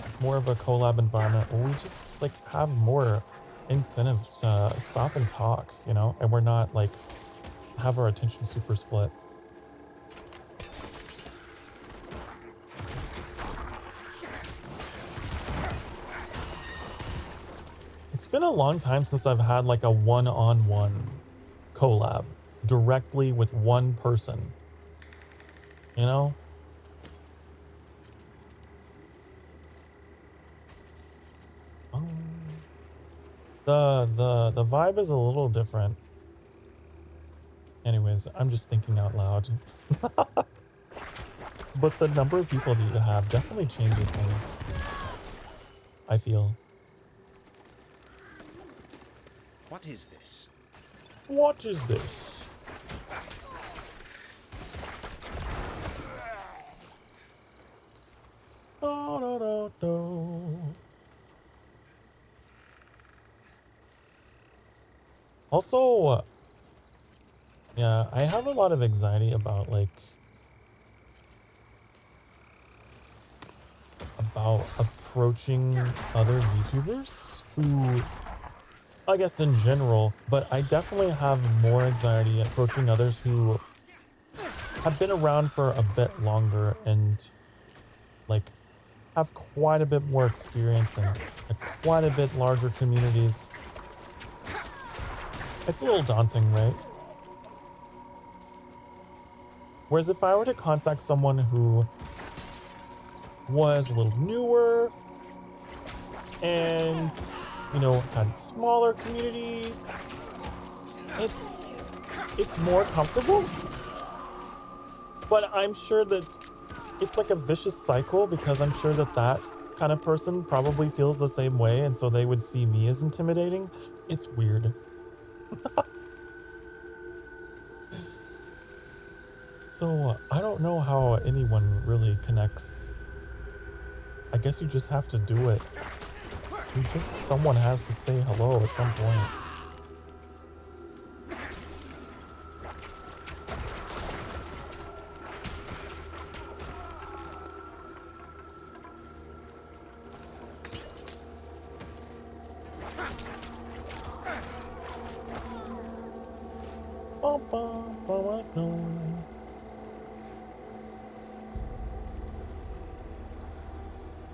collab environment where we just like have more incentive to stop and talk, you know, and we're not like have our attention super split. It's been a long time since I've had like a one-on-one collab directly with one person, you know? The vibe is a little different. Anyways, I'm just thinking out loud. But the number of people that you have definitely changes things, I feel. What is this? What is this? Da, da, da, da. Also, yeah, I have a lot of anxiety about approaching other VTubers who, I guess in general, but I definitely have more anxiety approaching others who have been around for a bit longer and like have quite a bit more experience and quite a bit larger communities. It's a little daunting, right? Whereas if I were to contact someone who was a little newer and, you know, had a smaller community, it's more comfortable. But I'm sure that it's like a vicious cycle, because I'm sure that that kind of person probably feels the same way, and so they would see me as intimidating. It's weird. So I don't know how anyone really connects. I guess you just have to do it. Someone has to say hello at some point.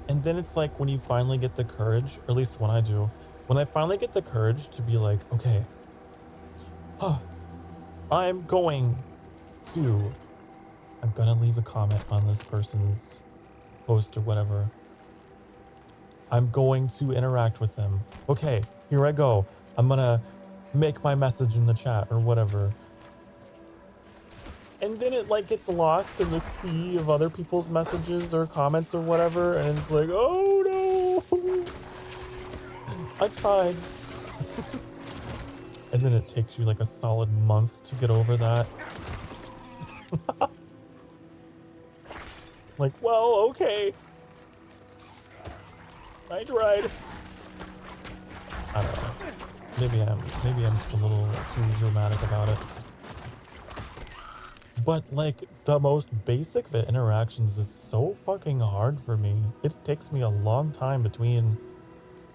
And then it's like when you finally get the courage, or at least when I do, when I finally get the courage to be like, okay, I'm gonna leave a comment on this person's post or whatever. I'm going to interact with them. Okay, here I go. I'm gonna make my message in the chat or whatever. And then it like gets lost in the sea of other people's messages or comments or whatever, and it's like, oh no, I tried. And then it takes you like a solid month to get over that. Like, well, okay. I tried. I don't know. Maybe I'm just a little too dramatic about it. But like the most basic of interactions is so fucking hard for me. It takes me a long time between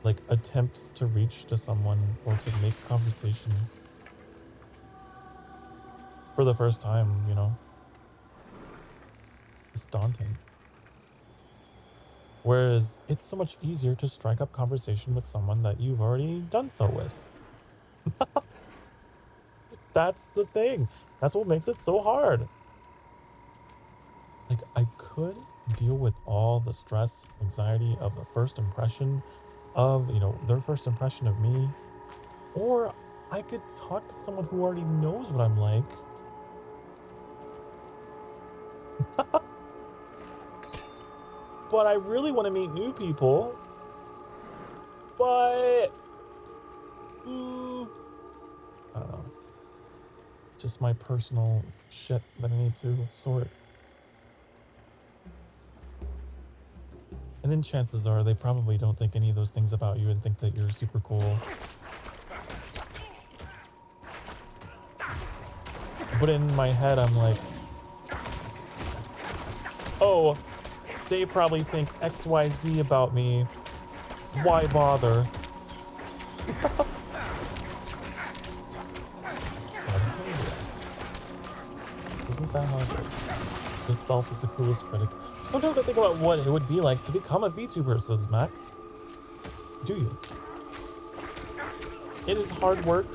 like attempts to reach to someone or to make conversation for the first time, you know. It's daunting. Whereas it's so much easier to strike up conversation with someone that you've already done so with. That's the thing. That's what makes it so hard. Like, I could deal with all the stress, anxiety of the first impression of, you know, their first impression of me. Or I could talk to someone who already knows what I'm like. But I really want to meet new people. But I don't know. Just my personal shit that I need to sort. And then chances are they probably don't think any of those things about you and think that you're super cool. But in my head, I'm like, oh, they probably think XYZ about me. Why bother? Isn't that how it goes? The self is the cruelest critic. Sometimes I think about what it would be like to become a VTuber, says Mac. Do you? It is hard work.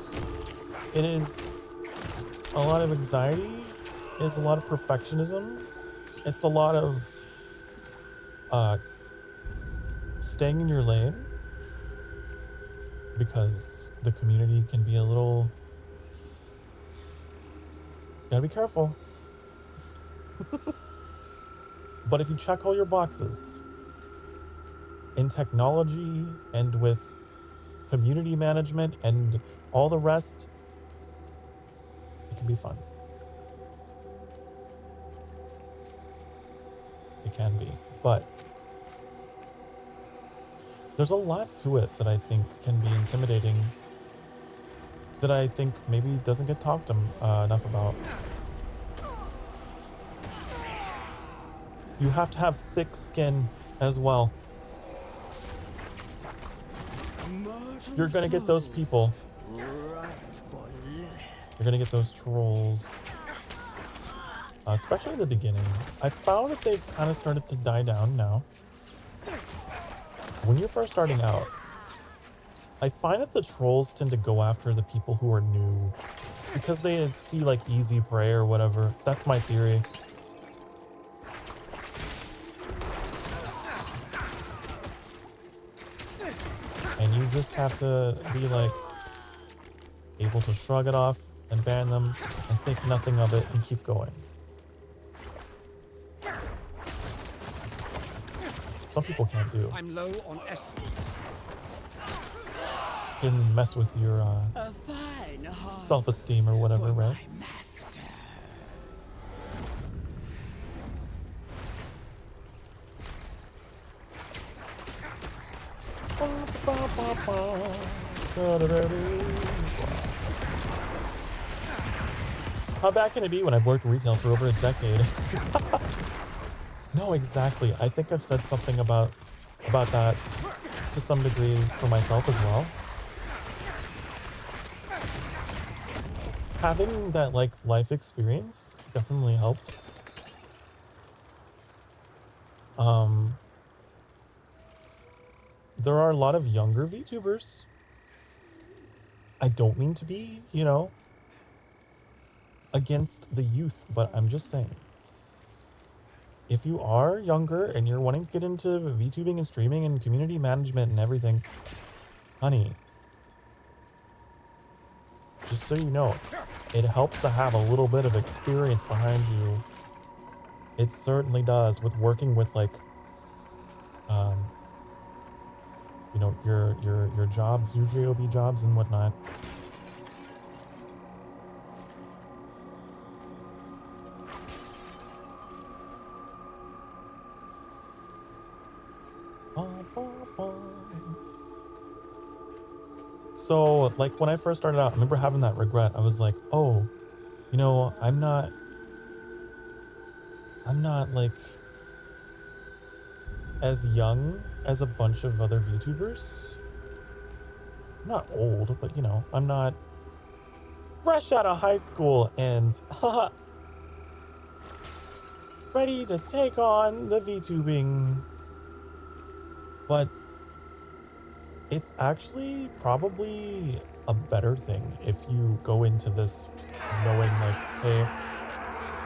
It is a lot of anxiety. It is a lot of perfectionism. It's a lot of staying in your lane, because the community can be a little... Gotta be careful. But if you check all your boxes in technology and with community management and all the rest, it can be fun. It can be, but there's a lot to it that I think can be intimidating, that I think maybe doesn't get talked enough about. You have to have thick skin as well. You're gonna get those people. You're gonna get those trolls. Especially in the beginning. I found that they've kind of started to die down now. When you're first starting out, I find that the trolls tend to go after the people who are new because they see like easy prey or whatever. That's my theory. And you just have to be like able to shrug it off and ban them and think nothing of it and keep going. Some people can't do. I'm low on essence. Can mess with your self-esteem or whatever, right? How bad can it be when I've worked retail for over a decade? No, exactly. I think I've said something about that to some degree for myself as well. Having that like life experience definitely helps. There are a lot of younger VTubers. I don't mean to be, you know, against the youth, but I'm just saying. If you are younger and you're wanting to get into VTubing and streaming and community management and everything, honey, just so you know, it helps to have a little bit of experience behind you. It certainly does, with working with like, you know, your jobs, your JOB jobs and whatnot. So, like, when I first started out, I remember having that regret. I was like, oh, you know, I'm not like as young as a bunch of other VTubers. I'm not old, but you know, I'm not fresh out of high school and ready to take on the VTubing. But it's actually probably a better thing if you go into this knowing like, hey,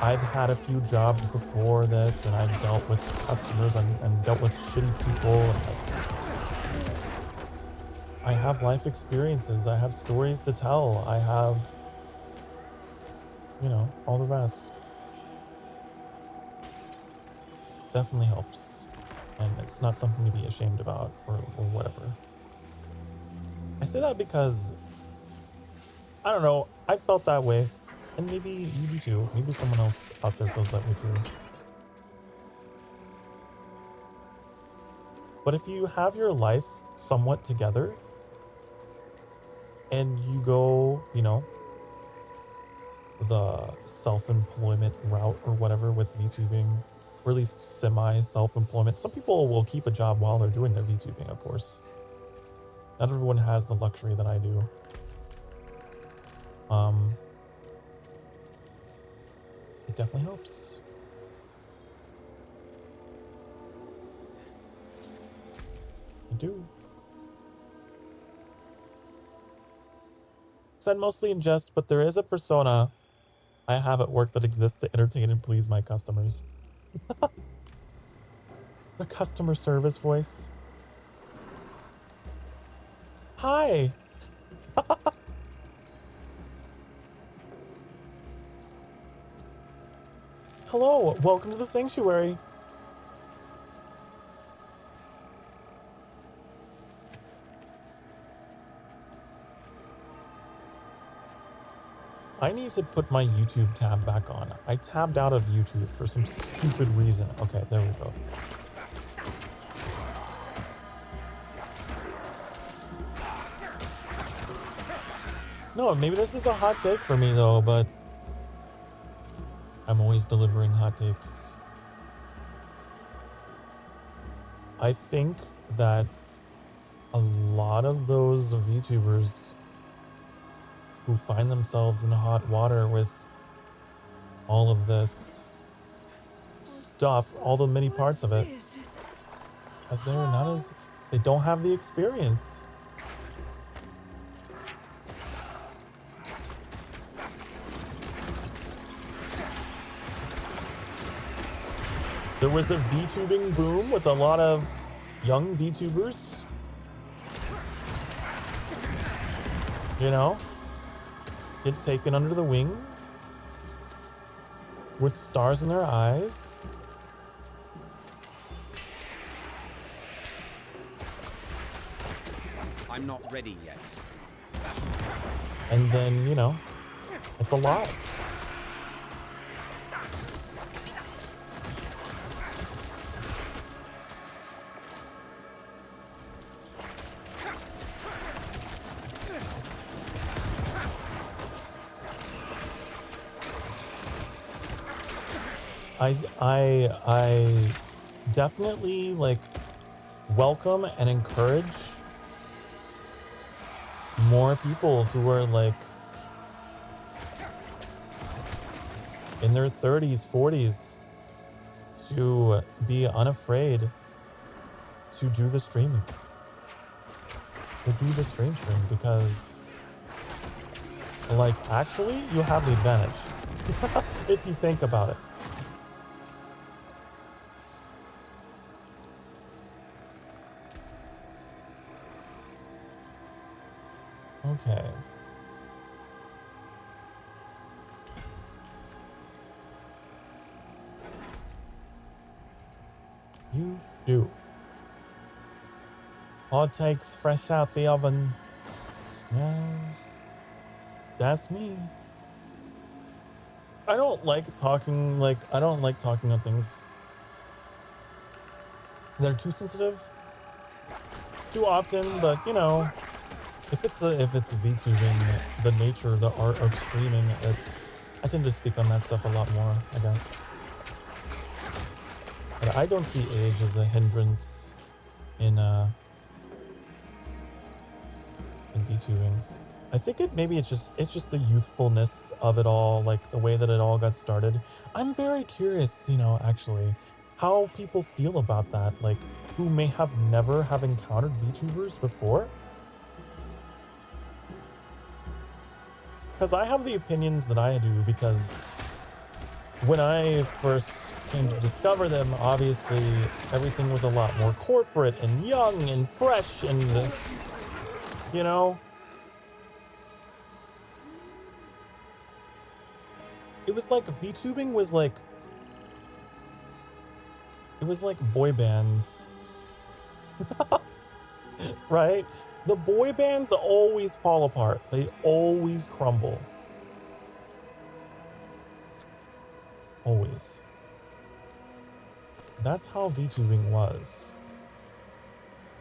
I've had a few jobs before this and I've dealt with customers and dealt with shitty people. And like, I have life experiences. I have stories to tell. I have, you know, all the rest. Definitely helps. And it's not something to be ashamed about or whatever. I say that because, I don't know, I felt that way. And maybe you do too. Maybe someone else out there feels that way too. But if you have your life somewhat together and you go, you know, the self-employment route or whatever with VTubing, or at least semi-self-employment. Some people will keep a job while they're doing their VTubing, of course. Not everyone has the luxury that I do. It definitely helps. I do. Said mostly in jest, but there is a persona I have at work that exists to entertain and please my customers. The customer service voice. Hi. Hello, welcome to the sanctuary. I need to put my YouTube tab back on. I tabbed out of YouTube for some stupid reason. Okay, there we go. No, maybe this is a hot take for me though, but I'm always delivering hot takes. I think that a lot of those VTubers who find themselves in hot water with all of this stuff, all the many parts of it, as they don't have the experience. There was a VTubing boom with a lot of young VTubers. You know? Get taken under the wing. With stars in their eyes. I'm not ready yet. And then, you know, it's a lot. I definitely like welcome and encourage more people who are like in their 30s, 40s to be unafraid to do the streaming. To do the stream because like actually you have the advantage if you think about it. Okay. You do. Hot takes fresh out the oven. Yeah, that's me. I don't like talking on things that are too sensitive too often, but you know, if it's VTubing, the nature, the art of streaming, I tend to speak on that stuff a lot more, I guess. But I don't see age as a hindrance in VTubing. I think it's just the youthfulness of it all, like the way that it all got started. I'm very curious, you know, actually, how people feel about that, like who may have never have encountered VTubers before. Because I have the opinions that I do, because when I first came to discover them, obviously everything was a lot more corporate and young and fresh and, you know, it was like VTubing was like, it was like boy bands, right? The boy bands always fall apart. They always crumble. Always. That's how VTubing was.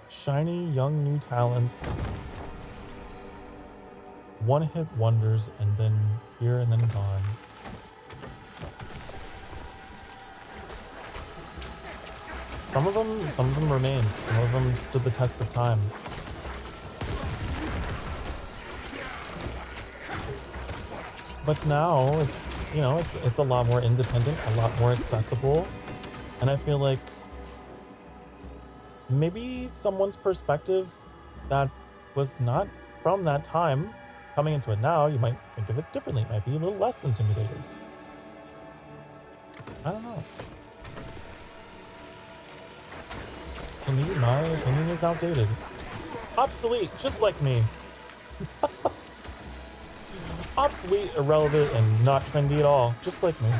Shiny, young, new talents. One-hit wonders, and then here and then gone. Some of them remained. Some of them stood the test of time. But now it's, you know, it's a lot more independent, a lot more accessible. And I feel like maybe someone's perspective that was not from that time, coming into it now, you might think of it differently. It might be a little less intimidated. I don't know. So maybe my opinion is outdated. Obsolete, just like me. Obsolete, irrelevant, and not trendy at all, just like me.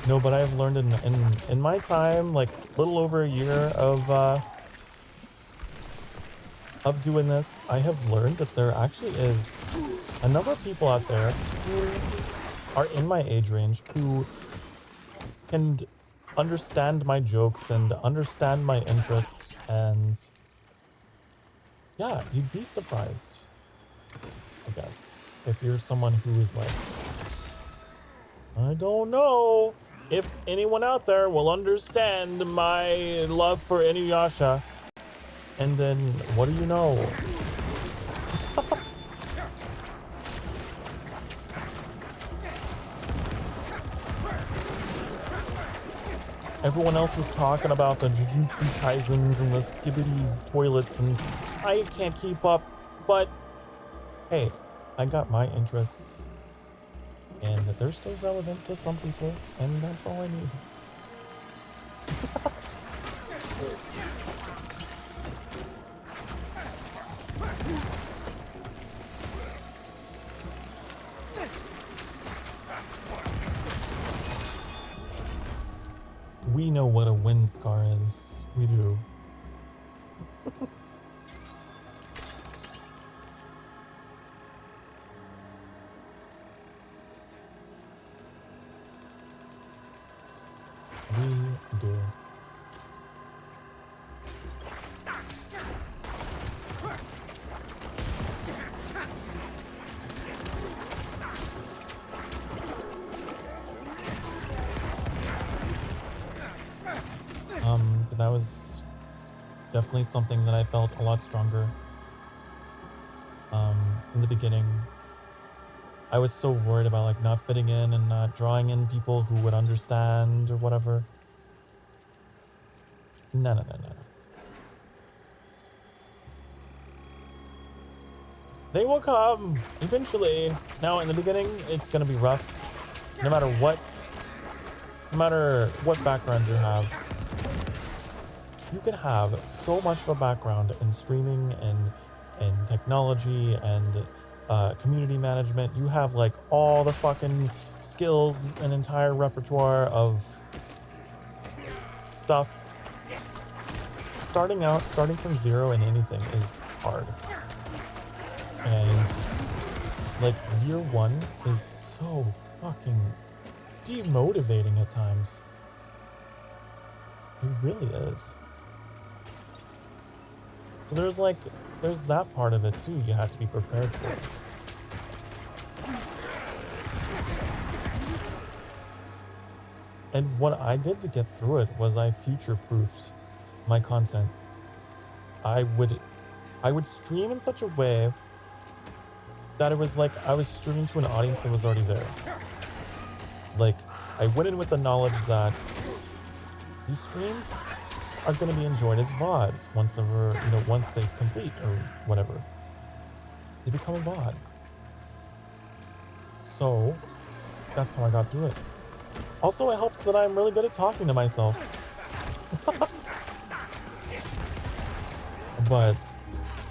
No, but I've learned in my time, like a little over a year of doing this, I have learned that there actually is a number of people out there who are in my age range who can understand my jokes and understand my interests, and yeah, you'd be surprised, I guess, if you're someone who is like, I don't know if anyone out there will understand my love for Inuyasha. And then, what do you know? Everyone else is talking about the Jujutsu Kaisens and the skibbity toilets, and I can't keep up, but hey, I got my interests, and they're still relevant to some people, and that's all I need. We know what a wind scar is. We do. We do. But that was definitely something that I felt a lot stronger. In the beginning, I was so worried about like not fitting in and not drawing in people who would understand or whatever. No. They will come eventually. Now, in the beginning, it's gonna be rough. No matter what background you have. You can have so much of a background in streaming and technology and community management. You have like all the fucking skills, an entire repertoire of stuff. Starting from zero in anything is hard. And like year one is so fucking demotivating at times. It really is. So there's that part of it too you have to be prepared for. And what I did to get through it was I future-proofed my content. I would stream in such a way that it was like I was streaming to an audience that was already there. Like, I went in with the knowledge that these streams are going to be enjoyed as VODs once they complete or whatever. They become a VOD. So, that's how I got through it. Also, it helps that I'm really good at talking to myself. But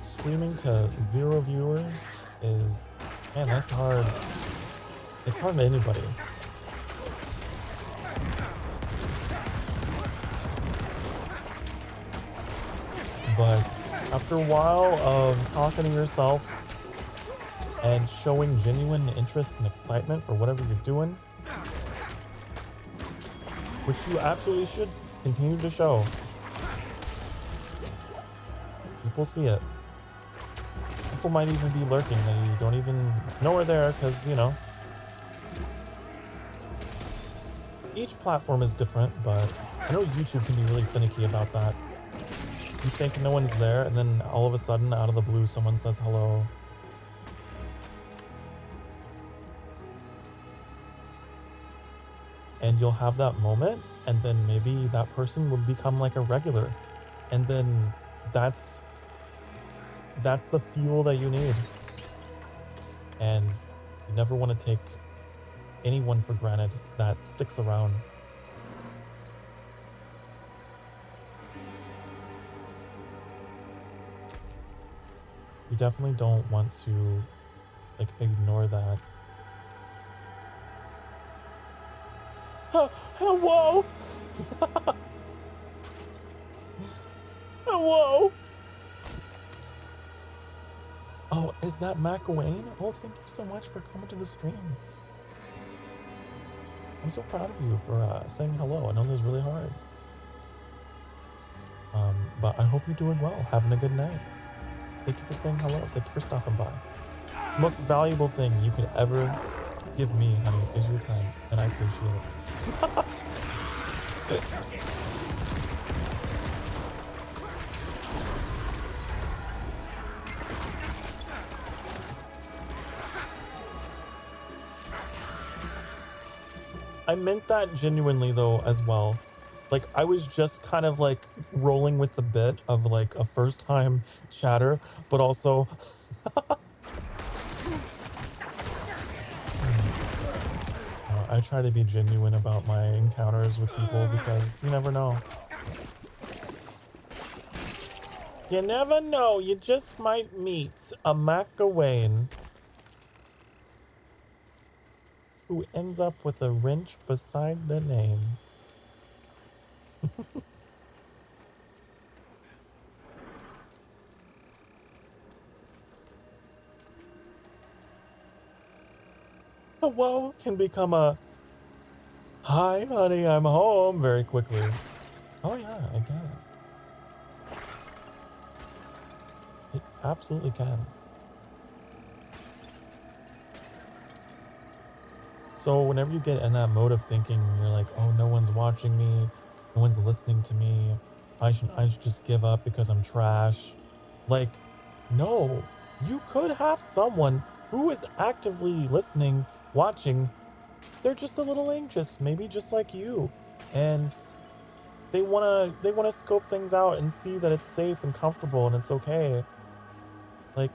streaming to 0 viewers is, man, that's hard. It's hard to anybody. But after a while of talking to yourself and showing genuine interest and excitement for whatever you're doing, which you absolutely should continue to show, people see it. People might even be lurking that you don't even know are there because, you know, each platform is different, but I know YouTube can be really finicky about that. You think no one's there, and then all of a sudden, out of the blue, someone says hello. And you'll have that moment, and then maybe that person will become like a regular. And then that's the fuel that you need. And you never want to take anyone for granted that sticks around. You definitely don't want to, like, ignore that. Hello! Hello! Oh, is that Matt Gawain? Oh, thank you so much for coming to the stream. I'm so proud of you for saying hello. I know it was really hard. But I hope you're doing well, having a good night. Thank you for saying hello. Thank you for stopping by. The most valuable thing you could ever give me, honey, is your time, and I appreciate it. I meant that genuinely, though, as well. Like, I was just kind of, like, rolling with the bit of, like, a first-time chatter, but also... I try to be genuine about my encounters with people because you never know. You never know. You just might meet a Matt Gawain who ends up with a wrench beside the name. Hello can become a hi honey, I'm home very quickly. Oh yeah, I can. It absolutely can. So whenever you get in that mode of thinking, you're like, oh, no one's watching me, no one's listening to me, I should just give up because I'm trash. Like, no, you could have someone who is actively listening, watching. They're just a little anxious, maybe just like you, and they wanna scope things out and see that it's safe and comfortable and it's okay. Like,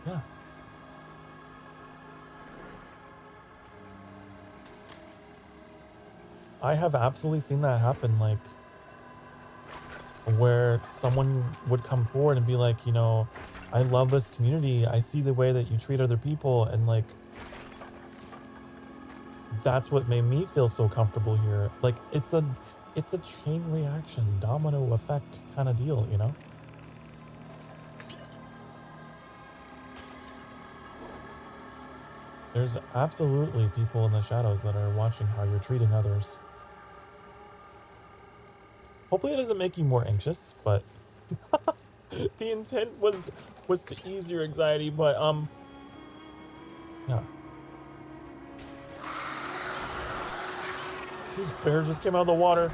yeah. I have absolutely seen that happen, like, where someone would come forward and be like, you know, I love this community. I see the way that you treat other people, and like that's what made me feel so comfortable here. Like it's a chain reaction, domino effect kind of deal, you know? There's absolutely people in the shadows that are watching how you're treating others. Hopefully it doesn't make you more anxious, but the intent was to ease your anxiety, but yeah. This bear just came out of the water.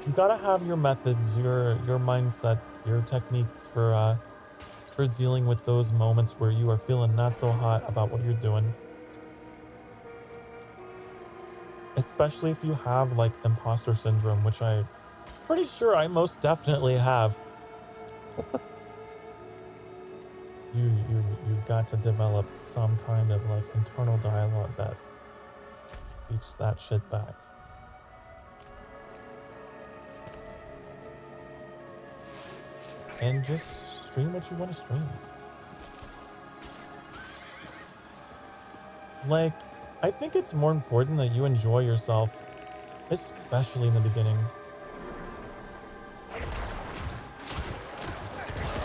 You gotta have your methods, your mindsets, your techniques for dealing with those moments where you are feeling not so hot about what you're doing. Especially if you have like imposter syndrome, which I'm pretty sure I most definitely have. You've got to develop some kind of like internal dialogue that beats that shit back. And just stream what you want to stream. Like, I think it's more important that you enjoy yourself, especially in the beginning.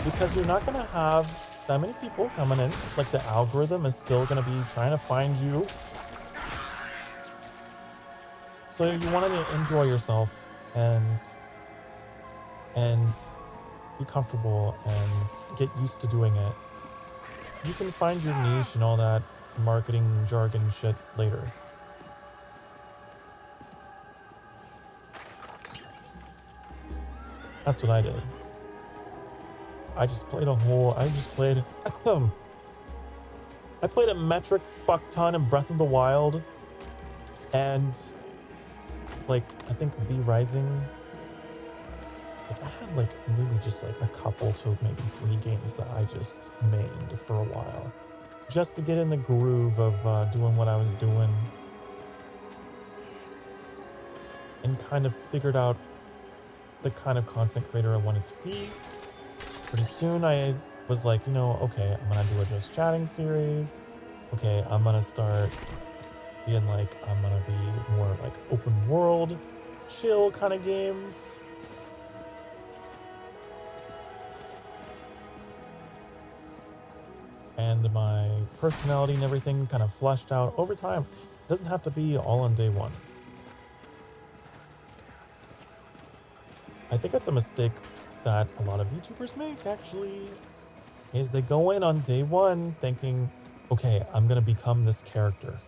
Because you're not gonna have that many people coming in. Like, the algorithm is still gonna be trying to find you. So you want to enjoy yourself and be comfortable and get used to doing it. You can find your niche and all that marketing jargon shit later. That's what I did. I played a metric fuck ton in Breath of the Wild, and like I think V Rising. Like I had like maybe just like a couple to maybe 3 games that I just mained for a while, just to get in the groove of doing what I was doing, and kind of figured out the kind of content creator I wanted to be. Pretty soon I was like, you know, okay, I'm gonna do a just chatting series. Okay, I'm gonna start being like, I'm gonna be more like open world, chill kind of games. And my personality and everything kind of fleshed out over time. It doesn't have to be all on day one. I think that's a mistake that a lot of VTubers make, actually, is they go in on day one thinking, okay, I'm gonna become this character.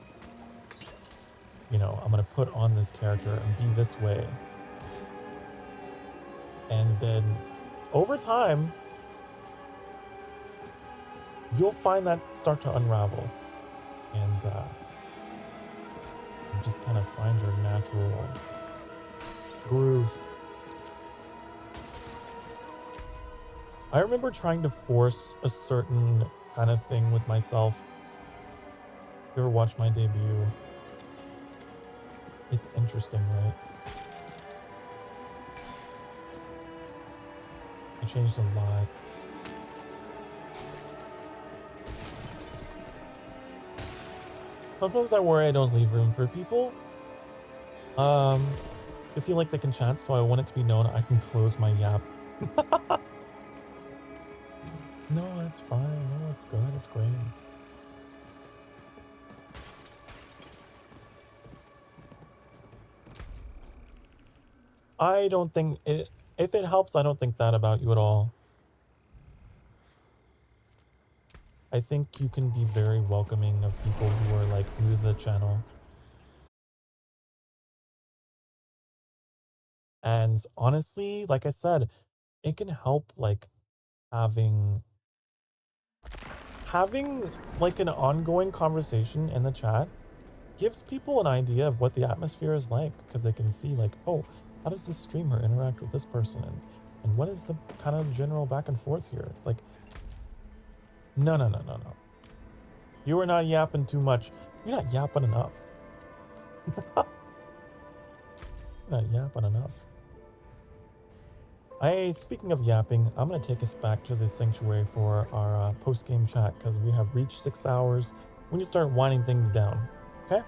You know, I'm gonna put on this character and be this way. And then over time, you'll find that start to unravel, and you just kind of find your natural groove. I remember trying to force a certain kind of thing with myself. You ever watch my debut? It's interesting, right? I changed a lot. Sometimes I worry I don't leave room for people. I feel like they can chat, so I want it to be known I can close my yap. No, that's fine. No, it's good. It's great. I don't think it, if it helps, I don't think that about you at all. I think you can be very welcoming of people who are like new to the channel. And honestly, like I said, it can help like having like an ongoing conversation in the chat gives people an idea of what the atmosphere is like, because they can see like, oh, how does this streamer interact with this person, and what is the kind of general back and forth here? Like, no. You are not yapping too much. You're not yapping enough. Not yapping enough. Speaking of yapping, I'm going to take us back to the sanctuary for our post-game chat because we have reached 6 hours. We need to start winding things down. Okay?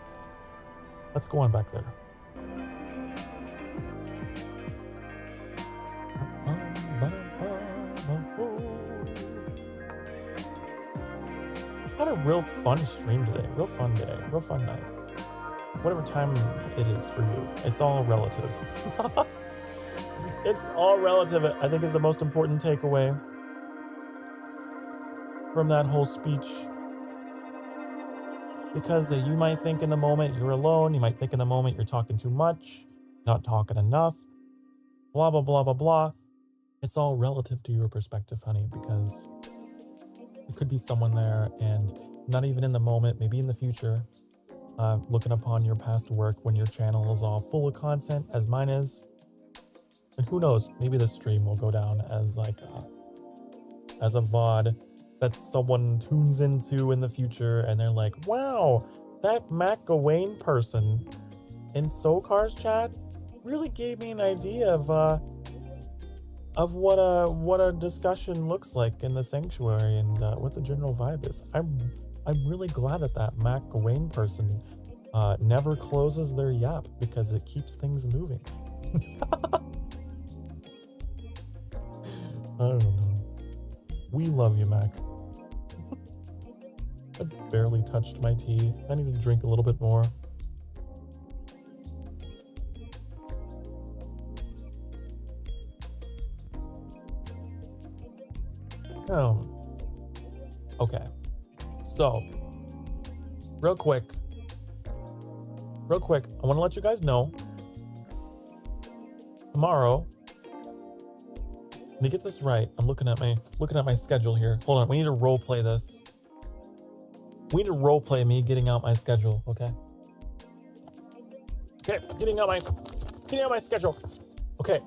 Let's go on back there. Had a real fun stream today. Real fun day. Real fun night. Whatever time it is for you. It's all relative. It's all relative, I think, is the most important takeaway from that whole speech. Because you might think in the moment you're alone. You might think in the moment you're talking too much, not talking enough, blah, blah, blah, blah, blah. It's all relative to your perspective, honey, because there could be someone there and not even in the moment, maybe in the future, looking upon your past work when your channel is all full of content as mine is. And who knows, maybe the stream will go down as like as a VOD that someone tunes into in the future and they're like, wow, that Matt Gawain person in Sokar's chat really gave me an idea of what a discussion looks like in the sanctuary and what the general vibe is. I'm really glad that Matt Gawain person never closes their yap because it keeps things moving. I don't know. We love you, Mac. I barely touched my tea. I need to drink a little bit more. Okay. So, real quick, I want to let you guys know tomorrow. Let me get this right. I'm looking at my schedule here. Hold on. We need to role play this. We need to role play me getting out my schedule. Okay. Okay. Getting out my schedule. Okay.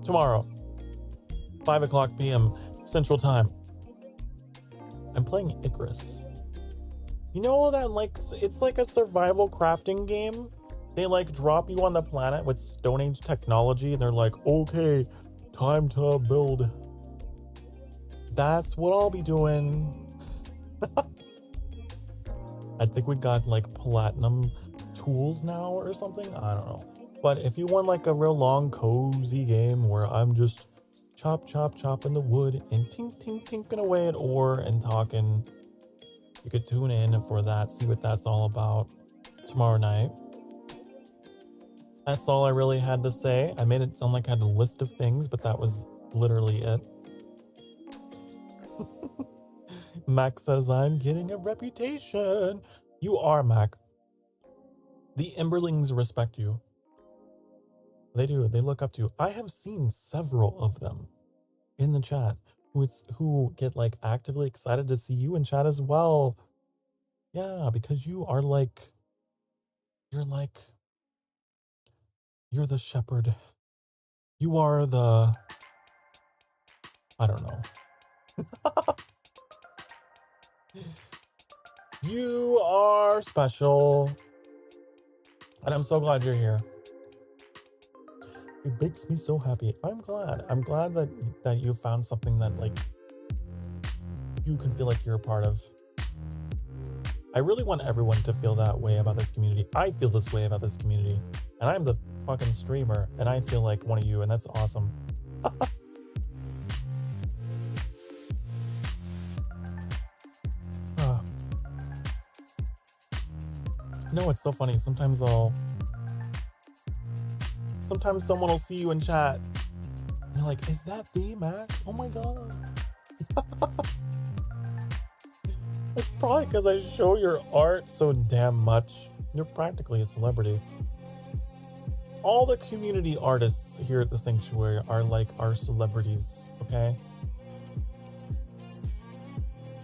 Tomorrow, 5:00 p.m. Central Time. I'm playing Icarus. You know that it's like a survival crafting game. They like drop you on the planet with Stone Age technology and they're like, okay, time to build. That's what I'll be doing. I think we got like platinum tools now or something. I don't know. But if you want like a real long, cozy game where I'm just chopping the wood and tinking away at ore and talking, you could tune in for that, see what that's all about tomorrow night. That's all I really had to say. I made it sound like I had a list of things, but that was literally it. Mac says, I'm getting a reputation. You are, Mac. The Emberlings respect you. They do. They look up to you. I have seen several of them in the chat who get like actively excited to see you in chat as well. Yeah, because you are you're the shepherd. You are the, I don't know. You are special. And I'm so glad you're here. It makes me so happy. I'm glad that you found something that like you can feel like you're a part of. I really want everyone to feel that way about this community. I feel this way about this community. And I'm the fucking streamer and I feel like one of you and that's awesome. No, it's so funny. Sometimes someone will see you in chat and they're like, is that the Mac? Oh my god. It's probably because I show your art so damn much. You're practically a celebrity. All the community artists here at the Sanctuary are like our celebrities, okay?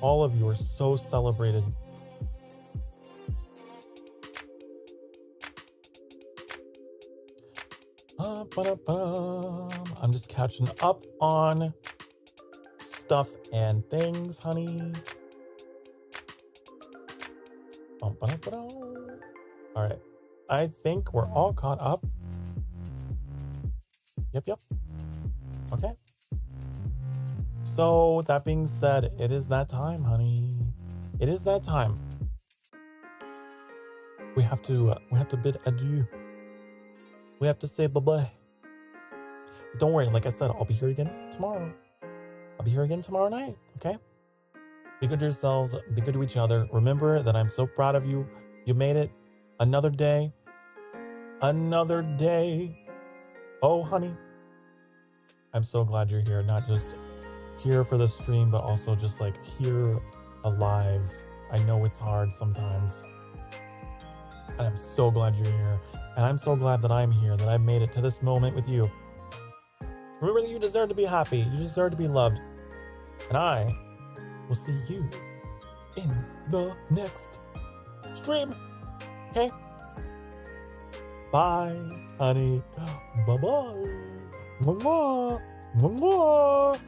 All of you are so celebrated. I'm just catching up on stuff and things, honey. All right. I think we're all caught up. Yep. Okay. So that being said, it is that time, honey. It is that time. We have to bid adieu. We have to say bye-bye. Don't worry, like I said, I'll be here again tomorrow. I'll be here again tomorrow night, okay? Be good to yourselves, be good to each other. Remember that I'm so proud of you. You made it. Another day. Another day. Oh, honey. I'm so glad you're here. Not just here for the stream, but also just like here alive. I know it's hard sometimes. And I'm so glad you're here. And I'm so glad that I'm here, that I made it to this moment with you. Remember that you deserve to be happy. You deserve to be loved. And I will see you in the next stream. Okay? Bye, honey. Bye-bye. Mwah, mwah, mwah.